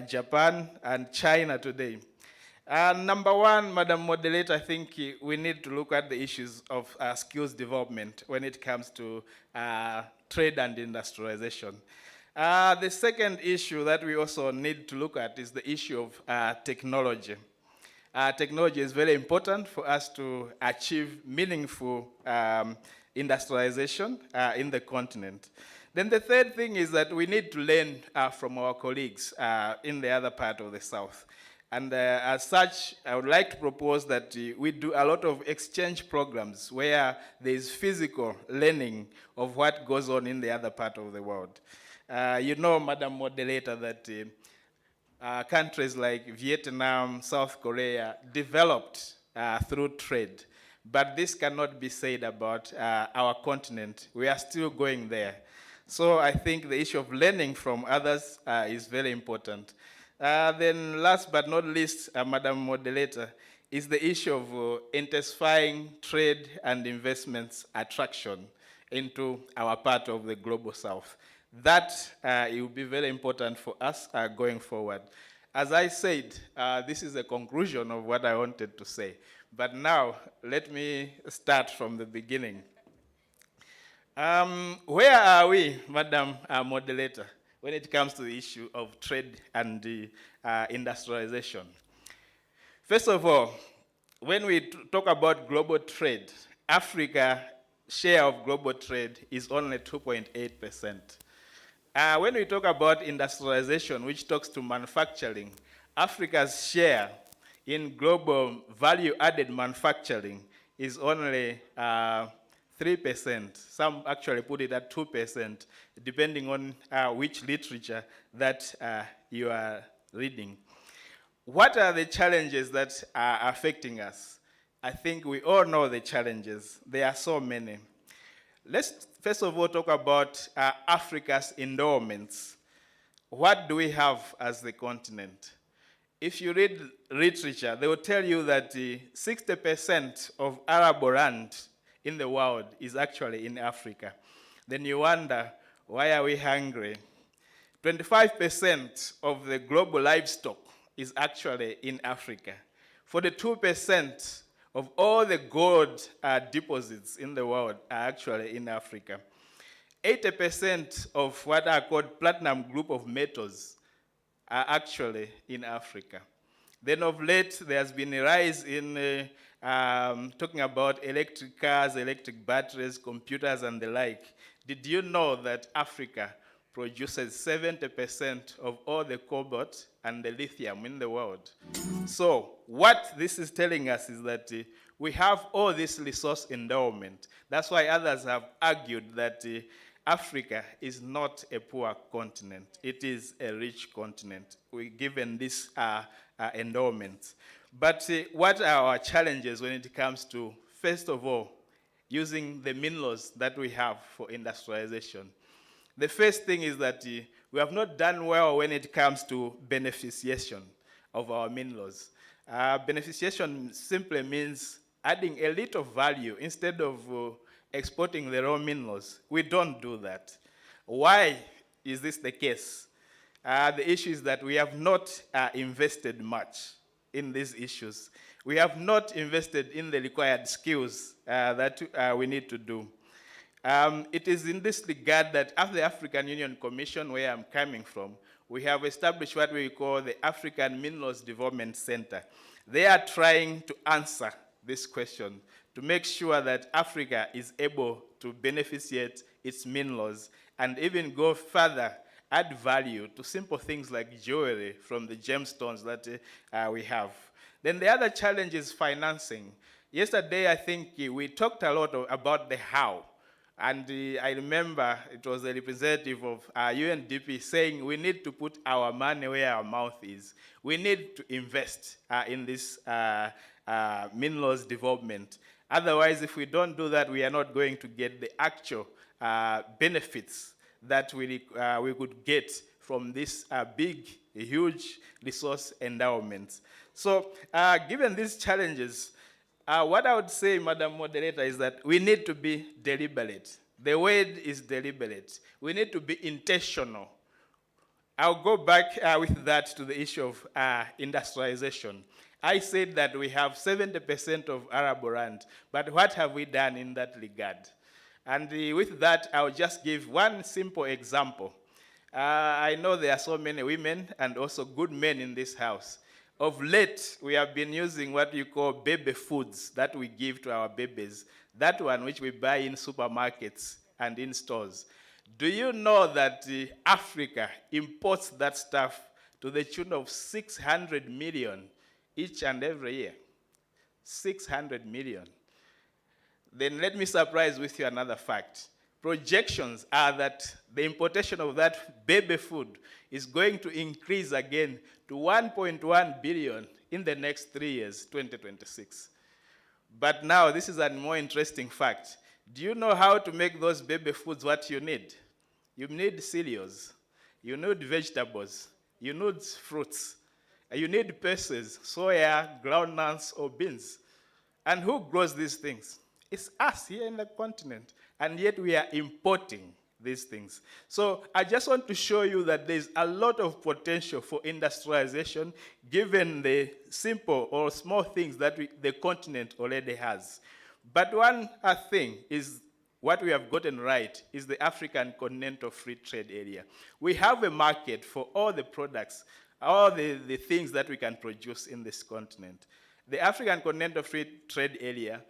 Japan, and China today. Number one, Madam Moderator, I think we need to look at the issues of skills development when it comes to trade and industrialization. The second issue that we also need to look at is the issue of technology. Technology is very important for us to achieve meaningful industrialization in the continent. Then the third thing is that we need to learn from our colleagues in the other part of the South. And as such, I would like to propose that we do a lot of exchange programs where there is physical learning of what goes on in the other part of the world. You know, Madam Moderator, that countries like Vietnam, South Korea developed through trade. But this cannot be said about our continent. We are still going there. So I think the issue of learning from others is very important. Then last but not least, Madam Moderator, is the issue of intensifying trade and investments attraction into our part of the global South. That it will be very important for us going forward. As I said, this is a conclusion of what I wanted to say. But now, let me start from the beginning. Where are we, Madam Moderator, when it comes to the issue of trade and industrialization? First of all, when we talk about global trade, Africa's share of global trade is only 2.8%. When we talk about industrialization, which talks to manufacturing, Africa's share in global value-added manufacturing is only 3%. Some actually put it at 2%, depending on which literature that you are reading. What are the challenges that are affecting us? I think we all know the challenges. There are so many. Let's first of all talk about Africa's endowments. What do we have as the continent? If you read literature, they will tell you that 60% of arable land in the world is actually in Africa. Then you wonder, why are we hungry? 25% of the global livestock is actually in Africa. 42% of all the gold deposits in the world are actually in Africa. 80% of what are called platinum group of metals are actually in Africa. Then of late, there has been a rise in talking about electric cars, electric batteries, computers, and the like. Did you know that Africa produces 70% of all the cobalt and the lithium in the world? So what this is telling us is that we have all this resource endowment. That's why others have argued that Africa is not a poor continent. It is a rich continent, given this endowment. But what are our challenges when it comes to, first of all, using the minerals that we have for industrialization? The first thing is that we have not done well when it comes to beneficiation of our minerals. Beneficiation simply means adding a little value instead of exporting the raw minerals. We don't do that. Why is this the case? The issue is that we have not invested much in these issues. We have not invested in the required skills that we need to do. It is in this regard that at the African Union Commission, where I'm coming from, we have established what we call the African Minerals Development Center. They are trying to answer this question to make sure that Africa is able to beneficiate its minerals and even go further, add value to simple things like jewelry from the gemstones that we have. Then the other challenge is financing. Yesterday, I think we talked a lot about the how. And I remember it was a representative of UNDP saying we need to put our money where our mouth is. We need to invest in this minerals development. Otherwise, if we don't do that, we are not going to get the actual benefits that we could get from this big, huge resource endowments. So given these challenges, what I would say, Madam Moderator, is that we need to be deliberate. The word is deliberate. We need to be intentional. I'll go back with that to the issue of industrialization. I said that we have 70% of arable land, but what have we done in that regard? And with that, I'll just give one simple example. I know there are so many women and also good men in this house. Of late, we have been using what you call baby foods that we give to our babies, that one which we buy in supermarkets and in stores. Do you know that Africa imports that stuff to the tune of 600 million each and every year? 600 million. Then let me surprise with you another fact. Projections are that the importation of that baby food is going to increase again to 1.1 billion in the next 3 years, 2026. But now, this is a more interesting fact. Do you know how to make those baby foods what you need? You need cereals, you need vegetables, you need fruits, you need pulses, soya, groundnuts, or beans. And who grows these things? It's us here in the continent. And yet we are importing these things. So I just want to show you that there's a lot of potential for industrialization given the simple or small things that the continent already has. But one thing is what we have gotten right is the African Continental Free Trade Area. We have a market for all the products, all the things that we can produce in this continent. The African Continental Free Trade Area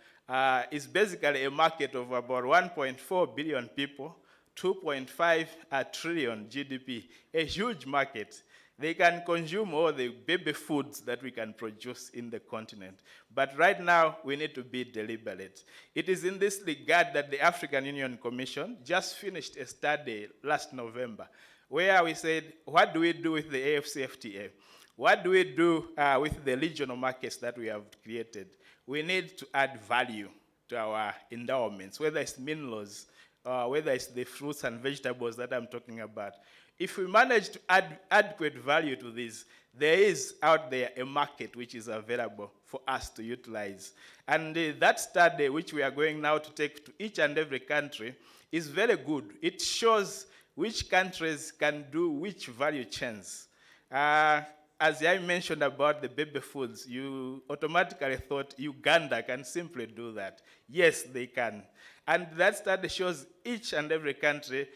is basically a market of about 1.4 billion people, 2.5 trillion GDP, a huge market. They can consume all the baby foods that we can produce in the continent. But right now, we need to be deliberate. It is in this regard that the African Union Commission just finished a study last November, where we said, what do we do with the AFCFTA? What do we do with the regional markets that we have created? We need to add value to our endowments, whether it's minerals, whether it's the fruits and vegetables that I'm talking about. If we manage to add adequate value to this, there is out there a market which is available for us to utilize. And that study, which we are going now to take to each and every country, is very good. It shows which countries can do which value chains. As I mentioned about the baby foods, you automatically thought Uganda can simply do that. Yes, they can. And that study shows each and every country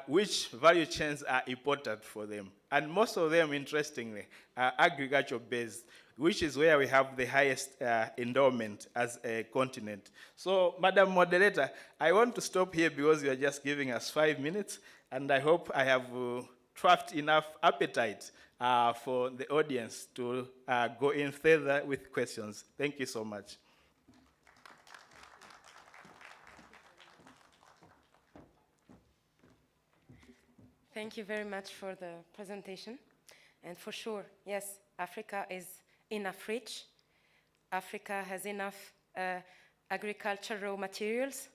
which value chains are important for them. And most of them, interestingly, are agriculture-based, which is where we have the highest endowment as a continent. So, Madam Moderator, I want to stop here because you are just giving us 5 minutes, and I hope I have trapped enough appetite for the audience to go in further with questions. Thank you so much. Thank you very much for the presentation. And for sure, yes, Africa is enough rich. Africa has enough agricultural materials,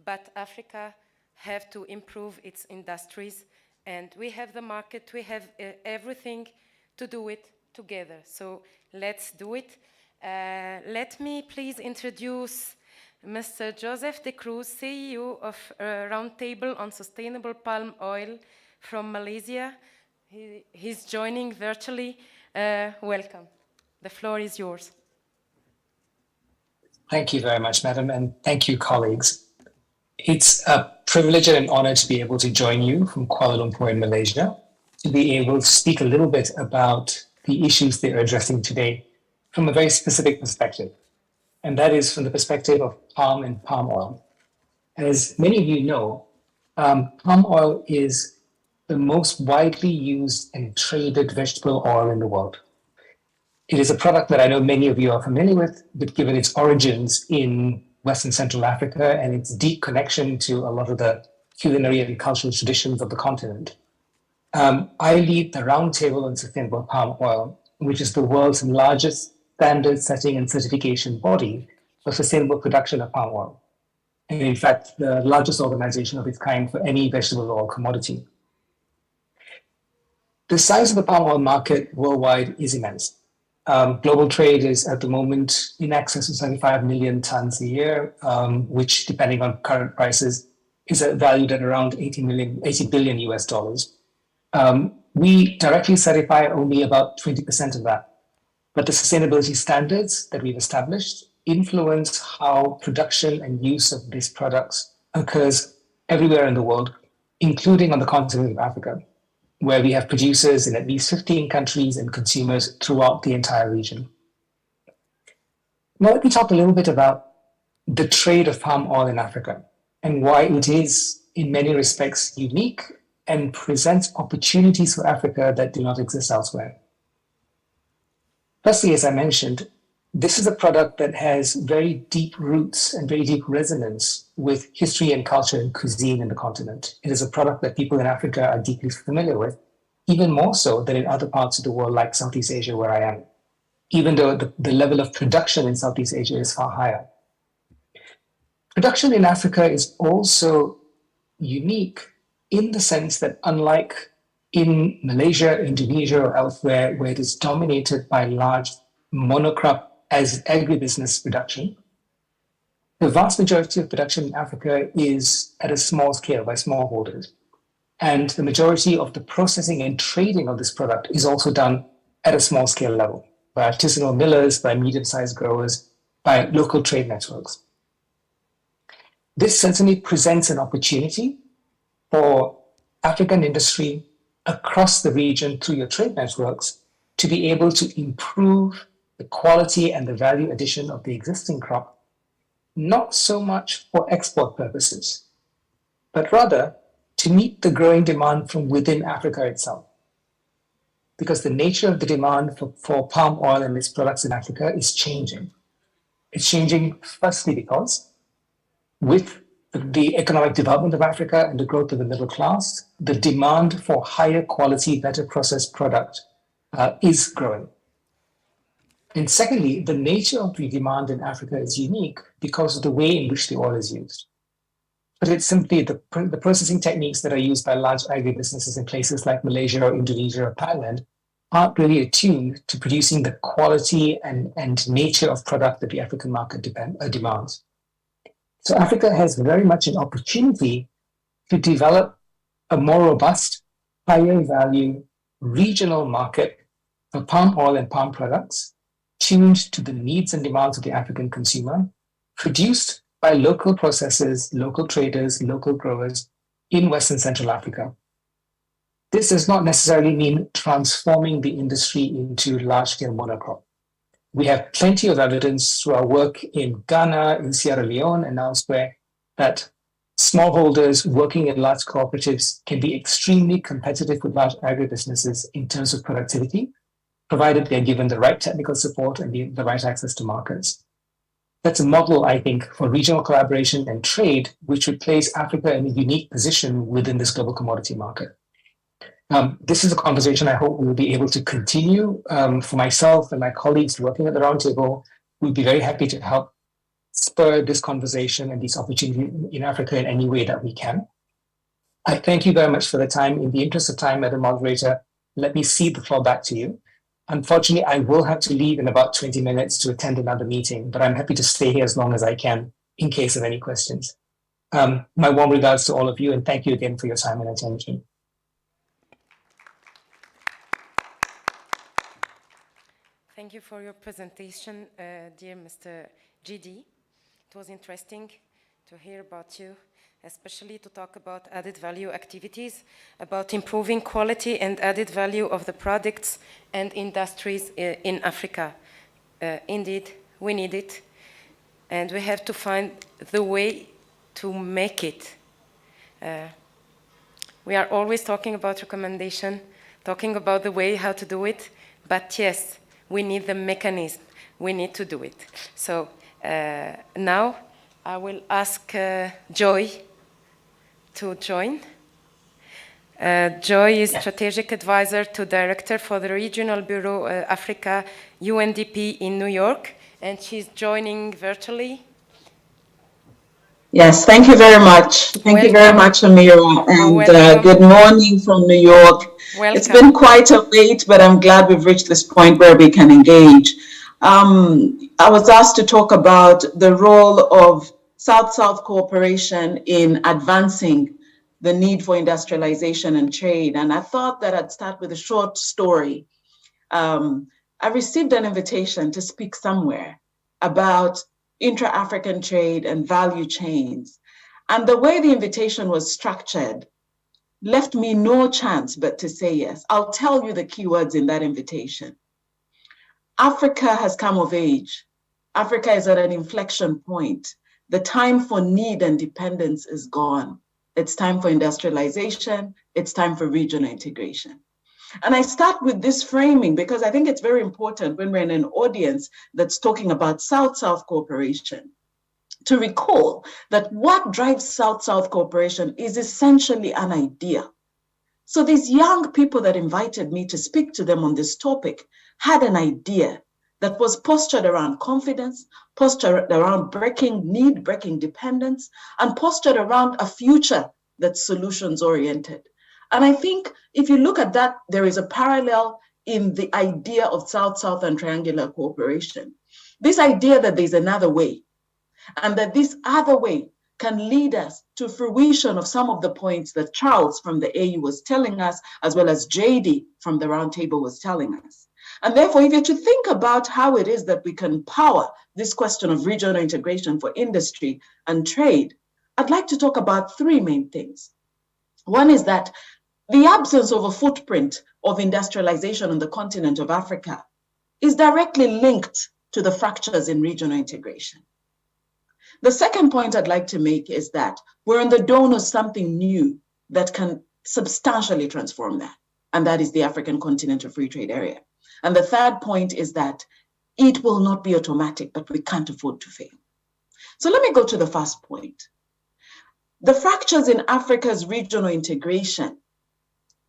but Africa have to improve its industries. And we have the market, we have everything to do it together. So let's do it. Let me please introduce Mr. Joseph De Cruz, CEO of Roundtable on Sustainable Palm Oil from Malaysia. He's joining virtually. Welcome. The floor is yours. Thank you very much, Madam, and thank you, colleagues. It's a privilege and an honor to be able to join you from Kuala Lumpur in Malaysia, to be able to speak a little bit about the issues they are addressing today from a very specific perspective, and that is from the perspective of palm and palm oil. As many of you know, palm oil is the most widely used and traded vegetable oil in the world. It is a product that I know many of you are familiar with, but given its origins in West and Central Africa and its deep connection to a lot of the culinary and cultural traditions of the continent, I lead the Roundtable on Sustainable Palm Oil, which is the world's largest standard setting and certification body for sustainable production of palm oil. And in fact, the largest organization of its kind for any vegetable oil commodity. The size of the palm oil market worldwide is immense. Global trade is at the moment in excess of 75 million tons a year, which, depending on current prices, is valued at around 80 billion US dollars. We directly certify only about 20% of that. But the sustainability standards that we've established influence how production and use of these products occurs everywhere in the world, including on the continent of Africa, where we have producers in at least 15 countries and consumers throughout the entire region. Now, let me talk a little bit about the trade of palm oil in Africa and why it is, in many respects, unique and presents opportunities for Africa that do not exist elsewhere. Firstly, as I mentioned, this is a product that has very deep roots and very deep resonance with history and culture and cuisine in the continent. It is a product that people in Africa are deeply familiar with, even more so than in other parts of the world like Southeast Asia, where I am, even though the level of production in Southeast Asia is far higher. Production in Africa is also unique in the sense that, unlike in Malaysia, Indonesia, or elsewhere, where it is dominated by large monocrop as agribusiness production, the vast majority of production in Africa is at a small scale by smallholders. And the majority of the processing and trading of this product is also done at a small scale level by artisanal millers, by medium-sized growers, by local trade networks. This certainly presents an opportunity for African industry across the region through your trade networks to be able to improve the quality and the value addition of the existing crop, not so much for export purposes, but rather to meet the growing demand from within Africa itself. Because the nature of the demand for palm oil and its products in Africa is changing. It's changing firstly because with the economic development of Africa and the growth of the middle class, the demand for higher quality, better processed product is growing. And secondly, the nature of the demand in Africa is unique because of the way in which the oil is used. But it's simply the processing techniques that are used by large agribusinesses in places like Malaysia or Indonesia or Thailand aren't really attuned to producing the quality and nature of product that the African market demands. So Africa has very much an opportunity to develop a more robust, higher value regional market for palm oil and palm products, tuned to the needs and demands of the African consumer, produced by local processors, local traders, local growers in West and Central Africa. This does not necessarily mean transforming the industry into large-scale monocrop. We have plenty of evidence through our work in Ghana, in Sierra Leone, and elsewhere that smallholders working in large cooperatives can be extremely competitive with large agribusinesses in terms of productivity, provided they're given the right technical support and the right access to markets. That's a model, I think, for regional collaboration and trade, which would place Africa in a unique position within this global commodity market. This is a conversation I hope we will be able to continue. For myself and my colleagues working at the roundtable, we'll be very happy to help spur this conversation and these opportunities in Africa in any way that we can. I thank you very much for the time. In the interest of time, Madam Moderator, let me cede the floor back to you. Unfortunately, I will have to leave in about 20 minutes to attend another meeting, but I'm happy to stay here as long as I can in case of any questions. My warm regards to all of you, and thank you again for your time and attention. Thank you for your presentation, dear Mr. GD. It was interesting to hear about you, especially to talk about added value activities, about improving quality and added value of the products and industries in Africa. Indeed, we need it, and we have to find the way to make it. We are always talking about recommendation, talking about the way how to do it, but yes, we need the mechanism. We need to do it. So now I will ask Joy to join. Joy is Strategic Advisor to Director for the Regional Bureau Africa, UNDP in New York, and she's joining virtually. Yes, thank you very much. Thank you very much, Amira, and good morning from New York. Welcome. It's been quite a wait, but I'm glad we've reached this point where we can engage. I was asked to talk about the role of South-South cooperation in advancing the need for industrialization and trade, and I thought that I'd start with a short story. I received an invitation to speak somewhere about intra-African trade and value chains. And the way the invitation was structured left me no chance but to say yes. I'll tell you the keywords in that invitation. Africa has come of age. Africa is at an inflection point. The time for need and dependence is gone. It's time for industrialization. It's time for regional integration. And I start with this framing because I think it's very important when we're in an audience that's talking about South-South cooperation to recall that what drives South-South cooperation is essentially an idea. So these young people that invited me to speak to them on this topic had an idea that was postured around confidence, postured around breaking need, breaking dependence, and postured around a future that's solutions-oriented. And I think if you look at that, there is a parallel in the idea of South-South and triangular cooperation. This idea that there's another way, and that this other way can lead us to fruition of some of the points that Charles from the AU was telling us, as well as JD from the Roundtable was telling us. And therefore, if you're to think about how it is that we can power this question of regional integration for industry and trade, I'd like to talk about three main things. One is that the absence of a footprint of industrialization on the continent of Africa is directly linked to the fractures in regional integration. The second point I'd like to make is that we're on the dawn of something new that can substantially transform that, and that is the African Continental Free Trade Area. And the third point is that it will not be automatic, but we can't afford to fail. So let me go to the first point. The fractures in Africa's regional integration,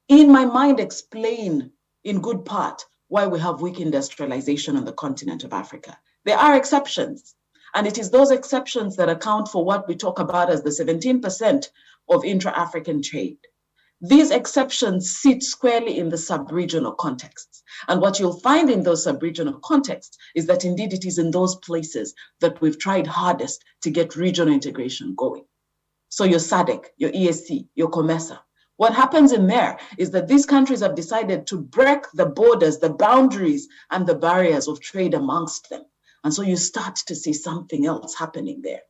in my mind, explain in good part why we have weak industrialization on the continent of Africa. There are exceptions, and it is those exceptions that account for what we talk about as the 17% of intra-African trade. These exceptions sit squarely in the sub-regional contexts. And what you'll find in those sub-regional contexts is that indeed it is in those places that we've tried hardest to get regional integration going. So your SADC, your EAC, your COMESA. What happens in there is that these countries have decided to break the borders, the boundaries, and the barriers of trade amongst them. And so you start to see something else happening there.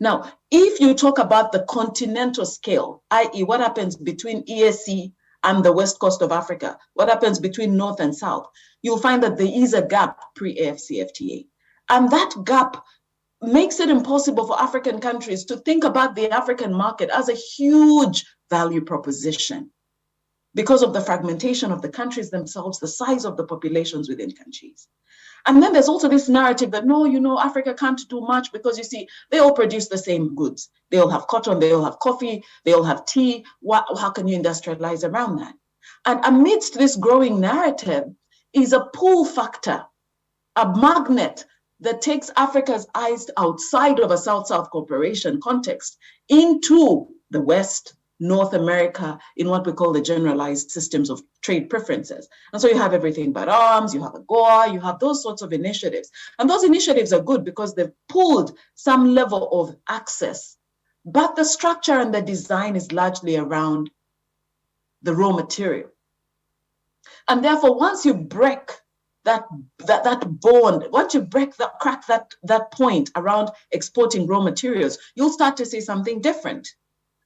Now, if you talk about the continental scale, i.e. what happens between EAC and the west coast of Africa, what happens between north and south, you'll find that there is a gap pre-AFCFTA. And that gap makes it impossible for African countries to think about the African market as a huge value proposition because of the fragmentation of the countries themselves, the size of the populations within countries. And then there's also this narrative that, no, you know, Africa can't do much because, you see, they all produce the same goods. They all have cotton, they all have coffee, they all have tea. How can you industrialize around that? And amidst this growing narrative is a pull factor, a magnet that takes Africa's eyes outside of a South-South cooperation context into the West, North America, in what we call the generalized systems of trade preferences. And so you have everything but arms, you have AGOA, you have those sorts of initiatives. And those initiatives are good because they've pulled some level of access, but the structure and the design is largely around the raw material. And therefore, once you break that bond, once you crack that point around exporting raw materials, you'll start to see something different.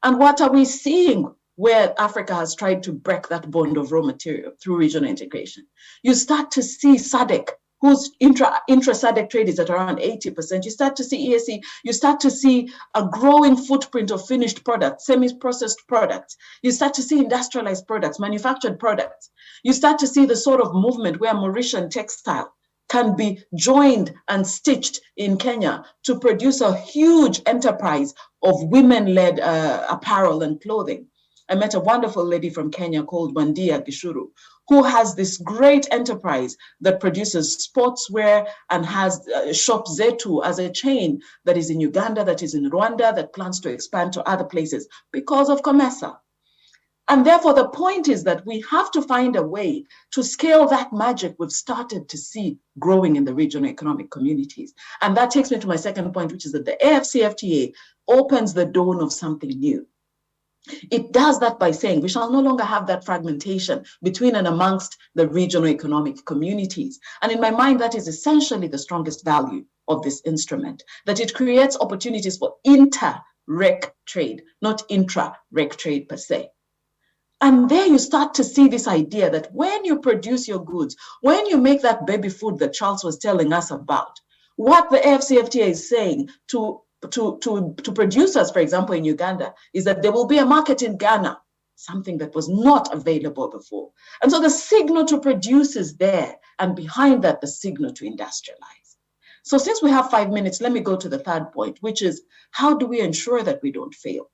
And what are we seeing where Africa has tried to break that bond of raw material through regional integration? You start to see SADC, whose intra-SADC trade is at around 80%. You start to see EAC. You start to see a growing footprint of finished products, semi-processed products. You start to see industrialized products, manufactured products. You start to see the sort of movement where Mauritian textile can be joined and stitched in Kenya to produce a huge enterprise of women-led apparel and clothing. I met a wonderful lady from Kenya called Wandia Gishuru, who has this great enterprise that produces sportswear and has Shop Zetu as a chain that is in Uganda, that is in Rwanda, that plans to expand to other places because of COMESA. And therefore, the point is that we have to find a way to scale that magic we've started to see growing in the regional economic communities. And that takes me to my second point, which is that the AFCFTA opens the dawn of something new. It does that by saying we shall no longer have that fragmentation between and amongst the regional economic communities. And in my mind, that is essentially the strongest value of this instrument, that it creates opportunities for inter-rec trade, not intra-rec trade per se. And there you start to see this idea that when you produce your goods, when you make that baby food that Charles was telling us about, what the AFCFTA is saying to producers, for example, in Uganda, is that there will be a market in Ghana, something that was not available before. And so the signal to produce is there, and behind that, the signal to industrialize. So since we have 5 minutes, let me go to the third point, which is how do we ensure that we don't fail?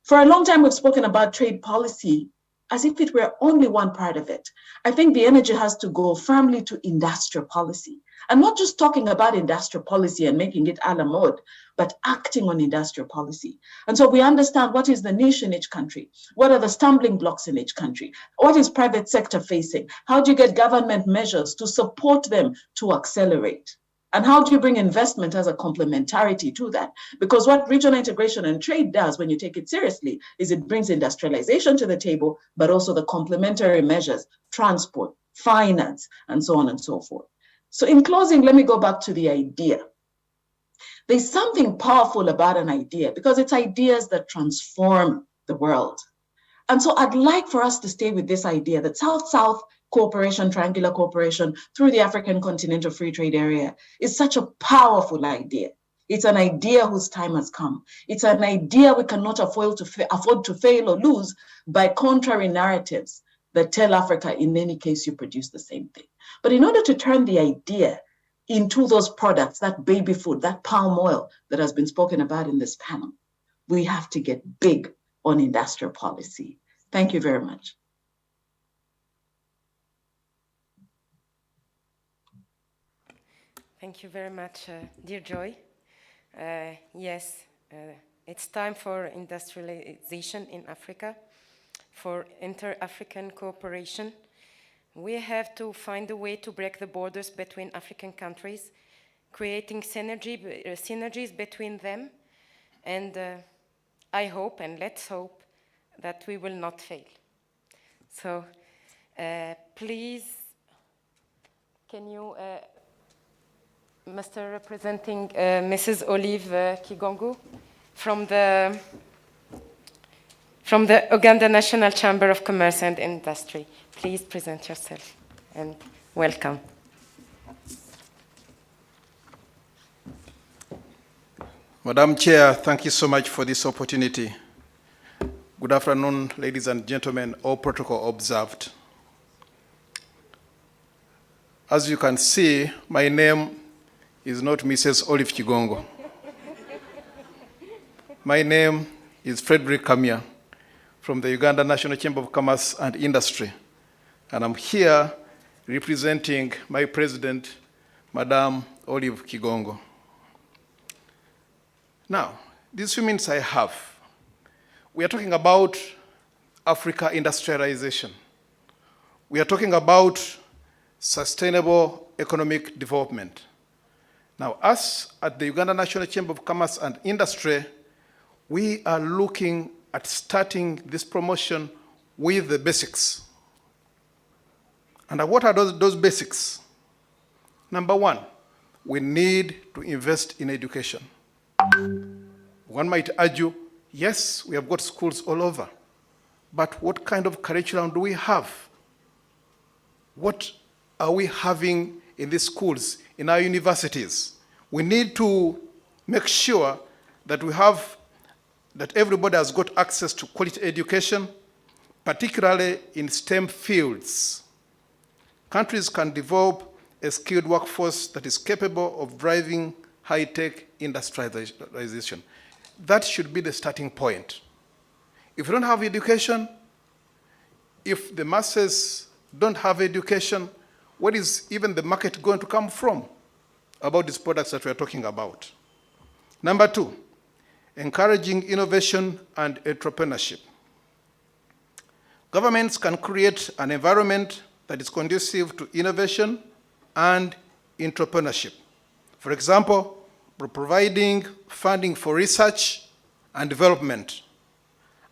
For a long time, we've spoken about trade policy as if it were only one part of it. I think the energy has to go firmly to industrial policy, and not just talking about industrial policy and making it a la mode, but acting on industrial policy. And so we understand what is the niche in each country, what are the stumbling blocks in each country, what is private sector facing, how do you get government measures to support them to accelerate? And how do you bring investment as a complementarity to that? Because what regional integration and trade does when you take it seriously is it brings industrialization to the table, but also the complementary measures, transport, finance, and so on and so forth. So in closing, let me go back to the idea There's something powerful about an idea because it's ideas that transform the world. And so I'd like for us to stay with this idea that South-South cooperation, triangular cooperation through the African Continental Free Trade Area is such a powerful idea. It's an idea whose time has come. It's an idea we cannot afford to fail or lose by contrary narratives that tell Africa, in any case, you produce the same thing. But in order to turn the idea into those products, that baby food, that palm oil that has been spoken about in this panel, we have to get big on industrial policy. Thank you very much. Thank you very much, dear Joy. Yes, it's time for industrialization in Africa, for inter-African cooperation. We have to find a way to break the borders between African countries, creating synergies between them, and I hope, and let's hope, that we will not fail. So please, can you, Mr. Representing Mrs. Olive Kigongo from the Uganda National Chamber of Commerce and Industry, please present yourself and welcome. Madam Chair, thank you so much for this opportunity. Good afternoon, ladies and gentlemen, all protocol observed. As you can see, my name is not Mrs. Olive Kigongo. My name is Frederick Kamia from the Uganda National Chamber of Commerce and Industry, and I'm here representing my president, Madam Olive Kigongo. Now, these few minutes I have, we are talking about Africa industrialization. We are talking about sustainable economic development. Now, us at the Uganda National Chamber of Commerce and Industry, we are looking at starting this promotion with the basics. And what are those basics? Number one, we need to invest in education. One might argue, yes, we have got schools all over, but what kind of curriculum do we have? What are we having in these schools, in our universities? We need to make sure that that everybody has got access to quality education, particularly in STEM fields. Countries can develop a skilled workforce that is capable of driving high-tech industrialization. That should be the starting point. If you don't have education, if the masses don't have education, where is even the market going to come from about these products that we're talking about? Number two, encouraging innovation and entrepreneurship. Governments can create an environment that is conducive to innovation and entrepreneurship. For example, we're providing funding for research and development,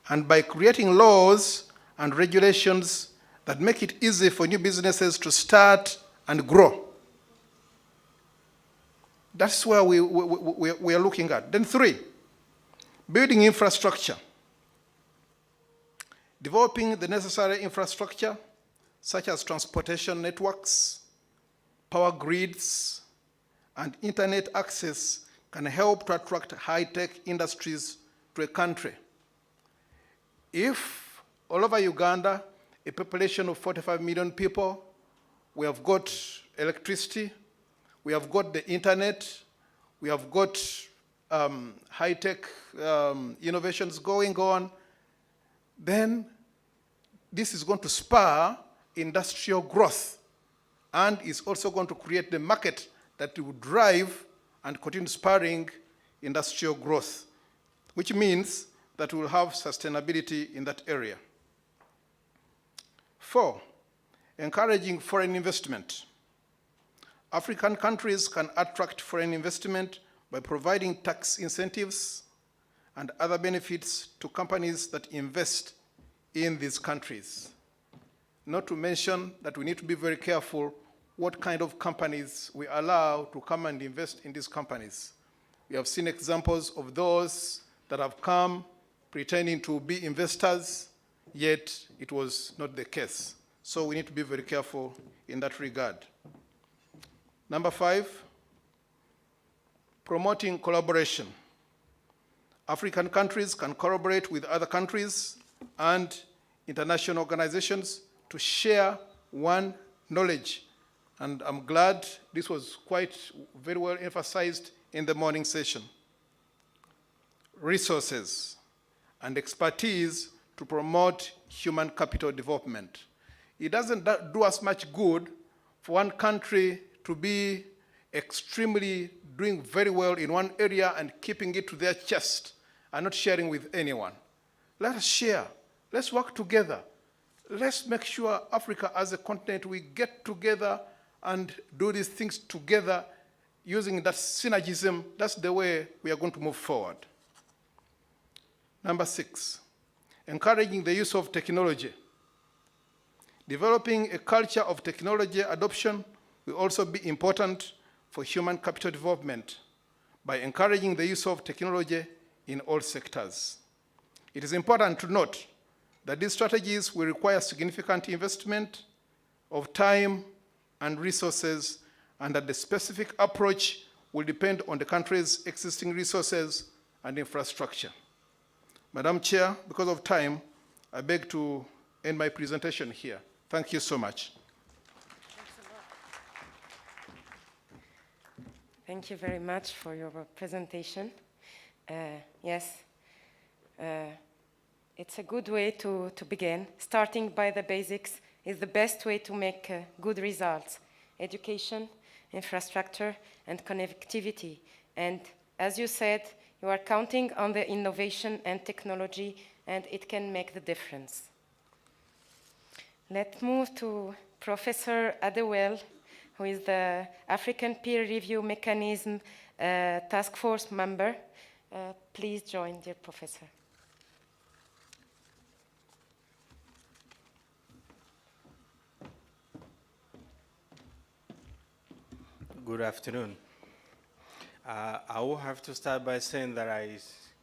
and by creating laws and regulations that make it easy for new businesses to start and grow. That's where we are looking at. Then three, building infrastructure. Developing the necessary infrastructure, such as transportation networks, power grids, and internet access can help to attract high-tech industries to a country. If all over Uganda, a population of 45 million people, we have got electricity, we have got the internet, we have got high-tech innovations going on, then this is going to spur industrial growth and is also going to create the market that will drive and continue spurring industrial growth, which means that we will have sustainability in that area. Four, encouraging foreign investment. African countries can attract foreign investment by providing tax incentives and other benefits to companies that invest in these countries. Not to mention that we need to be very careful what kind of companies we allow to come and invest in these companies. We have seen examples of those that have come pretending to be investors, yet it was not the case. So we need to be very careful in that regard. Number 5, promoting collaboration. African countries can collaborate with other countries and international organizations to share one knowledge. And I'm glad this was very well emphasized in the morning session. Resources and expertise to promote human capital development. It doesn't do us much good for one country to be extremely doing very well in one area and keeping it to their chest and not sharing with anyone. Let us share. Let's work together. Let's make sure Africa as a continent, we get together and do these things together using that synergism. That's the way we are going to move forward. Number 6, encouraging the use of technology. Developing a culture of technology adoption will also be important for human capital development by encouraging the use of technology in all sectors. It is important to note that these strategies will require significant investment of time and resources, and that the specific approach will depend on the country's existing resources and infrastructure. Madam Chair, because of time, I beg to end my presentation here. Thank you so much. Thank you very much for your presentation. Yes, it's a good way to begin. Starting by the basics is the best way to make good results. Education, infrastructure, and connectivity. And as you said, you are counting on the innovation and technology, and it can make the difference. Let's move to Professor Adewale, who is the African Peer Review Mechanism Task Force member. Please join, dear Professor. Good afternoon. I will have to start by saying that I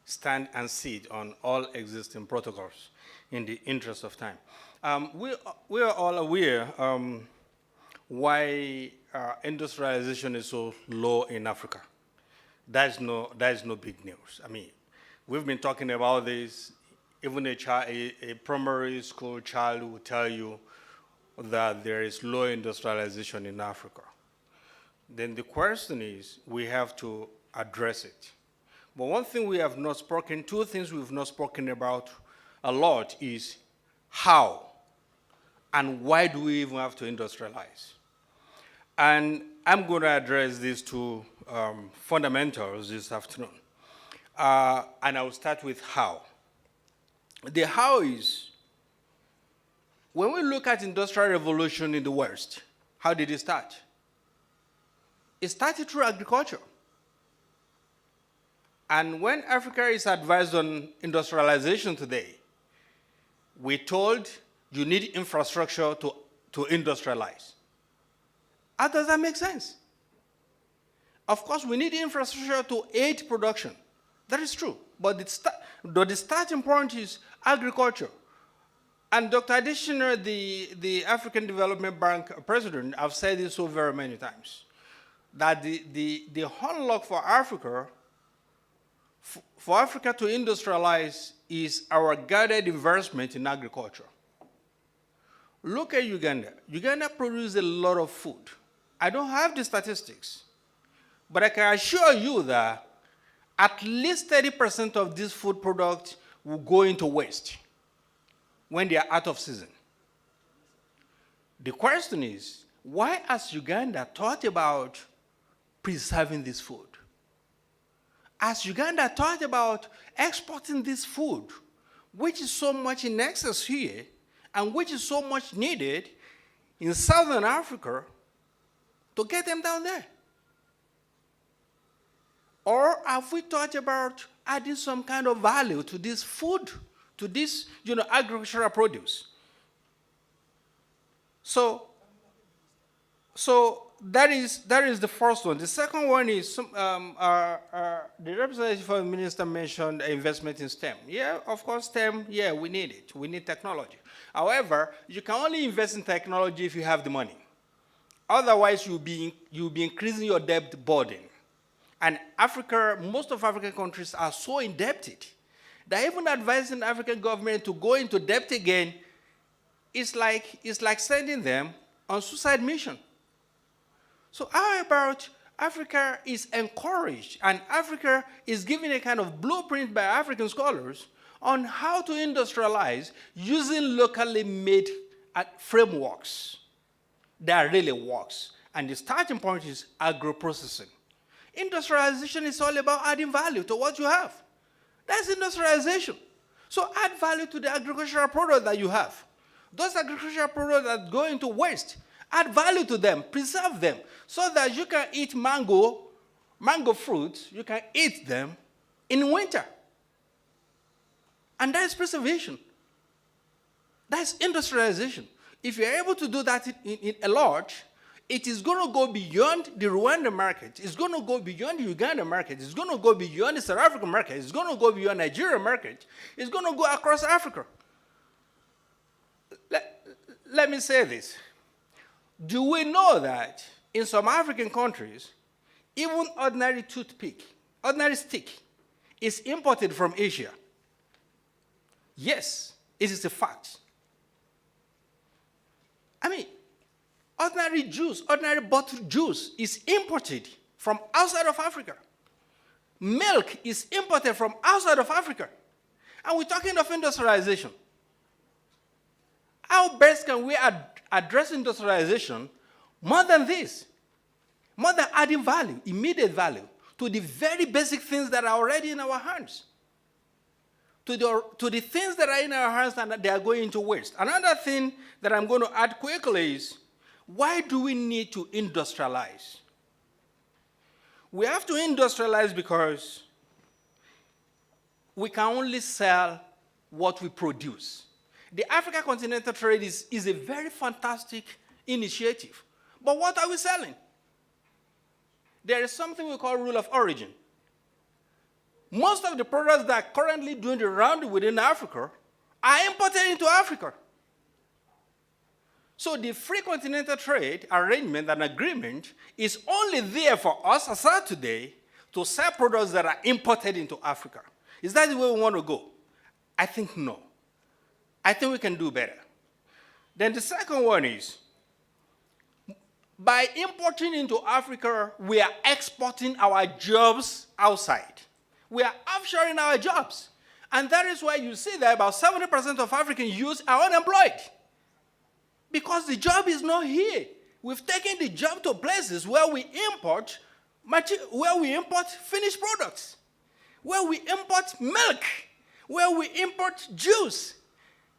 stand and sit on all existing protocols in the interest of time. We are all aware why industrialization is so low in Africa. That is no big news. I mean, we've been talking about this. Even a primary school child will tell you that there is low industrialization in Africa. Then the question is, we have to address it. But one thing we have not spoken, two things we've not spoken about a lot is how and why do we even have to industrialize? And I'm going to address these two fundamentals this afternoon. And I'll start with how. The how is, when we look at industrial revolution in the West, how did it start? It started through agriculture. And when Africa is advised on industrialization today, we're told you need infrastructure to industrialize. How does that make sense? Of course, we need infrastructure to aid production. That is true. But the starting point is agriculture. And Dr. Adesina, the African Development Bank president, I've said this so very many times, that the unlock for Africa to industrialize is our guided investment in agriculture. Look at Uganda. Uganda produces a lot of food. I don't have the statistics, but I can assure you that at least 30% of these food products will go into waste when they are out of season. The question is, why has Uganda thought about preserving this food? Has Uganda thought about exporting this food, which is so much in excess here, and which is so much needed in Southern Africa, to get them down there? Or have we thought about adding some kind of value to this food, to this, agricultural produce? So that is the first one. The second one is the representative for the minister mentioned investment in STEM. Yeah, of course, STEM. Yeah, we need it. We need technology. However, you can only invest in technology if you have the money. Otherwise, you'll be increasing your debt burden. And Africa, most of African countries are so indebted that even advising African government to go into debt again is like sending them on suicide mission. So how about Africa is encouraged and Africa is given a kind of blueprint by African scholars on how to industrialize using locally made frameworks that really works. And the starting point is agro-processing. Industrialization is all about adding value to what you have. That's industrialization. So add value to the agricultural product that you have. Those agricultural products that go into waste, add value to them, preserve them, so that you can eat mango fruits, you can eat them in winter. And that's preservation. That's industrialization. If you're able to do that in a large, it is going to go beyond the Rwanda market. It's going to go beyond the Uganda market. It's going to go beyond the South African market. It's going to go beyond the Nigeria market. It's going to go across Africa. Let me say this. Do we know that in some African countries, even ordinary toothpick, ordinary stick, is imported from Asia? Yes, it is a fact. I mean, ordinary juice, ordinary bottled juice is imported from outside of Africa. Milk is imported from outside of Africa. And we're talking of industrialization. How best can we address industrialization more than this? More than adding value, immediate value, to the very basic things that are already in our hands. To the things that are in our hands and they are going into waste. Another thing that I'm going to add quickly is, why do we need to industrialize? We have to industrialize because we can only sell what we produce. The Africa Continental Trade is a very fantastic initiative. But what are we selling? There is something we call rule of origin. Most of the products that are currently doing the round within Africa are imported into Africa. So the free continental trade arrangement and agreement is only there for us as of today to sell products that are imported into Africa. Is that the way we want to go? I think no. I think we can do better. Then the second one is, by importing into Africa, we are exporting our jobs outside. We are offshoring our jobs. And that is why you see that about 70% of African youths are unemployed. Because the job is not here. We've taken the job to places where we import finished products, where we import milk, where we import juice,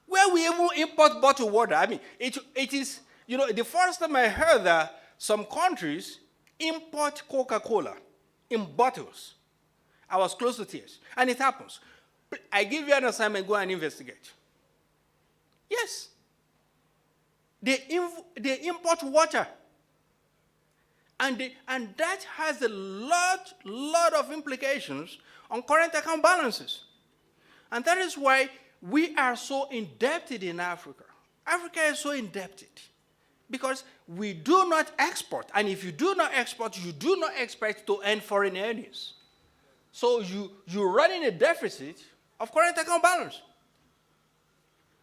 where we even import bottled water. I mean, it is, you know, the first time I heard that some countries import Coca-Cola in bottles, I was close to tears. And it happens. I give you an assignment, go and investigate. Yes. They import water. And that has a lot of implications on current account balances. And that is why we are so indebted in Africa. Africa is so indebted because we do not export. And if you do not export, you do not expect to earn foreign earnings. So you're running a deficit of current account balance.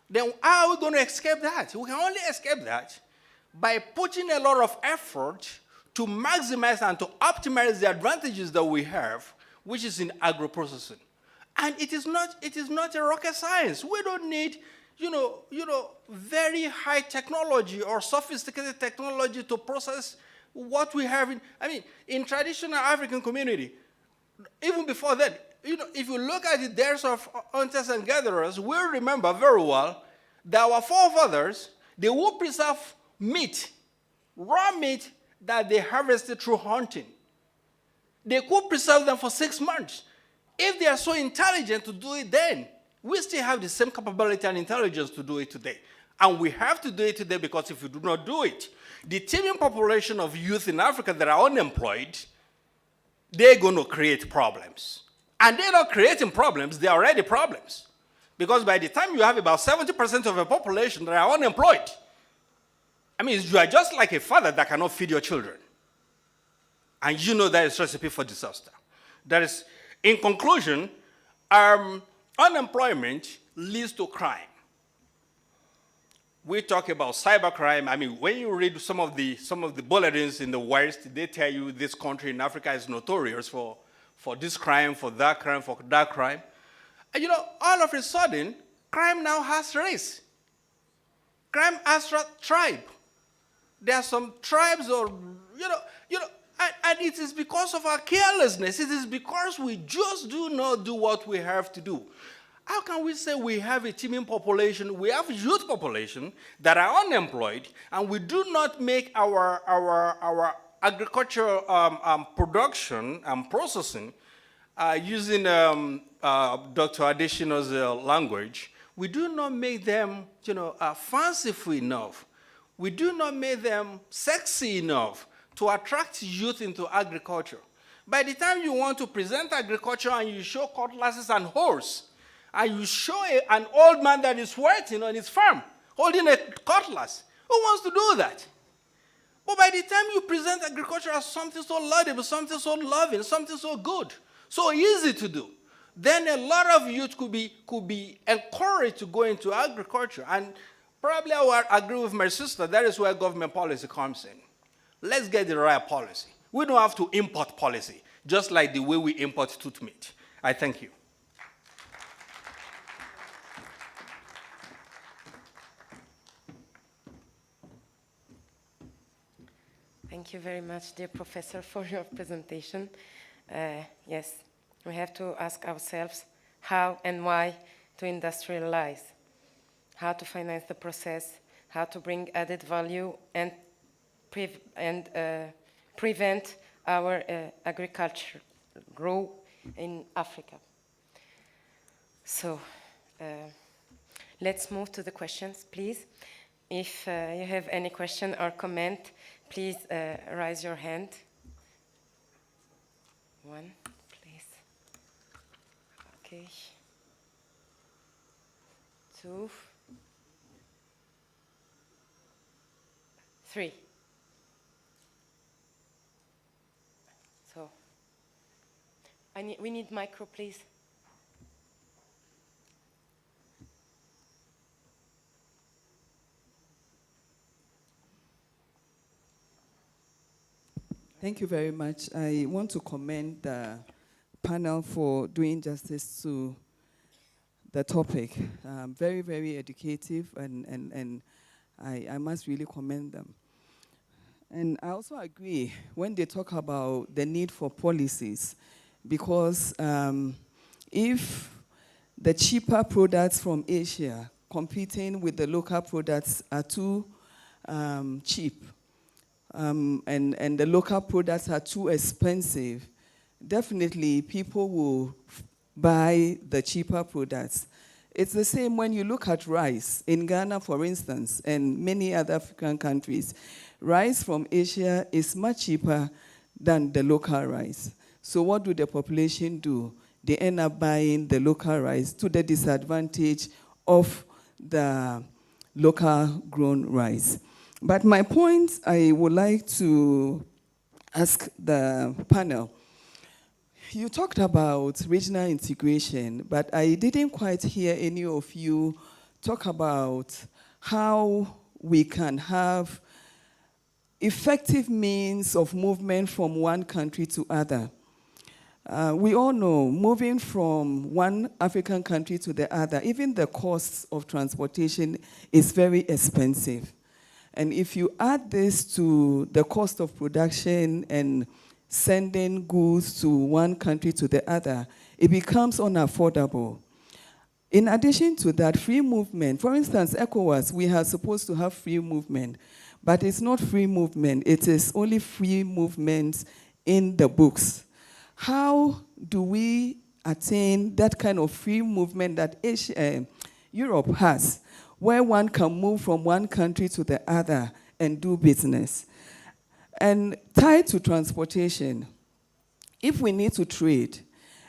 Then how are we going to escape that? We can only escape that by putting a lot of effort to maximize and to optimize the advantages that we have, which is in agro-processing. And it is not a rocket science. We don't need, very high technology or sophisticated technology to process what we have in traditional African community. Even before that, if you look at the days of hunters and gatherers, we remember very well that our forefathers, they would preserve meat, raw meat that they harvested through hunting. They could preserve them for 6 months. If they are so intelligent to do it then, we still have the same capability and intelligence to do it today. And we have to do it today, because if we do not do it, the teeming population of youth in Africa that are unemployed, they're going to create problems. And they're not creating problems, they're already problems. Because by the time you have about 70% of the population that are unemployed, I mean, you are just like a father that cannot feed your children. And you know that is a recipe for disaster. That is, in conclusion, unemployment leads to crime. We talk about cybercrime. I mean, when you read some of the bulletins in the West, they tell you this country in Africa is notorious for this crime, for that crime, for that crime. And you know, all of a sudden, crime now has race. Crime has tribe. There are some tribes, or and it is because of our carelessness. It is because we just do not do what we have to do. How can we say we have a teeming population, we have youth population that are unemployed, and we do not make our agricultural production and processing using Dr. Adesina's language, we do not make them fanciful enough. We do not make them sexy enough to attract youth into agriculture. By the time you want to present agriculture and you show cutlasses and hoes, and you show an old man that is working on his farm, holding a cutlass, who wants to do that? But by the time you present agriculture as something so laudable, something so loving, something so good, so easy to do, then a lot of youth could be encouraged to go into agriculture. And probably I will agree with my sister, that is where government policy comes in. Let's get the right policy. We don't have to import policy, just like the way we import tooth meat. I thank you. Thank you very much, dear Professor, for your presentation. Yes, we have to ask ourselves how and why to industrialize, how to finance the process, how to bring added value and prevent our agriculture grow in Africa. So let's move to the questions, please. If you have any question or comment, please raise your hand. One, please. Okay. Two. Three. So, we need micro, please. Thank you very much. I want to commend the panel for doing justice to the topic. Very, very educative, and I must really commend them. And I also agree when they talk about the need for policies, because if the cheaper products from Asia competing with the local products are too cheap, and the local products are too expensive, definitely people will buy the cheaper products. It's the same when you look at rice. In Ghana, for instance, and many other African countries, rice from Asia is much cheaper than the local rice. So what do the population do? They end up buying the local rice to the disadvantage of the local grown rice. But my point, I would like to ask the panel. You talked about regional integration, but I didn't quite hear any of you talk about how we can have effective means of movement from one country to other. We all know moving from one African country to the other, even the cost of transportation is very expensive. And if you add this to the cost of production and sending goods to one country to the other, it becomes unaffordable. In addition to that, free movement, for instance, ECOWAS, we are supposed to have free movement, but it's not free movement, it is only free movement in the books. How do we attain that kind of free movement that Europe has where one can move from one country to the other and do business. And tied to transportation, if we need to trade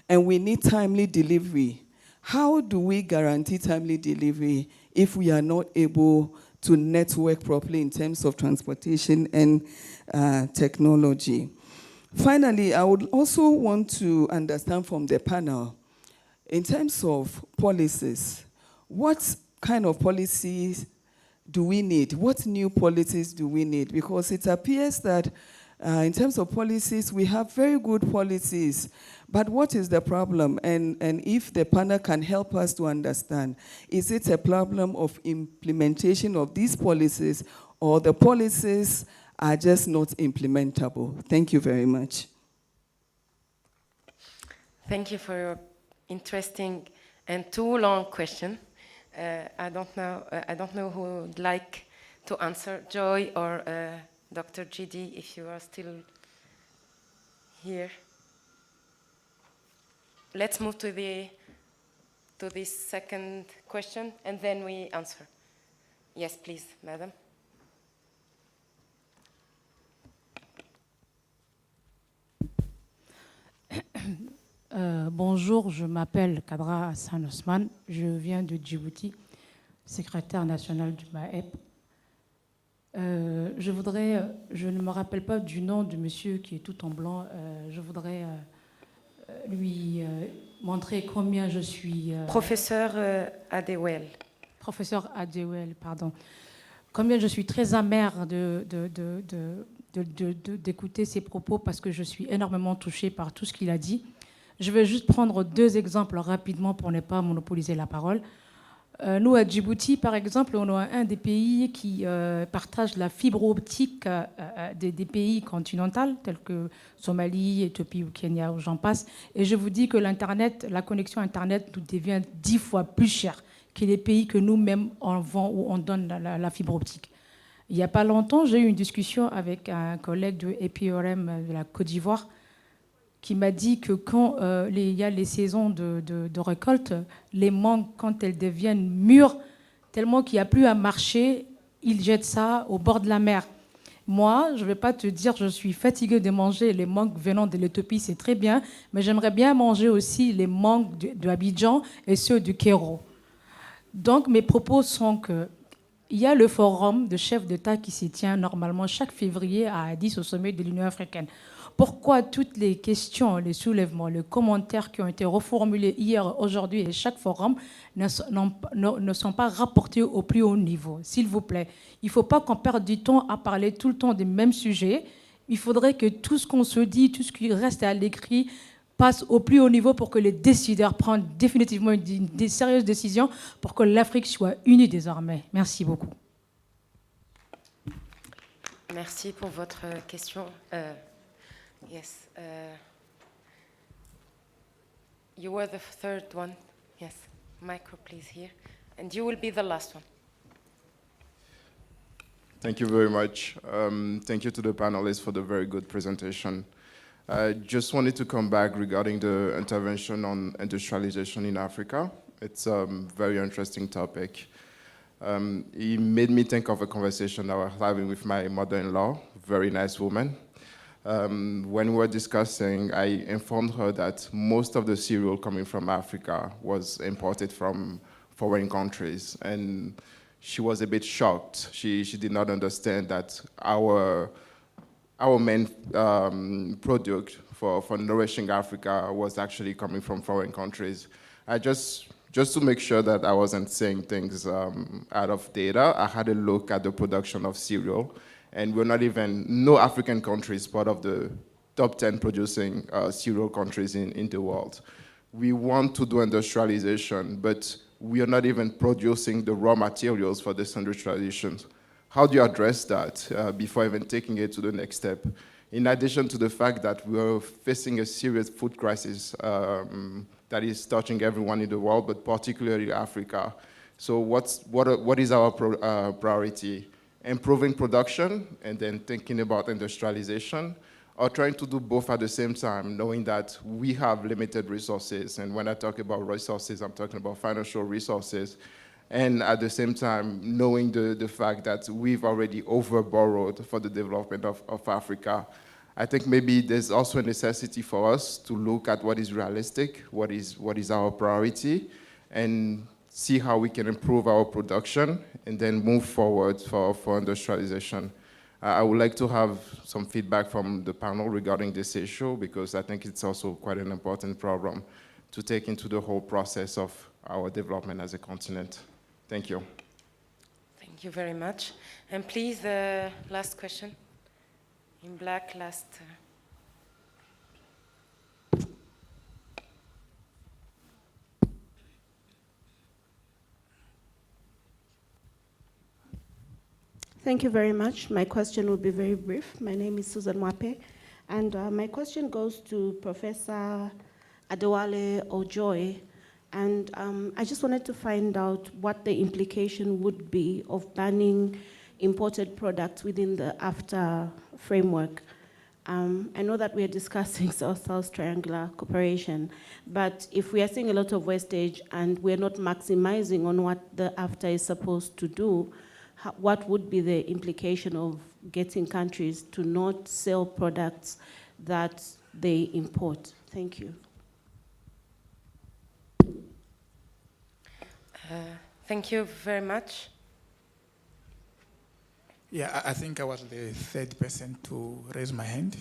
and we need timely delivery, how do we guarantee timely delivery if we are not able to network properly in terms of transportation and technology? Finally, I would also want to understand from the panel, in terms of policies, what kind of policies do we need? What new policies do we need? Because it appears that in terms of policies, we have very good policies, but what is the problem? And if the panel can help us to understand, is it a problem of implementation of these policies, or the policies are just not implementable? Thank you very much. Thank you for your interesting and too long question. I don't know who would like to answer, Joy or Dr. GD, if you are still here. Let's move to this second question, and then we answer. Yes, please, madam. Bonjour, je m'appelle Kadra Hassan Osman, je viens de Djibouti, secrétaire national du MAEP. Je ne me rappelle pas du nom du monsieur qui est tout en blanc. Je voudrais lui montrer combien je suis... Professeur Adewel. Professeur Adewel, pardon. Combien je suis très amère d'écouter ses propos, parce que je suis énormément touchée par tout ce qu'il a dit. Je vais juste prendre deux exemples rapidement pour ne pas monopoliser la parole. Nous, à Djibouti, par exemple, on a un des pays qui partage la fibre optique des pays continentaux, tels que Somalie, Éthiopie ou Kenya, où j'en passe. Et je vous dis que l'Internet, la connexion Internet nous devient 10 fois plus chère que les pays que nous-mêmes on vend ou on donne la fibre optique. Il n'y a pas longtemps, j'ai eu une discussion avec un collègue de APRM de la Côte d'Ivoire qui m'a dit que quand il y a les saisons de récolte, les mangues, quand elles deviennent mûres, tellement qu'il n'y a plus à marcher, ils jettent ça au bord de la mer. Moi, je ne vais pas te dire, je suis fatiguée de manger les mangues venant de l'Éthiopie, c'est très bien, mais j'aimerais bien manger aussi les mangues de Abidjan et ceux du Cairo. Donc, mes propos sont que il y a le forum de chefs d'État qui s'y tient normalement chaque février à Addis, au sommet de l'Union africaine. Pourquoi toutes les questions, les soulèvements, les commentaires qui ont été reformulés hier, aujourd'hui et chaque forum ne sont pas rapportés au plus haut niveau? S'il vous plaît, il ne faut pas qu'on perde du temps à parler tout le temps des mêmes sujets. Il faudrait que tout ce qu'on se dit, tout ce qui reste à l'écrit, passe au plus haut niveau pour que les décideurs prennent définitivement des sérieuses décisions pour que l'Afrique soit unie désormais. Merci beaucoup. Merci pour votre question. Yes. You were the third one. Yes. Micro, please, here. And you will be the last one. Thank you very much. Thank you to the panelists for the very good presentation. I just wanted to come back regarding the intervention on industrialization in Africa. It's a very interesting topic. It made me think of a conversation I was having with my mother-in-law, very nice woman. When we were discussing, I informed her that most of the cereal coming from Africa was imported from foreign countries, and she was a bit shocked. She did not understand that our main product for nourishing Africa was actually coming from foreign countries. I just to make sure that I wasn't saying things out of data, I had a look at the production of cereal, and we're not even, no African country is part of the top 10 producing cereal countries in the world. We want to do industrialization, but we are not even producing the raw materials for this industrialization. How do you address that before even taking it to the next step? In addition to the fact that we're facing a serious food crisis that is touching everyone in the world, but particularly Africa. So what is our priority? Improving production and then thinking about industrialization, or trying to do both at the same time, knowing that we have limited resources. And when I talk about resources, I'm talking about financial resources. and at the same time knowing the fact that we've already overborrowed for the development of Africa, I think maybe there's also a necessity for us to look at what is realistic, what is our priority, and see how we can improve our production and then move forward for industrialization. I would like to have some feedback from the panel regarding this issue, because I think it's also quite an important problem to take into the whole process of our development as a continent. Thank you. Thank you very much. And please, last question. In black, last. Thank you very much. My question will be very brief. My name is Susan Wape, and my question goes to Professor Adewale Ojoy. And I just wanted to find out what the implication would be of banning imported products within the AFTA framework. I know that we are discussing South-South Triangular cooperation, but if we are seeing a lot of wastage and we're not maximizing on what the AFTA is supposed to do, what would be the implication of getting countries to not sell products that they import? Thank you. Thank you very much. Yeah, I think I was the third person to raise my hand.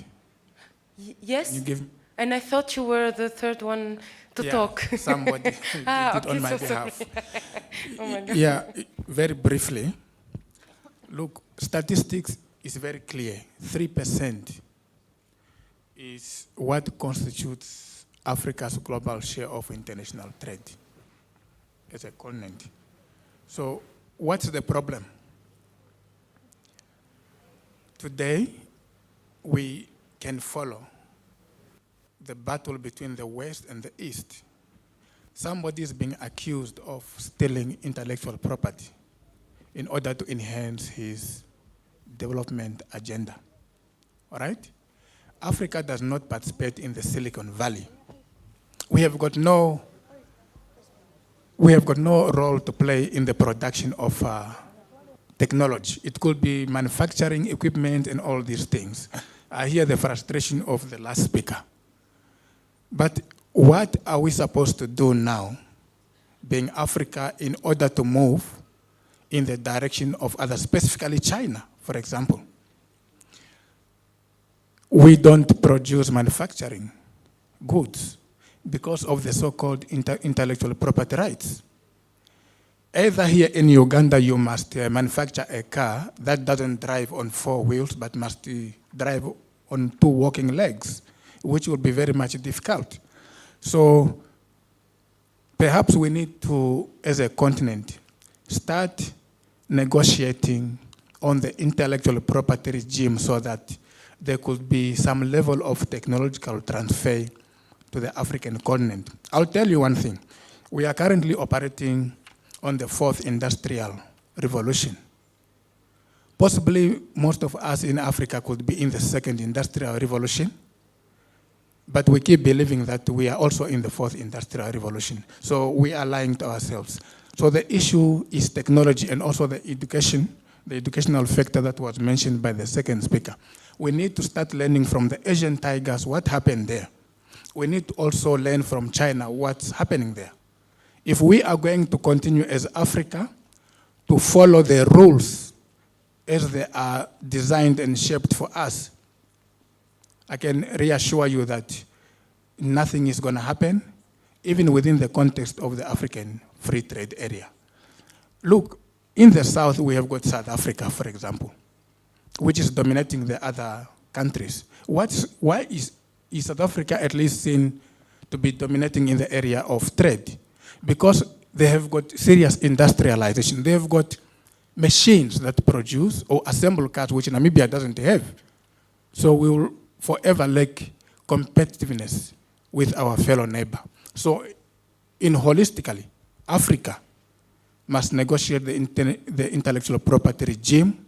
Yes? You give And I thought you were the third one to talk. Somebody did okay, on my so behalf. Oh my God. Yeah, very briefly. Look, statistics is very clear. 3% is what constitutes Africa's global share of international trade as a continent. So what's the problem? Today, we can follow the battle between the West and the East. Somebody is being accused of stealing intellectual property in order to enhance his development agenda. All right? Africa does not participate in the Silicon Valley. We have got no role to play in the production of technology. It could be manufacturing equipment and all these things. I hear the frustration of the last speaker. But what are we supposed to do now, being Africa, in order to move in the direction of others, specifically China, for example? We don't produce manufacturing goods because of the so-called intellectual property rights. Either here in Uganda, you must manufacture a car that doesn't drive on 4 wheels, but must drive on 2 walking legs, which will be very much difficult. So perhaps we need to, as a continent, start negotiating on the intellectual property regime so that there could be some level of technological transfer to the African continent. I'll tell you one thing. We are currently operating on the 4th industrial revolution. Possibly most of us in Africa could be in the 2nd industrial revolution, but we keep believing that we are also in the 4th industrial revolution. So we are lying to ourselves. So the issue is technology and also the educational factor that was mentioned by the second speaker. We need to start learning from the Asian tigers what happened there. We need to also learn from China what's happening there. If we are going to continue as Africa to follow the rules as they are designed and shaped for us, I can reassure you that nothing is going to happen, even within the context of the African free trade area. Look, in the South, we have got South Africa, for example, which is dominating the other countries. Why is South Africa at least seen to be dominating in the area of trade? Because they have got serious industrialization. They have got machines that produce or assemble cars, which Namibia doesn't have. So we will forever lack competitiveness with our fellow neighbor. So holistically, Africa must negotiate the intellectual property regime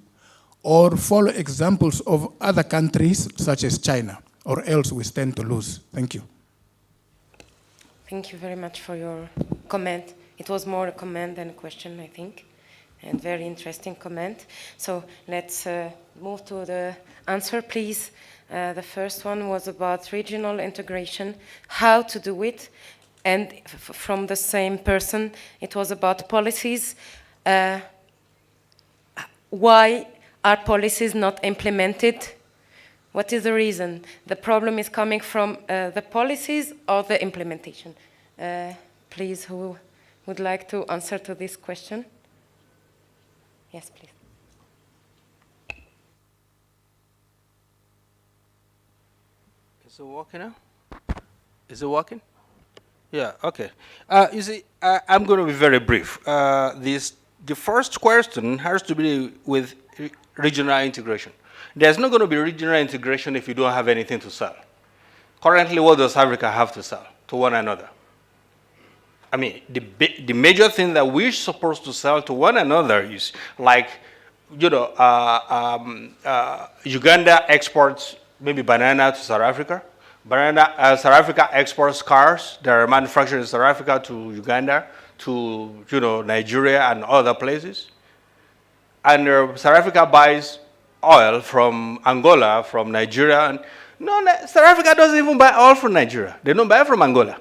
or follow examples of other countries such as China, or else we stand to lose. Thank you. Thank you very much for your comment. It was more a comment than a question, I think, and very interesting comment. So let's move to the answer, please. The first one was about regional integration, how to do it, and from the same person, it was about policies. Why are policies not implemented? What is the reason? The problem is coming from the policies or the implementation? Please, who would like to answer to this question? Yes, please. Is it working now? Is it working? Yeah, okay. You see, I'm going to be very brief. The first question has to be with regional integration. There's not going to be regional integration if you don't have anything to sell. Currently, what does Africa have to sell to one another? I mean, the major thing that we're supposed to sell to one another is like, you know, Uganda exports maybe banana to South Africa. South Africa exports cars that are manufactured in South Africa to Uganda, to, you know, Nigeria and other places. And South Africa buys oil from Angola, from Nigeria. And no, South Africa doesn't even buy oil from Nigeria. They don't buy it from Angola.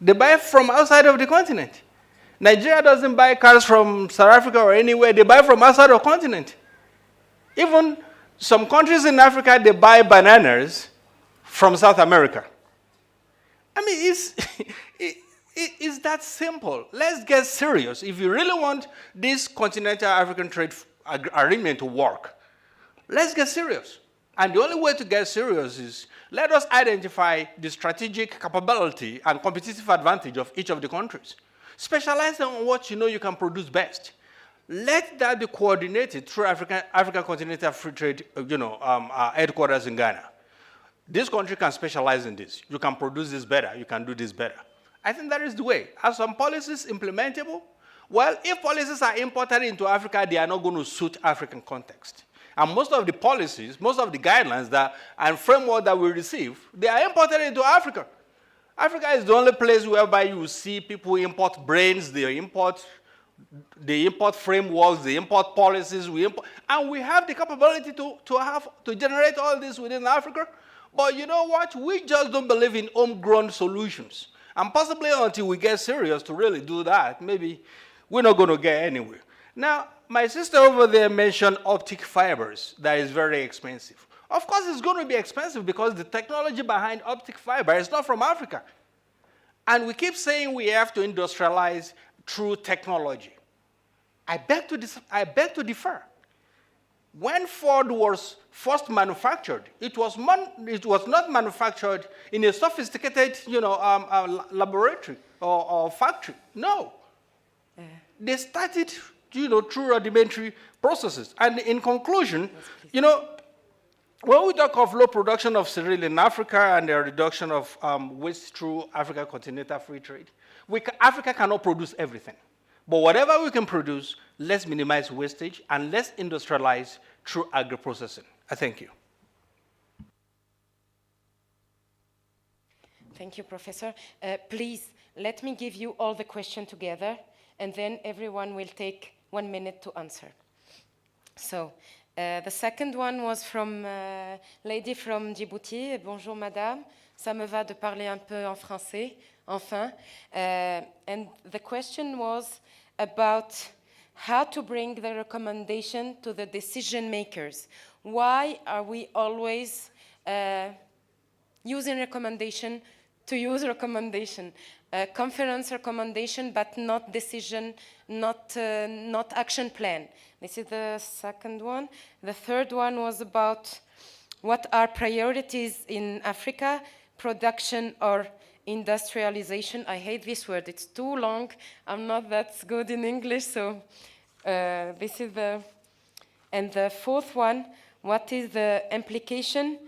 They buy it from outside of the continent. Nigeria doesn't buy cars from South Africa or anywhere. They buy from outside of the continent. Even some countries in Africa, they buy bananas from South America. I mean, it's that simple. Let's get serious. If you really want this continental African trade agreement to work, let's get serious. And the only way to get serious is let us identify the strategic capability and competitive advantage of each of the countries. Specialize on what you know you can produce best. Let that be coordinated through African Continental Free Trade, headquarters in Ghana. This country can specialize in this. You can produce this better. You can do this better. I think that is the way. Are some policies implementable? Well, if policies are imported into Africa, they are not going to suit African context. And most of the policies, most of the guidelines and framework that we receive, they are imported into Africa. Africa is the only place whereby you see people import brains, they import frameworks, they import policies, and we have the capability to generate all this within Africa. But you know what? We just don't believe in homegrown solutions. And possibly until we get serious to really do that, maybe we're not going to get anywhere. Now, my sister over there mentioned optic fibers. That is very expensive. Of course, it's going to be expensive because the technology behind optic fiber is not from Africa. And we keep saying we have to industrialize through technology. I beg to differ. When Ford was first manufactured, it was not manufactured in a sophisticated, laboratory or factory. No. They started, through rudimentary processes. And in conclusion, when we talk of low production of cereal in Africa and the reduction of waste through Africa Continental Free Trade, Africa cannot produce everything. But whatever we can produce, let's minimize wastage and let's industrialize through agro-processing. I thank you. Thank you, Professor. Please, let me give you all the questions together, and then everyone will take 1 minute to answer. So, the second one was from a lady from Djibouti. Bonjour, madame. Ça me va de parler un peu en français, enfin. And the question was about how to bring the recommendation to the decision makers. Why are we always using recommendation to use recommendation? Conference recommendation, but not decision, not action plan. This is the second one. The third one was about what are priorities in Africa, production or industrialization. I hate this word, it's too long. I'm not that good in English, so this is and the fourth one, what is the implication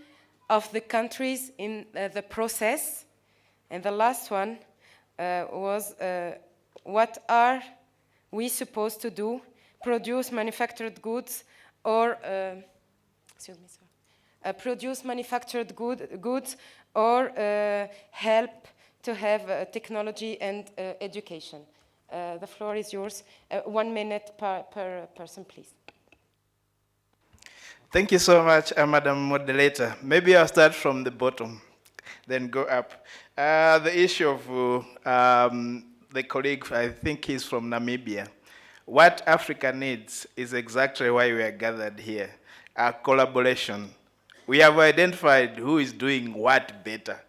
of the countries in the process? And the last one was what are we supposed to do? Produce manufactured goods or, excuse me, sir. Produce manufactured goods or help to have technology and education. The floor is yours. 1 minute per person, please. Thank you so much, Madam Moderator. Maybe I'll start from the bottom, then go up. The issue of the colleague, I think he's from Namibia. What Africa needs is exactly why we are gathered here, collaboration. We have identified who is doing what better.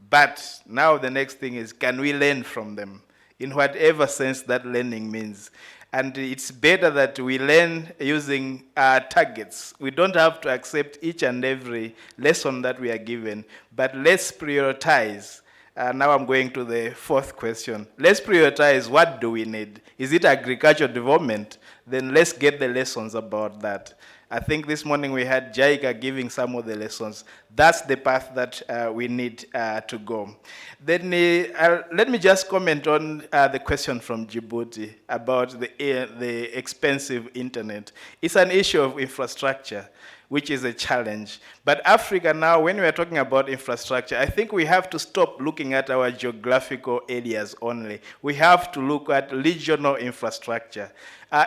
But now the next thing is, can we learn from them? In whatever sense that learning means. And it's better that we learn using targets. We don't have to accept each and every lesson that we are given, but let's prioritize. Now I'm going to the fourth question. Let's prioritize, what do we need? Is it agricultural development? Then let's get the lessons about that. I think this morning we had JICA giving some of the lessons. That's the path that we need to go. Then let me just comment on the question from Djibouti about the expensive internet. It's an issue of infrastructure, which is a challenge. But Africa now, when we are talking about infrastructure, I think we have to stop looking at our geographical areas only. We have to look at regional infrastructure.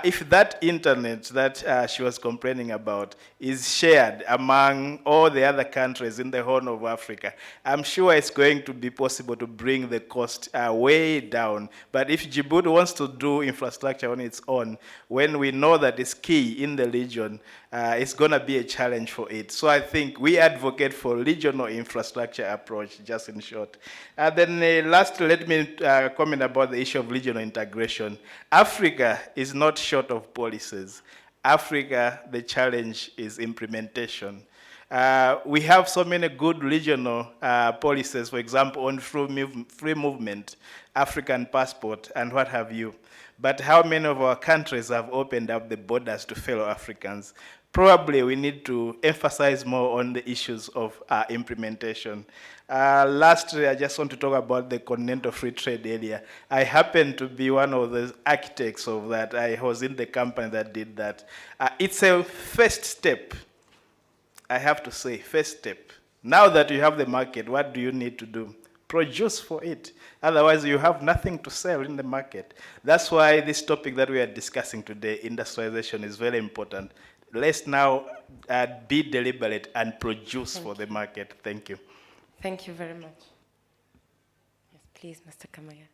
If that internet that she was complaining about is shared among all the other countries in the Horn of Africa, I'm sure it's going to be possible to bring the cost way down. But if Djibouti wants to do infrastructure on its own, when we know that it's key in the region, it's going to be a challenge for it. So I think we advocate for regional infrastructure approach, just in short. Then lastly, let me comment about the issue of regional integration. Africa is not short of policies. Africa, the challenge is implementation. We have so many good regional policies, for example, on free movement, African passport, and what have you. But how many of our countries have opened up the borders to fellow Africans? Probably we need to emphasize more on the issues of implementation. Lastly, I just want to talk about the Continental Free Trade Area. I happen to be one of the architects of that. I was in the company that did that. It's a first step, I have to say, first step. Now that you have the market, what do you need to do? Produce for it. Otherwise, you have nothing to sell in the market. That's why this topic that we are discussing today, industrialization, is very important. Let's now be deliberate and produce for the market. Thank you. Thank you very much. Yes, please, Mr. Kamaya.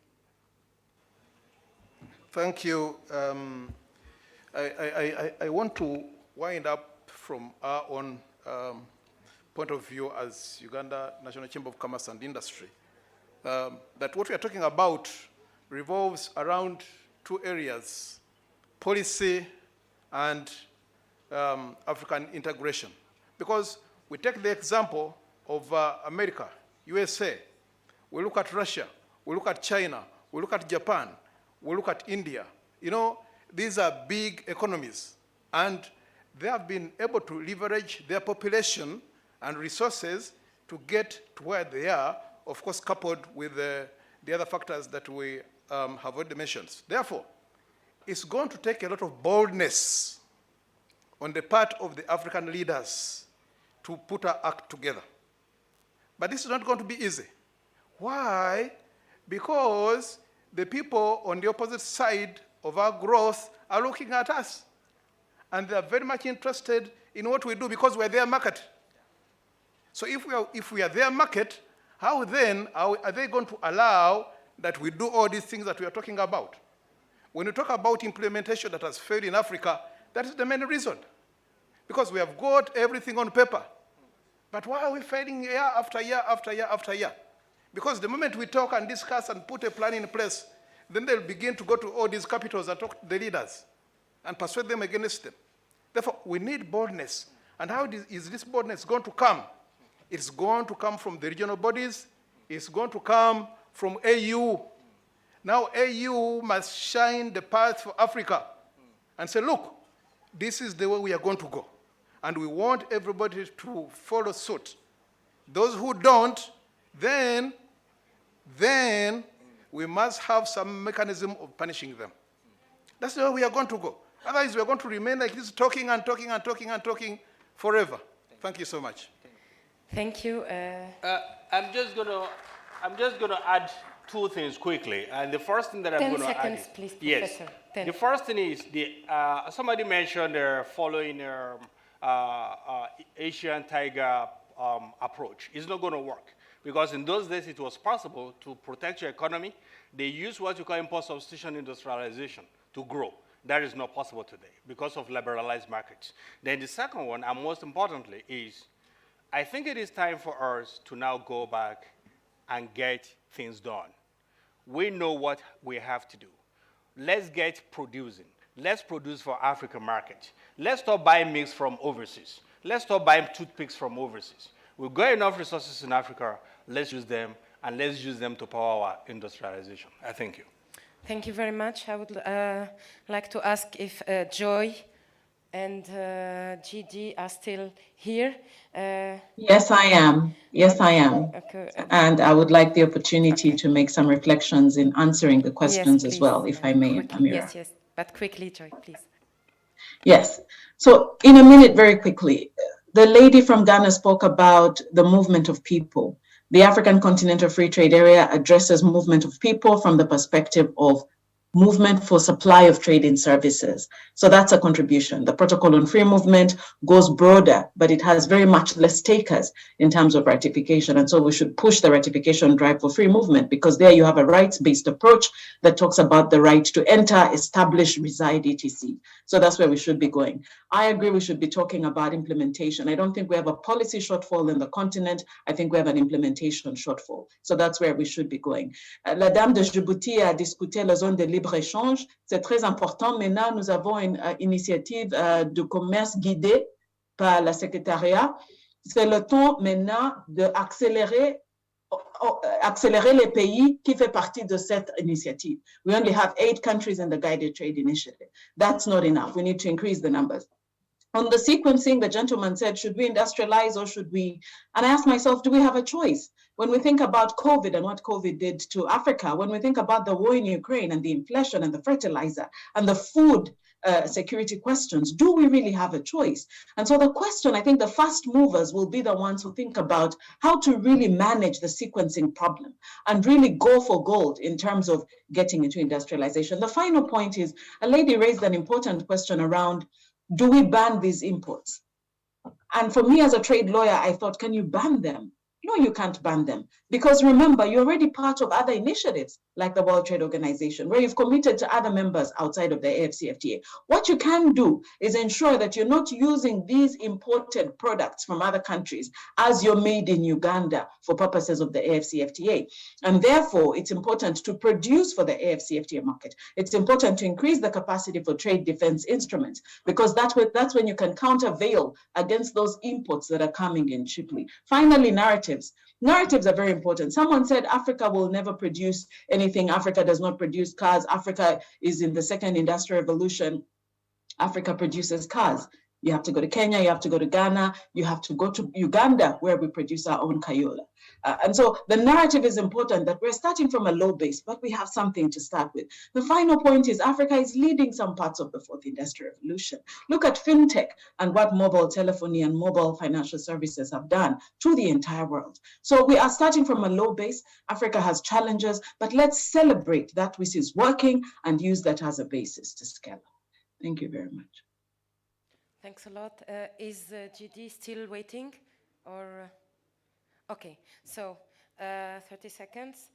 Thank you. I want to wind up from our own point of view as Uganda National Chamber of Commerce and Industry, that what we are talking about revolves around two areas, policy and African integration. Because we take the example of America, USA, we look at Russia, we look at China, we look at Japan, we look at India. You know, these are big economies, and they have been able to leverage their population and resources to get to where they are, of course, coupled with the other factors that we have already mentioned. Therefore, it's going to take a lot of boldness on the part of the African leaders to put our act together. But this is not going to be easy. Why? Because the people on the opposite side of our growth are looking at us. And they are very much interested in what we do because we're their market. So if we are their market, how then are they going to allow that we do all these things that we are talking about? When we talk about implementation that has failed in Africa, that is the main reason. Because we have got everything on paper. But why are we failing year after year after year after year? Because the moment we talk and discuss and put a plan in place, then they'll begin to go to all these capitals and talk to the leaders and persuade them against them. Therefore, we need boldness. And how is this boldness going to come? It's going to come from the regional bodies. It's going to come from AU. Now AU must shine the path for Africa and say, look, this is the way we are going to go. And we want everybody to follow suit. Those who don't, then we must have some mechanism of punishing them. That's the way we are going to go. Otherwise, we are going to remain like this, talking and talking and talking and talking forever. Thank you so much. Thank you. I'm just gonna add two things quickly. And the first thing that I'm 10 going to add seconds, is, please, yes, Professor. 10. the first thing is somebody mentioned following Asian tiger approach. It's not going to work because in those days it was possible to protect your economy. They used what you call import substitution industrialization to grow. That is not possible today because of liberalized markets. Then the second one, and most importantly, is I think it is time for us to now go back and get things done. We know what we have to do. Let's get producing. Let's produce for African market. Let's stop buying mix from overseas. Let's stop buying toothpicks from overseas. We've got enough resources in Africa. Let's use them, and let's use them to power our industrialization. I thank you. Thank you very much. I would like to ask if Joy and GD are still here. Yes, I am. Yes, I am. Okay. And I would like the opportunity to make some reflections in answering the questions yes, as well, if I may, Amira. Yes, but quickly, Joy, please. Yes. So in a minute, very quickly, the lady from Ghana spoke about the movement of people. The African Continental Free Trade Area addresses movement of people from the perspective of movement for supply of trading services. So that's a contribution. The Protocol on Free Movement goes broader, but it has very much less takers in terms of ratification. And so we should push the ratification drive for free movement, because there you have a rights-based approach that talks about the right to enter, establish, reside, etc. So that's where we should be going. I agree we should be talking about implementation. I don't think we have a policy shortfall in the continent. I think we have an implementation shortfall. So that's where we should be going. La dame de Djibouti a discuté la zone de libre-échange. C'est très important. Maintenant, nous avons une initiative de commerce guidée par le secrétariat. C'est le temps maintenant d'accélérer les pays qui font partie de cette initiative. We only have 8 countries in the Guided Trade Initiative. That's not enough. We need to increase the numbers. On the sequencing, the gentleman said, should we industrialize or should we? And I asked myself, do we have a choice? When we think about COVID and what COVID did to Africa, when we think about the war in Ukraine and the inflation and the fertilizer and the food security questions, do we really have a choice? And so the question, I think the fast movers will be the ones who think about how to really manage the sequencing problem and really go for gold in terms of getting into industrialization. The final point is, a lady raised an important question around, do we ban these imports? And for me as a trade lawyer, I thought, can you ban them? No, you can't ban them. Because remember, you're already part of other initiatives like the World Trade Organization, where you've committed to other members outside of the AFCFTA. What you can do is ensure that you're not using these imported products from other countries as you're made in Uganda for purposes of the AFCFTA. And therefore, it's important to produce for the AFCFTA market. It's important to increase the capacity for trade defense instruments, because that's when you can countervail against those imports that are coming in cheaply. Finally, narratives. Narratives are very important. Someone said Africa will never produce anything. Africa does not produce cars. Africa is in the second industrial revolution. Africa produces cars. You have to go to Kenya, you have to go to Ghana, you have to go to Uganda, where we produce our own kayola. And so the narrative is important, that we're starting from a low base, but we have something to start with. The final point is Africa is leading some parts of the fourth industrial revolution. Look at fintech and what mobile telephony and mobile financial services have done to the entire world. So we are starting from a low base. Africa has challenges, but let's celebrate that which is working and use that as a basis to scale up. Thank you very much. Thanks a lot. Is GD still waiting? Or okay, so 30 seconds.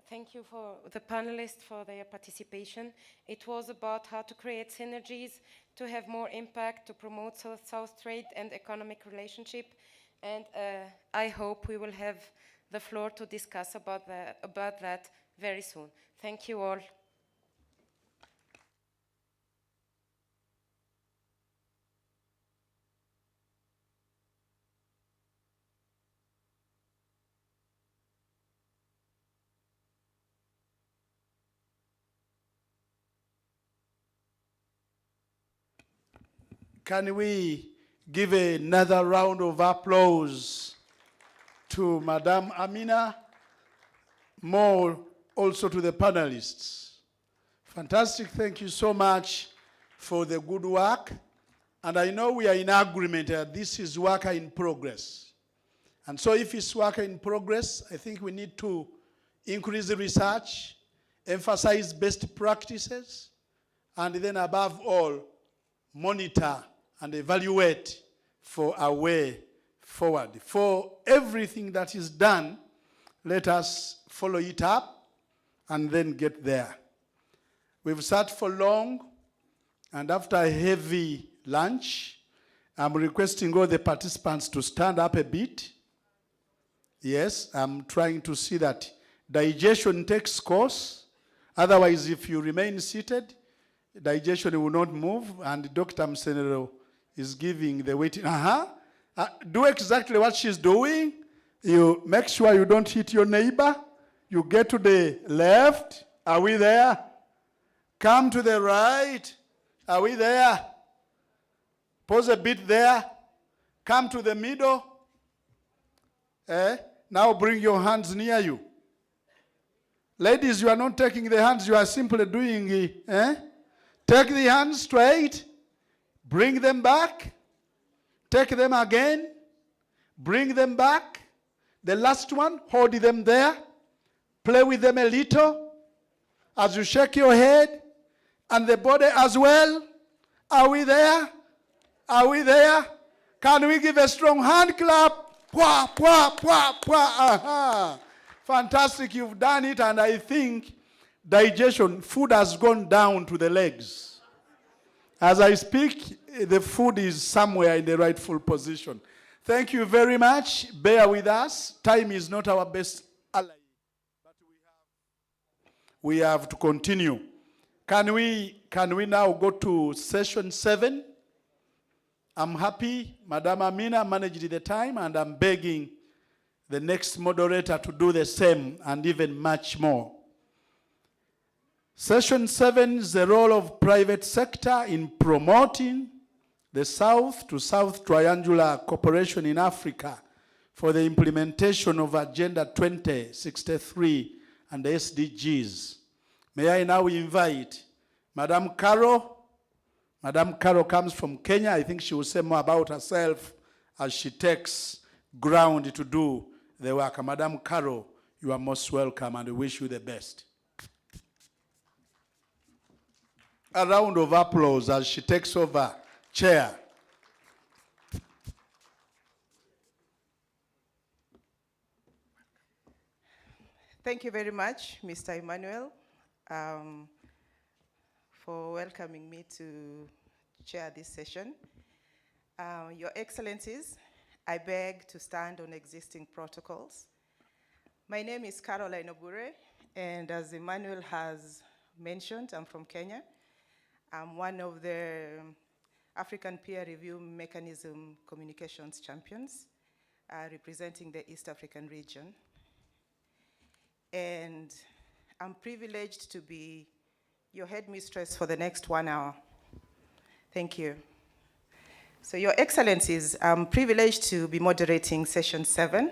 Thank you for the panelists for their participation. It was about how to create synergies, to have more impact, to promote South-South trade and economic relationship. And I hope we will have the floor to discuss about that very soon. Thank you all. Can we give another round of applause to Madame Amina, more also to the panelists? Fantastic, thank you so much for the good work. And I know we are in agreement that this is work in progress. And so if it's work in progress, I think we need to increase the research, emphasize best practices, and then above all, monitor and evaluate for a way forward. For everything that is done, let us follow it up and then get there. We've sat for long, and after a heavy lunch, I'm requesting all the participants to stand up a bit. Yes, I'm trying to see that digestion takes course. Otherwise, if you remain seated, digestion will not move, and Dr. Msenero is giving the waiting. Do exactly what she's doing. You make sure you don't hit your neighbor. You get to the left. Are we there? Come to the right. Are we there? Pause a bit there. Come to the middle. Now bring your hands near you. Ladies, you are not taking the hands, you are simply doing it. Take the hands straight. Bring them back. Take them again. Bring them back. The last one, hold them there. Play with them a little. As you shake your head and the body as well. Are we there? Are we there? Can we give a strong hand clap? Pwa, pwa, pwa, pwa. Aha. Fantastic, you've done it, and I think digestion, food has gone down to the legs. As I speak, the food is somewhere in the rightful position. Thank you very much. Bear with us. Time is not our best ally, but we have to continue. Can we now go to session 7? I'm happy Madam Amina managed the time, and I'm begging the next moderator to do the same and even much more. Session 7 is the role of private sector in promoting the South to South Triangular Cooperation in Africa for the implementation of Agenda 2063 and the SDGs. May I now invite Madam Carol. Madam Carol comes from Kenya. I think she will say more about herself as she takes ground to do the work. Madam Carol, you are most welcome, and we wish you the best. A round of applause as she takes over chair. Thank you very much, Mr. Emmanuel, for welcoming me to chair this session. Your Excellencies, I beg to stand on existing protocols. My name is Caroline Obure, and as Emmanuel has mentioned, I'm from Kenya. I'm one of the African Peer Review Mechanism Communications Champions, representing the East African region. And I'm privileged to be your headmistress for the next 1 hour. Thank you. So, Your Excellencies, I'm privileged to be moderating session 7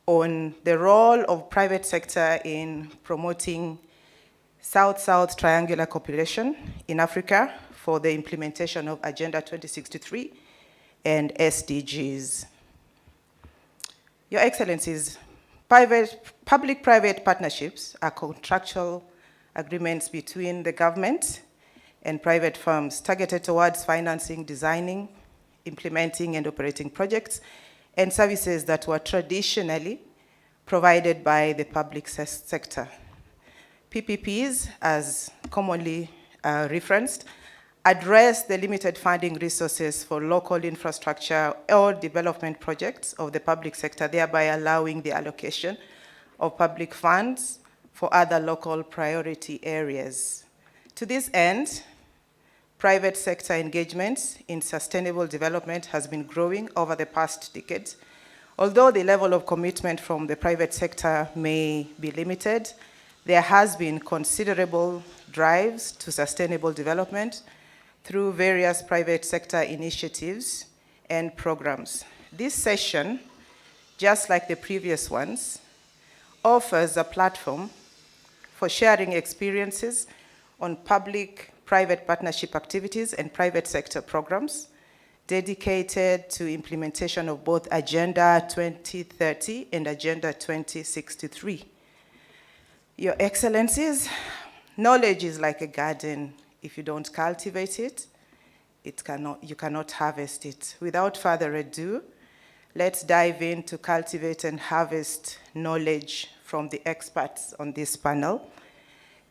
on the role of private sector in promoting South-South Triangular Cooperation in Africa for the implementation of Agenda 2063 and SDGs. Your Excellencies, public-private partnerships are contractual agreements between the government and private firms targeted towards financing, designing, implementing, and operating projects and services that were traditionally provided by the public sector. PPPs, as commonly referenced, address the limited funding resources for local infrastructure or development projects of the public sector, thereby allowing the allocation of public funds for other local priority areas. To this end, private sector engagement in sustainable development has been growing over the past decade. Although the level of commitment from the private sector may be limited, there has been considerable drives to sustainable development through various private sector initiatives and programs. This session, just like the previous ones, offers a platform for sharing experiences on public-private partnership activities and private sector programs dedicated to implementation of both Agenda 2030 and Agenda 2063. Your Excellencies, knowledge is like a garden. If you don't cultivate it, you cannot harvest it. Without further ado, let's dive in to cultivate and harvest knowledge from the experts on this panel.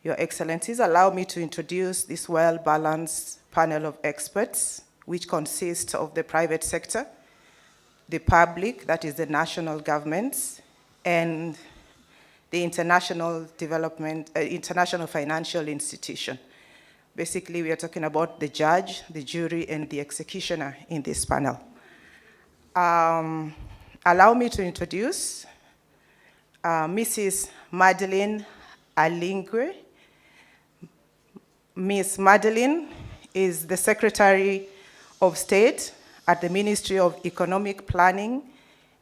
Your Excellencies, allow me to introduce this well-balanced panel of experts, which consists of the private sector, the public, that is the national governments, and the international development, international financial institution. Basically, we are talking about the judge, the jury, and the executioner in this panel. Allow me to introduce Mrs. Madeline Alingwe. Ms. Madeline is the Secretary of State at the Ministry of Economic Planning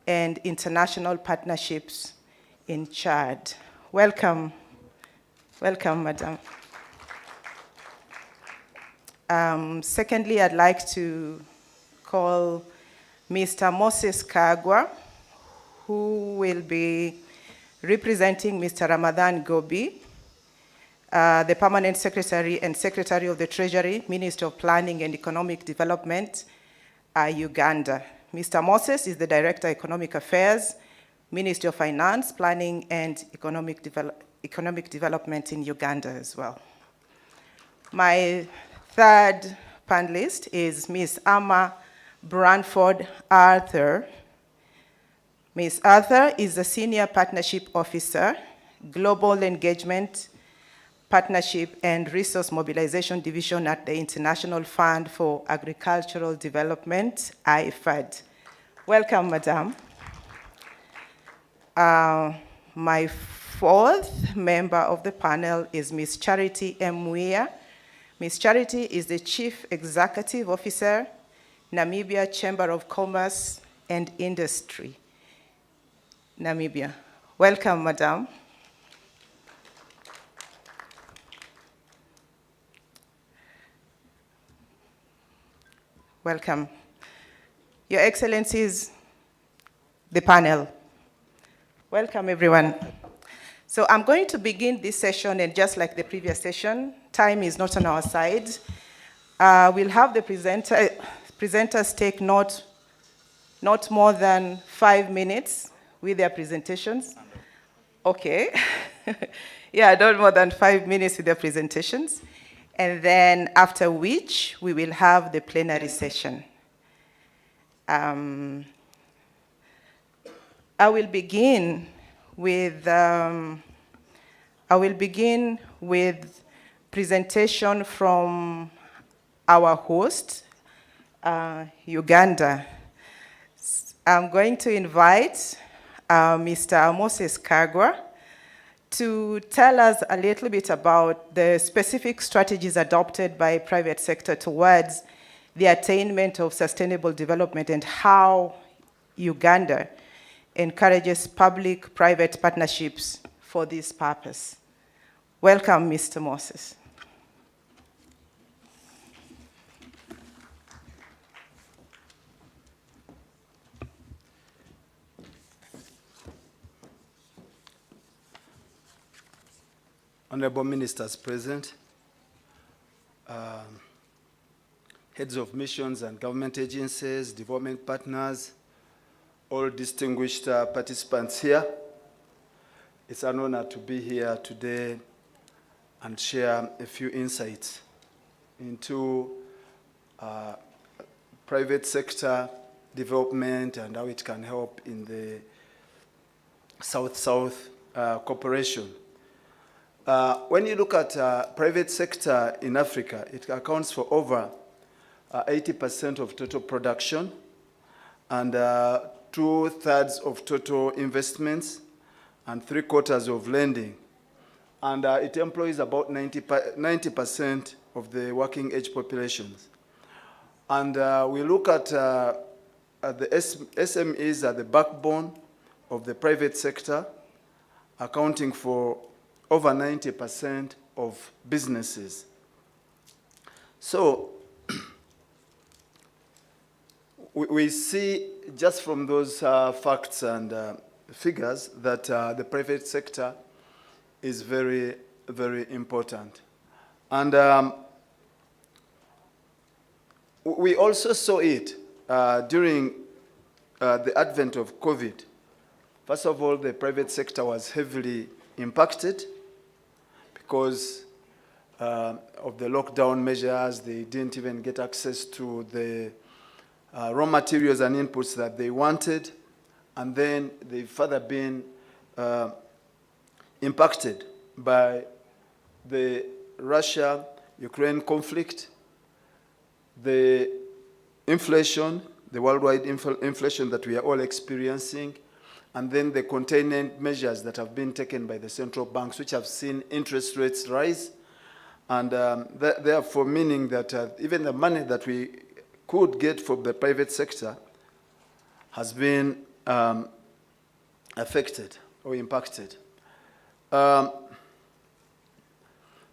and International Partnerships in Chad. Welcome. Welcome, Madam. Secondly, I'd like to call Mr. Moses Kagwa, who will be representing Mr. Ramadan Gobi, the Permanent Secretary and Secretary of the Treasury, Minister of Planning and Economic Development, Uganda. Mr. Moses is the Director of Economic Affairs, Ministry of Finance, Planning and Economic Development in Uganda as well. My third panelist is Ms. Amma Branford Arthur. Ms. Arthur is the Senior Partnership Officer, Global Engagement, Partnership and Resource Mobilization Division at the International Fund for Agricultural Development, IFAD. Welcome, Madam. My fourth member of the panel is Ms. Charity Mwia. Ms. Charity is the Chief Executive Officer, Namibia Chamber of Commerce and Industry, Namibia. Welcome, Madam. Welcome. Your Excellencies, the panel. Welcome, everyone. So I'm going to begin this session, and just like the previous session, time is not on our side. We'll have the presenters take not more than 5 minutes with their presentations. Okay. Yeah, not more than 5 minutes with their presentations. And then after which, we will have the plenary session. I will begin with presentation from our host, Uganda. I'm going to invite Mr. Moses Kagwa to tell us a little bit about the specific strategies adopted by private sector towards the attainment of sustainable development and how Uganda encourages public-private partnerships for this purpose. Welcome, Mr. Moses. Honorable ministers present, heads of missions and government agencies, development partners, all distinguished participants here. It's an honor to be here today and share a few insights into private sector development and how it can help in the South-South cooperation. When you look at private sector in Africa, it accounts for over 80% of total production and 2/3 of total investments and 3/4 of lending. And it employs about 90% of the working age populations. And we look at the SMEs are the backbone of the private sector, accounting for over 90% of businesses. So we see just from those facts and figures that the private sector is very, very important. And we also saw it during the advent of COVID. First of all, the private sector was heavily impacted because of the lockdown measures. They didn't even get access to the raw materials and inputs that they wanted. And then they've further been impacted by the Russia-Ukraine conflict, the inflation, the worldwide inflation that we are all experiencing, and then the containment measures that have been taken by the central banks, which have seen interest rates rise, and therefore meaning that even the money that we could get from the private sector has been affected or impacted.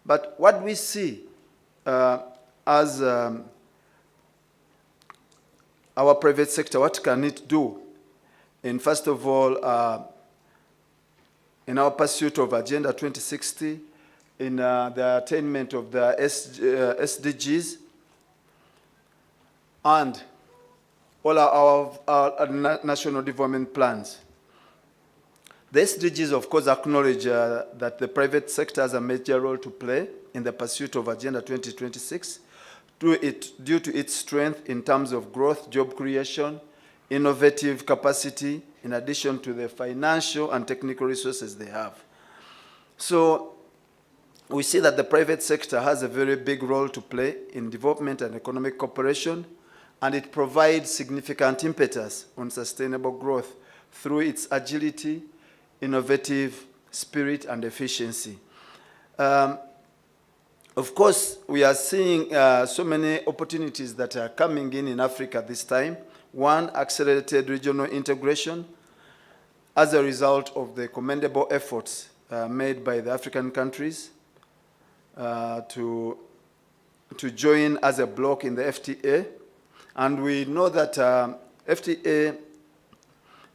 But what we see as our private sector, what can it do? And first of all, in our pursuit of Agenda 2060, in the attainment of the SDGs, and all our national development plans. The SDGs, of course, acknowledge that the private sector has a major role to play in the pursuit of Agenda 2026 due to its strength in terms of growth, job creation, innovative capacity, in addition to the financial and technical resources they have. So we see that the private sector has a very big role to play in development and economic cooperation, and it provides significant impetus on sustainable growth through its agility, innovative spirit, and efficiency. Of course, we are seeing so many opportunities that are coming in Africa this time. One, accelerated regional integration as a result of the commendable efforts made by the African countries to join as a bloc in the FTA. And we know that FTA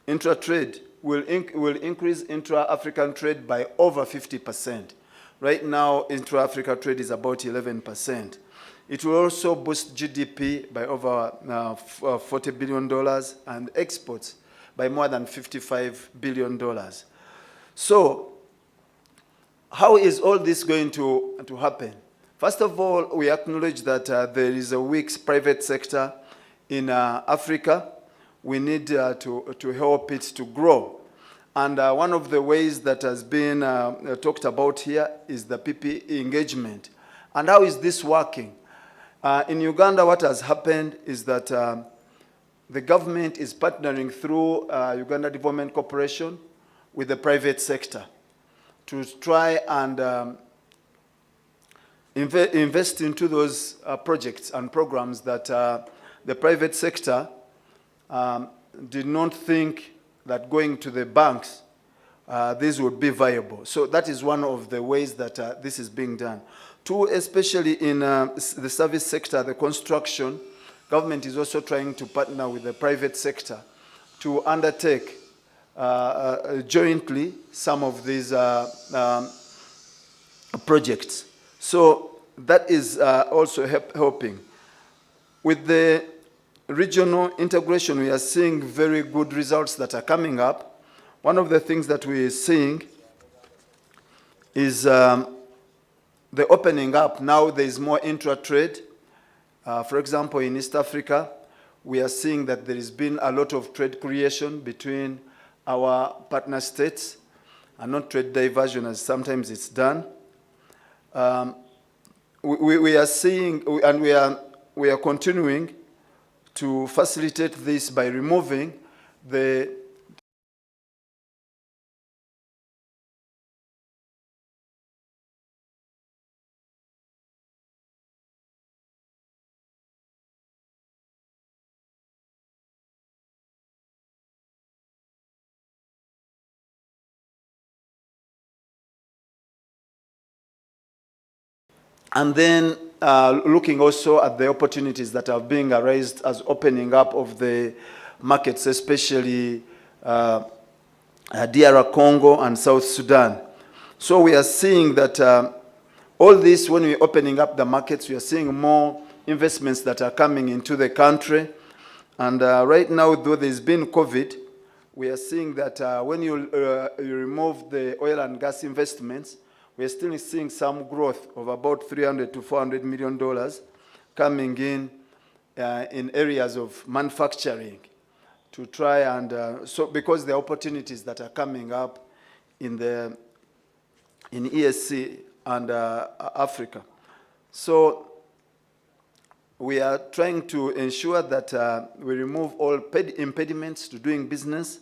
intra-trade will increase intra-African trade by over 50%. Right now, intra-Africa trade is about 11%. It will also boost GDP by over $40 billion and exports by more than $55 billion. So, how is all this going to happen? First of all, we acknowledge that there is a weak private sector in Africa. We need to help it to grow. And one of the ways that has been talked about here is the PPE engagement. And how is this working? In Uganda, what has happened is that the government is partnering through Uganda Development Corporation with the private sector to try and invest into those projects and programs that the private sector did not think that going to the banks, this would be viable. So that is one of the ways that this is being done. Two, especially in the service sector, the construction, government is also trying to partner with the private sector to undertake jointly some of these projects. So that is also helping. With the regional integration, we are seeing very good results that are coming up. One of the things that we are seeing is the opening up. Now there is more intra-trade. For example, in East Africa, we are seeing that there has been a lot of trade creation between our partner states, and not trade diversion as sometimes it's done. We are seeing, and we are continuing to facilitate this by removing the and then looking also at the opportunities that are being raised as opening up of the markets, especially DR Congo and South Sudan. So we are seeing that all this, when we're opening up the markets, we are seeing more investments that are coming into the country. And right now, though there's been COVID, we are seeing that when you remove the oil and gas investments, we are still seeing some growth of about $300 to $400 million coming in areas of manufacturing to try and, so because the opportunities that are coming up in ESC and Africa. So we are trying to ensure that we remove all impediments to doing business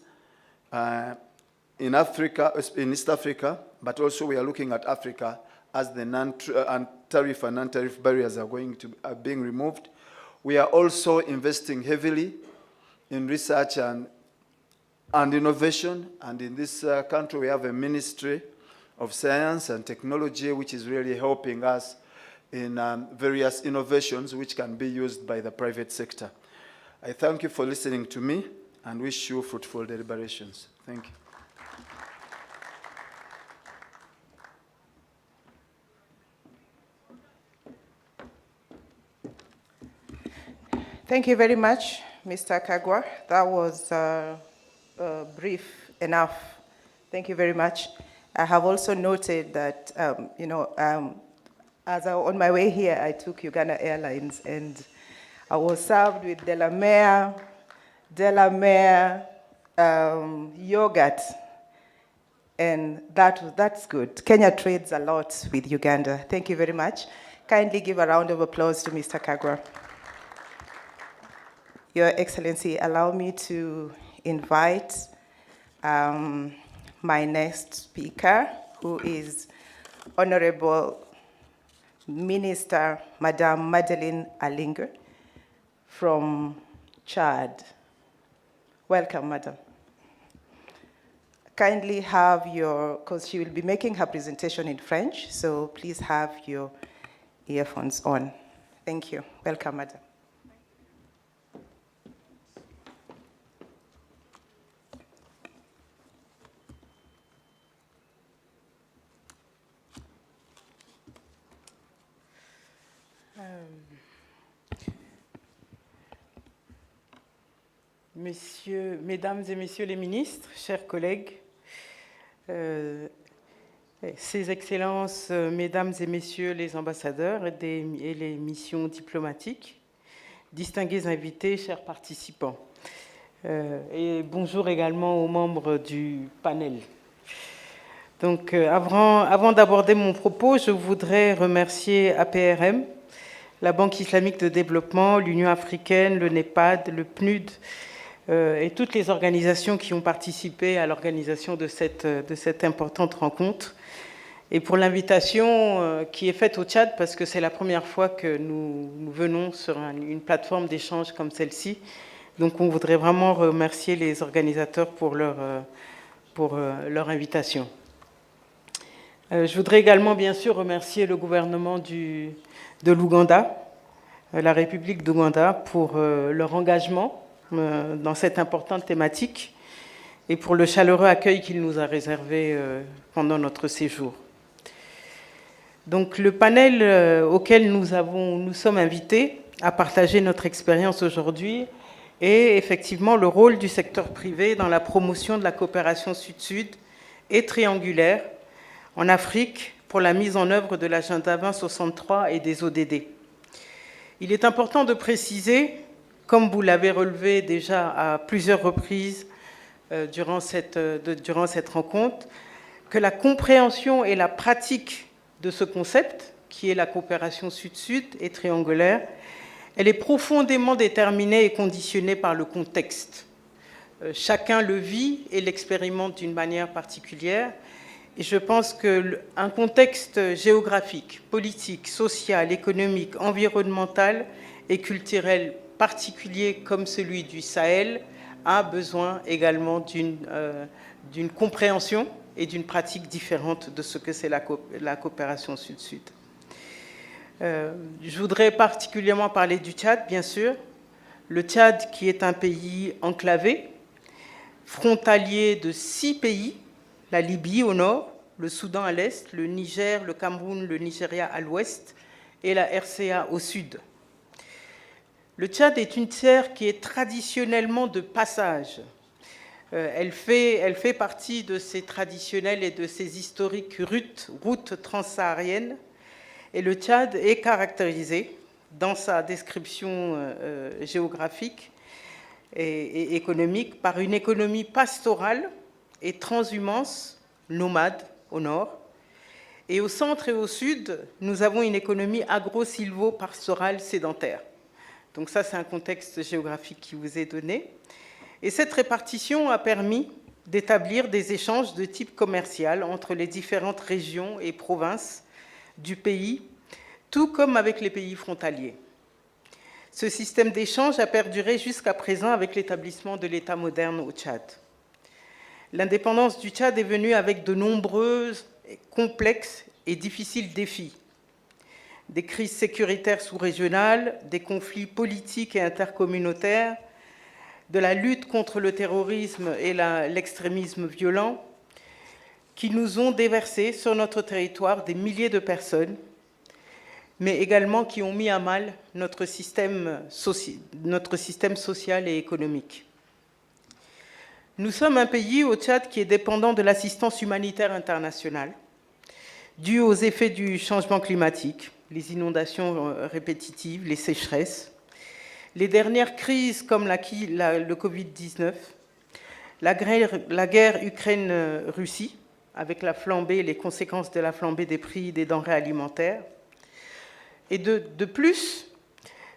in Africa, in East Africa, but also we are looking at Africa as the tariff and non-tariff barriers are being removed. We are also investing heavily in research and innovation, and in this country we have a Ministry of Science and Technology which is really helping us in various innovations which can be used by the private sector. I thank you for listening to me and wish you fruitful deliberations. Thank you. Thank you very much, Mr. Kagwa. That was brief enough. Thank you very much. I have also noted that, as on my way here, I took Uganda Airlines, and I was served with Delamere yogurt, and that's good. Kenya trades a lot with Uganda. Thank you very much. Kindly give a round of applause to Mr. Kagwa. Your Excellency, allow me to invite my next speaker, who is Honorable Minister Madame Madeleine Alinger from Chad. Welcome, Madam. Kindly have because she will be making her presentation in French, so please have your earphones on. Thank you. Welcome, Madam. Mesdames et Messieurs les ministres, chers collègues, Ces Excellences, Mesdames et Messieurs les ambassadeurs et les missions diplomatiques, distingués invités, chers participants, et bonjour également aux membres du panel. Donc, avant d'aborder mon propos, je voudrais remercier APRM, la Banque islamique de développement, l'Union africaine, le NEPAD, le PNUD, et toutes les organisations qui ont participé à l'organisation de cette importante rencontre, et pour l'invitation qui est faite au Tchad, parce que c'est la première fois que nous venons sur une plateforme d'échange comme celle-ci. Donc on voudrait vraiment remercier les organisateurs pour leur invitation. Je voudrais également bien sûr remercier le gouvernement de l'Ouganda, la République d'Ouganda, pour leur engagement dans cette importante thématique et pour le chaleureux accueil qu'il nous a réservé pendant notre séjour. Donc le panel auquel nous sommes invités à partager notre expérience aujourd'hui est effectivement le rôle du secteur privé dans la promotion de la coopération sud-sud et triangulaire en Afrique pour la mise en œuvre de l'agenda 2063 et des ODD. Il est important de préciser, comme vous l'avez relevé déjà à plusieurs reprises durant cette rencontre, que la compréhension et la pratique de ce concept, qui est la coopération sud-sud et triangulaire, elle est profondément déterminée et conditionnée par le contexte. Chacun le vit et l'expérimente d'une manière particulière, et je pense qu'un contexte géographique, politique, social, économique, environnemental et culturel particulier comme celui du Sahel a besoin également d'une compréhension et d'une pratique différente de ce que c'est la coopération sud-sud. Je voudrais particulièrement parler du Tchad, bien sûr. Le Tchad qui est un pays enclavé, frontalier de 6 pays, la Libye au nord, le Soudan à l'est, le Niger, le Cameroun, le Nigeria à l'ouest et la RCA au sud. Le Tchad est une terre qui est traditionnellement de passage. Elle fait partie de ces traditionnelles et de ces historiques routes transsahariennes. Et le Tchad est caractérisé dans sa description géographique et économique par une économie pastorale et transhumance, nomade au nord. Et au centre et au sud, nous avons une économie agro-silvo-pastorale sédentaire. Donc ça, c'est un contexte géographique qui vous est donné. Et cette répartition a permis d'établir des échanges de type commercial entre les différentes régions et provinces du pays, tout comme avec les pays frontaliers. Ce système d'échange a perduré jusqu'à présent avec l'établissement de l'État moderne au Tchad. L'indépendance du Tchad est venue avec de nombreux, complexes et difficiles défis. Des crises sécuritaires sous-régionales, des conflits politiques et intercommunautaires, de la lutte contre le terrorisme et l'extrémisme violent, qui nous ont déversé sur notre territoire des milliers de personnes, mais également qui ont mis à mal notre système social et économique. Nous sommes un pays au Tchad qui est dépendant de l'assistance humanitaire internationale, due aux effets du changement climatique, les inondations répétitives, les sécheresses, les dernières crises comme le Covid-19, la guerre Ukraine-Russie, avec les conséquences de la flambée des prix des denrées alimentaires. Et de plus,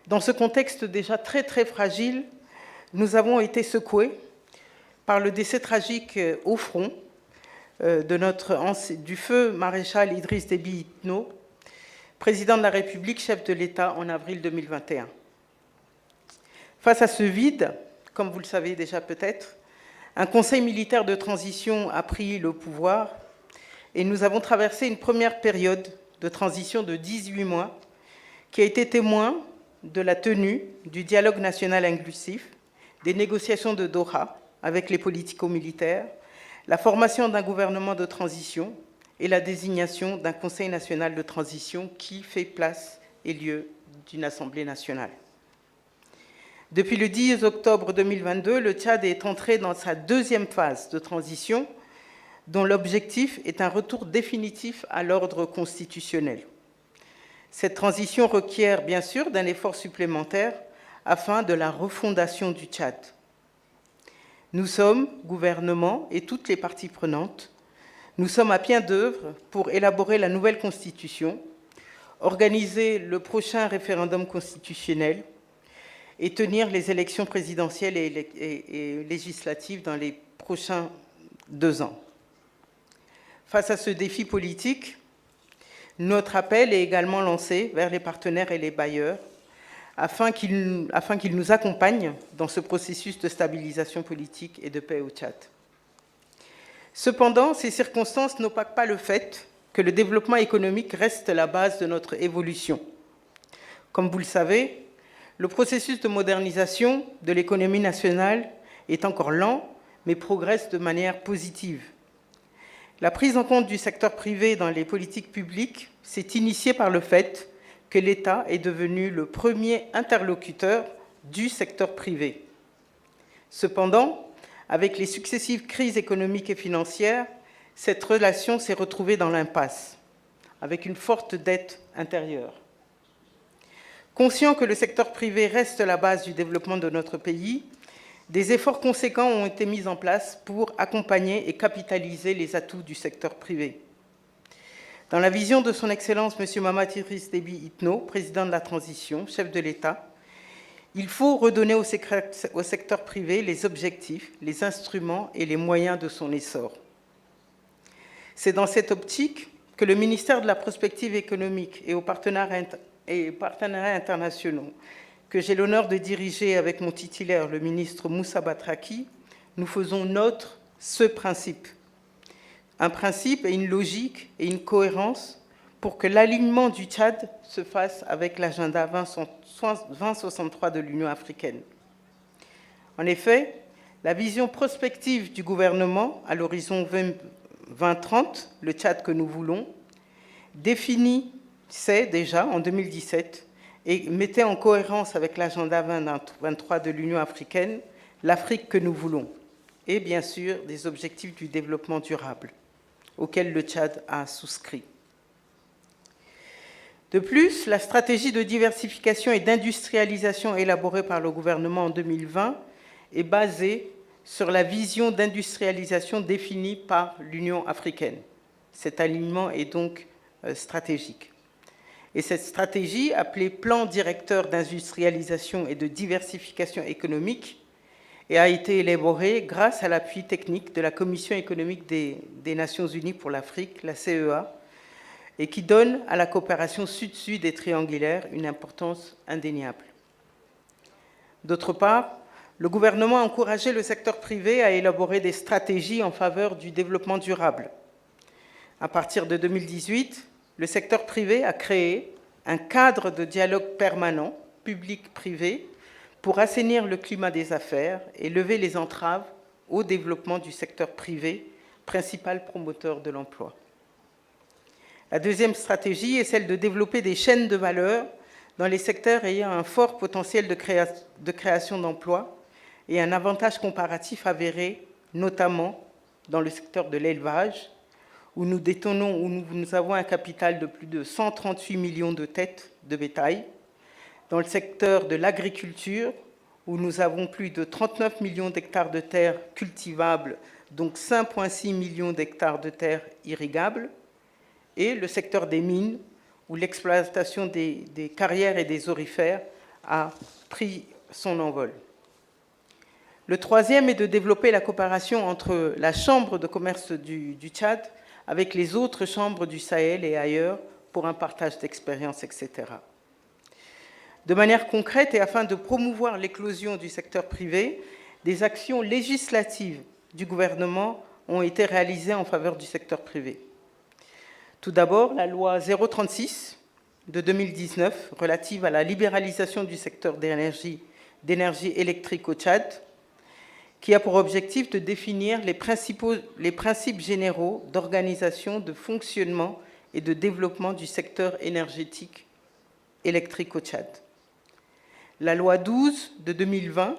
dans ce contexte déjà très très fragile, nous avons été secoués par le décès tragique au front du feu maréchal Idriss Déby Itno, président de la République, chef de l'État en avril 2021. Face à ce vide, comme vous le savez déjà peut-être, un conseil militaire de transition a pris le pouvoir et nous avons traversé une première période de transition de 18 mois qui a été témoin de la tenue du dialogue national inclusif, des négociations de Doha avec les politico-militaires, la formation d'un gouvernement de transition et la désignation d'un Conseil national de transition qui fait place et lieu d'une Assemblée nationale. Depuis le 10 octobre 2022, le Tchad est entré dans sa deuxième phase de transition, dont l'objectif est un retour définitif à l'ordre constitutionnel. Cette transition requiert bien sûr d'un effort supplémentaire afin de la refondation du Tchad. Nous sommes, gouvernement et toutes les parties prenantes, nous sommes à pied d'œuvre pour élaborer la nouvelle constitution, organiser le prochain référendum constitutionnel et tenir les élections présidentielles et législatives dans les prochains 2 ans. Face à ce défi politique, notre appel est également lancé vers les partenaires et les bailleurs afin qu'ils nous accompagnent dans ce processus de stabilisation politique et de paix au Tchad. Cependant, ces circonstances n'opacent pas le fait que le développement économique reste la base de notre évolution. Comme vous le savez, le processus de modernisation de l'économie nationale est encore lent, mais progresse de manière positive. La prise en compte du secteur privé dans les politiques publiques s'est initiée par le fait que l'État est devenu le premier interlocuteur du secteur privé. Cependant, avec les successives crises économiques et financières, cette relation s'est retrouvée dans l'impasse, avec une forte dette intérieure. Conscient que le secteur privé reste la base du développement de notre pays, des efforts conséquents ont été mis en place pour accompagner et capitaliser les atouts du secteur privé. Dans la vision de son Excellence M. Mahamat Idriss Déby Itno, président de la transition, chef de l'État, il faut redonner au secteur privé les objectifs, les instruments et les moyens de son essor. C'est dans cette optique que le ministère de la Prospective économique et aux partenariats internationaux, que j'ai l'honneur de diriger avec mon titulaire, le ministre Moussa Batraki, nous faisons nôtre ce principe. Un principe et une logique et une cohérence pour que l'alignement du Tchad se fasse avec l'agenda 2063 de l'Union africaine. En effet, la vision prospective du gouvernement à l'horizon 2030, le Tchad que nous voulons, définissait déjà en 2017 et mettait en cohérence avec l'agenda 2023 de l'Union africaine l'Afrique que nous voulons et bien sûr des objectifs du développement durable auxquels le Tchad a souscrit. De plus, la stratégie de diversification et d'industrialisation élaborée par le gouvernement en 2020 est basée sur la vision d'industrialisation définie par l'Union africaine. Cet alignement est donc stratégique. Et cette stratégie, appelée Plan directeur d'industrialisation et de diversification économique, a été élaborée grâce à l'appui technique de la Commission économique des Nations Unies pour l'Afrique, la CEA, et qui donne à la coopération sud-sud et triangulaire une importance indéniable. D'autre part, le gouvernement a encouragé le secteur privé à élaborer des stratégies en faveur du développement durable. À partir de 2018, le secteur privé a créé un cadre de dialogue permanent, public-privé, pour assainir le climat des affaires et lever les entraves au développement du secteur privé, principal promoteur de l'emploi. La deuxième stratégie est celle de développer des chaînes de valeur dans les secteurs ayant un fort potentiel de création d'emplois et un avantage comparatif avéré, notamment dans le secteur de l'élevage, où nous détenons, où nous avons un capital de plus de 138 millions de têtes de bétail, dans le secteur de l'agriculture, où nous avons plus de 39 millions d'hectares de terres cultivables, donc 5,6 millions d'hectares de terres irrigables, et le secteur des mines, où l'exploitation des carrières et des aurifères a pris son envol. Le troisième est de développer la coopération entre la Chambre de commerce du Tchad avec les autres chambres du Sahel et ailleurs pour un partage d'expériences, etc. De manière concrète et afin de promouvoir l'éclosion du secteur privé, des actions législatives du gouvernement ont été réalisées en faveur du secteur privé. Tout d'abord, la loi 036 de 2019 relative à la libéralisation du secteur d'énergie électrique au Tchad, qui a pour objectif de définir les principes généraux d'organisation, de fonctionnement et de développement du secteur énergétique électrique au Tchad. La loi 12 de 2020,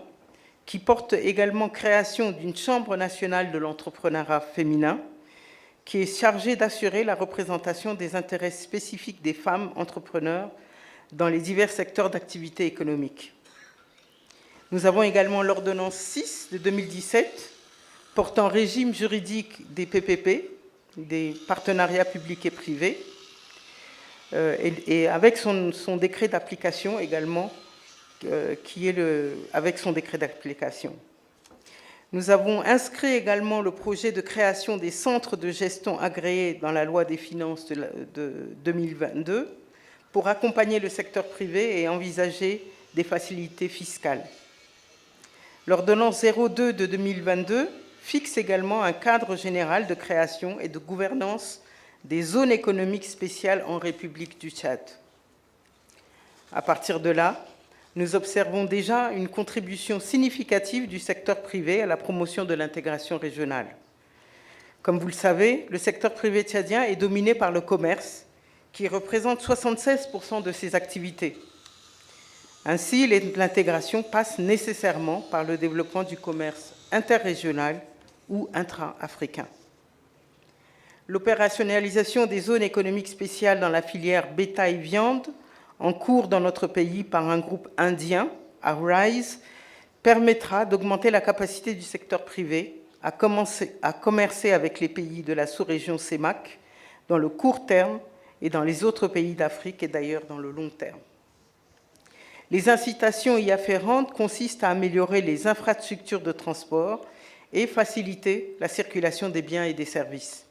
qui porte également création d'une Chambre nationale de l'entrepreneuriat féminin, qui est chargée d'assurer la représentation des intérêts spécifiques des femmes entrepreneurs dans les divers secteurs d'activité économique. Nous avons également l'ordonnance 6 de 2017 portant régime juridique des PPP, des partenariats publics et privés, et avec son décret d'application également, avec son décret d'application. Nous avons inscrit également le projet de création des centres de gestion agréés dans la loi des finances de 2022 pour accompagner le secteur privé et envisager des facilités fiscales. L'ordonnance 02 de 2022 fixe également un cadre général de création et de gouvernance des zones économiques spéciales en République du Tchad. À partir de là, nous observons déjà une contribution significative du secteur privé à la promotion de l'intégration régionale. Comme vous le savez, le secteur privé tchadien est dominé par le commerce, qui représente 76% de ses activités. Ainsi, l'intégration passe nécessairement par le développement du commerce interrégional ou intra-africain. L'opérationnalisation des zones économiques spéciales dans la filière bétail-viande, en cours dans notre pays par un groupe indien, Arise, permettra d'augmenter la capacité du secteur privé à commercer avec les pays de la sous-région CEMAC dans le court terme et dans les autres pays d'Afrique et d'ailleurs dans le long terme. Les incitations y afférentes consistent à améliorer les infrastructures de transport et faciliter la circulation des biens et des services.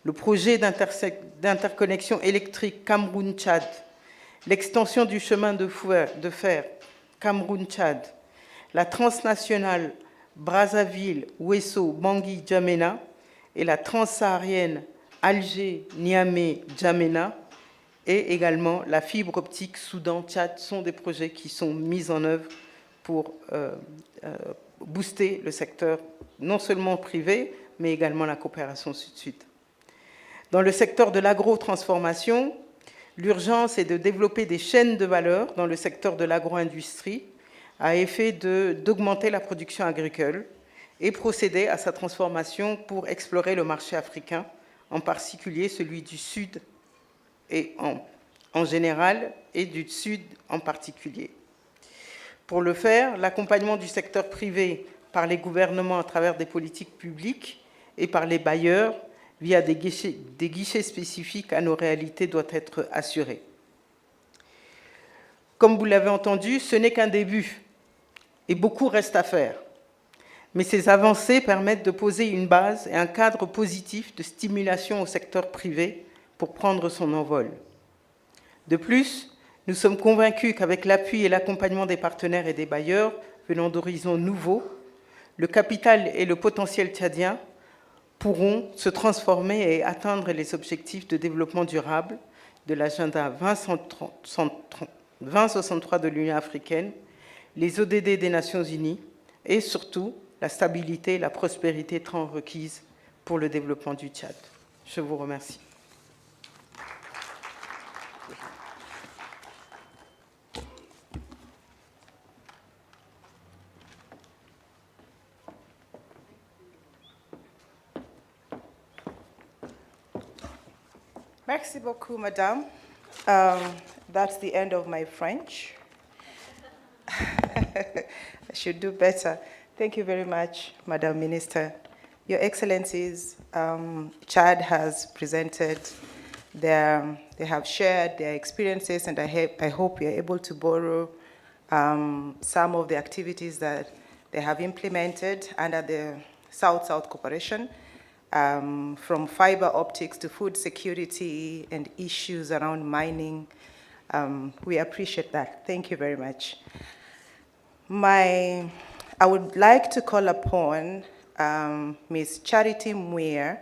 Le projet d'interconnexion électrique Cameroun-Tchad, l'extension du chemin de fer Cameroun-Tchad, la transnationale Brazzaville-Ouesso-Bangui-Djamena et la transsaharienne Alger-Niamey-Djamena et également la fibre optique Soudan-Tchad sont des projets qui sont mis en œuvre pour booster le secteur non seulement privé, mais également la coopération sud-sud. Dans le secteur de l'agro-transformation, l'urgence est de développer des chaînes de valeur dans le secteur de l'agro-industrie à effet d'augmenter la production agricole et procéder à sa transformation pour explorer le marché africain, en particulier celui du Sud et en général et du Sud en particulier. Pour le faire, l'accompagnement du secteur privé par les gouvernements à travers des politiques publiques et par les bailleurs via des guichets spécifiques à nos réalités doit être assuré. Comme vous l'avez entendu, ce n'est qu'un début et beaucoup reste à faire. Mais ces avancées permettent de poser une base et un cadre positif de stimulation au secteur privé pour prendre son envol. De plus, nous sommes convaincus qu'avec l'appui et l'accompagnement des partenaires et des bailleurs venant d'horizons nouveaux, le capital et le potentiel tchadien pourront se transformer et atteindre les objectifs de développement durable de l'agenda 2063 de l'Union africaine, les ODD des Nations Unies et surtout la stabilité et la prospérité tant requises pour le développement du Tchad. Je vous remercie. Merci beaucoup, Madame. That's the end of my French. I should do better. Thank you very much, Madam Minister. Your Excellencies, Chad has presented they have shared their experiences, and I hope you're able to borrow some of the activities that they have implemented under the South-South cooperation, from fiber optics to food security and issues around mining. We appreciate that. Thank you very much. I would like to call upon Ms. Charity Muir,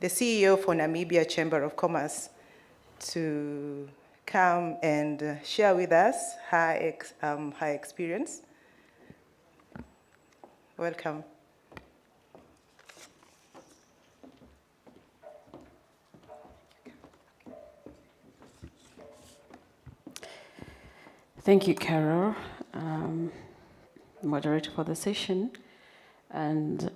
the CEO for Namibia Chamber of Commerce, to come and share with us her experience. Welcome. Thank you, Carol, moderator for the session. And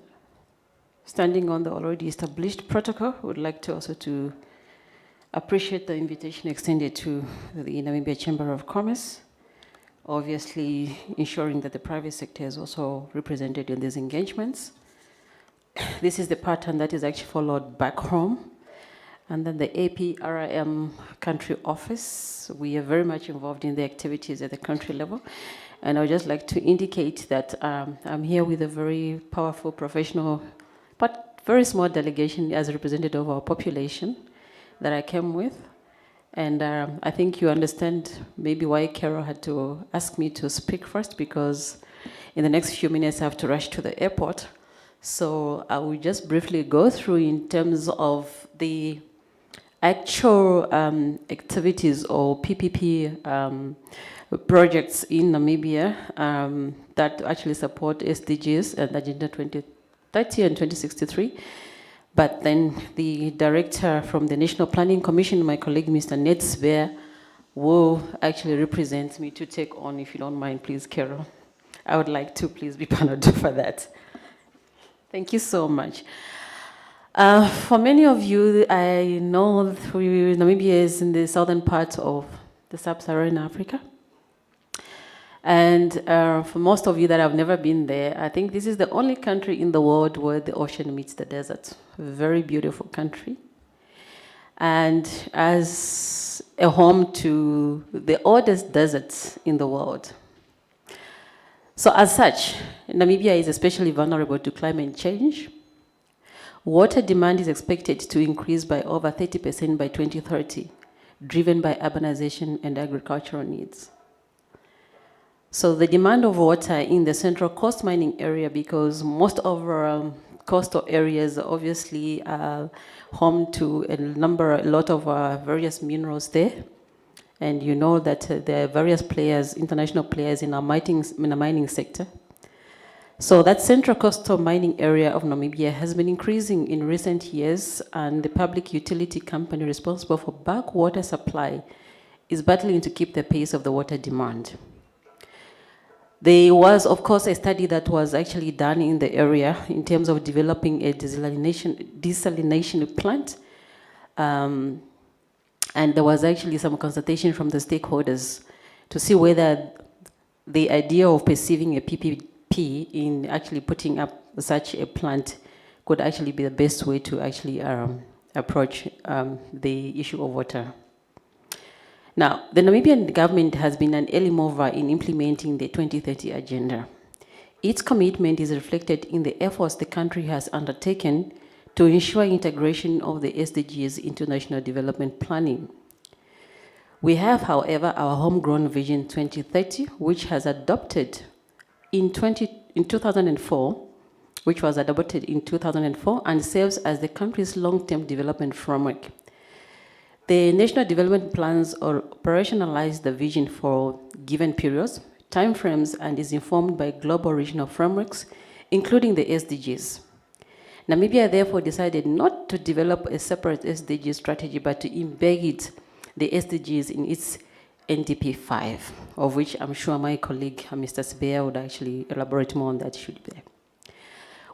standing on the already established protocol, I would like to also to appreciate the invitation extended to the Namibia Chamber of Commerce, obviously ensuring that the private sector is also represented in these engagements. This is the pattern that is actually followed back home. And then the APRM country office, we are very much involved in the activities at the country level. And I would just like to indicate that I'm here with a very powerful professional, but very small delegation as a representative of our population that I came with. And I think you understand maybe why Carol had to ask me to speak first, because in the next few minutes I have to rush to the airport. So I will just briefly go through in terms of the actual activities or PPP projects in Namibia that actually support SDGs and Agenda 2030 and 2063. But then the director from the National Planning Commission, my colleague, Mr. Ned Sver, will actually represent me to take on, if you don't mind, please, Carol. I would like to please be paneled for that. Thank you so much. For many of you, I know Namibia is in the southern part of the sub-Saharan Africa. And for most of you that have never been there, I think this is the only country in the world where the ocean meets the desert. A very beautiful country. And as a home to the oldest deserts in the world. So as such, Namibia is especially vulnerable to climate change. Water demand is expected to increase by over 30% by 2030, driven by urbanization and agricultural needs. So the demand of water in the Central Coast mining area, because most of our coastal areas obviously are home to a lot of various minerals there. And you know that there are various players, international players in our mining sector. So that central coastal mining area of Namibia has been increasing in recent years, and the public utility company responsible for bulk water supply is battling to keep the pace of the water demand. There was, of course, a study that was actually done in the area in terms of developing a desalination plant. And there was actually some consultation from the stakeholders to see whether the idea of perceiving a PPP in actually putting up such a plant could actually be the best way to actually approach the issue of water. Now, the Namibian government has been an early mover in implementing the 2030 agenda. Its commitment is reflected in the efforts the country has undertaken to ensure integration of the SDGs into national development planning. We have, however, our homegrown Vision 2030, which has adopted in 2004, which was adopted in 2004 and serves as the country's long-term development framework. The national development plans operationalize the vision for given periods, timeframes, and is informed by global regional frameworks, including the SDGs. Namibia therefore decided not to develop a separate SDG strategy, but to embed the SDGs in its NDP 5, of which I'm sure my colleague, Mr. Sibea, would actually elaborate more on that issue there.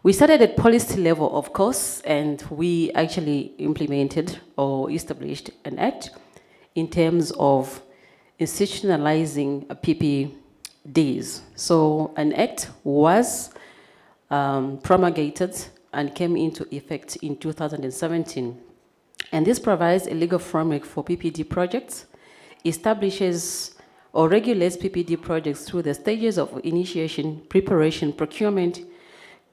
We started at policy level, of course, and we actually implemented or established an act in terms of institutionalizing PPDs. So an act was promulgated and came into effect in 2017. And this provides a legal framework for PPD projects, establishes or regulates PPD projects through the stages of initiation, preparation, procurement,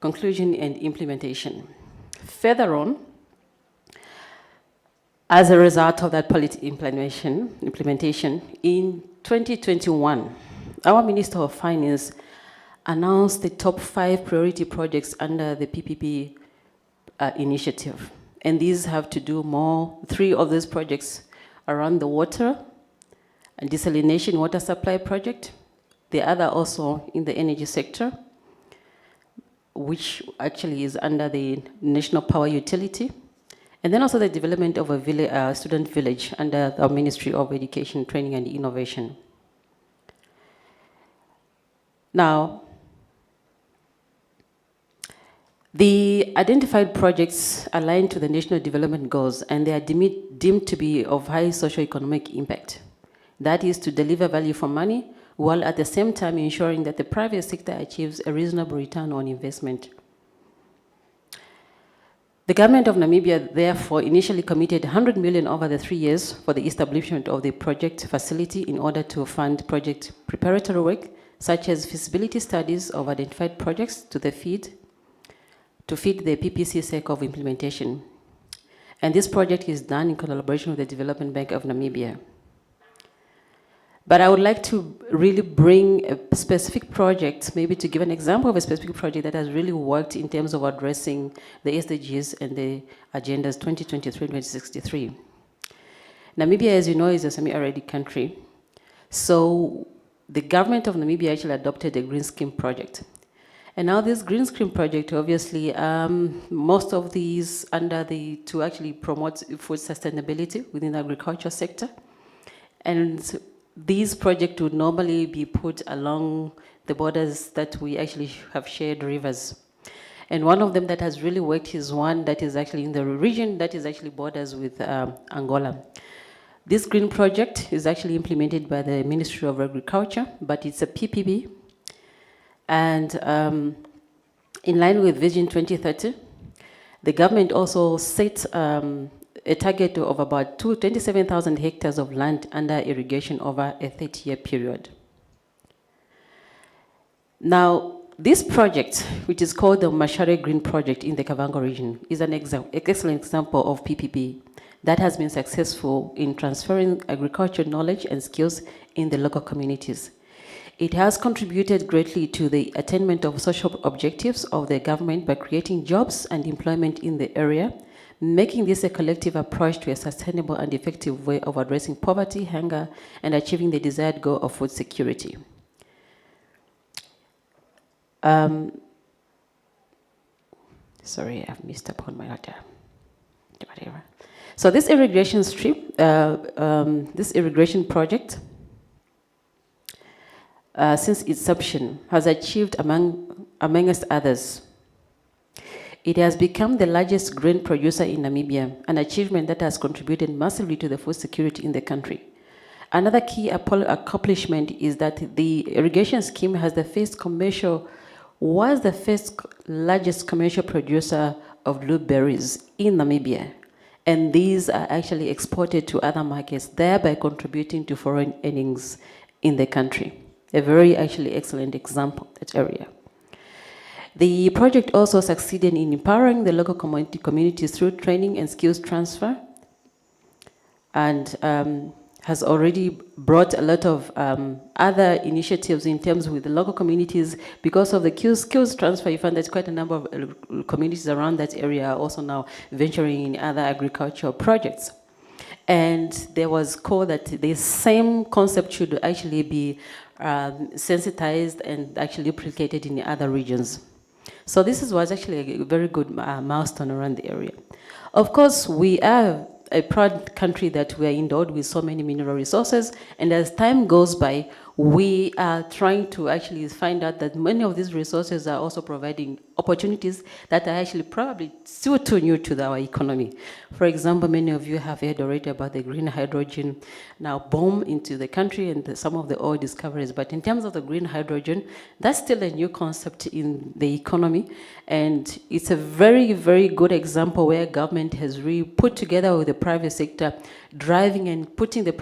conclusion, and implementation. Further on, as a result of that policy implementation, in 2021, our Minister of Finance announced the top 5 priority projects under the PPP initiative. And these have to do 3 of these projects around the water and desalination water supply project. The other also in the energy sector, which actually is under the National Power Utility. And then also the development of a student village under the Ministry of Education, Training and Innovation. Now, the identified projects align to the national development goals, and they are deemed to be of high socio-economic impact. That is to deliver value for money, while at the same time ensuring that the private sector achieves a reasonable return on investment. The government of Namibia therefore initially committed 100 million over the 3 years for the establishment of the project facility in order to fund project preparatory work, such as feasibility studies of identified projects to feed the PPC cycle of implementation. And this project is done in collaboration with the Development Bank of Namibia. But I would like to really bring a specific project, maybe to give an example of a specific project that has really worked in terms of addressing the SDGs and the agendas 2023-2063. Namibia, as you know, is a semi-arid country. So the government of Namibia actually adopted a green scheme project. And now this green scheme project, obviously, most of these to actually promote food sustainability within the agriculture sector. And these projects would normally be put along the borders that we actually have shared rivers. And one of them that has really worked is one that is actually in the region that is actually borders with Angola. This green project is actually implemented by the Ministry of Agriculture, but it's a PPP. And in line with Vision 2030, the government also set a target of about 27,000 hectares of land under irrigation over a 30-year period. Now, this project, which is called the Mashare Green Project in the Kavango region, is an excellent example of PPP that has been successful in transferring agricultural knowledge and skills in the local communities. It has contributed greatly to the attainment of social objectives of the government by creating jobs and employment in the area, making this a collective approach to a sustainable and effective way of addressing poverty, hunger, and achieving the desired goal of food security. Sorry, I've missed upon my letter. Whatever. So this irrigation strip, this irrigation project, since its inception, has achieved, amongst others, it has become the largest grain producer in Namibia, an achievement that has contributed massively to the food security in the country. Another key accomplishment is that the irrigation scheme was the first largest commercial producer of blueberries in Namibia. And these are actually exported to other markets, thereby contributing to foreign earnings in the country. A very actually excellent example, that area. The project also succeeded in empowering the local communities through training and skills transfer, and has already brought a lot of other initiatives in terms with the local communities. Because of the skills transfer, you find there's quite a number of communities around that area are also now venturing in other agricultural projects. And there was called that the same concept should actually be sensitized and actually replicated in other regions. So this was actually a very good milestone around the area. Of course, we are a proud country that we are endowed with so many mineral resources, and as time goes by, we are trying to actually find out that many of these resources are also providing opportunities that are actually probably still too new to our economy. For example, many of you have heard already about the green hydrogen now boom into the country and some of the oil discoveries. But in terms of the green hydrogen, that's still a new concept in the economy. And it's a very, very good example where government has really put together with the private sector, driving and putting the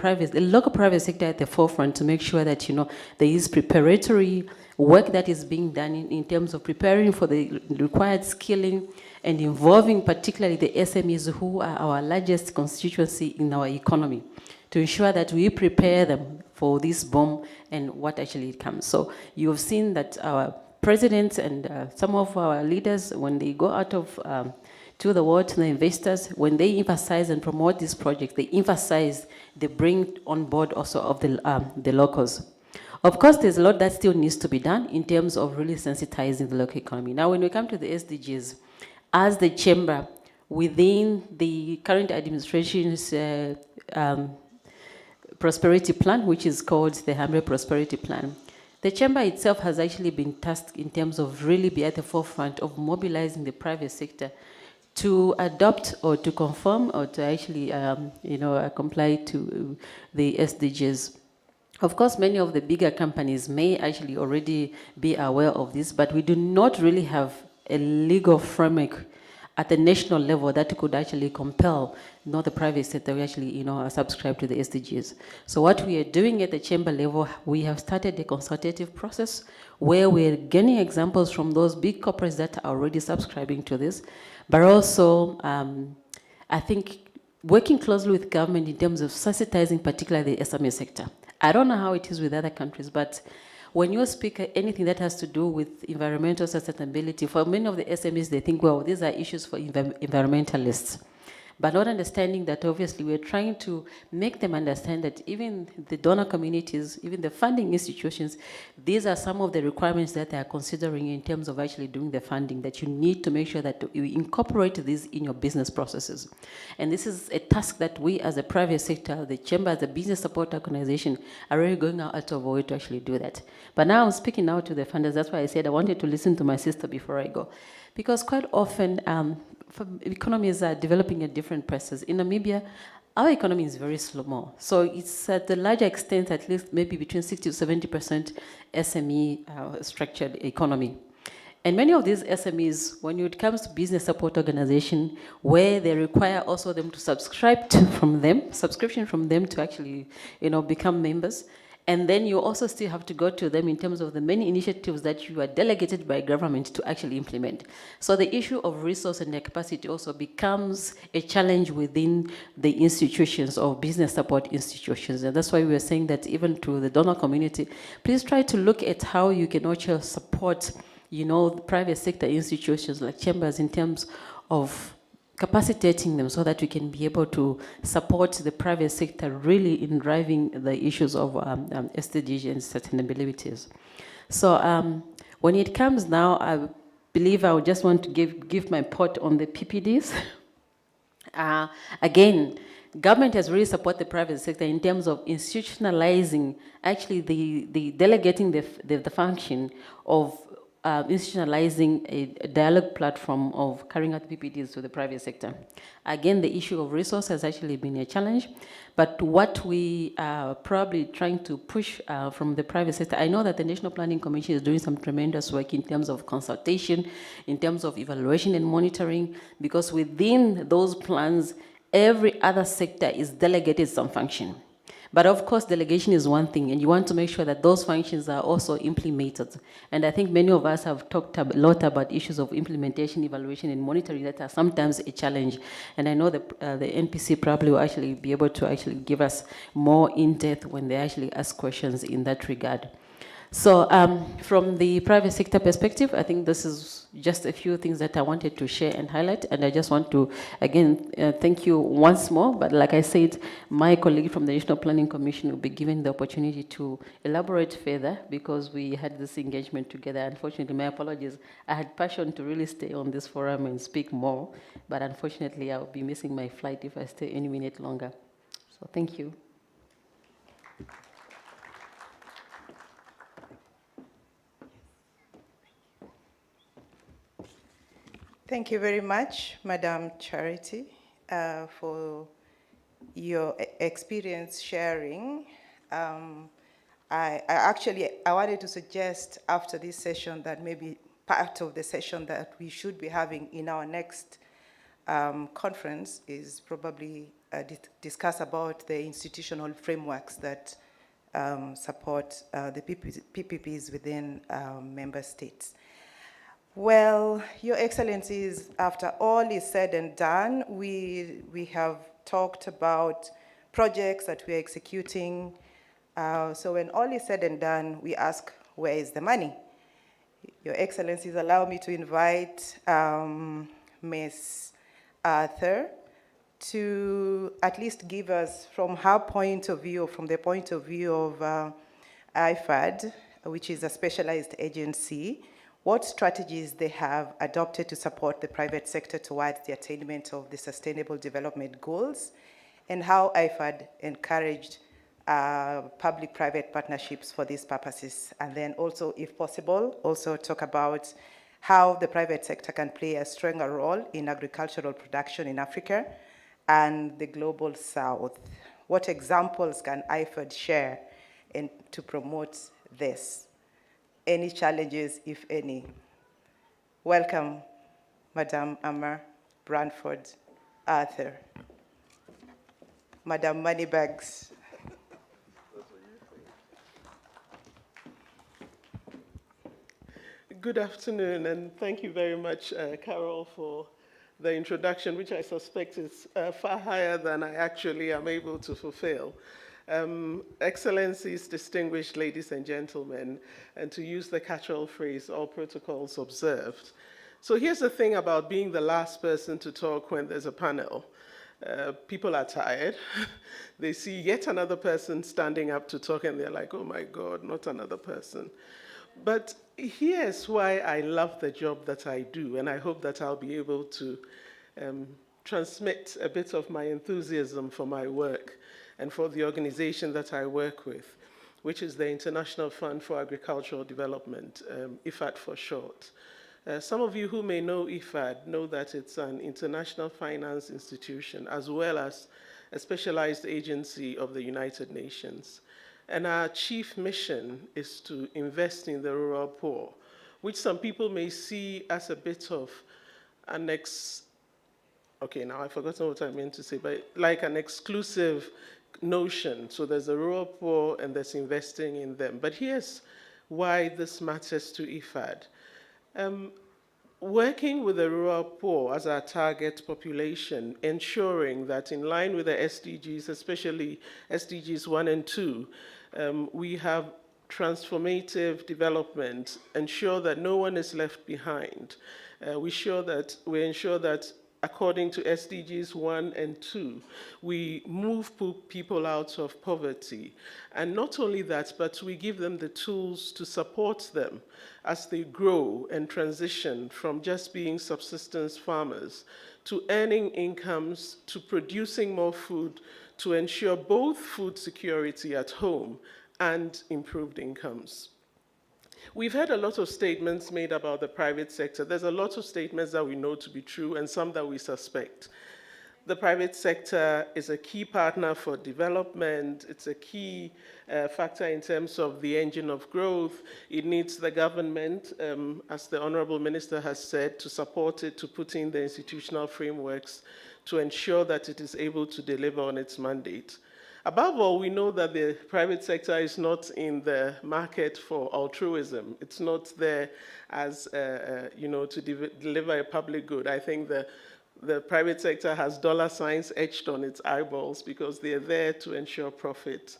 local private sector at the forefront to make sure that, you know, there is preparatory work that is being done in terms of preparing for the required skilling and involving particularly the SMEs, who are our largest constituency in our economy, to ensure that we prepare them for this boom and what actually comes. So you've seen that our presidents and some of our leaders, when they go out of to the world, to the investors, when they emphasize and promote this project, they bring on board also of the locals. Of course, there's a lot that still needs to be done in terms of really sensitizing the local economy. Now, when we come to the SDGs, as the chamber, within the current administration's prosperity plan, which is called the Hamre Prosperity Plan, the chamber itself has actually been tasked in terms of really be at the forefront of mobilizing the private sector to adopt or to conform or to actually, comply to the SDGs. Of course, many of the bigger companies may actually already be aware of this, but we do not really have a legal framework at the national level that could actually compel the private sector to actually subscribe to the SDGs. So what we are doing at the chamber level, we have started a consultative process where we're getting examples from those big corporates that are already subscribing to this, but also I think working closely with government in terms of sensitizing particularly the SME sector. I don't know how it is with other countries, but when you speak anything that has to do with environmental sustainability, for many of the SMEs, they think, well, these are issues for environmentalists. But not understanding that obviously we're trying to make them understand that even the donor communities, even the funding institutions, these are some of the requirements that they are considering in terms of actually doing the funding, that you need to make sure that you incorporate this in your business processes. And this is a task that we as a private sector, the chamber as a business support organization, are really going out of our way to actually do that. But now I'm speaking now to the funders. That's why I said I wanted to listen to my sister before I go. Because quite often, economies are developing at different paces. In Namibia, our economy is very slow. So it's at a larger extent, at least maybe between 60 to 70% SME structured economy. And many of these SMEs, when it comes to business support organization, where they require also them to subscription from them to actually, become members. And then you also still have to go to them in terms of the many initiatives that you are delegated by government to actually implement. So the issue of resource and their capacity also becomes a challenge within the institutions or business support institutions. And that's why we are saying that even to the donor community, please try to look at how you can also support, the private sector institutions like chambers in terms of capacitating them so that we can be able to support the private sector really in driving the issues of SDGs and sustainability. So when it comes now, believe I would just want to give my part on the PPDs. Again, government has really supported the private sector in terms of institutionalizing, actually the delegating the function of institutionalizing a dialogue platform of carrying out PPDs to the private sector. Again, the issue of resource has actually been a challenge, but what we are probably trying to push from the private sector, I know that the National Planning Commission is doing some tremendous work in terms of consultation, in terms of evaluation and monitoring, because within those plans, every other sector is delegated some function. But of course, delegation is one thing, and you want to make sure that those functions are also implemented. And I think many of us have talked a lot about issues of implementation, evaluation, and monitoring that are sometimes a challenge. And I know the NPC probably will actually be able to actually give us more in-depth when they actually ask questions in that regard. So from the private sector perspective, I think this is just a few things that I wanted to share and highlight. And I just want to, again, thank you once more. But like I said, my colleague from the National Planning Commission will be given the opportunity to elaborate further because we had this engagement together. Unfortunately, my apologies. I had passion to really stay on this forum and speak more. But unfortunately, I'll be missing my flight if I stay any minute longer. So thank you. Thank you very much, Madam Charity, for your experience sharing. I wanted to suggest after this session that maybe part of the session that we should be having in our next conference is probably discuss about the institutional frameworks that support the PPPs within member states. Well, Your Excellencies, after all is said and done, we have talked about projects that we are executing. So when all is said and done, we ask, where is the money? Your Excellencies, allow me to invite Ms. Arthur to at least give us, from her point of view, from the point of view of IFAD, which is a specialized agency, what strategies they have adopted to support the private sector towards the attainment of the Sustainable Development Goals, and how IFAD encouraged public-private partnerships for these purposes. And then also, if possible, also talk about how the private sector can play a stronger role in agricultural production in Africa and the global south. What examples can IFAD share to promote this? Any challenges, if any? Welcome, Madam Amar Branford Arthur. Madam Moneybags. Good afternoon, and thank you very much, Carol, for the introduction, which I suspect is far higher than I actually am able to fulfill. Excellencies, distinguished ladies and gentlemen, and to use the catch-all phrase, all protocols observed. So here's the thing about being the last person to talk when there's a panel. People are tired. They see yet another person standing up to talk and they're like, oh my God, not another person. But here's why I love the job that I do, and I hope that I'll be able to transmit a bit of my enthusiasm for my work and for the organization that I work with, which is the International Fund for Agricultural Development, IFAD for short. Some of you who may know IFAD know that it's an international finance institution as well as a specialized agency of the United Nations. And our chief mission is to invest in the rural poor, which some people may see as a bit of an okay, now I've forgotten what I meant to say, but like an exclusive notion. So there's the rural poor and there's investing in them. But here's why this matters to IFAD. Working with the rural poor as our target population, ensuring that in line with the SDGs, especially SDGs 1 and 2, we have transformative development, ensure that no one is left behind. We ensure that according to SDGs 1 and 2, we move people out of poverty. And not only that, but we give them the tools to support them as they grow and transition from just being subsistence farmers to earning incomes, to producing more food, to ensure both food security at home and improved incomes. We've heard a lot of statements made about the private sector. There's a lot of statements that we know to be true and some that we suspect. The private sector is a key partner for development. It's a key factor in terms of the engine of growth. It needs the government, as the Honorable Minister has said, to support it, to put in the institutional frameworks to ensure that it is able to deliver on its mandate. Above all, we know that the private sector is not in the market for altruism. It's not there as, to deliver a public good. I think the private sector has dollar signs etched on its eyeballs because they're there to ensure profit.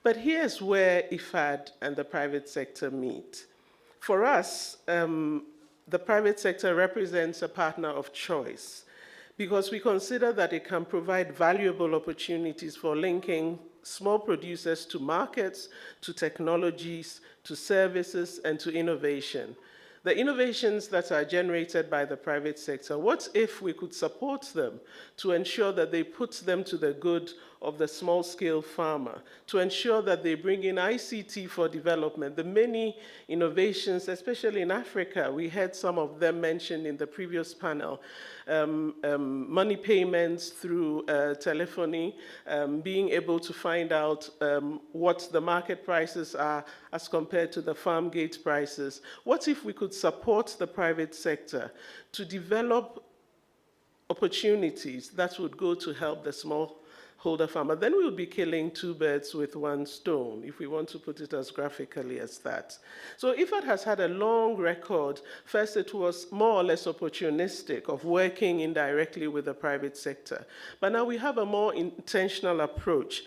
But here's where IFAD and the private sector meet. For us, the private sector represents a partner of choice, because we consider that it can provide valuable opportunities for linking small producers to markets, to technologies, to services, and to innovation. The innovations that are generated by the private sector, what if we could support them to ensure that they put them to the good of the small-scale farmer, to ensure that they bring in ICT for development, the many innovations, especially in Africa, we heard some of them mentioned in the previous panel, money payments through telephony, being able to find out what the market prices are as compared to the farm gate prices. What if we could support the private sector to develop opportunities that would go to help the smallholder farmer? Then we'll be killing two birds with one stone, if we want to put it as graphically as that. So IFAD has had a long record. First, it was more or less opportunistic of working indirectly with the private sector. But now we have a more intentional approach.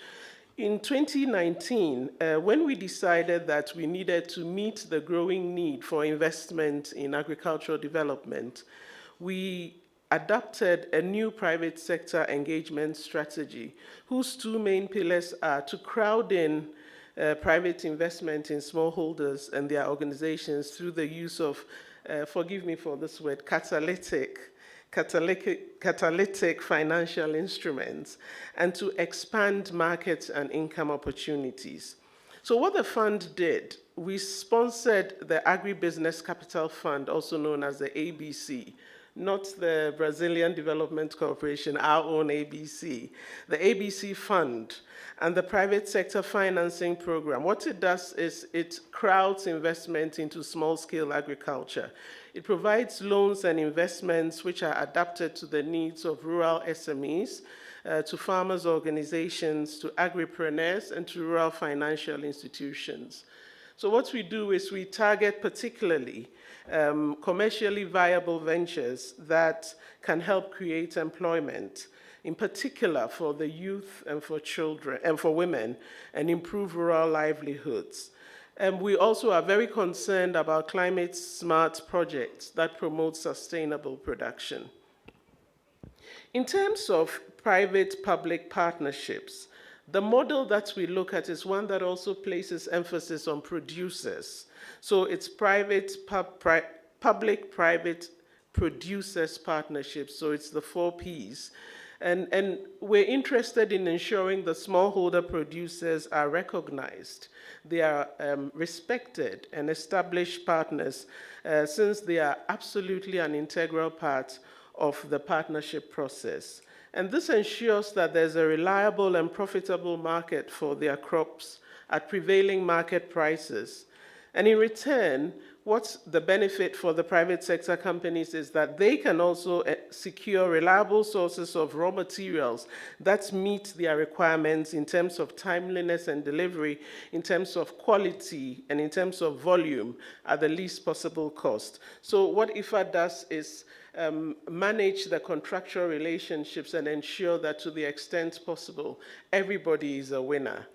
In 2019, when we decided that we needed to meet the growing need for investment in agricultural development, we adopted a new private sector engagement strategy, whose two main pillars are to crowd in private investment in smallholders and their organizations through the use of, forgive me for this word, catalytic financial instruments, and to expand markets and income opportunities. So what the fund did, we sponsored the Agribusiness Capital Fund, also known as the ABC, not the Brazilian Development Corporation, our own ABC, the ABC Fund, and the private sector financing program. What it does is it crowds investment into small-scale agriculture. It provides loans and investments which are adapted to the needs of rural SMEs, to farmers' organizations, to agripreneurs, and to rural financial institutions. So what we do is we target particularly commercially viable ventures that can help create employment, in particular for the youth and for children and for women, and improve rural livelihoods. And we also are very concerned about climate-smart projects that promote sustainable production. In terms of private-public partnerships, the model that we look at is one that also places emphasis on producers. So it's public-private producers partnerships, so it's the 4 Ps. And we're interested in ensuring the smallholder producers are recognized. They are respected and established partners since they are absolutely an integral part of the partnership process. And this ensures that there's a reliable and profitable market for their crops at prevailing market prices. And in return, what's the benefit for the private sector companies is that they can also secure reliable sources of raw materials that meet their requirements in terms of timeliness and delivery, in terms of quality, and in terms of volume at the least possible cost. So what IFAD does is manage the contractual relationships and ensure that to the extent possible, everybody is a winner.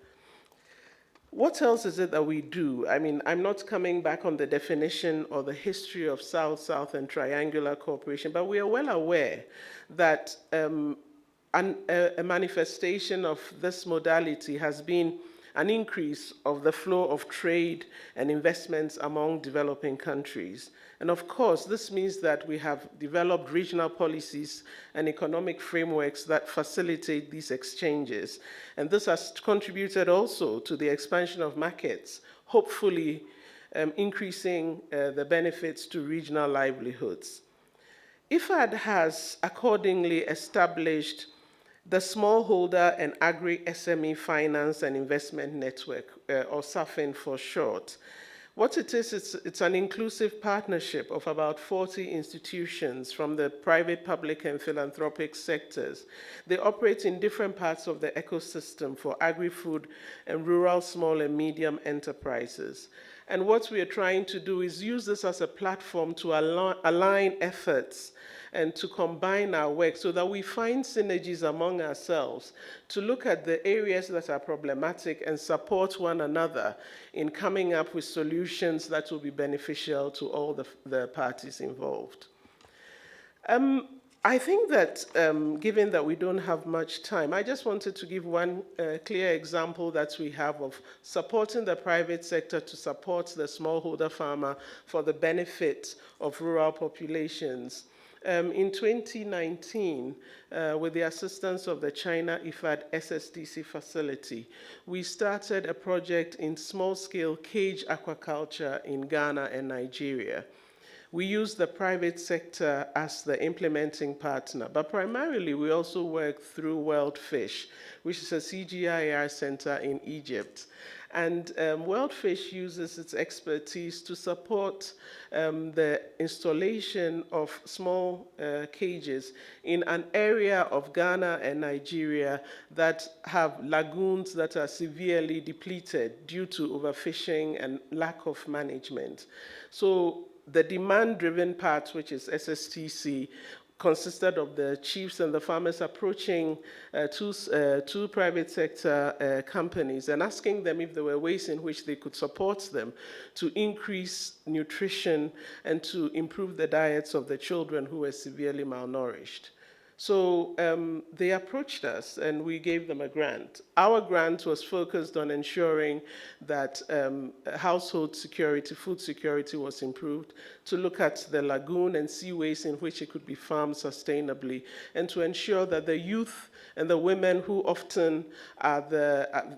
What else is it that we do? I mean, I'm not coming back on the definition or the history of South-South and triangular cooperation, but we are well aware that a manifestation of this modality has been an increase of the flow of trade and investments among developing countries. And of course, this means that we have developed regional policies and economic frameworks that facilitate these exchanges. And this has contributed also to the expansion of markets, hopefully increasing the benefits to regional livelihoods. IFAD has accordingly established the Smallholder and Agri-SME Finance and Investment Network, or SAFIN for short. What it is, it's an inclusive partnership of about 40 institutions from the private, public, and philanthropic sectors. They operate in different parts of the ecosystem for agri-food and rural small and medium enterprises. And what we are trying to do is use this as a platform to align efforts and to combine our work so that we find synergies among ourselves to look at the areas that are problematic and support one another in coming up with solutions that will be beneficial to all the parties involved. I think that given that we don't have much time, I just wanted to give one clear example that we have of supporting the private sector to support the smallholder farmer for the benefit of rural populations. In 2019, with the assistance of the China IFAD SSDC facility, we started a project in small-scale cage aquaculture in Ghana and Nigeria. We use the private sector as the implementing partner, but primarily we also work through World Fish, which is a CGIAR center in Egypt. And World Fish uses its expertise to support the installation of small cages in an area of Ghana and Nigeria that have lagoons that are severely depleted due to overfishing and lack of management. So the demand-driven part, which is SSTC, consisted of the chiefs and the farmers approaching two private sector companies and asking them if there were ways in which they could support them to increase nutrition and to improve the diets of the children who were severely malnourished. So they approached us and we gave them a grant. Our grant was focused on ensuring that household security, food security was improved, to look at the lagoon and see ways in which it could be farmed sustainably, and to ensure that the youth and the women who often are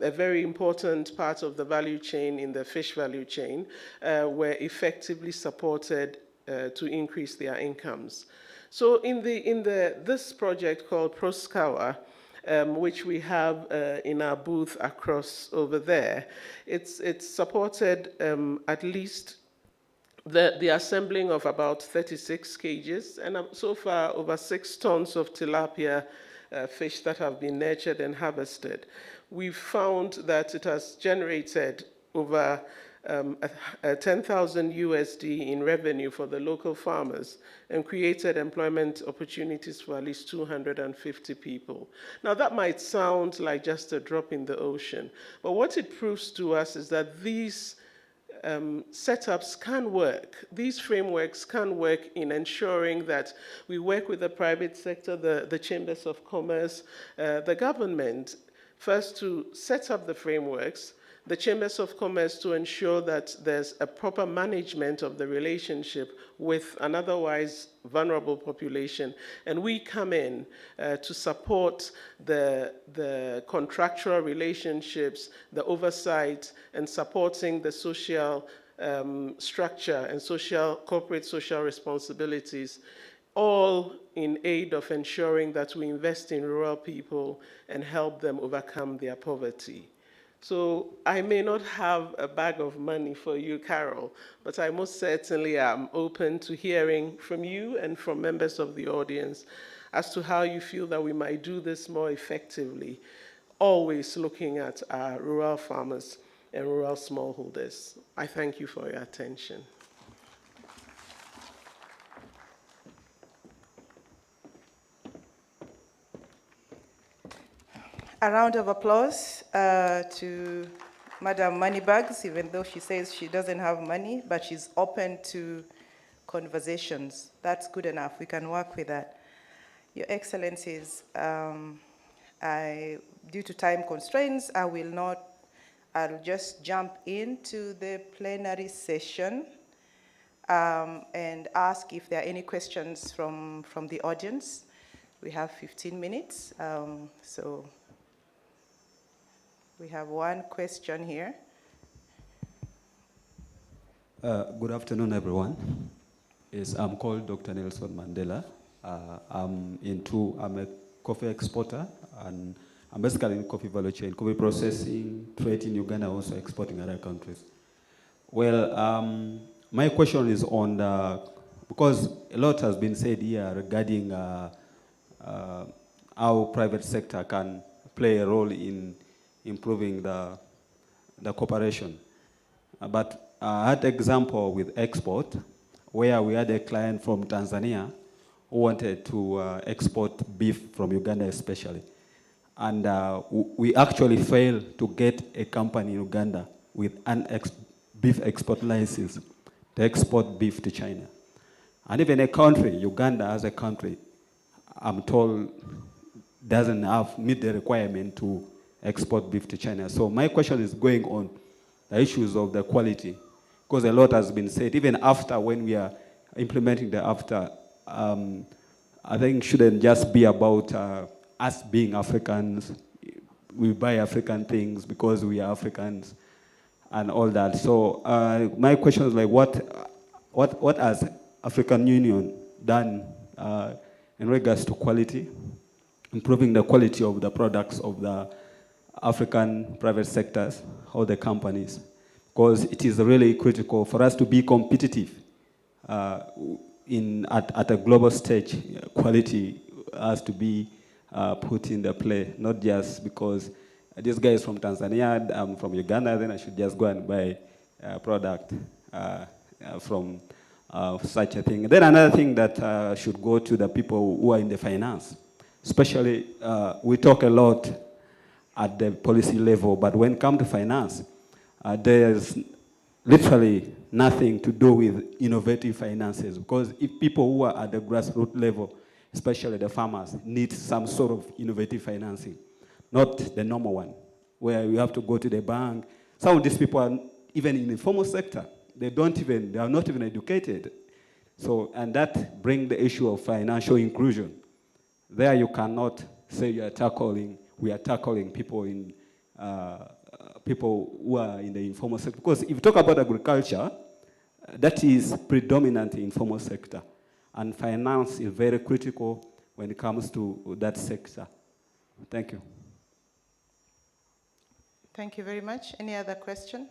a very important part of the value chain in the fish value chain were effectively supported to increase their incomes. So in this project called Proskawa, which we have in our booth across over there, it's supported at least the assembling of about 36 cages, and so far over 6 tons of tilapia fish that have been nurtured and harvested. We've found that it has generated over 10,000 USD in revenue for the local farmers and created employment opportunities for at least 250 people. Now that might sound like just a drop in the ocean, but what it proves to us is that these setups can work. These frameworks can work in ensuring that we work with the private sector, the chambers of commerce, the government, first to set up the frameworks, the chambers of commerce to ensure that there's a proper management of the relationship with an otherwise vulnerable population, and we come in to support the contractual relationships, the oversight, and supporting the social structure and corporate social responsibilities, all in aid of ensuring that we invest in rural people and help them overcome their poverty. So I may not have a bag of money for you, Carol, but I most certainly am open to hearing from you and from members of the audience as to how you feel that we might do this more effectively, always looking at our rural farmers and rural smallholders. I thank you for your attention. A round of applause to Madam Moneybags, even though she says she doesn't have money, but she's open to conversations. That's good enough. We can work with that. Your Excellencies, due to time constraints, I'll just jump into the plenary session and ask if there are any questions from the audience. We have 15 minutes, so we have one question here. Good afternoon, everyone. Yes, I'm called Dr. Nelson Mandela. I'm a coffee exporter, and I'm basically in coffee value chain, coffee processing, trade in Uganda, also exporting other countries. Well, my question is on because a lot has been said here regarding how private sector can play a role in improving the cooperation. But I had an example with export, where we had a client from Tanzania who wanted to export beef from Uganda especially. And we actually failed to get a company in Uganda with an beef export license to export beef to China. And even a country, Uganda as a country, I'm told doesn't meet the requirement to export beef to China. So my question is going on the issues of the quality, because a lot has been said, even after when we are implementing the after, I think shouldn't just be about us being Africans. We buy African things because we are Africans and all that. So my question is like, what has African Union done in regards to quality, improving the quality of the products of the African private sectors or the companies? Because it is really critical for us to be competitive at a global stage. Quality has to be put in the play, not just because this guy is from Tanzania, I'm from Uganda, then I should just go and buy a product from such a thing. Then another thing that should go to the people who are in the finance. Especially, we talk a lot at the policy level, but when it comes to finance, there's literally nothing to do with innovative finances, because if people who are at the grassroots level, especially the farmers, need some sort of innovative financing, not the normal one, where you have to go to the bank. Some of these people are even in the informal sector. They are not even educated. So, and that brings the issue of financial inclusion. There you cannot say we are tackling people who are in the informal sector. Because if you talk about agriculture, that is predominantly informal sector. And finance is very critical when it comes to that sector. Thank you. Thank you very much. Any other question?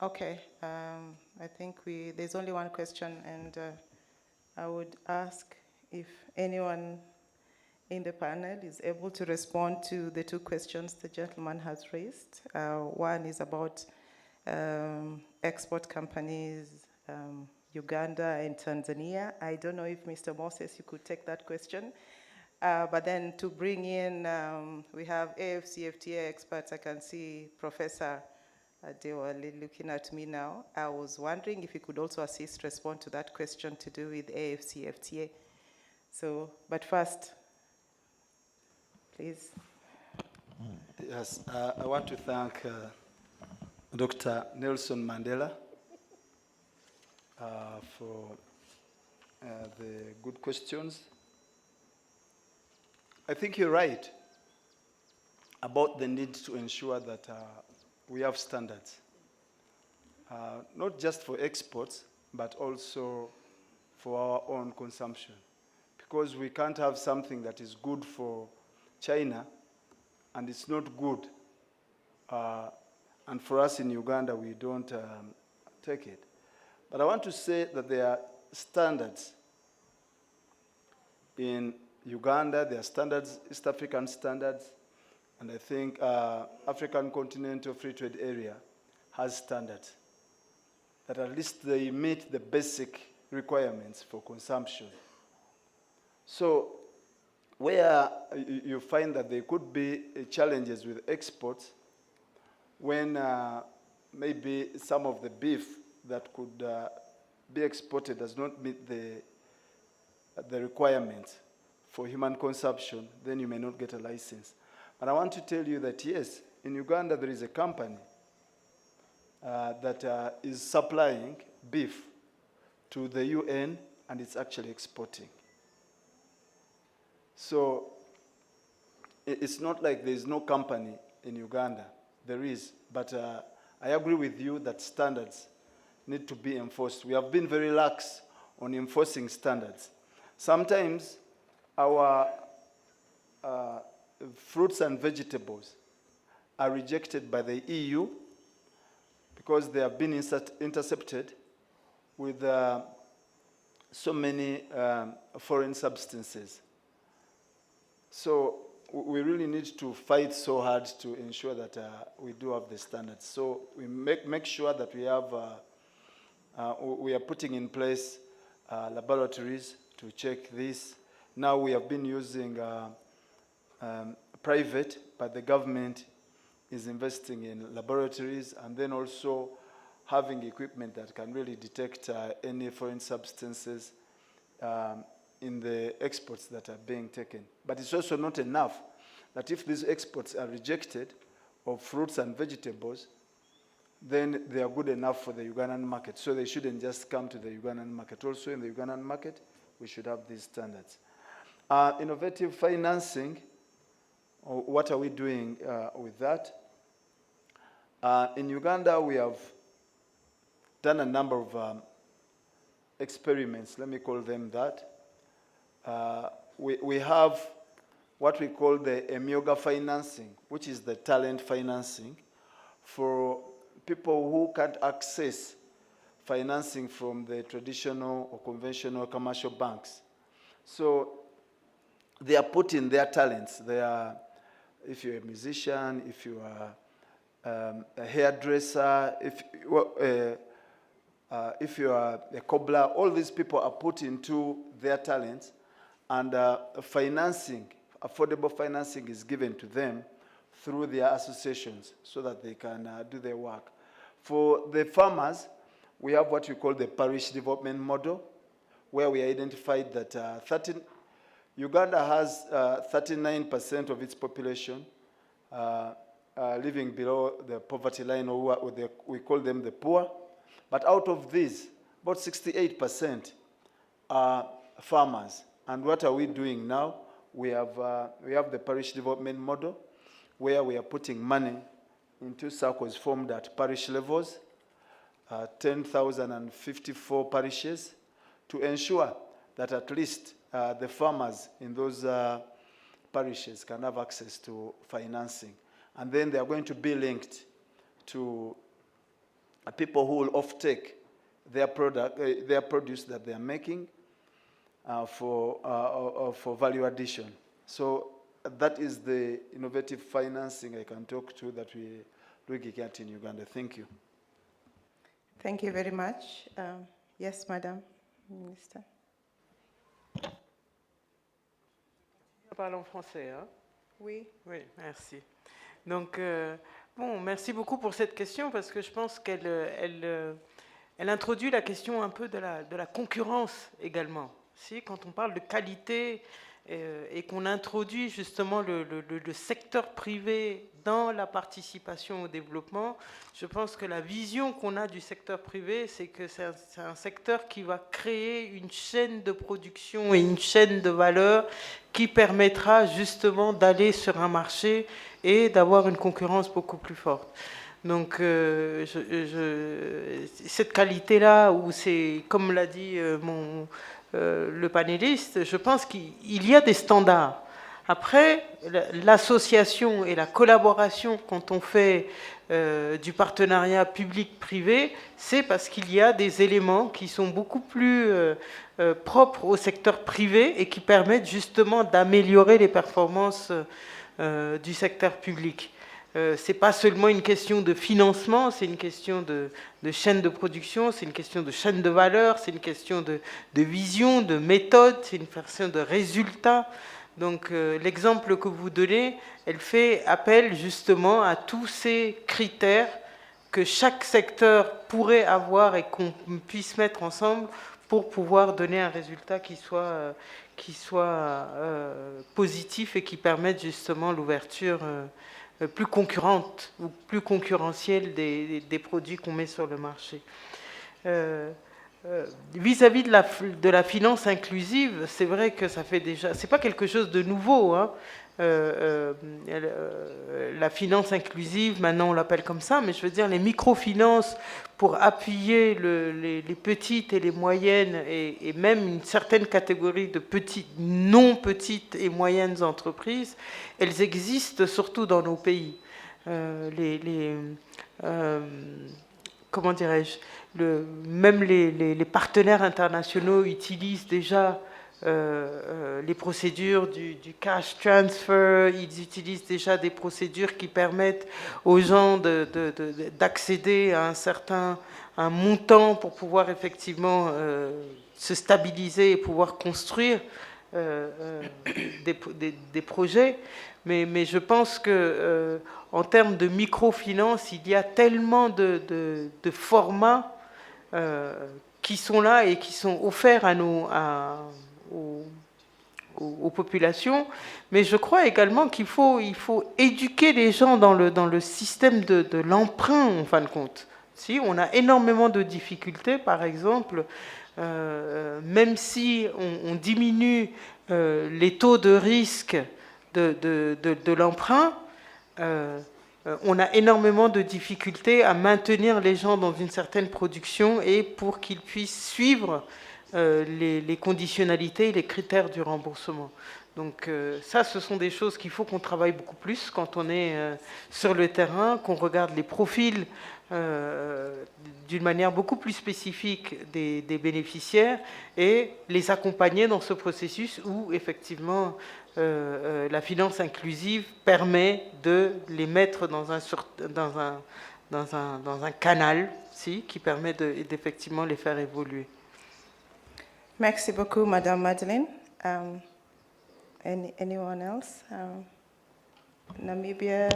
Okay, I think there's only one question, and I would ask if anyone in the panel is able to respond to the two questions the gentleman has raised. One is about export companies, Uganda and Tanzania. I don't know if Mr. Moses, you could take that question. But then to bring in, we have AFCFTA experts. I can see Professor Adewale looking at me now. I was wondering if you could also respond to that question to do with AFCFTA. So, but first, please. Yes, I want to thank Dr. Nelson Mandela for the good questions. I think you're right about the need to ensure that we have standards, not just for exports, but also for our own consumption. Because we can't have something that is good for China and it's not good. And for us in Uganda, we don't take it. But I want to say that there are standards in Uganda, there are standards, East African standards, and I think African Continental Free Trade Area has standards that at least they meet the basic requirements for consumption. So where you find that there could be challenges with exports when maybe some of the beef that could be exported does not meet the requirements for human consumption, then you may not get a license. But I want to tell you that yes, in Uganda there is a company that is supplying beef to the UN, and it's actually exporting. So it's not like there's no company in Uganda. There is, but I agree with you that standards need to be enforced. We have been very lax on enforcing standards. Sometimes our fruits and vegetables are rejected by the EU because they have been intercepted with so many foreign substances. So we really need to fight so hard to ensure that we do have the standards. So we make sure that we have, we are putting in place laboratories to check this. Now we have been using private, but the government is investing in laboratories and then also having equipment that can really detect any foreign substances in the exports that are being taken. But it's also not enough that if these exports are rejected of fruits and vegetables, then they are good enough for the Ugandan market. So they shouldn't just come to the Ugandan market. Also in the Ugandan market, we should have these standards. Innovative financing, what are we doing with that? In Uganda, we have done a number of experiments, let me call them that. We have what we call the Emyoga financing, which is the talent financing for people who can't access financing from the traditional or conventional commercial banks. So they are putting their talents. They are, if you're a musician, if you are a hairdresser, if you are a cobbler, all these people are put into their talents, and financing, affordable financing is given to them through their associations so that they can do their work. For the farmers, we have what we call the parish development model, where we identified that Uganda has 39% of its population living below the poverty line, or we call them the poor. But out of these, about 68% are farmers. And what are we doing now? We have the parish development model, where we are putting money into circles formed at parish levels, 10,054 parishes, to ensure that at least the farmers in those parishes can have access to financing. And then they are going to be linked to people who will offtake their produce that they are making for value addition. So that is the innovative financing I can talk to that we're looking at in Uganda. Thank you. Thank you very much. Yes, Madam Minister. Je parle en français, hein? Oui. Oui, merci. Donc, bon, merci beaucoup pour cette question parce que je pense qu'elle introduit la question un peu de la concurrence également. Si, quand on parle de qualité et qu'on introduit justement le secteur privé dans la participation au développement, je pense que la vision qu'on a du secteur privé, c'est que c'est un secteur qui va créer une chaîne de production et une chaîne de valeur qui permettra justement d'aller sur un marché et d'avoir une concurrence beaucoup plus forte. Donc, cette qualité-là, où c'est, comme l'a dit le panéliste, je pense qu'il y a des standards. Après, l'association et la collaboration, quand on fait du partenariat public-privé, c'est parce qu'il y a des éléments qui sont beaucoup plus propres au secteur privé et qui permettent justement d'améliorer les performances du secteur public. Ce n'est pas seulement une question de financement, c'est une question de chaîne de production, c'est une question de chaîne de valeur, c'est une question de vision, de méthode, c'est une question de résultats. Donc l'exemple que vous donnez, elle fait appel justement à tous ces critères que chaque secteur pourrait avoir et qu'on puisse mettre ensemble pour pouvoir donner un résultat qui soit positif et qui permette justement l'ouverture plus concurrente ou plus concurrentielle des produits qu'on met sur le marché. Vis-à- la de la finance inclusive, c'est vrai que ça fait déjà, c'est pas quelque chose de nouveau, hein. La finance inclusive, maintenant on l'appelle comme ça, mais je veux dire les microfinances pour appuyer les petites et les moyennes et même une certaine catégorie de petites, non petites et moyennes entreprises, elles existent surtout dans nos pays. Comment dirais-je, même les partenaires internationaux utilisent déjà les procédures du cash transfer, ils utilisent déjà des procédures qui permettent aux gens d'accéder à un montant pour pouvoir effectivement se stabiliser et pouvoir construire des projets. Mais je pense que en termes de microfinance, il y a tellement de formats qui sont là et qui sont offerts aux populations. Mais je crois également qu'il faut éduquer les gens dans le système de l'emprunt, en fin de compte. Si on a énormément de difficultés, par exemple, même si on diminue les taux de risque de l'emprunt, on a énormément de difficultés à maintenir les gens dans une certaine production et pour qu'ils puissent suivre les conditionnalités et les critères du remboursement. Donc ça, ce sont des choses qu'il faut qu'on travaille beaucoup plus quand on est sur le terrain, qu'on regarde les profils d'une manière beaucoup plus spécifique des bénéficiaires et les accompagner dans ce processus où effectivement la finance inclusive permet de les mettre dans un canal qui permet d'effectivement les faire évoluer. Merci beaucoup, Madame Madeleine. Anyone else? Namibia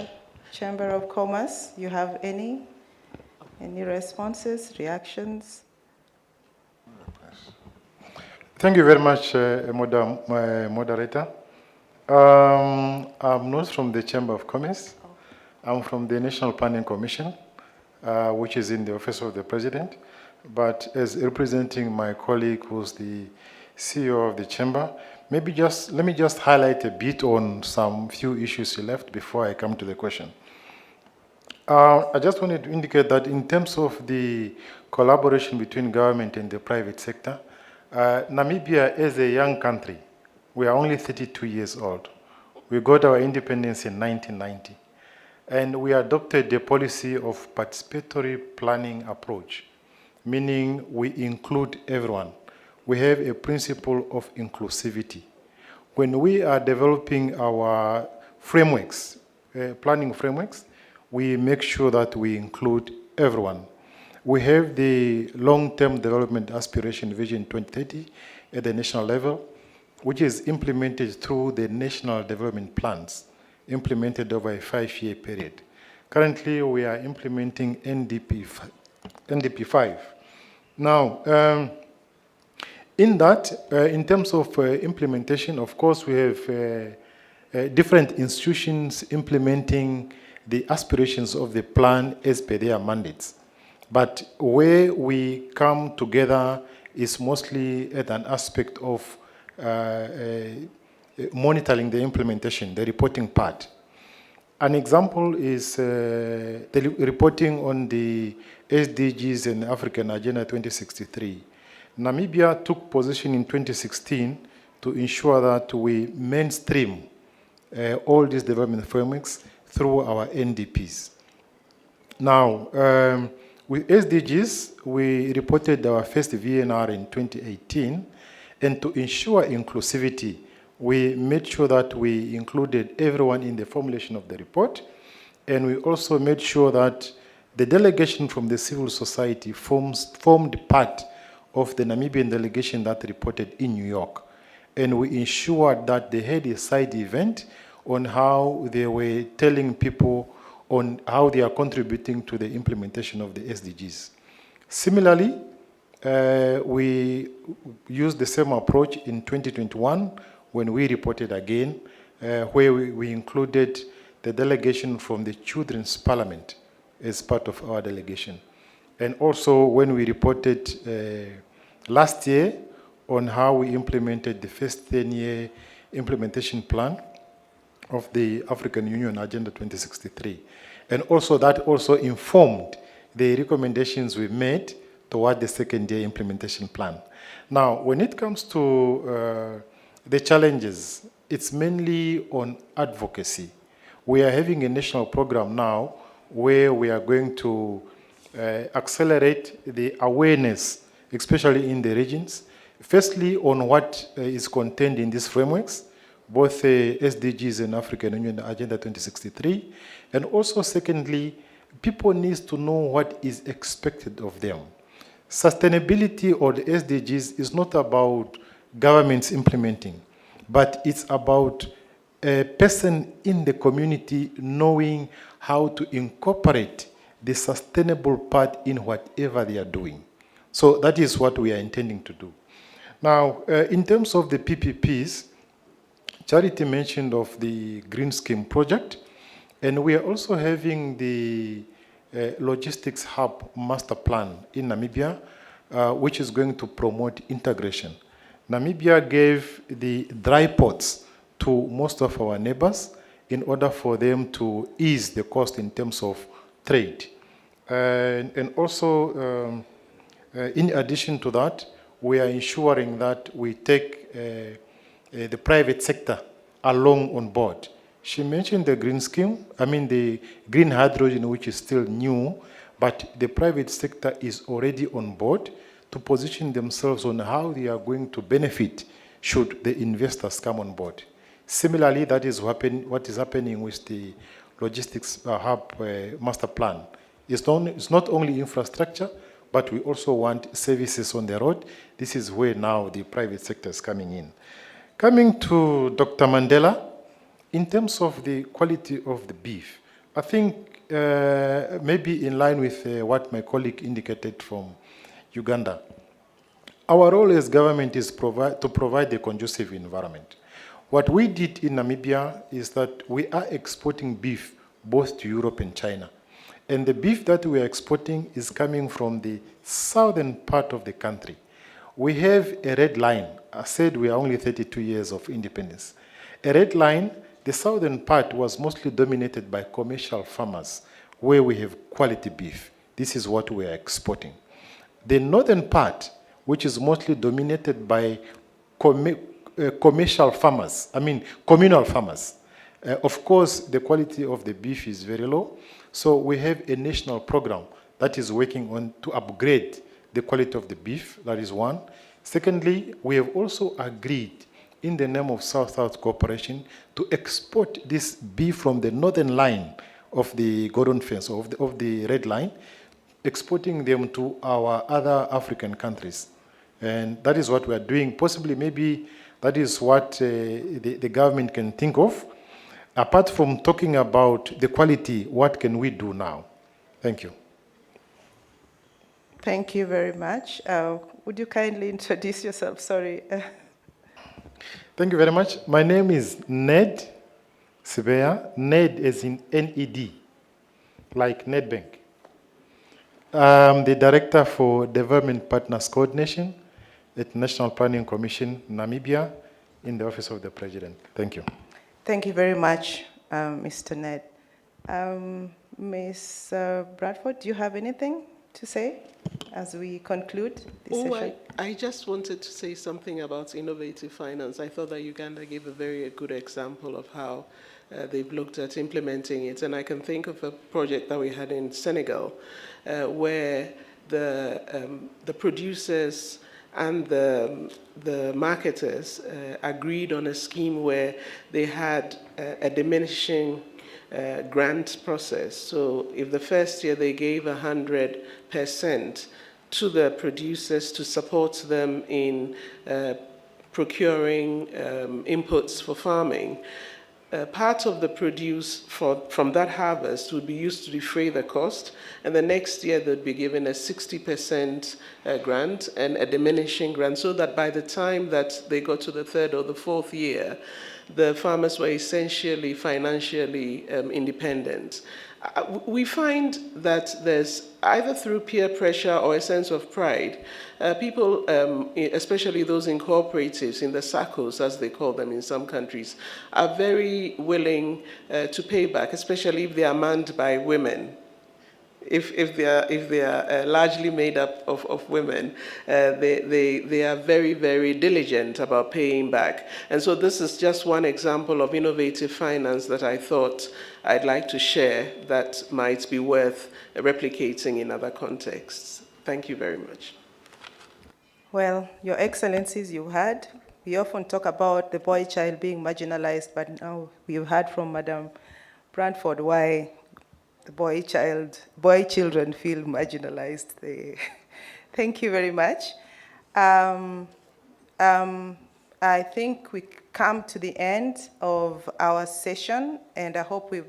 Chamber of Commerce, you have any responses, reactions? Thank you very much, Madam Moderator. I'm not from the Chamber of Commerce. I'm from the National Planning Commission, which is in the Office of the President. But as representing my colleague, who's the CEO of the Chamber, let me just highlight a bit on some few issues you left before I come to the question. I just wanted to indicate that in terms of the collaboration between government and the private sector, Namibia is a young country. We are only 32 years old. We got our independence in 1990. And we adopted the policy of participatory planning approach, meaning we include everyone. We have a principle of inclusivity. When we are developing our frameworks, planning frameworks, we make sure that we include everyone. We have the long-term development aspiration vision 2030 at the national level, which is implemented through the national development plans, implemented over a 5-year period. Currently, we are implementing NDP 5. Now, in that, in terms of implementation, of course, we have different institutions implementing the aspirations of the plan as per their mandates. But where we come together is mostly at an aspect of monitoring the implementation, the reporting part. An example is the reporting on the SDGs and African Agenda 2063. Namibia took position in 2016 to ensure that we mainstream all these development frameworks through our NDPs. Now, with SDGs, we reported our first VNR in 2018, and to ensure inclusivity, we made sure that we included everyone in the formulation of the report, and we also made sure that the delegation from the civil society formed part of the Namibian delegation that reported in New York. and we ensured that they had a side event on how they were telling people on how they are contributing to the implementation of the SDGs. Similarly, we used the same approach in 2021 when we reported again, where we included the delegation from the Children's Parliament as part of our delegation. And also when we reported last year on how we implemented the first 10-year implementation plan of the African Union Agenda 2063. And also that also informed the recommendations we made toward the second-year implementation plan. Now, when it comes to the challenges, it's mainly on advocacy. We are having a national program now where we are going to accelerate the awareness, especially in the regions, firstly on what is contained in these frameworks, both SDGs and African Union Agenda 2063, and also secondly, people need to know what is expected of them. Sustainability or the SDGs is not about governments implementing, but it's about a person in the community knowing how to incorporate the sustainable part in whatever they are doing. So that is what we are intending to do. Now, in terms of the PPPs, Charity mentioned of the Green Scheme project, and we are also having the logistics hub master plan in Namibia, which is going to promote integration. Namibia gave the dry ports to most of our neighbors in order for them to ease the cost in terms of trade. And also, in addition to that, we are ensuring that we take the private sector along on board. She mentioned the green scheme, the green hydrogen, which is still new, but the private sector is already on board to position themselves on how they are going to benefit should the investors come on board. Similarly, that is what is happening with the logistics hub master plan. It's not only infrastructure, but we also want services on the road. This is where now the private sector is coming in. Coming to Dr. Mandela, in terms of the quality of the beef, I think maybe in line with what my colleague indicated from Uganda, our role as government is to provide a conducive environment. What we did in Namibia is that we are exporting beef both to Europe and China. And the beef that we are exporting is coming from the southern part of the country. We have a red line. I said we are only 32 years of independence. A red line, the southern part was mostly dominated by commercial farmers where we have quality beef. This is what we are exporting. The northern part, which is mostly dominated by commercial farmers, communal farmers. Of course, the quality of the beef is very low. So we have a national program that is working on to upgrade the quality of the beef. That is one. Secondly, we have also agreed in the name of South-South cooperation to export this beef from the northern line of the golden fence, of the red line, exporting them to our other African countries. And that is what we are doing. Possibly, maybe that is what the government can think of. Apart from talking about the quality, what can we do now? Thank you. Thank you very much. Would you kindly introduce yourself? Sorry. Thank you very much. My name is Ned Sibeya. Ned is in NED, like Nedbank. I'm the Director for Development Partners Coordination at National Planning Commission, Namibia, in the Office of the President. Thank you. Thank you very much, Mr. Ned. Ms. Bradford, do you have anything to say as we conclude this session? I just wanted to say something about innovative finance. I thought that Uganda gave a very good example of how they've looked at implementing it. And I can think of a project that we had in Senegal where the producers and the marketers agreed on a scheme where they had a diminishing grant process. So if the first year they gave 100% to the producers to support them in procuring inputs for farming, part of the produce from that harvest would be used to defray the cost, and the next year they'd be given a 60% grant and a diminishing grant, so that by the time that they got to the third or the fourth year, the farmers were essentially financially independent. We find that there's, either through peer pressure or a sense of pride, people, especially those in cooperatives, in the SACCOs, as they call them in some countries, are very willing to pay back, especially if they are manned by women. If they are largely made up of women, they are very, very diligent about paying back. And so this is just one example of innovative finance that I thought I'd like to share that might be worth replicating in other contexts. Thank you very much. Well, Your Excellencies, you heard. We often talk about the boy child being marginalized, but now we've heard from Madam Brantford why the boy children feel marginalized. Thank you very much. I think we come to the end of our session, and I hope we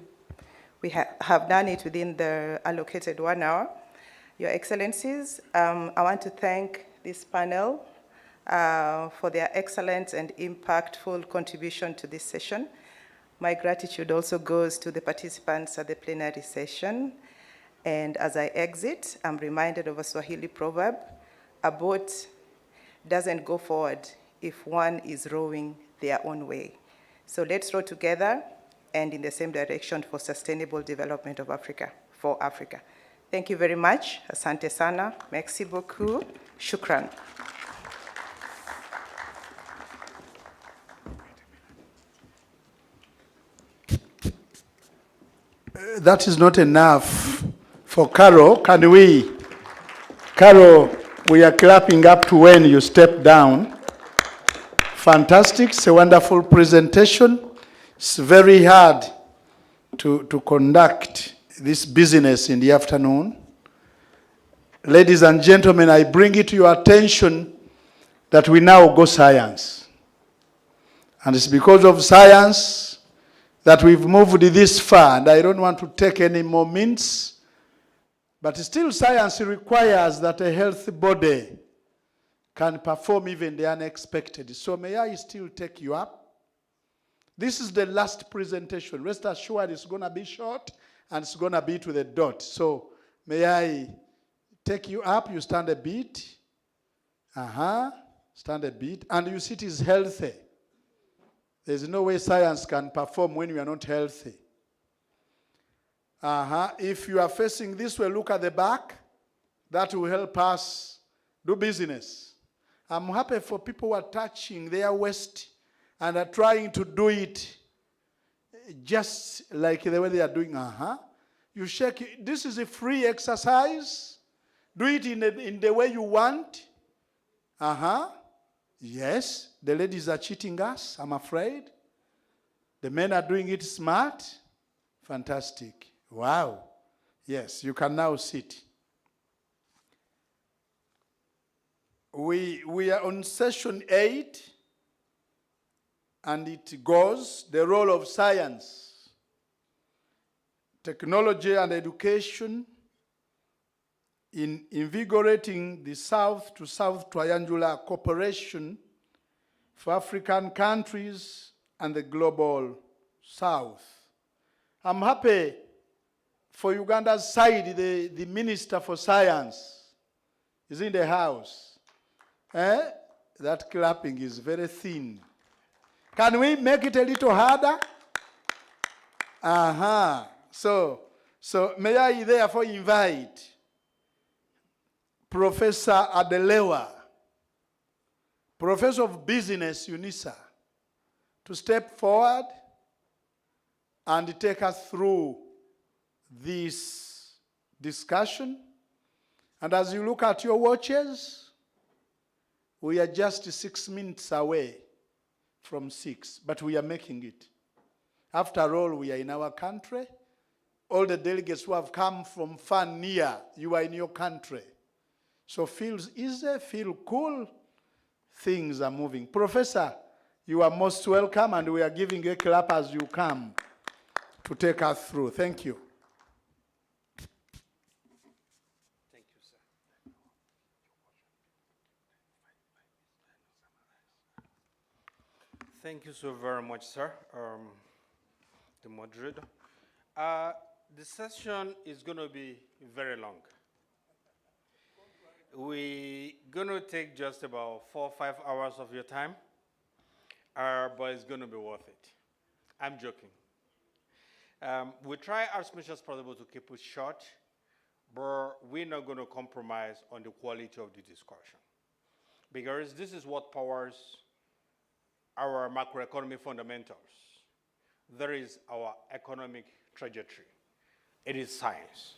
have done it within the allocated 1 hour. Your Excellencies, I want to thank this panel for their excellent and impactful contribution to this session. My gratitude also goes to the participants at the plenary session. And as I exit, I'm reminded of a Swahili proverb: a boat doesn't go forward if one is rowing their own way. So let's row together and in the same direction for sustainable development of Africa, for Africa. Thank you very much. Asante sana. Merci beaucoup. Shukran. That is not enough for Carol. Can we? Carol, we are clapping up to when you step down. Fantastic. It's a wonderful presentation. It's very hard to conduct this business in the afternoon. Ladies and gentlemen, I bring it to your attention that we now go science. And it's because of science that we've moved this far, and I don't want to take any more minutes, but still science requires that a healthy body can perform even the unexpected. So may I still take you up? This is the last presentation. Rest assured it's going to be short, and it's going to be to the dot. So may I take you up? You stand a bit. Stand a bit. And you see it is healthy. There's no way science can perform when you are not healthy. If you are facing this way, look at the back. That will help us do business. I'm happy for people who are touching their waist and are trying to do it just like the way they are doing. You shake it. This is a free exercise. Do it in the way you want. Yes, the ladies are cheating us, I'm afraid. The men are doing it smart. Fantastic. Wow. Yes, you can now sit. We are on session 8, and it goes, the role of science, technology and education in invigorating the South-to-South triangular cooperation for African countries and the global South. I'm happy for Uganda's side, the Minister for Science is in the house. That clapping is very thin. Can we make it a little harder? So may I therefore invite Professor Adelewa, Professor of Business, UNISA, to step forward and take us through this discussion. And as you look at your watches, we are just 6 minutes away from 6, but we are making it. After all, we are in our country. All the delegates who have come from far and near, you are in your country. So feel easy, feel cool, things are moving. Professor, you are most welcome, and we are giving you a clap as you come to take us through. Thank you. Thank you so very much, sir, the moderator. The session is going to be very long. We're going to take just about 4 or 5 hours of your time, but it's going to be worth it. I'm joking. We try as much as possible to keep it short, but we're not going to compromise on the quality of the discussion, because this is what powers our macroeconomic fundamentals. There is our economic trajectory. It is science.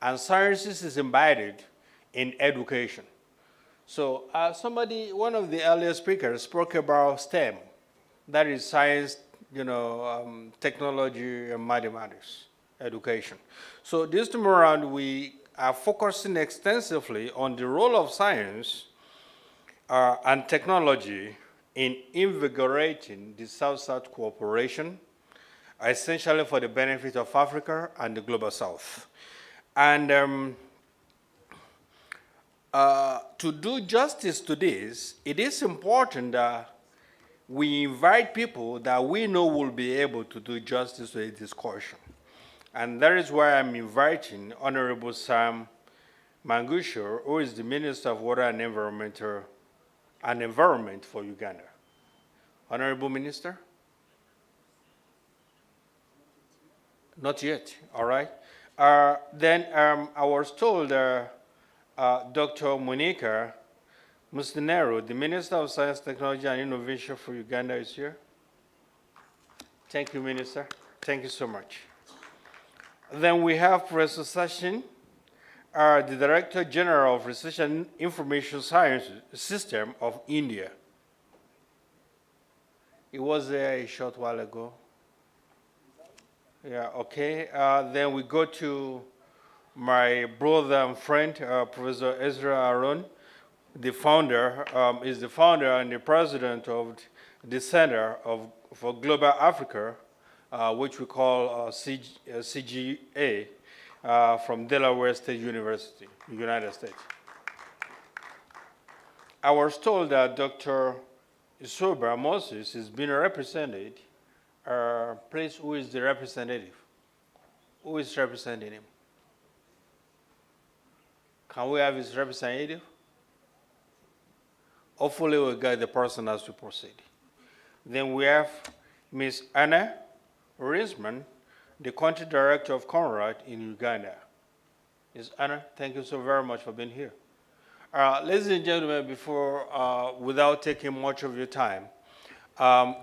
And science is embedded in education. So one of the earlier speakers spoke about STEM. That is science, technology, and mathematics, education. So this time around, we are focusing extensively on the role of science and technology in invigorating the South-South cooperation, essentially for the benefit of Africa and the Global South. And to do justice to this, it is important that we invite people that we know will be able to do justice to the discussion. And that is why I'm inviting Honorable Sam Mangusho, who is the Minister of Water and Environment for Uganda. Honorable Minister? Not yet, all right. Then I was told Dr. Monica Mustinero, the Minister of Science, Technology, and Innovation for Uganda, is here. Thank you, Minister. Thank you so much. Then we have Professor Sachin, the Director General of Research and Information Science System of India. He was there a short while ago. Yeah, okay. Then we go to my brother and friend, Professor Ezra Aaron, the founder, is the founder and the president of the Center for Global Africa, which we call CGA, from Delaware State University, United States. I was told that Dr. Isoba Moses is being represented. Please, who is the representative? Who is representing him? Can we have his representative? Hopefully we'll get the person as we proceed. Then we have Ms. Anna Rinsman, the country director of Conrad in Uganda. Ms. Anna, thank you so very much for being here. Ladies and gentlemen, without taking much of your time,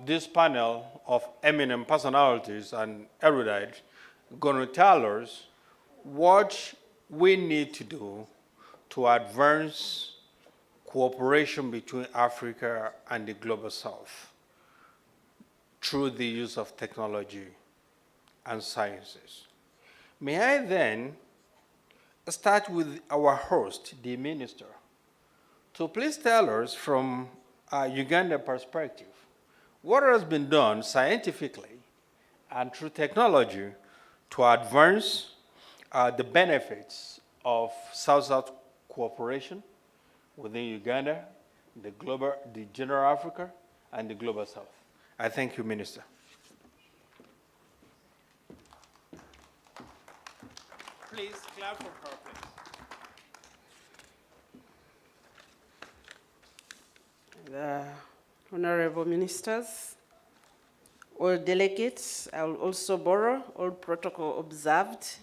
this panel of eminent personalities and erudites going to tell us what we need to do to advance cooperation between Africa and the Global South through the use of technology and sciences. May I then start with our host, the minister, to please tell us from a Uganda perspective, what has been done scientifically and through technology to advance the benefits of South-South cooperation within Uganda, the General Africa, and the Global South. I thank you, Minister. Please clap for her, please. The honorable ministers, all delegates, I will also borrow all protocol observed.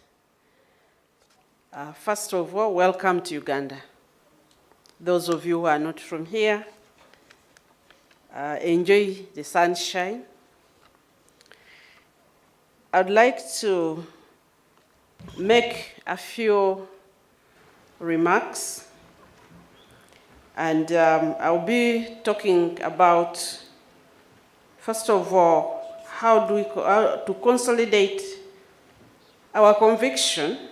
First of all, welcome to Uganda. Those of you who are not from here, enjoy the sunshine. I'd like to make a few remarks, and I'll be talking about, first of all, how to consolidate our conviction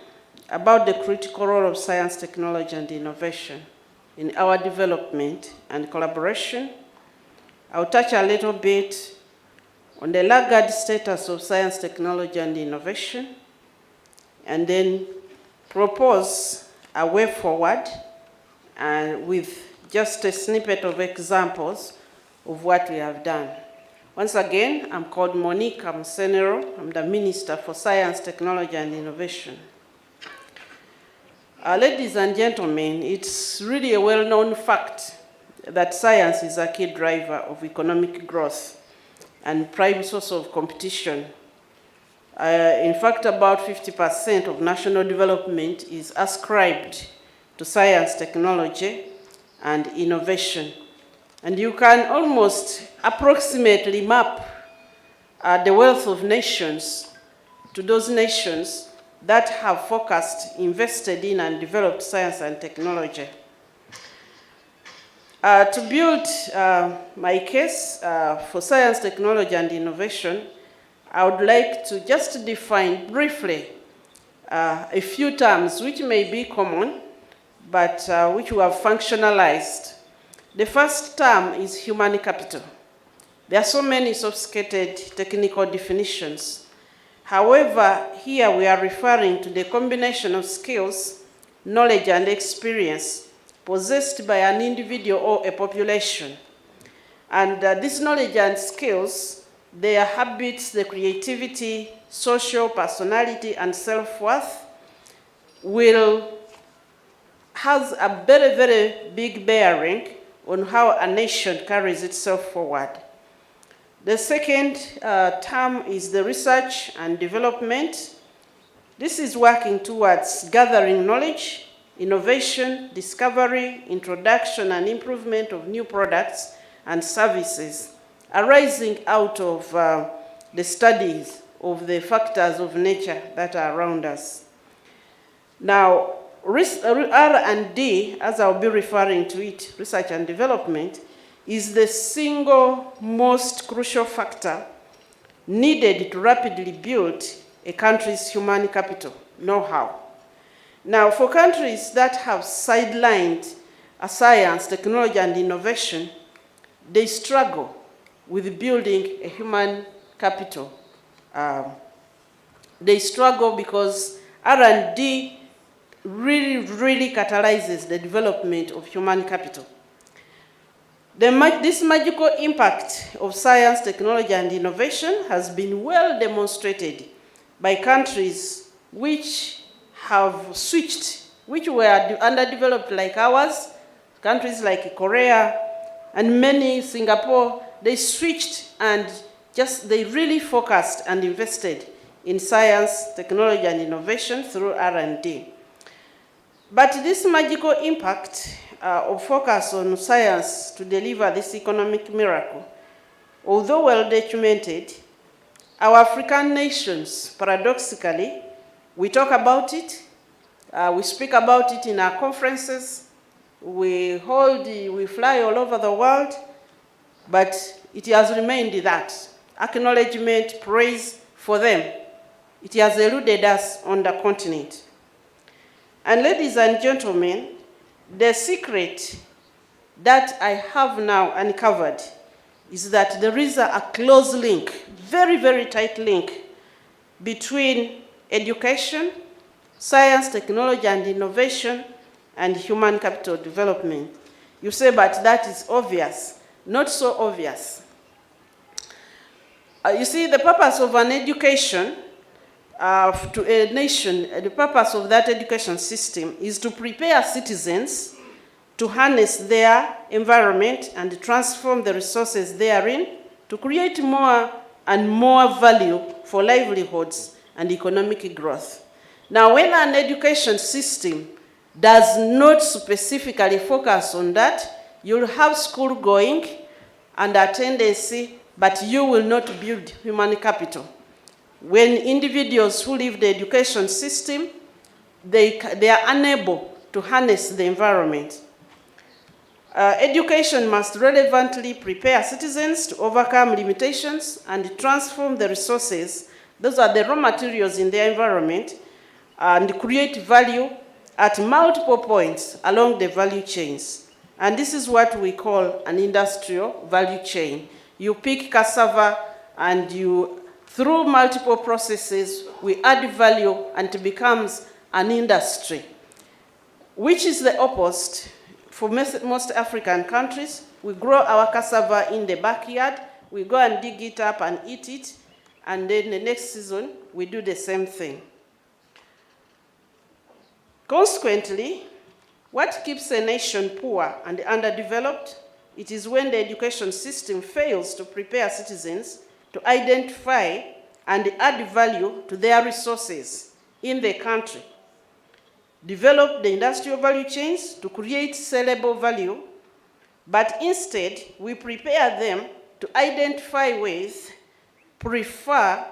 about the critical role of science, technology, and innovation in our development and collaboration. I'll touch a little bit on the laggard status of science, technology, and innovation, and then propose a way forward with just a snippet of examples of what we have done. Once again, I'm called Monique Amusenero. I'm the Minister for Science, Technology, and Innovation. Ladies and gentlemen, it's really a well-known fact that science is a key driver of economic growth and prime source of competition. In fact, about 50% of national development is ascribed to science, technology, and innovation. And you can almost approximately map the wealth of nations to those nations that have focused, invested in, and developed science and technology. To build my case for science, technology, and innovation, I would like to just define briefly a few terms which may be common, but which we have functionalized. The first term is human capital. There are so many sophisticated technical definitions. However, here we are referring to the combination of skills, knowledge, and experience possessed by an individual or a population. And this knowledge and skills, their habits, the creativity, social, personality, and self-worth has a very, very big bearing on how a nation carries itself forward. The second term is the research and development. This is working towards gathering knowledge, innovation, discovery, introduction, and improvement of new products and services arising out of the studies of the factors of nature that are around us. Now, R&D, as I'll be referring to it, research and development, is the single most crucial factor needed to rapidly build a country's human capital, know-how. Now, for countries that have sidelined science, technology, and innovation, they struggle with building a human capital. They struggle because R&D really catalyzes the development of human capital. This magical impact of science, technology, and innovation has been well demonstrated by countries which have switched, which were underdeveloped like ours, countries like Korea and many, Singapore. They switched and they really focused and invested in science, technology, and innovation through R&D. But this magical impact of focus on science to deliver this economic miracle, although well documented, our African nations, paradoxically, we talk about it, we speak about it in our conferences, we fly all over the world, but it has remained that acknowledgement, praise for them. It has eluded us on the continent. And ladies and gentlemen, the secret that I have now uncovered is that there is a close link, very, very tight link between education, science, technology, and innovation, and human capital development. You say, but that is obvious. Not so obvious. You see, the purpose of an education to a nation, the purpose of that education system is to prepare citizens to harness their environment and transform the resources therein to create more and more value for livelihoods and economic growth. Now, when an education system does not specifically focus on that, you'll have school going and attendance, but you will not build human capital. When individuals who leave the education system, they are unable to harness the environment. Education must relevantly prepare citizens to overcome limitations and transform the resources, those are the raw materials in their environment, and create value at multiple points along the value chains. And this is what we call an industrial value chain. You pick cassava and through multiple processes, we add value and it becomes an industry, which is the opposite. For most African countries, we grow our cassava in the backyard, we go and dig it up and eat it, and then the next season, we do the same thing. Consequently, what keeps a nation poor and underdeveloped? It is when the education system fails to prepare citizens to identify and add value to their resources in the country. Develop the industrial value chains to create sellable value, but instead we prepare them to identify with, prefer,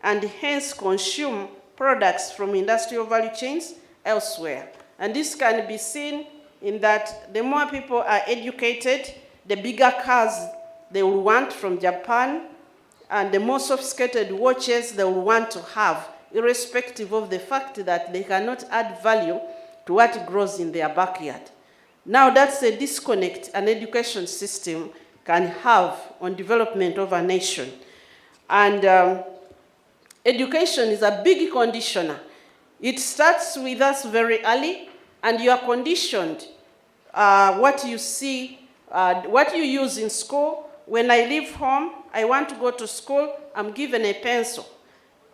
and hence consume products from industrial value chains elsewhere. And this can be seen in that the more people are educated, the bigger cars they will want from Japan, and the more sophisticated watches they will want to have, irrespective of the fact that they cannot add value to what grows in their backyard. Now that's a disconnect an education system can have on development of a nation. And education is a big conditioner. It starts with us very early, and you are conditioned what you see, what you use in school. When I leave home, I want to go to school, I'm given a pencil.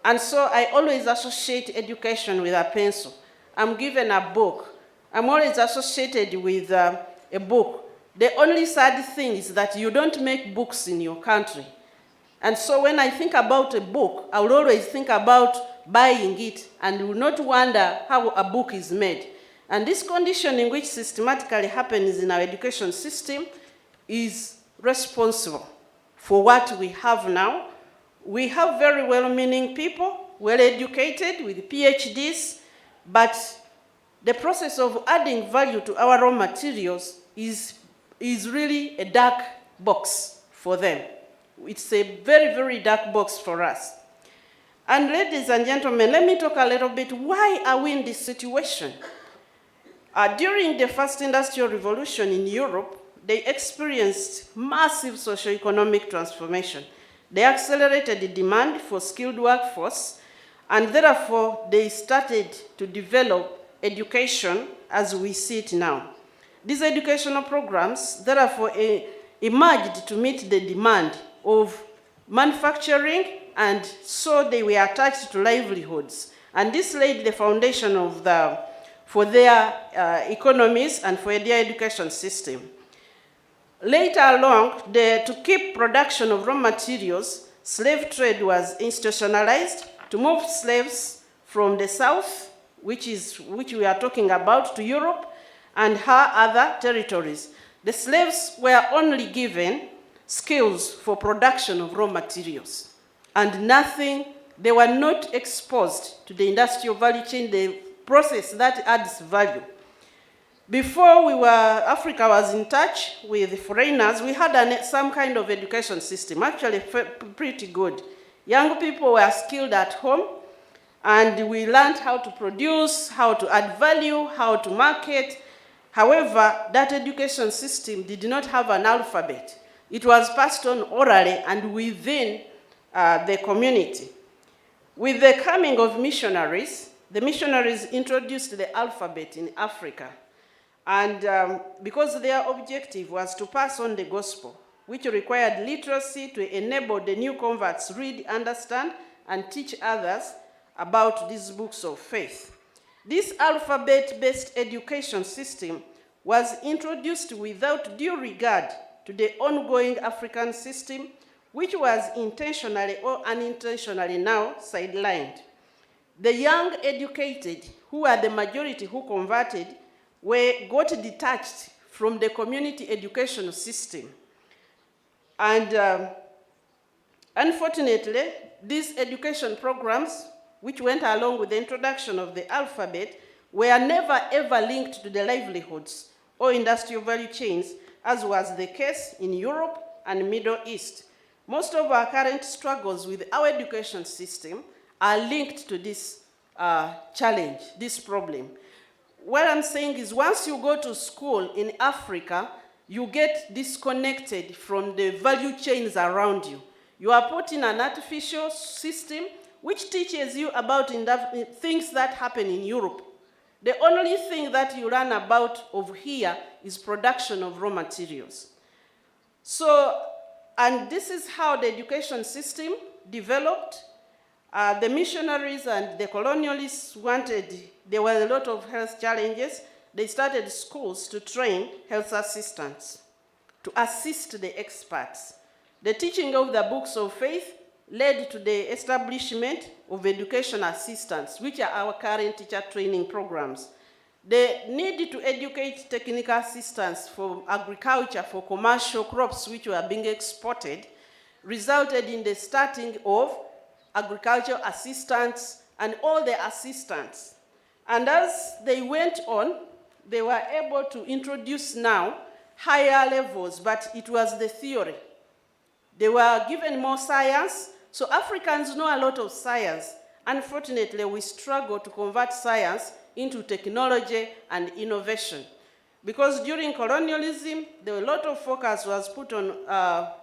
And so I always associate education with a pencil. I'm given a book. I'm always associated with a book. The only sad thing is that you don't make books in your country. And so when I think about a book, I will always think about buying it and will not wonder how a book is made. And this conditioning, which systematically happens in our education system, is responsible for what we have now. We have very well-meaning people, well-educated with PhDs, but the process of adding value to our raw materials is really a dark box for them. It's a very, very dark box for us. And ladies and gentlemen, let me talk a little bit, why are we in this situation? During the first industrial revolution in Europe, they experienced massive socio-economic transformation. They accelerated the demand for skilled workforce, and therefore they started to develop education as we see it now. These educational programs, therefore, emerged to meet the demand of manufacturing, and so they were attached to livelihoods. And this laid the foundation for their economies and for their education system. Later along, to keep production of raw materials, slave trade was institutionalized to move slaves from the south, which we are talking about, to Europe and her other territories. The slaves were only given skills for production of raw materials and nothing. They were not exposed to the industrial value chain, the process that adds value. Before Africa was in touch with foreigners, we had some kind of education system, actually pretty good. Young people were skilled at home, and we learned how to produce, how to add value, how to market. However, that education system did not have an alphabet. It was passed on orally and within the community. With the coming of missionaries, the missionaries introduced the alphabet in Africa. And because their objective was to pass on the gospel, which required literacy to enable the new converts to read, understand, and teach others about these books of faith. This alphabet-based education system was introduced without due regard to the ongoing African system, which was intentionally or unintentionally now sidelined. The young educated, who are the majority who converted, got detached from the community educational system. And unfortunately, these education programs, which went along with the introduction of the alphabet, were never ever linked to the livelihoods or industrial value chains, as was the case in Europe and Middle East. Most of our current struggles with our education system are linked to this challenge, this problem. what I'm saying is once you go to school in Africa, you get disconnected from the value chains around you. You are put in an artificial system which teaches you about things that happen in Europe. The only thing that you learn about over here is production of raw materials. So, and this is how the education system developed. The missionaries and the colonialists there were a lot of health challenges. They started schools to train health assistants, to assist the experts. The teaching of the books of faith led to the establishment of education assistants, which are our current teacher training programs. The need to educate technical assistants for agriculture, for commercial crops which were being exported, resulted in the starting of agricultural assistants and all the assistants. And as they went on, they were able to introduce now higher levels, but it was the theory. They were given more science, so Africans know a lot of science. Unfortunately, we struggle to convert science into technology and innovation. Because during colonialism, a lot of focus was put on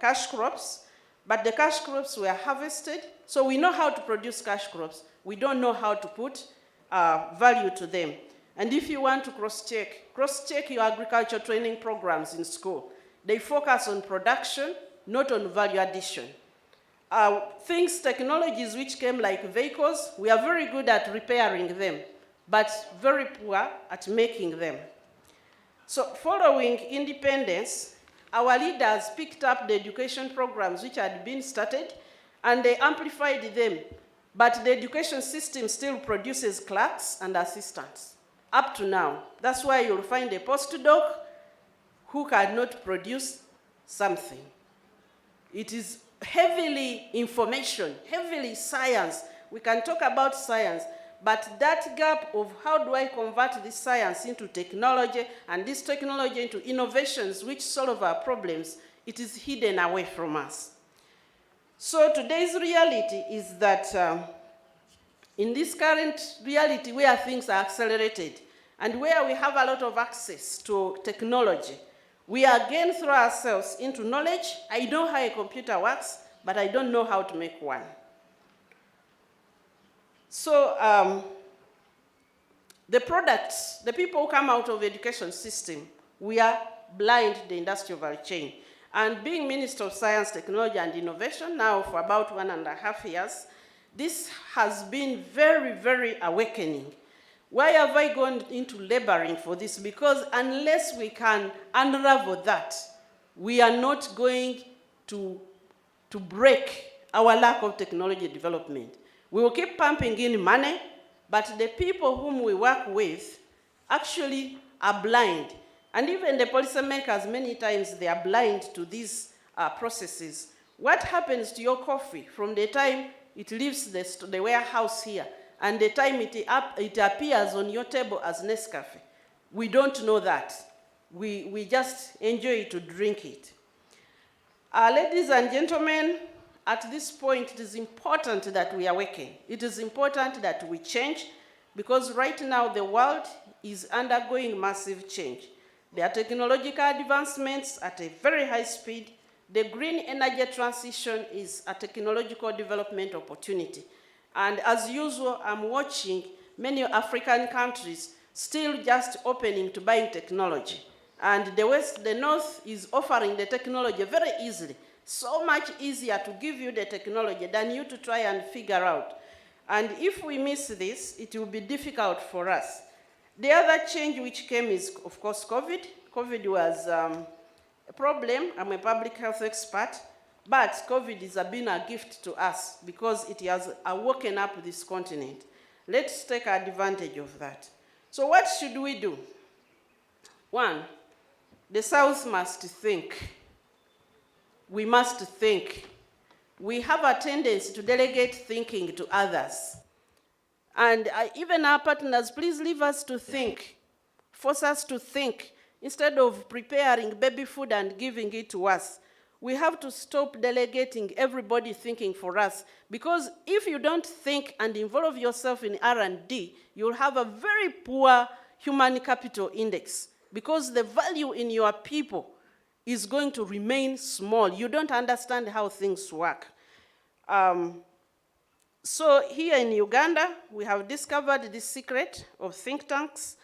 cash crops, but the cash crops were harvested, so we know how to produce cash crops. We don't know how to put value to them. And if you want to cross-check your agriculture training programs in school. They focus on production, not on value addition. Technologies which came like vehicles, we are very good at repairing them, but very poor at making them. So following independence, our leaders picked up the education programs which had been started, and they amplified them. But the education system still produces clerks and assistants, up to now. That's why you'll find a postdoc who cannot produce something. It is heavily information, heavily science. We can talk about science, but that gap of how do I convert this science into technology and this technology into innovations which solve our problems, it is hidden away from us. So today's reality is that in this current reality where things are accelerated and where we have a lot of access to technology, we again throw ourselves into knowledge. I know how a computer works, but I don't know how to make one. So the products, the people who come out of the education system, we are blind the industrial value chain. And being Minister of Science, Technology and Innovation now for about 1.5 years, this has been very, very awakening. Why have I gone into laboring for this? Because unless we can unravel that, we are not going to break our lack of technology development. We will keep pumping in money, but the people whom we work with actually are blind. And even the policymakers, many times, they are blind to these processes. What happens to your coffee from the time it leaves the warehouse here and the time it appears on your table as Nescafe? We don't know that. We just enjoy to drink it. Ladies and gentlemen, at this point, it is important that we awaken. It is important that we change, because right now the world is undergoing massive change. There are technological advancements at a very high speed. The green energy transition is a technological development opportunity. And as usual, I'm watching many African countries still just opening to buying technology. And the North is offering the technology very easily. So much easier to give you the technology than you to try and figure out. And if we miss this, it will be difficult for us. The other change which came is, of course, COVID. COVID was a problem. I'm a public health expert, but COVID has been a gift to us because it has awoken up this continent. Let's take advantage of that. So what should we do? One, the South must think. We must think. We have a tendency to delegate thinking to others. And even our partners, please leave us to think. Force us to think. Instead of preparing baby food and giving it to us, we have to stop delegating everybody thinking for us. Because if you don't think and involve yourself in R&D, you'll have a very poor human capital index, because the value in your people is going to remain small. You don't understand how things work. So here in Uganda, we have discovered this secret of think tanks.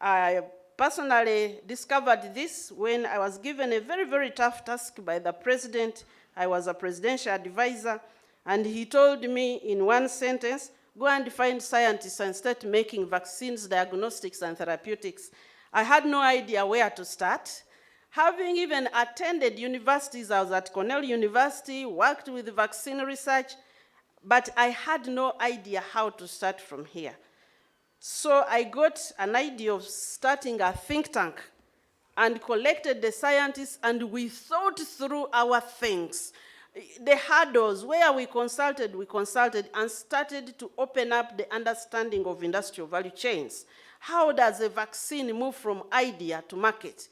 I personally discovered this when I was given a very, very tough task by the president. I was a presidential advisor, and he told me in one sentence, go and find scientists and start making vaccines, diagnostics, and therapeutics. I had no idea where to start. Having even attended universities, I was at Cornell University, worked with vaccine research, but I had no idea how to start from here. So I got an idea of starting a think tank and collected the scientists, and we thought through our things. The hurdles, where we consulted and started to open up the understanding of industrial value chains. How does a vaccine move from idea to market?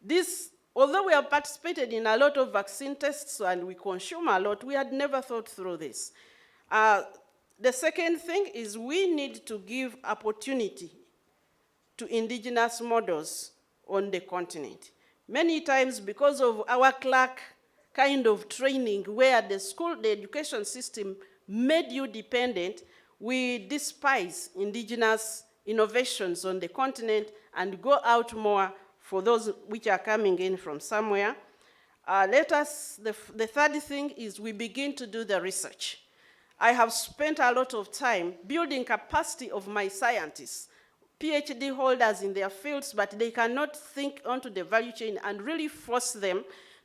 This, although we have participated in a lot of vaccine tests and we consume a lot, we had never thought through this. The second thing is we need to give opportunity to indigenous models on the continent. Many times, because of our clerk kind of training where the education system made you dependent, we despise indigenous innovations on the continent and go out more for those which are coming in from somewhere. The third thing is we begin to do the research. I have spent a lot of time building capacity of my scientists, PhD holders in their fields, but they cannot think onto the value chain and really force them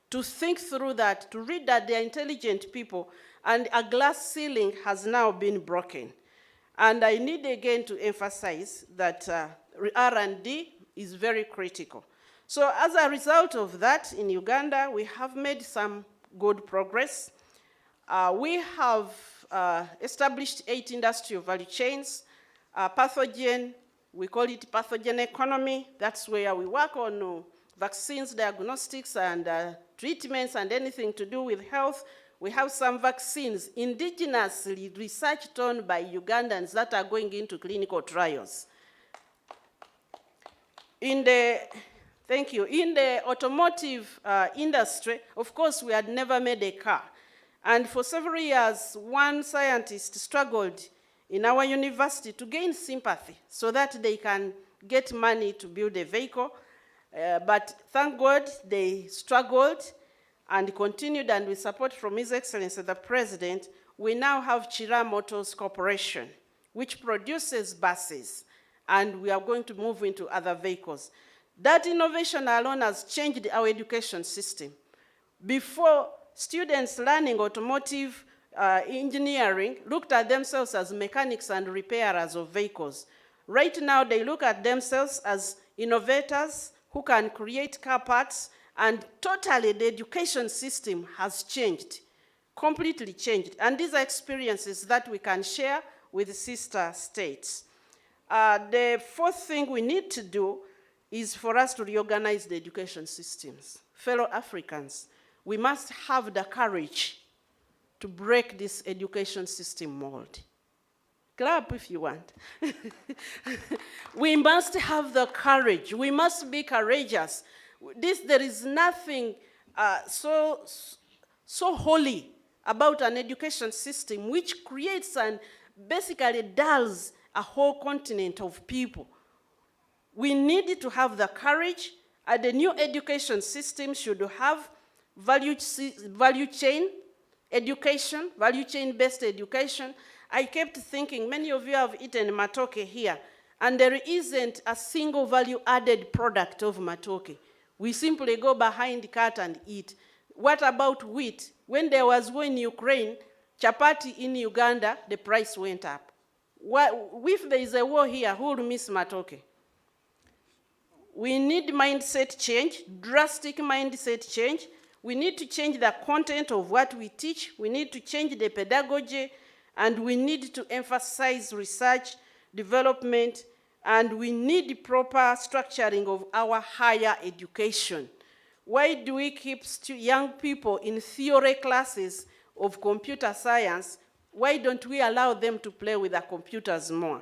to think through that, to read that they're intelligent people, and a glass ceiling has now been broken. And I need again to emphasize that R&D is very critical. So as a result of that, in Uganda, we have made some good progress. We have established 8 industrial value chains. Pathogen, we call it pathogen economy. That's where we work on vaccines, diagnostics, and treatments, and anything to do with health. We have some vaccines indigenously researched on by Ugandans that are going into clinical trials. In the automotive industry, of course, we had never made a car. And for several years, one scientist struggled in our university to gain sympathy so that they can get money to build a vehicle. But thank God they struggled and continued, and with support from His Excellency the President, we now have Chira Motors Corporation, which produces buses, and we are going to move into other vehicles. That innovation alone has changed our education system. Before, students learning automotive engineering looked at themselves as mechanics and repairers of vehicles. Right now, they look at themselves as innovators who can create car parts, and totally the education system has changed, completely changed. And these are experiences that we can share with sister states. The fourth thing we need to do is for us to reorganize the education systems. Fellow Africans, we must have the courage to break this education system mold. Clap if you want. We must have the courage. We must be courageous. There is nothing so holy about an education system which creates and basically dulls a whole continent of people. We need to have the courage, and the new education system should have value chain education, value chain-based education. I kept thinking, many of you have eaten matoke here, and there isn't a single value-added product of matoke. We simply go behind the cart and eat. What about wheat? When there was war in Ukraine, chapati in Uganda, the price went up. If there is a war here, who will miss matoke? We need mindset change, drastic mindset change. We need to change the content of what we teach. We need to change the pedagogy, and we need to emphasize research, development, and we need proper structuring of our higher education. Why do we keep young people in theory classes of computer science? Why don't we allow them to play with the computers more?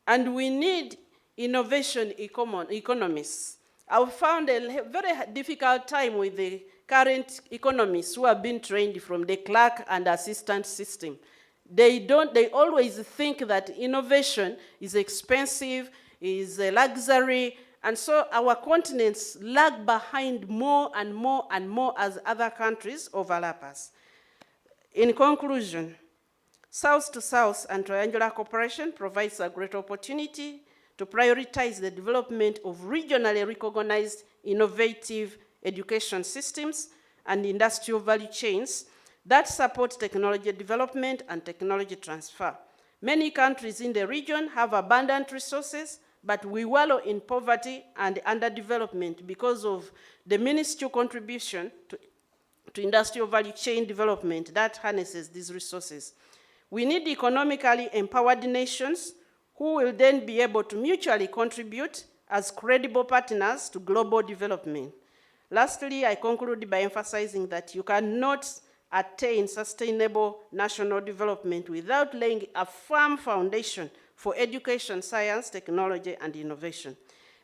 And we need innovation economists. I've found a very difficult time with the current economists who have been trained from the clerk and assistant system. They always think that innovation is expensive, is a luxury, and so our continents lag behind more and more and more as other countries overlap us. In conclusion, South to South and triangular cooperation provides a great opportunity to prioritize the development of regionally recognized innovative education systems and industrial value chains that support technology development and technology transfer. Many countries in the region have abundant resources, but we wallow in poverty and underdevelopment because of the minuscule contribution to industrial value chain development that harnesses these resources. We need economically empowered nations who will then be able to mutually contribute as credible partners to global development. Lastly, I conclude by emphasizing that you cannot attain sustainable national development without laying a firm foundation for education, science, technology, and innovation.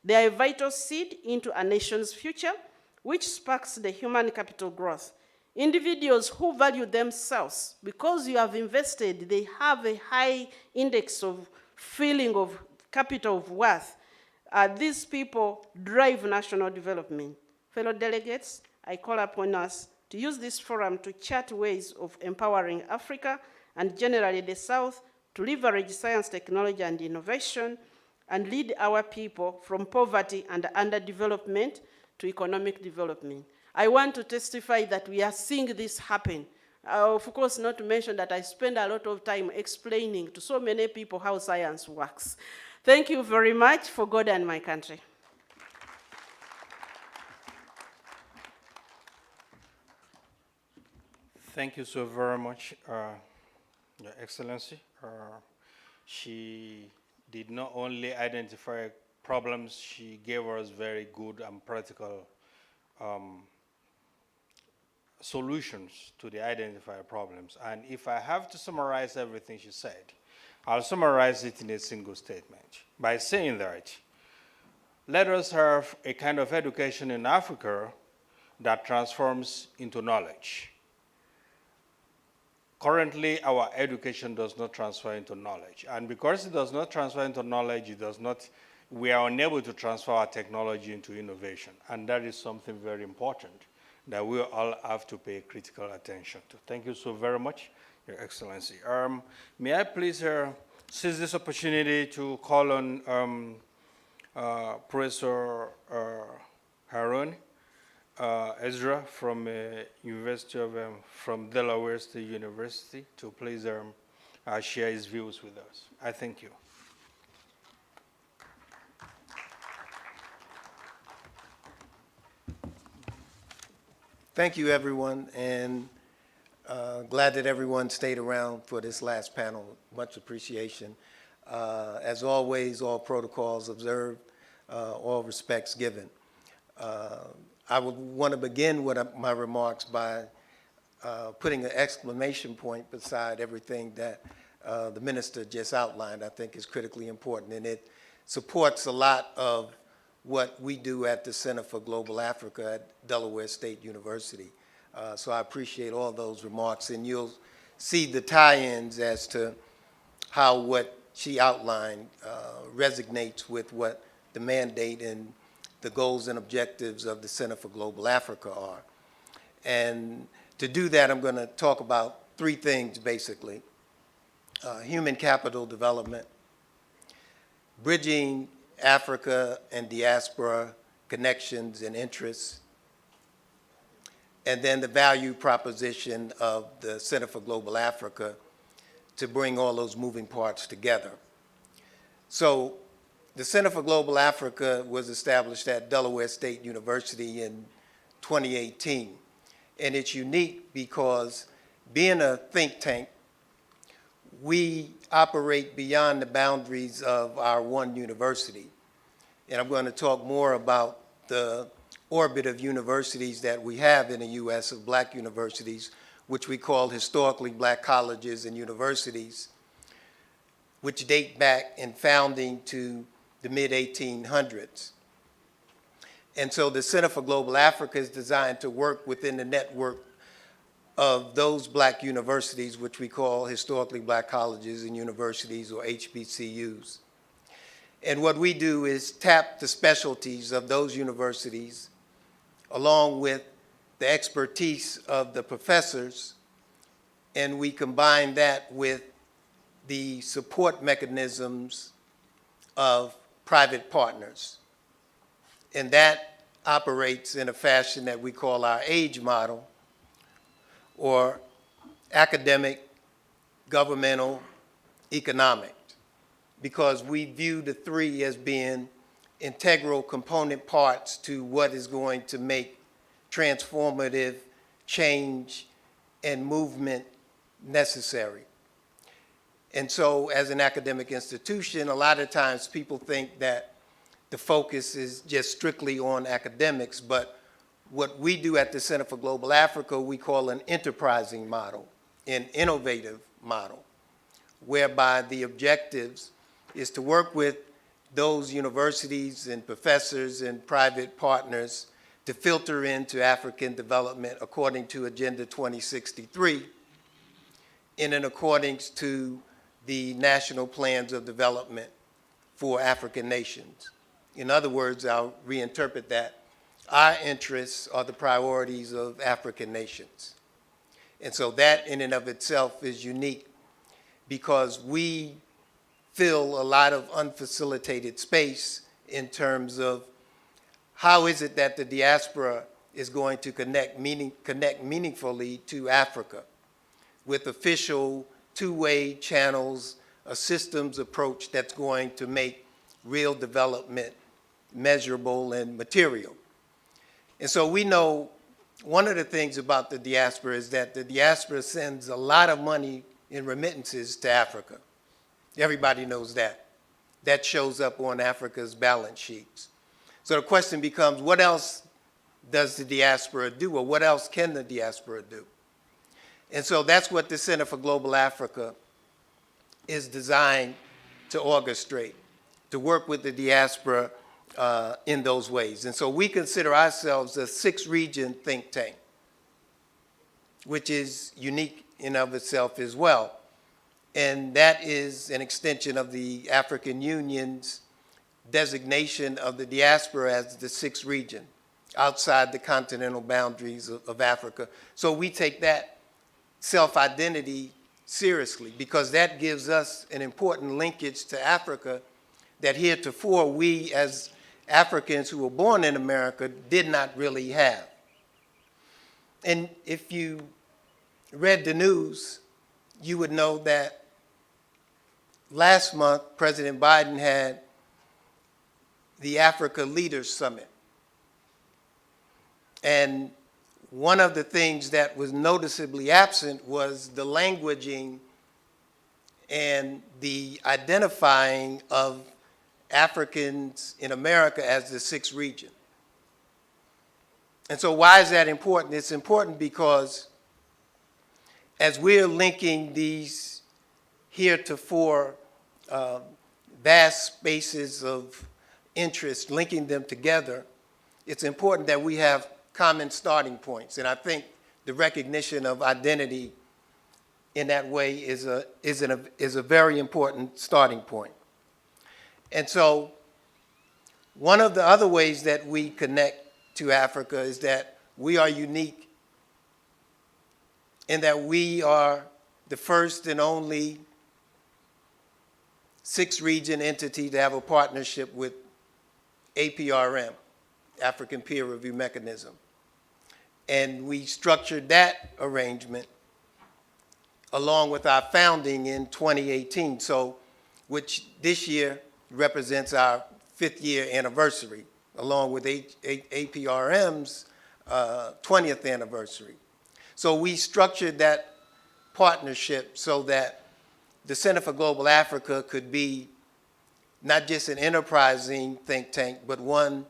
They are a vital seed into a nation's future, which sparks the human capital growth. Individuals who value themselves, because you have invested, they have a high index of feeling of capital of worth. These people drive national development. Fellow delegates, I call upon us to use this forum to chart ways of empowering Africa and generally the South to leverage science, technology, and innovation and lead our people from poverty and underdevelopment to economic development. I want to testify that we are seeing this happen. Of course, not to mention that I spend a lot of time explaining to so many people how science works. Thank you very much for God and my country. Thank you so very much, Your Excellency. She did not only identify problems, she gave us very good and practical solutions to the identified problems. And if I have to summarize everything she said, I'll summarize it in a single statement by saying that let us have a kind of education in Africa that transforms into knowledge. Currently, our education does not transfer into knowledge. And because it does not transfer into knowledge, we are unable to transfer our technology into innovation. And that is something very important that we all have to pay critical attention to. Thank you so very much, Your Excellency. May I please seize this opportunity to call on Professor Harun Ezra from from Delaware State University to please share his views with us. I thank you. Thank you, everyone, and glad that everyone stayed around for this last panel. Much appreciation. As always, all protocols observed, all respects given. I would want to begin with my remarks by putting an exclamation point beside everything that the minister just outlined. I think is critically important, and it supports a lot of what we do at the Center for Global Africa at Delaware State University. So I appreciate all those remarks, and you'll see the tie-ins as to how what she outlined resonates with what the mandate and the goals and objectives of the Center for Global Africa are. And to do that, I'm going to talk about three things, basically. Human capital development, bridging Africa and diaspora connections and interests, and then the value proposition of the Center for Global Africa to bring all those moving parts together. So the Center for Global Africa was established at Delaware State University in 2018, and it's unique because being a think tank, we operate beyond the boundaries of our one university. And I'm going to talk more about the orbit of universities that we have in the U.S. of black universities, which we call historically black colleges and universities, which date back in founding to the mid-1800s. And so the Center for Global Africa is designed to work within the network of those black universities, which we call historically black colleges and universities, or HBCUs. And what we do is tap the specialties of those universities along with the expertise of the professors, and we combine that with the support mechanisms of private partners. And that operates in a fashion that we call our AGE model, or academic, governmental, economic, because we view the three as being integral component parts to what is going to make transformative change and movement necessary. And so as an academic institution, a lot of times people think that the focus is just strictly on academics, but what we do at the Center for Global Africa, we call an enterprising model, an innovative model, whereby the objectives is to work with those universities and professors and private partners to filter into African development according to Agenda 2063 and in accordance to the national plans of development for African nations. In other words, I'll reinterpret that. Our interests are the priorities of African nations. And so that in and of itself is unique because we fill a lot of unfacilitated space in terms of how is it that the diaspora is going to connect meaningfully to Africa with official two-way channels, a systems approach that's going to make real development measurable and material. And so we know one of the things about the diaspora is that the diaspora sends a lot of money in remittances to Africa. Everybody knows that. That shows up on Africa's balance sheets. So the question becomes, what else does the diaspora do, or what else can the diaspora do? And so that's what the Center for Global Africa is designed to orchestrate, to work with the diaspora in those ways. And so we consider ourselves a 6-region think tank, which is unique in of itself as well. And that is an extension of the African Union's designation of the diaspora as the 6th region outside the continental boundaries of Africa. So we take that self-identity seriously because that gives us an important linkage to Africa that heretofore we as Africans who were born in America did not really have. And if you read the news, you would know that last month President Biden had the Africa Leaders Summit. And one of the things that was noticeably absent was the languaging and the identifying of Africans in America as the 6th region. And so why is that important? It's important because as we're linking these heretofore vast spaces of interest, linking them together, it's important that we have common starting points. And I think the recognition of identity in that way is a very important starting point. And so one of the other ways that we connect to Africa is that we are unique in that we are the first and only 6th region entity to have a partnership with APRM, African Peer Review Mechanism. And we structured that arrangement along with our founding in 2018, so which this year represents our 5th year anniversary, along with APRM's 20th anniversary. So we structured that partnership so that the Center for Global Africa could be not just an enterprising think tank, but one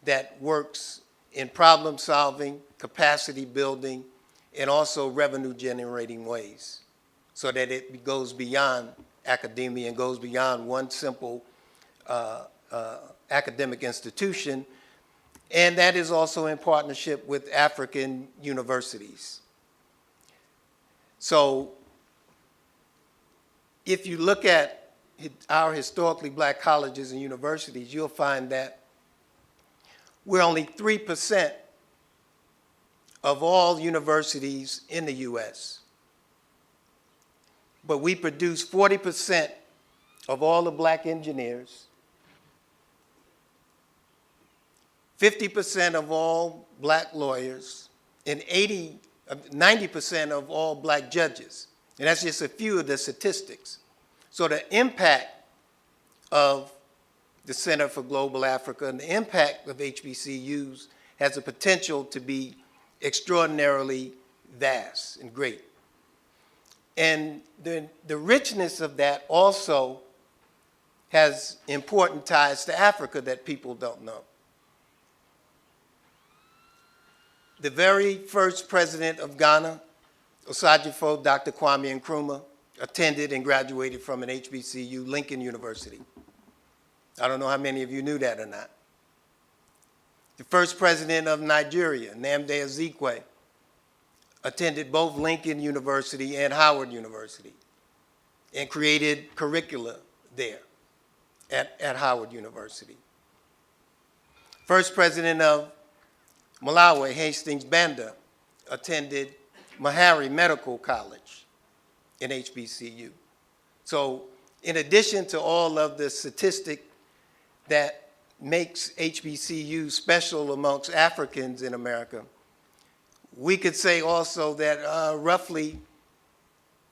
that works in problem solving, capacity building, and also revenue generating ways so that it goes beyond academia and goes beyond one simple academic institution, and that is also in partnership with African universities. So if you look at our historically black colleges and universities, you'll find that we're only 3% of all universities in the U.S. But we produce 40% of all the black engineers, 50% of all black lawyers, and 90% of all black judges. And that's just a few of the statistics. So the impact of the Center for Global Africa and the impact of HBCUs has the potential to be extraordinarily vast and great. And the richness of that also has important ties to Africa that people don't know. The very first president of Ghana, Osagyefo Dr. Kwame Nkrumah, attended and graduated from an HBCU, Lincoln University. I don't know how many of you knew that or not. The first president of Nigeria, Nnamdi Azikiwe, attended both Lincoln University and Howard University and created curricula there at Howard University. First president of Malawi, Hastings Banda, attended Meharry Medical College in HBCU. So in addition to all of the statistic that makes HBCU special amongst Africans in America, we could say also that roughly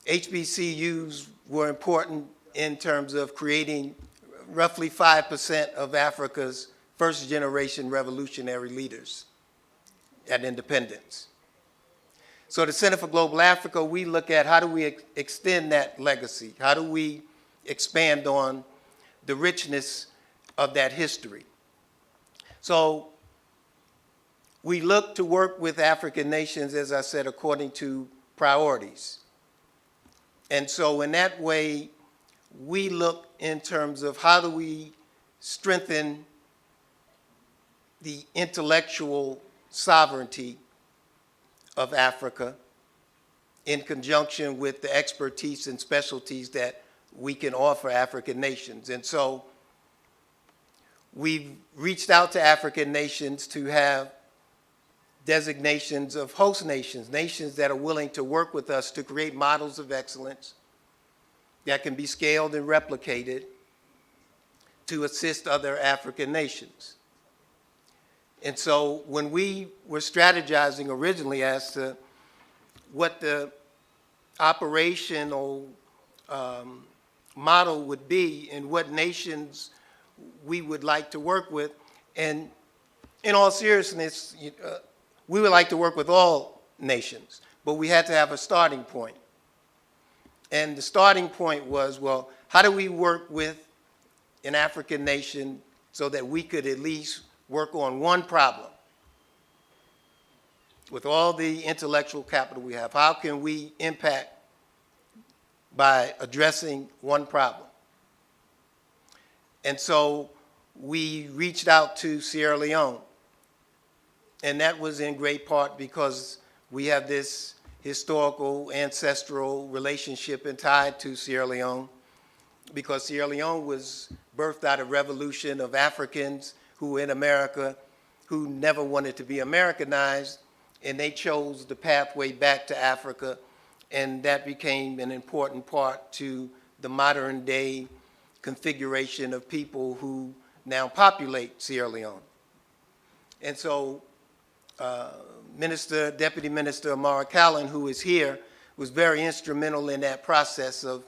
HBCUs were important in terms of creating roughly 5% of Africa's first generation revolutionary leaders at independence. So the Center for Global Africa, we look at how do we extend that legacy? How do we expand on the richness of that history? So we look to work with African nations, as I said, according to priorities. And so in that way, we look in terms of how do we strengthen the intellectual sovereignty of Africa in conjunction with the expertise and specialties that we can offer African nations. And so we've reached out to African nations to have designations of host nations, nations that are willing to work with us to create models of excellence that can be scaled and replicated to assist other African nations. And so when we were strategizing originally as to what the operational model would be and what nations we would like to work with, and in all seriousness, we would like to work with all nations, but we had to have a starting point. And the starting point was, well, how do we work with an African nation so that we could at least work on one problem? With all the intellectual capital we have, how can we impact by addressing one problem? And so we reached out to Sierra Leone. And that was in great part because we have this historical, ancestral relationship and tied to Sierra Leone, because Sierra Leone was birthed out of revolution of Africans who were in America who never wanted to be Americanized, and they chose the pathway back to Africa, and that became an important part to the modern day configuration of people who now populate Sierra Leone. And so Deputy Minister Amara Callan, who is here, was very instrumental in that process of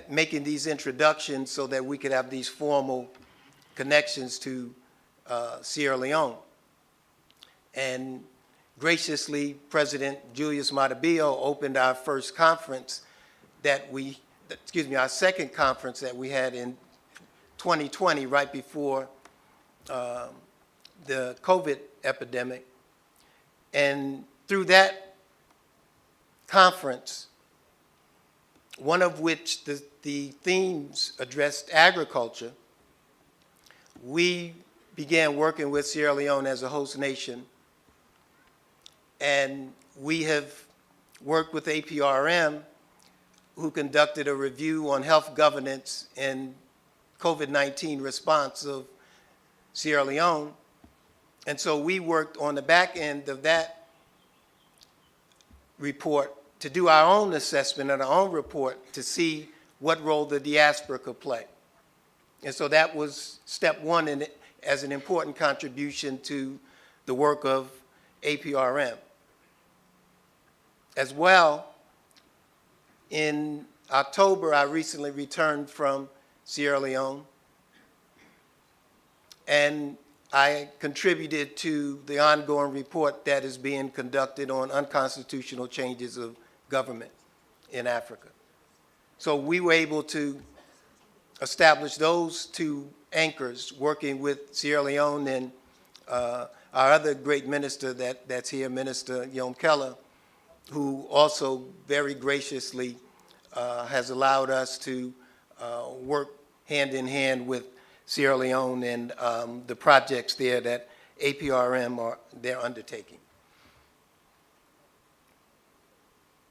making these introductions so that we could have these formal connections to Sierra Leone. And graciously, President Julius Maada Bio opened our first conference our second conference that we had in 2020, right before the COVID epidemic. And through that conference, one of which the themes addressed agriculture, we began working with Sierra Leone as a host nation, and we have worked with APRM, who conducted a review on health governance and COVID-19 response of Sierra Leone. And so we worked on the back end of that report to do our own assessment and our own report to see what role the diaspora could play. And so that was step one in it, as an important contribution to the work of APRM. As well, in October, I recently returned from Sierra Leone, and I contributed to the ongoing report that is being conducted on unconstitutional changes of government in Africa. So we were able to establish those two anchors, working with Sierra Leone and our other great minister that's here, Minister Yom Keller, who also very graciously has allowed us to work hand in hand with Sierra Leone and the projects there that APRM they're undertaking.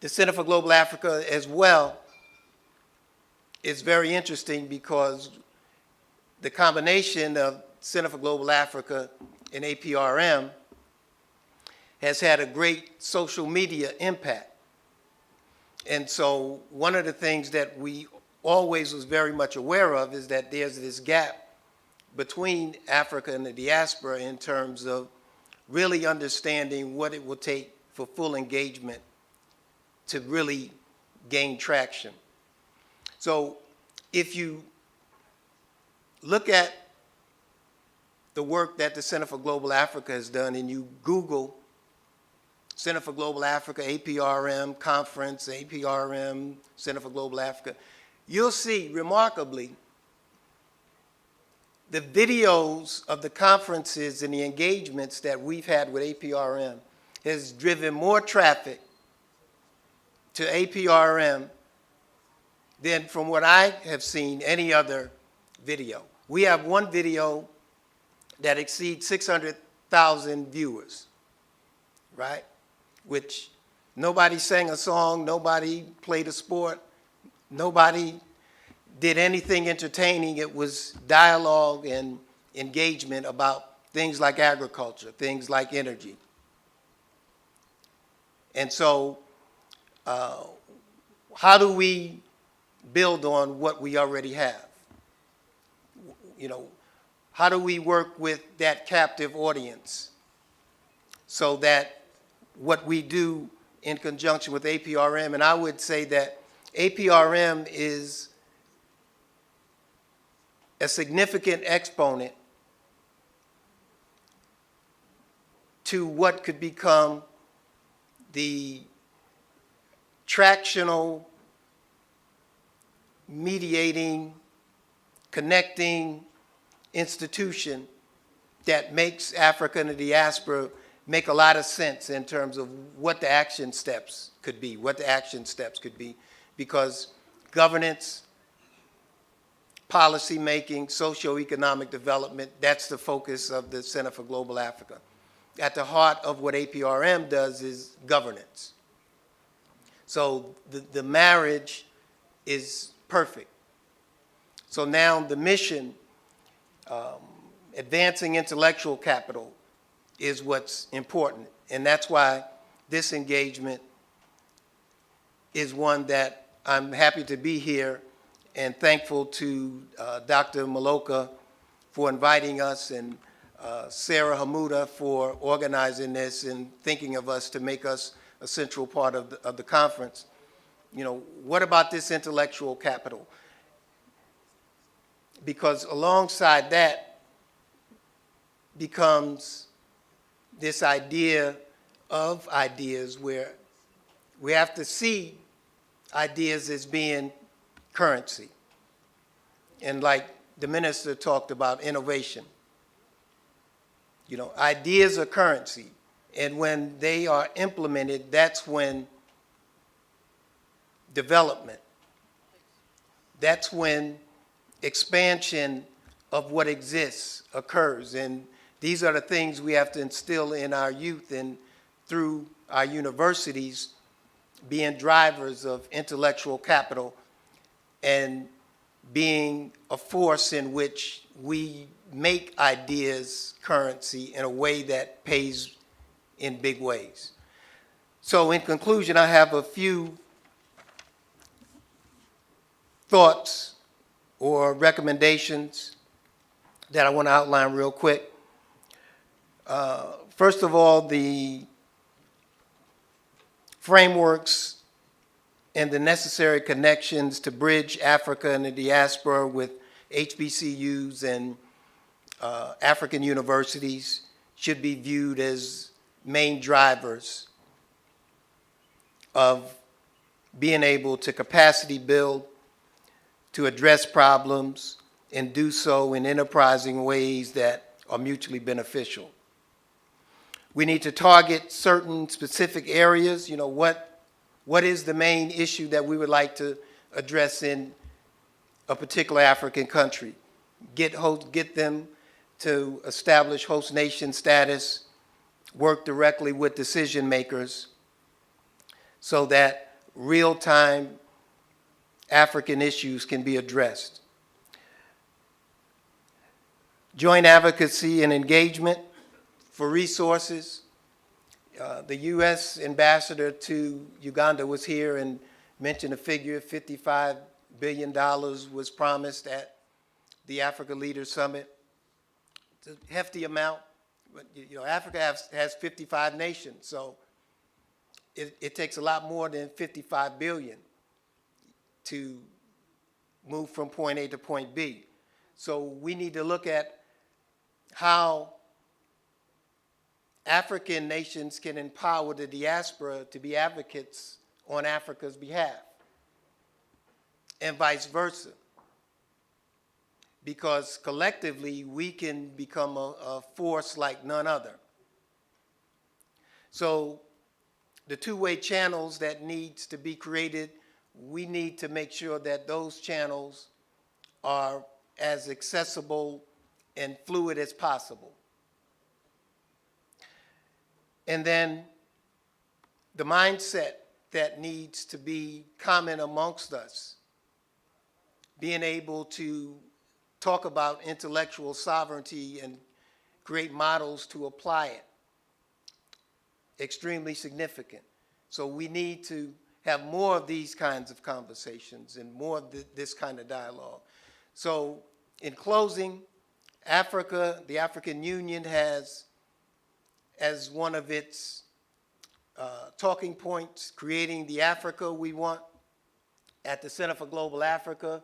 The Center for Global Africa as well is very interesting because the combination of Center for Global Africa and APRM has had a great social media impact. And so one of the things that we always was very much aware of is that there's this gap between Africa and the diaspora in terms of really understanding what it will take for full engagement to really gain traction. So if you look at the work that the Center for Global Africa has done and you Google Center for Global Africa, APRM conference, APRM, Center for Global Africa, you'll see remarkably the videos of the conferences and the engagements that we've had with APRM has driven more traffic to APRM than, from what I have seen, any other video. We have one video that exceeds 600,000 viewers, right? Which nobody sang a song, nobody played a sport, nobody did anything entertaining. It was dialogue and engagement about things like agriculture, things like energy. And so how do we build on what we already have? You know, how do we work with that captive audience so that what we do in conjunction with APRM, and I would say that APRM is a significant exponent to what could become the tractional, mediating, connecting institution that makes Africa and the diaspora make a lot of sense in terms of what the action steps could be, because governance, policy making, socioeconomic development, that's the focus of the Center for Global Africa. At the heart of what APRM does is governance. So the marriage is perfect. So now the mission, advancing intellectual capital, is what's important. And that's why this engagement is one that I'm happy to be here and thankful to Dr. Maloka for inviting us and Sarah Hamuda for organizing this and thinking of us to make us a central part of the conference. You know, what about this intellectual capital? Because alongside that becomes this idea of ideas where we have to see ideas as being currency. And like the minister talked about innovation. You know, ideas are currency. And when they are implemented, that's when development, that's when expansion of what exists occurs. And these are the things we have to instill in our youth and through our universities, being drivers of intellectual capital and being a force in which we make ideas currency in a way that pays in big ways. So in conclusion, I have a few thoughts or recommendations that I want to outline real quick. First of all, the frameworks and the necessary connections to bridge Africa and the diaspora with HBCUs and African universities should be viewed as main drivers of being able to capacity build, to address problems, and do so in enterprising ways that are mutually beneficial. We need to target certain specific areas. You know, what is the main issue that we would like to address in a particular African country? Get them to establish host nation status, work directly with decision makers so that real-time African issues can be addressed. Joint advocacy and engagement for resources. The U.S. ambassador to Uganda was here and mentioned a figure, $55 billion was promised at the Africa Leaders Summit. It's a hefty amount, but you know, Africa has 55 nations, so it takes a lot more than 55 billion to move from point A to point B. So we need to look at how African nations can empower the diaspora to be advocates on Africa's behalf, and vice versa. Because collectively, we can become a force like none other. So the two-way channels that needs to be created, we need to make sure that those channels are as accessible and fluid as possible. And then the mindset that needs to be common amongst us, being able to talk about intellectual sovereignty and create models to apply it, extremely significant. So we need to have more of these kinds of conversations and more of this kind of dialogue. So in closing, Africa, the African Union has, as one of its talking points, creating the Africa we want. At the Center for Global Africa,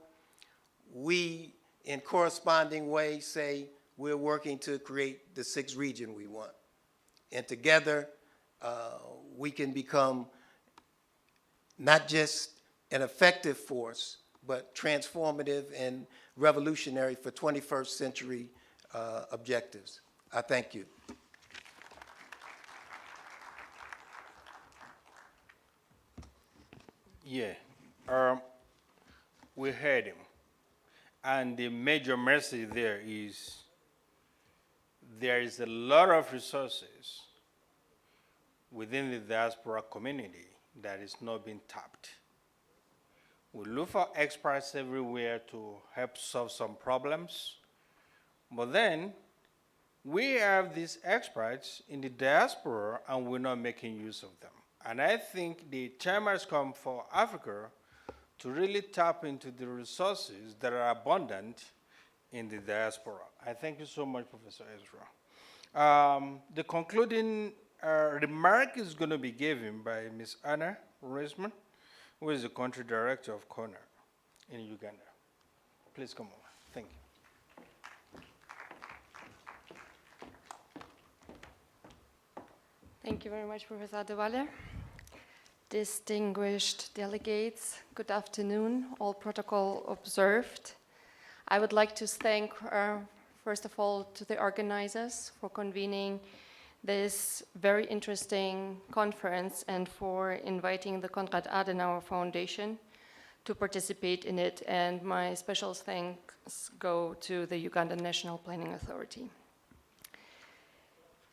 we, in corresponding ways, say we're working to create the sixth region we want. And together, we can become not just an effective force, but transformative and revolutionary for 21st century objectives. I thank you. Yeah, we heard him. And the major message there is a lot of resources within the diaspora community that is not being tapped. We look for experts everywhere to help solve some problems, but then we have these experts in the diaspora and we're not making use of them. And I think the time has come for Africa to really tap into the resources that are abundant in the diaspora. I thank you so much, Professor Ezra. The concluding remark is going to be given by Ms. Anna Reisman, who is the country director of CONER in Uganda. Please come over. Thank you. Thank you very much, Professor Adewale. Distinguished delegates, good afternoon, all protocol observed. I would like to thank, first of all, to the organizers for convening this very interesting conference and for inviting the Konrad Adenauer Foundation to participate in it, and my special thanks go to the Ugandan National Planning Authority.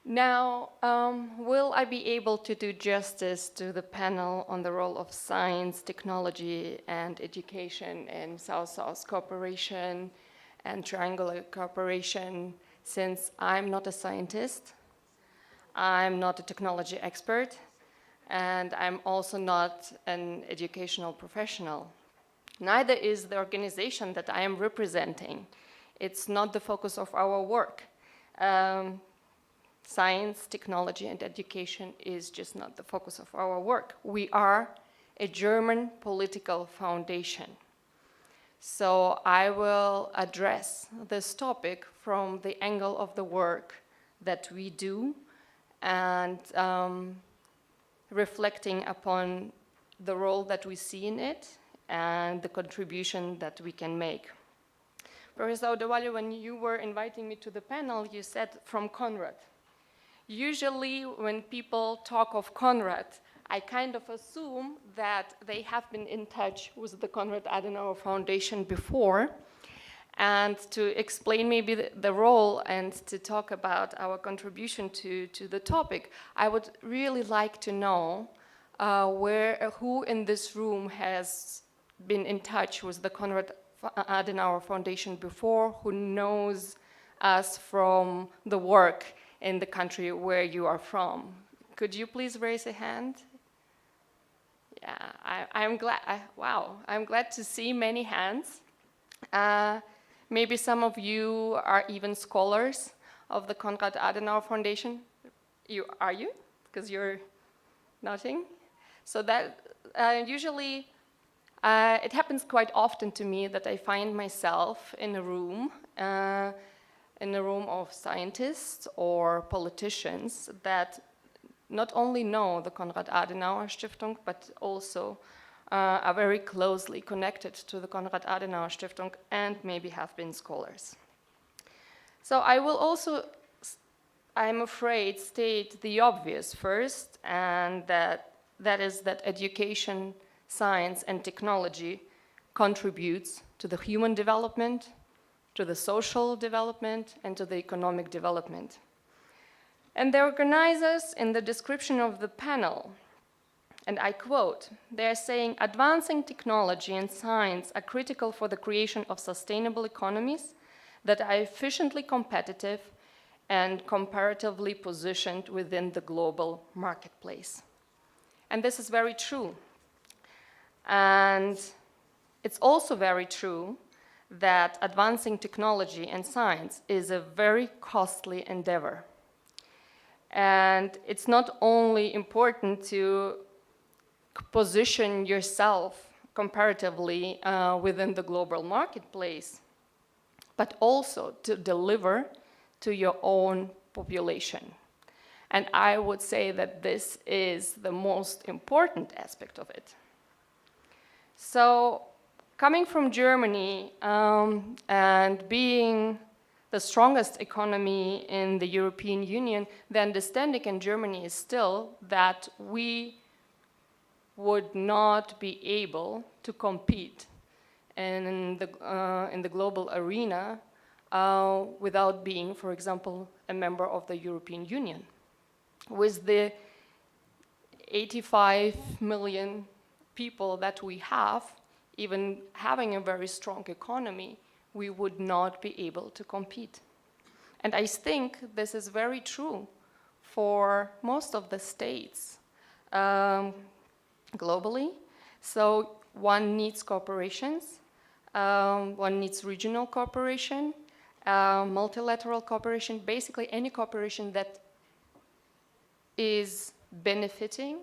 Now, will I be able to do justice to the panel on the role of science, technology, and education in South-South cooperation and triangular cooperation, since I'm not a scientist, I'm not a technology expert, and I'm also not an educational professional. Neither is the organization that I am representing. It's not the focus of our work. Science, technology, and education is just not the focus of our work. We are a German political foundation. So I will address this topic from the angle of the work that we do and reflecting upon the role that we see in it and the contribution that we can make. Professor Odewale, when you were inviting me to the panel, you said from Conrad. Usually when people talk of Conrad, I kind of assume that they have been in touch with the Konrad Adenauer Foundation before. And to explain maybe the role and to talk about our contribution to the topic, I would really like to know who in this room has been in touch with the Konrad Adenauer Foundation before, who knows us from the work in the country where you are from. Could you please raise a hand? Yeah, I'm glad, wow, I'm glad to see many hands. Maybe some of you are even scholars of the Konrad Adenauer Foundation. Are you? Because you're nodding. So that usually, it happens quite often to me that I find myself in a room of scientists or politicians that not only know the Konrad Adenauer Stiftung, but also are very closely connected to the Konrad Adenauer Stiftung and maybe have been scholars. So I will also, I'm afraid, state the obvious first, and that is that education, science, and technology contributes to the human development, to the social development, and to the economic development. And the organizers, in the description of the panel, and I quote, they're saying, advancing technology and science are critical for the creation of sustainable economies that are efficiently competitive and comparatively positioned within the global marketplace. And this is very true. And it's also very true that advancing technology and science is a very costly endeavor. And it's not only important to position yourself comparatively within the global marketplace, but also to deliver to your own population. And I would say that this is the most important aspect of it. So, coming from Germany and being the strongest economy in the European Union, the understanding in Germany is still that we would not be able to compete in the global arena without being, for example, a member of the European Union. With the 85 million people that we have, even having a very strong economy, we would not be able to compete. And I think this is very true for most of the states globally. So one needs cooperations, one needs regional cooperation, multilateral cooperation, basically any cooperation that is benefiting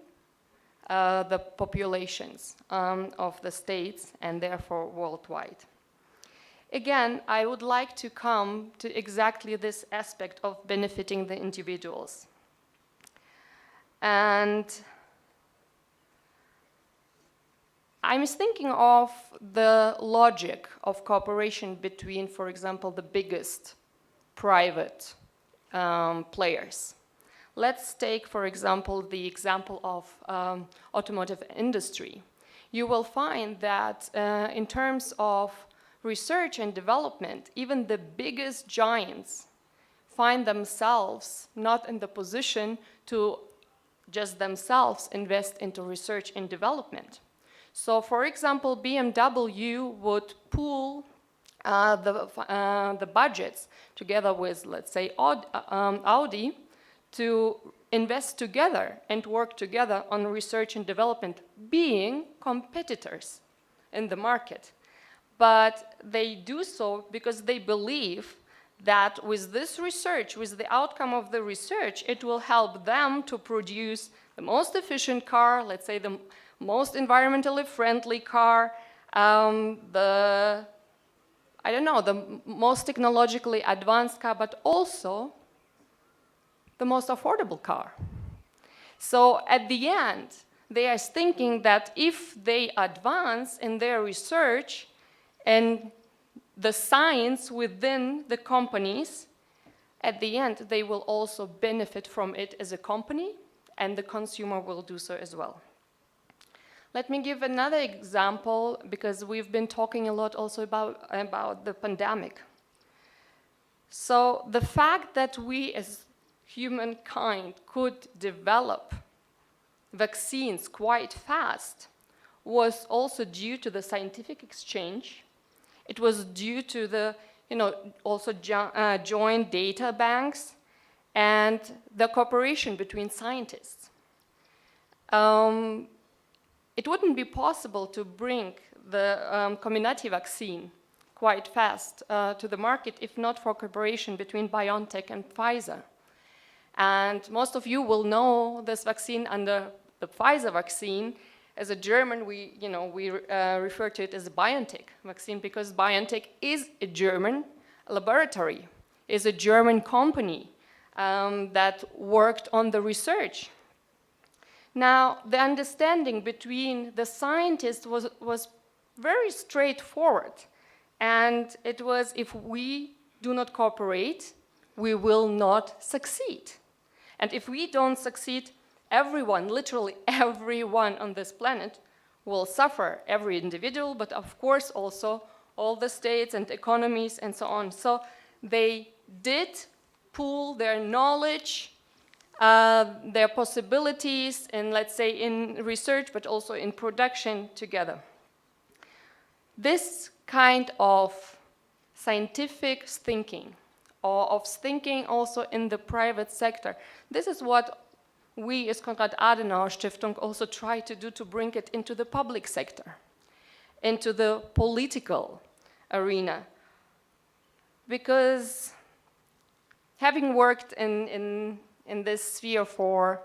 the populations of the states and therefore worldwide. Again, I would like to come to exactly this aspect of benefiting the individuals. And I'm thinking of the logic of cooperation between, for example, the biggest private players. Let's take, for example, the example of automotive industry. you will find that in terms of research and development, even the biggest giants find themselves not in the position to just themselves invest into research and development. So, for example, BMW would pool the budgets together with, let's say, Audi to invest together and work together on research and development, being competitors in the market. But they do so because they believe that with this research, with the outcome of the research, it will help them to produce the most efficient car, let's say the most environmentally friendly car, the most technologically advanced car, but also the most affordable car. So at the end, they are thinking that if they advance in their research and the science within the companies, at the end, they will also benefit from it as a company, and the consumer will do so as well. Let me give another example, because we've been talking a lot also about the pandemic. So the fact that we as humankind could develop vaccines quite fast was also due to the scientific exchange. It was due to the, also joint data banks and the cooperation between scientists. It wouldn't be possible to bring the Comirnaty vaccine quite fast to the market if not for cooperation between BioNTech and Pfizer. And most of you will know this vaccine under the Pfizer vaccine. As a German, we refer to it as a BioNTech vaccine because BioNTech is a German laboratory, is a German company that worked on the research. Now, the understanding between the scientists was very straightforward. And it was, if we do not cooperate, we will not succeed. And if we don't succeed, everyone, literally everyone on this planet will suffer, every individual, but of course also all the states and economies and so on. So they did pool their knowledge, their possibilities, and let's say in research, but also in production together. This kind of scientific thinking, or of thinking also in the private sector, this is what we as Konrad Adenauer Stiftung also try to do, to bring it into the public sector, into the political arena. Because having worked in this sphere for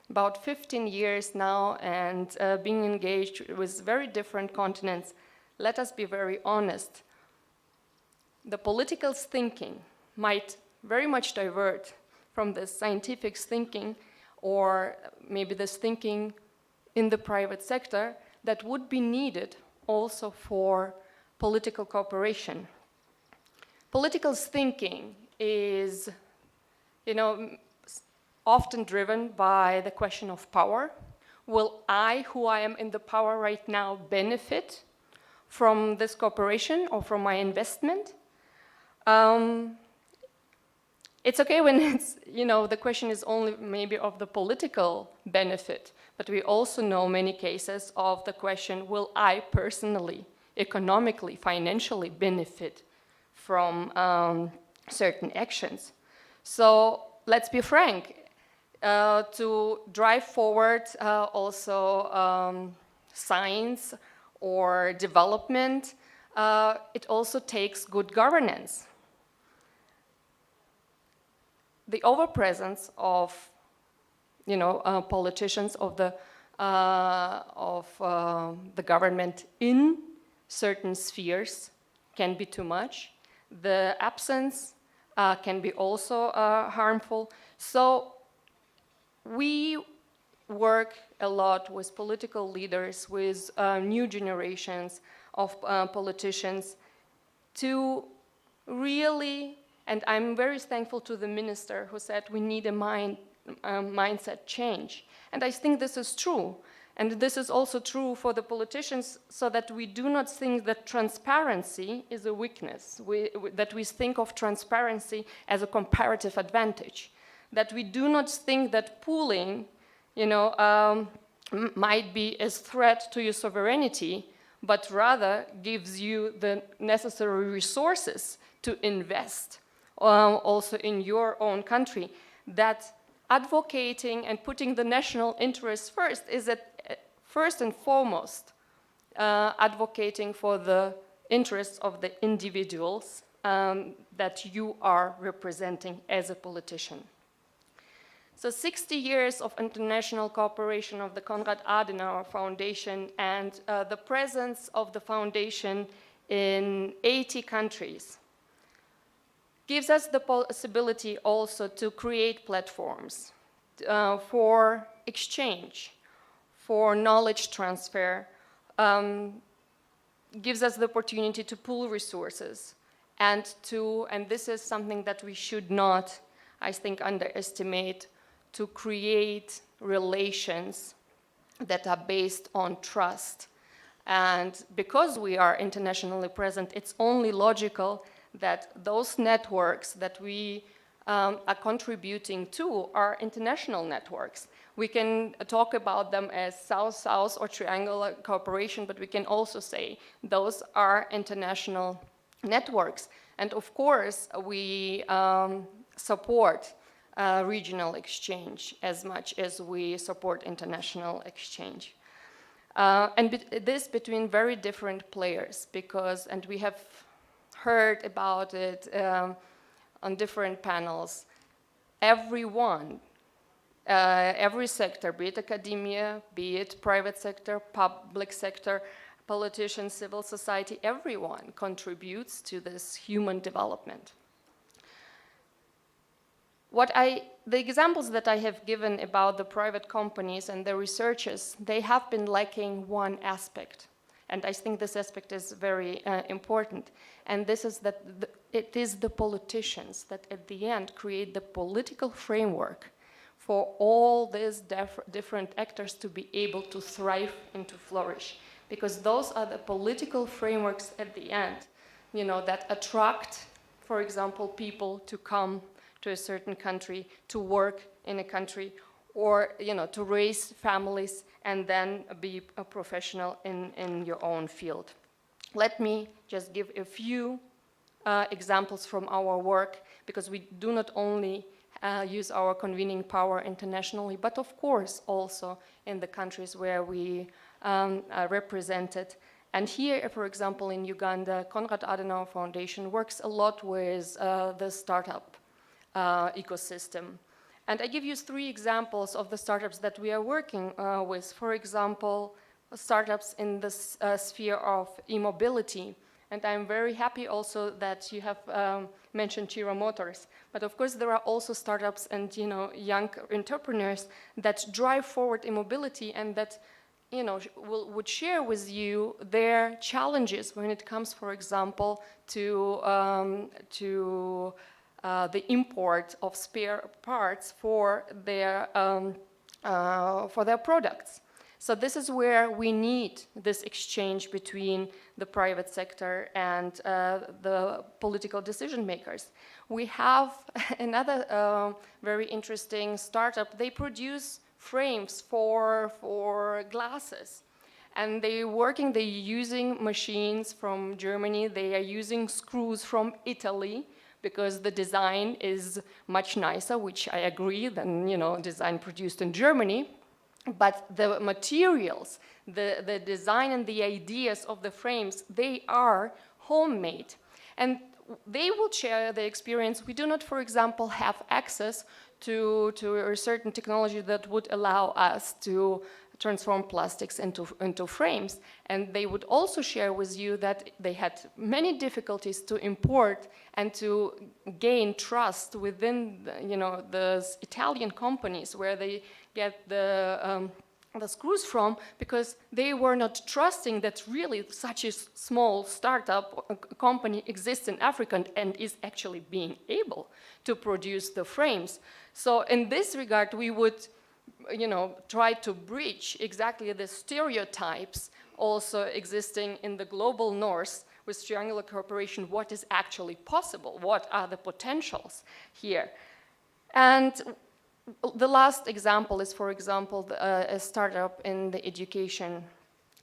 about 15 years now and being engaged with very different continents, let us be very honest. The political thinking might very much divert from the scientific thinking, or maybe this thinking in the private sector that would be needed also for political cooperation. Political thinking is, often driven by the question of power. Will I, who I am in the power right now, benefit from this cooperation or from my investment? It's okay when it's, the question is only maybe of the political benefit, but we also know many cases of the question, will I personally, economically, financially benefit from certain actions? So let's be frank, to drive forward also science or development, it also takes good governance. The overpresence of, politicians of the government in certain spheres can be too much. The absence can be also harmful. So we work a lot with political leaders, with new generations of politicians to really. And I'm very thankful to the minister who said we need a mindset change. And I think this is true. and this is also true for the politicians, so that we do not think that transparency is a weakness, that we think of transparency as a comparative advantage, that we do not think that pooling, might be a threat to your sovereignty, but rather gives you the necessary resources to invest also in your own country. That advocating and putting the national interest first is that first and foremost advocating for the interests of the individuals that you are representing as a politician. So 60 years of international cooperation of the Konrad Adenauer Foundation and the presence of the foundation in 80 countries gives us the possibility also to create platforms for exchange, for knowledge transfer, gives us the opportunity to pool resources and this is something that we should not, I think, underestimate, to create relations that are based on trust. And because we are internationally present, it's only logical that those networks that we are contributing to are international networks. We can talk about them as South-South or triangular cooperation, but we can also say those are international networks. And of course, we support regional exchange as much as we support international exchange. And this between very different players, because, and we have heard about it on different panels, everyone, every sector, be it academia, be it private sector, public sector, politicians, civil society, everyone contributes to this human development. The examples that I have given about the private companies and the researchers, they have been lacking one aspect. And I think this aspect is very important. And this is that it is the politicians that at the end create the political framework for all these different actors to be able to thrive and to flourish. Because those are the political frameworks at the end, that attract, for example, people to come to a certain country, to work in a country, or to raise families and then be a professional in your own field. Let me just give a few examples from our work, because we do not only use our convening power internationally, but of course also in the countries where we are represented. And here, for example, in Uganda, Konrad Adenauer Foundation works a lot with the startup ecosystem. And I give you 3 examples of the startups that we are working with. For example, startups in the sphere of e-mobility. And I'm very happy also that you have mentioned Chiro Motors. But of course, there are also startups and young entrepreneurs that drive forward e-mobility and that would share with you their challenges when it comes, for example, to the import of spare parts for their products. So this is where we need this exchange between the private sector and the political decision makers. We have another very interesting startup. They produce frames for glasses. And they're using machines from Germany. They are using screws from Italy, because the design is much nicer, which I agree, than design produced in Germany. But the materials, the design and the ideas of the frames, they are homemade. And they will share the experience. We do not, for example, have access to a certain technology that would allow us to transform plastics into frames. And they would also share with you that they had many difficulties to import and to gain trust within the Italian companies where they get the screws from, because they were not trusting that really such a small startup company exists in Africa and is actually being able to produce the frames. So in this regard, we would try to bridge exactly the stereotypes also existing in the global north with triangular cooperation, what is actually possible, what are the potentials here. And the last example is, for example, a startup in the education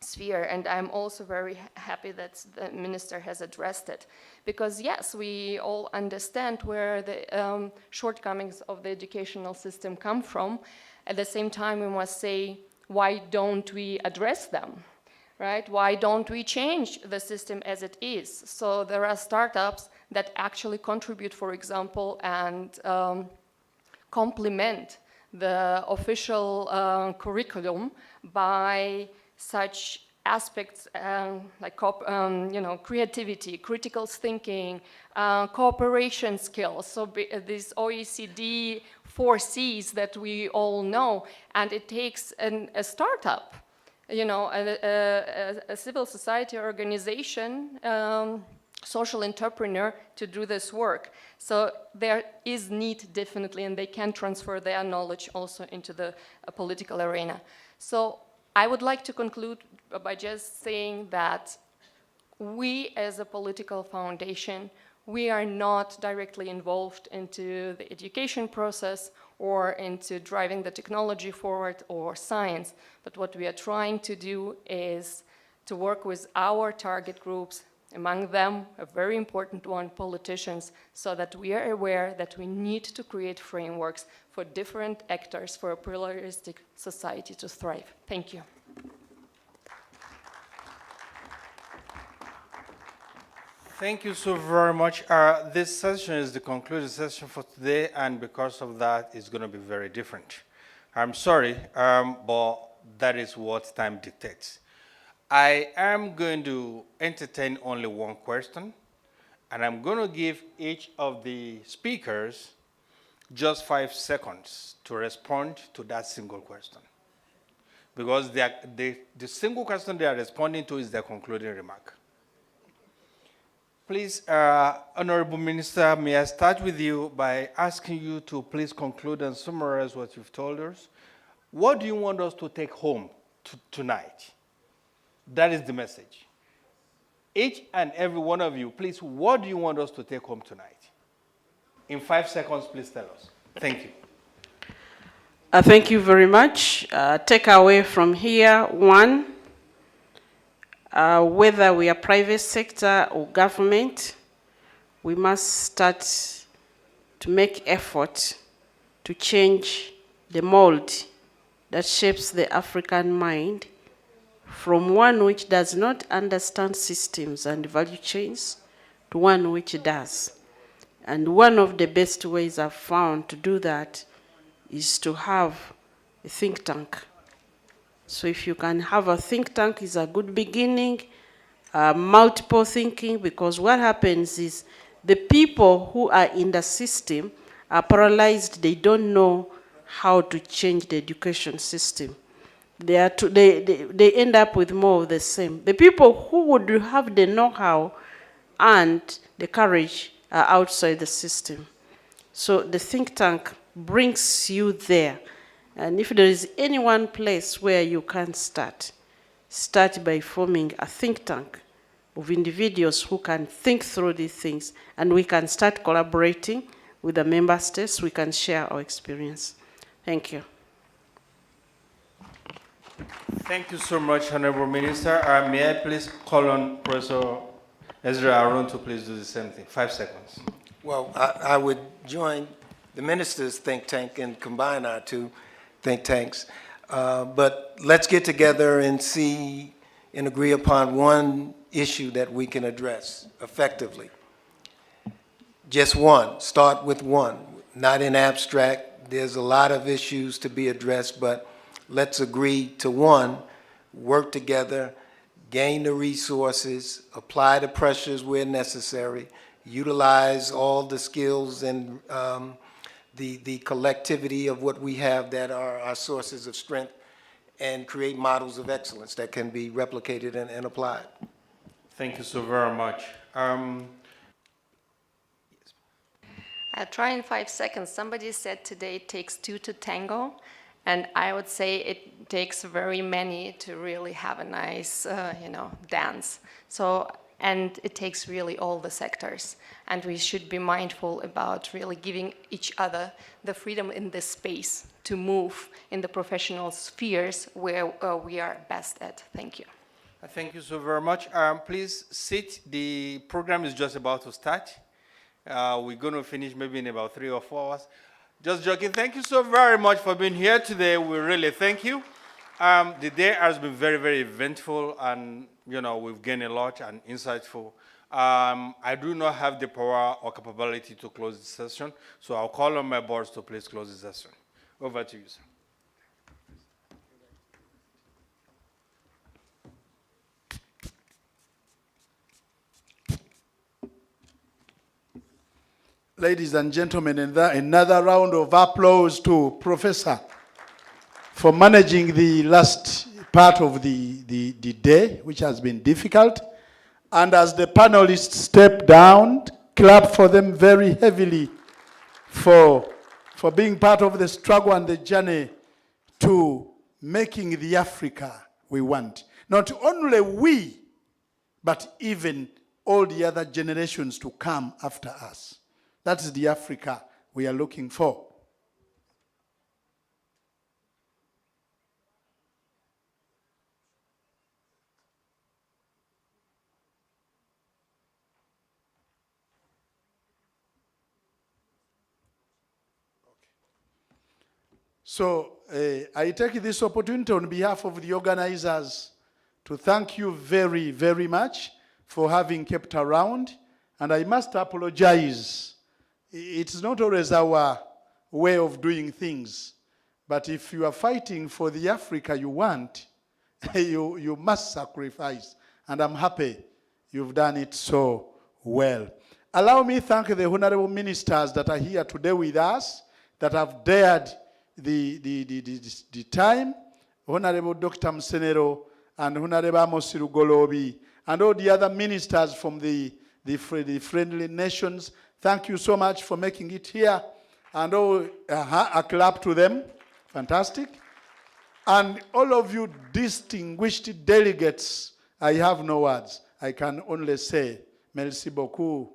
sphere, and I'm also very happy that the minister has addressed it, because yes, we all understand where the shortcomings of the educational system come from. At the same time, we must say, why don't we address them, right? Why don't we change the system as it is? So there are startups that actually contribute, for example, and complement the official curriculum by such aspects like creativity, critical thinking, cooperation skills. So these OECD 4 Cs that we all know, and it takes a startup, a civil society organization, social entrepreneur to do this work. So there is need definitely, and they can transfer their knowledge also into the political arena. So I would like to conclude by just saying that we as a political foundation, we are not directly involved into the education process or into driving the technology forward or science. But what we are trying to do is to work with our target groups, among them a very important one, politicians, so that we are aware that we need to create frameworks for different actors for a pluralistic society to thrive. Thank you. Thank you so very much. This session is the concluded session for today, and because of that, it's going to be very different. I'm sorry, but that is what time dictates. I am going to entertain only one question, and I'm going to give each of the speakers just 5 seconds to respond to that single question. Because the single question they are responding to is their concluding remark. Please, Honorable Minister, may I start with you by asking you to please conclude and summarize what you've told us. What do you want us to take home tonight? That is the message. Each and every one of you, please, what do you want us to take home tonight? In 5 seconds, please tell us. Thank you. Thank you very much. Take away from here, one, whether we are private sector or government, we must start to make effort to change the mold that shapes the African mind from one which does not understand systems and value chains to one which does. And one of the best ways I've found to do that is to have a think tank. So if you can have a think tank, is a good beginning, multiple thinking, because what happens is the people who are in the system are paralyzed. They don't know how to change the education system. They end up with more of the same. The people who would have the know-how and the courage are outside the system. So the think tank brings you there. And if there is any one place where you can start by forming a think tank of individuals who can think through these things, and we can start collaborating with the member states. We can share our experience. Thank you. Thank you so much, Honorable Minister. May I please call on Professor Ezra Aaron to please do the same thing. 5 seconds. Well, I would join the minister's think tank and combine our two think tanks. But let's get together and see and agree upon one issue that we can address effectively. Just one. Start with one. Not in abstract. There's a lot of issues to be addressed, but let's agree to one, work together, gain the resources, apply the pressures where necessary, utilize all the skills and the collectivity of what we have that are our sources of strength, and create models of excellence that can be replicated and applied. Thank you so very much. I'll try in 5 seconds. Somebody said today it takes 2 to tango, And I would say it takes very many to really have a nice, dance. So, and it takes really all the sectors. And we should be mindful about really giving each other the freedom in this space to move in the professional spheres where we are best at. Thank you. Thank you so very much. Please sit. The program is just about to start. We're going to finish maybe in about 3 or 4 hours. Just joking. Thank you so very much for being here today. We really thank you. The day has been very, very eventful, and we've gained a lot and insightful. I do not have the power or capability to close the session, so I'll call on my boards to please close the session. Over to you, sir. Ladies and gentlemen, another round of applause to Professor for managing the last part of the day, which has been difficult. And as the panelists step down, clap for them very heavily for being part of the struggle and the journey to making the Africa we want. Not only we, but even all the other generations to come after us. That is the Africa we are looking for. So I take this opportunity on behalf of the organizers to thank you very, very much for having kept around. And I must apologize. It's not always our way of doing things. But if you are fighting for the Africa you want, you must sacrifice. And I'm happy you've done it so well. Allow me to thank the honorable ministers that are here today with us, that have dared the time, Honorable Dr. Msenero and Honorable Amos Rugolobi, and all the other ministers from the friendly nations. Thank you so much for making it here. And a clap to them. Fantastic. And all of you distinguished delegates, I have no words. I can only say, merci beaucoup,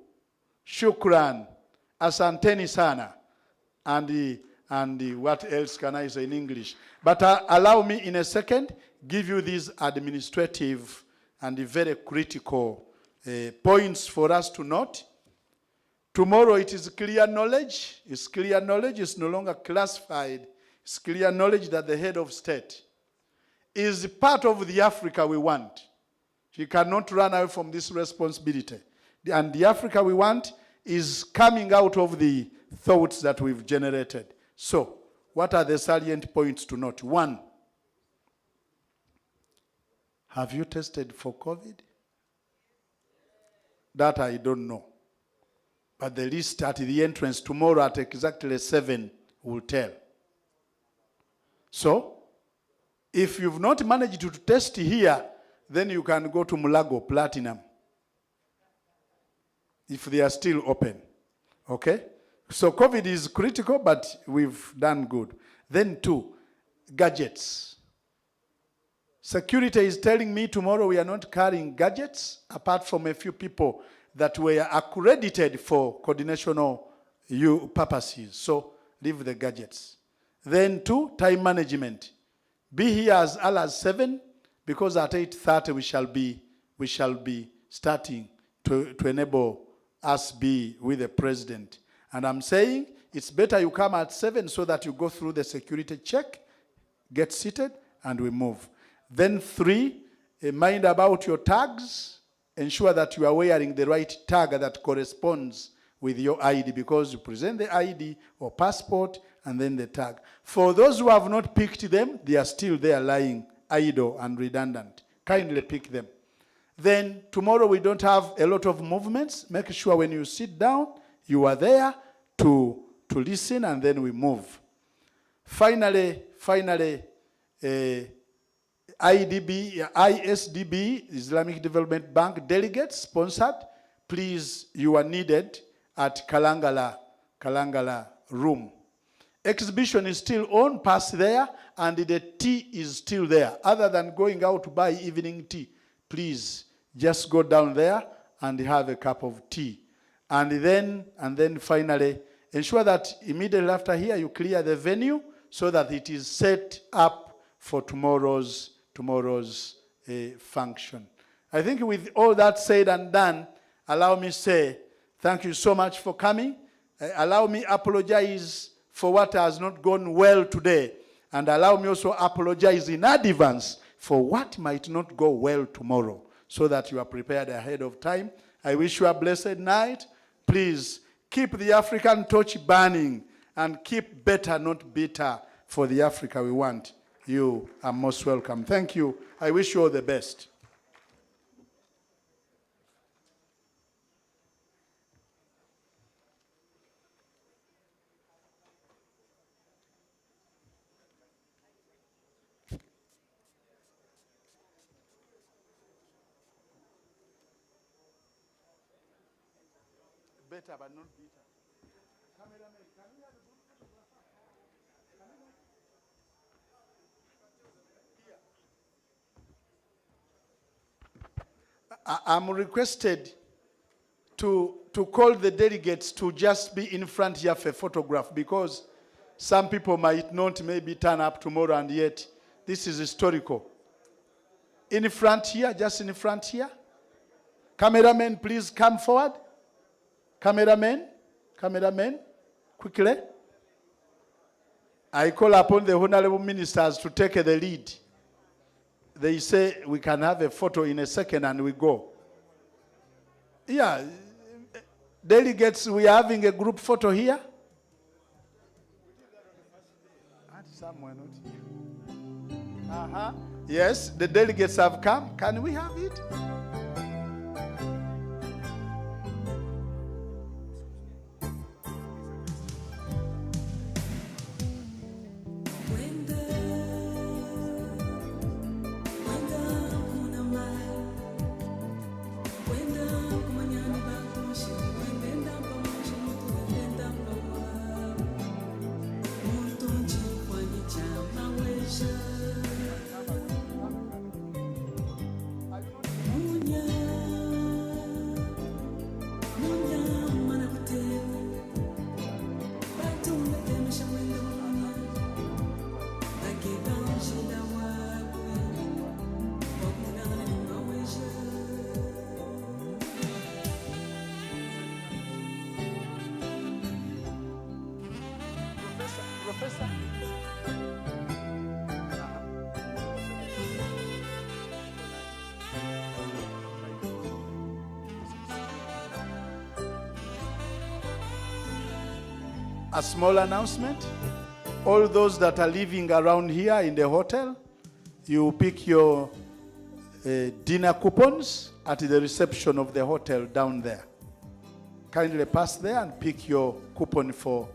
shukran, asanteni sana, and what else can I say in English? But allow me in a second, give you these administrative and very critical points for us to note. Tomorrow it is clear knowledge. It's clear knowledge. It's no longer classified. It's clear knowledge that the head of state is part of the Africa we want. She cannot run away from this responsibility. And the Africa we want is coming out of the thoughts that we've generated. So, what are the salient points to note? 1, have you tested for COVID? That I don't know. But the list at the entrance tomorrow at exactly 7 will tell. So, if you've not managed to test here, then you can go to Mulago Platinum, if they are still open. Okay? So COVID is critical, but we've done good. Then 2, gadgets. Security is telling me tomorrow we are not carrying gadgets, apart from a few people that were accredited for coordinational purposes. So leave the gadgets. Then 2, time management. Be here as early as 7, because at 8:30 we shall be starting to enable us be with the president. And I'm saying it's better you come at 7 so that you go through the security check, get seated, and we move. Then 3, mind about your tags. Ensure that you are wearing the right tag that corresponds with your ID, because you present the ID or passport and then the tag. For those who have not picked them, they are still there lying idle and redundant. Kindly pick them. Then tomorrow we don't have a lot of movements. Make sure when you sit down, you are there to listen, and then we move. Finally, ISDB, Islamic Development Bank delegates, sponsored. Please, you are needed at Kalangala room. Exhibition is still on, pass there, and the tea is still there. Other than going out to buy evening tea, please just go down there and have a cup of tea. And then finally, ensure that immediately after here you clear the venue so that it is set up for tomorrow's function. I think with all that said and done, allow me say thank you so much for coming. Allow me apologize for what has not gone well today. And allow me also apologize in advance for what might not go well tomorrow, so that you are prepared ahead of time. I wish you a blessed night. Please keep the African torch burning and keep better, not bitter, for the Africa we want. You are most welcome. Thank you. I wish you all the best. Better, but not bitter. Cameraman, can we have a good photographer? I'm requested to call the delegates to just be in front here for a photograph, because some people might not maybe turn up tomorrow, and yet this is historical. In front here, just in front here. Cameramen, please come forward. Cameramen, quickly. I call upon the honorable ministers to take the lead. They say we can have a photo in a second and we go. Yeah, delegates, we are having a group photo here. Somewhere not here. Yes, the delegates have come. Can we have it? A small announcement. All those that are living around here in the hotel, you pick your dinner coupons at the reception of the hotel down there. Kindly pass there and pick your coupon for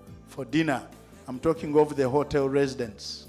dinner. I'm talking of the hotel residents.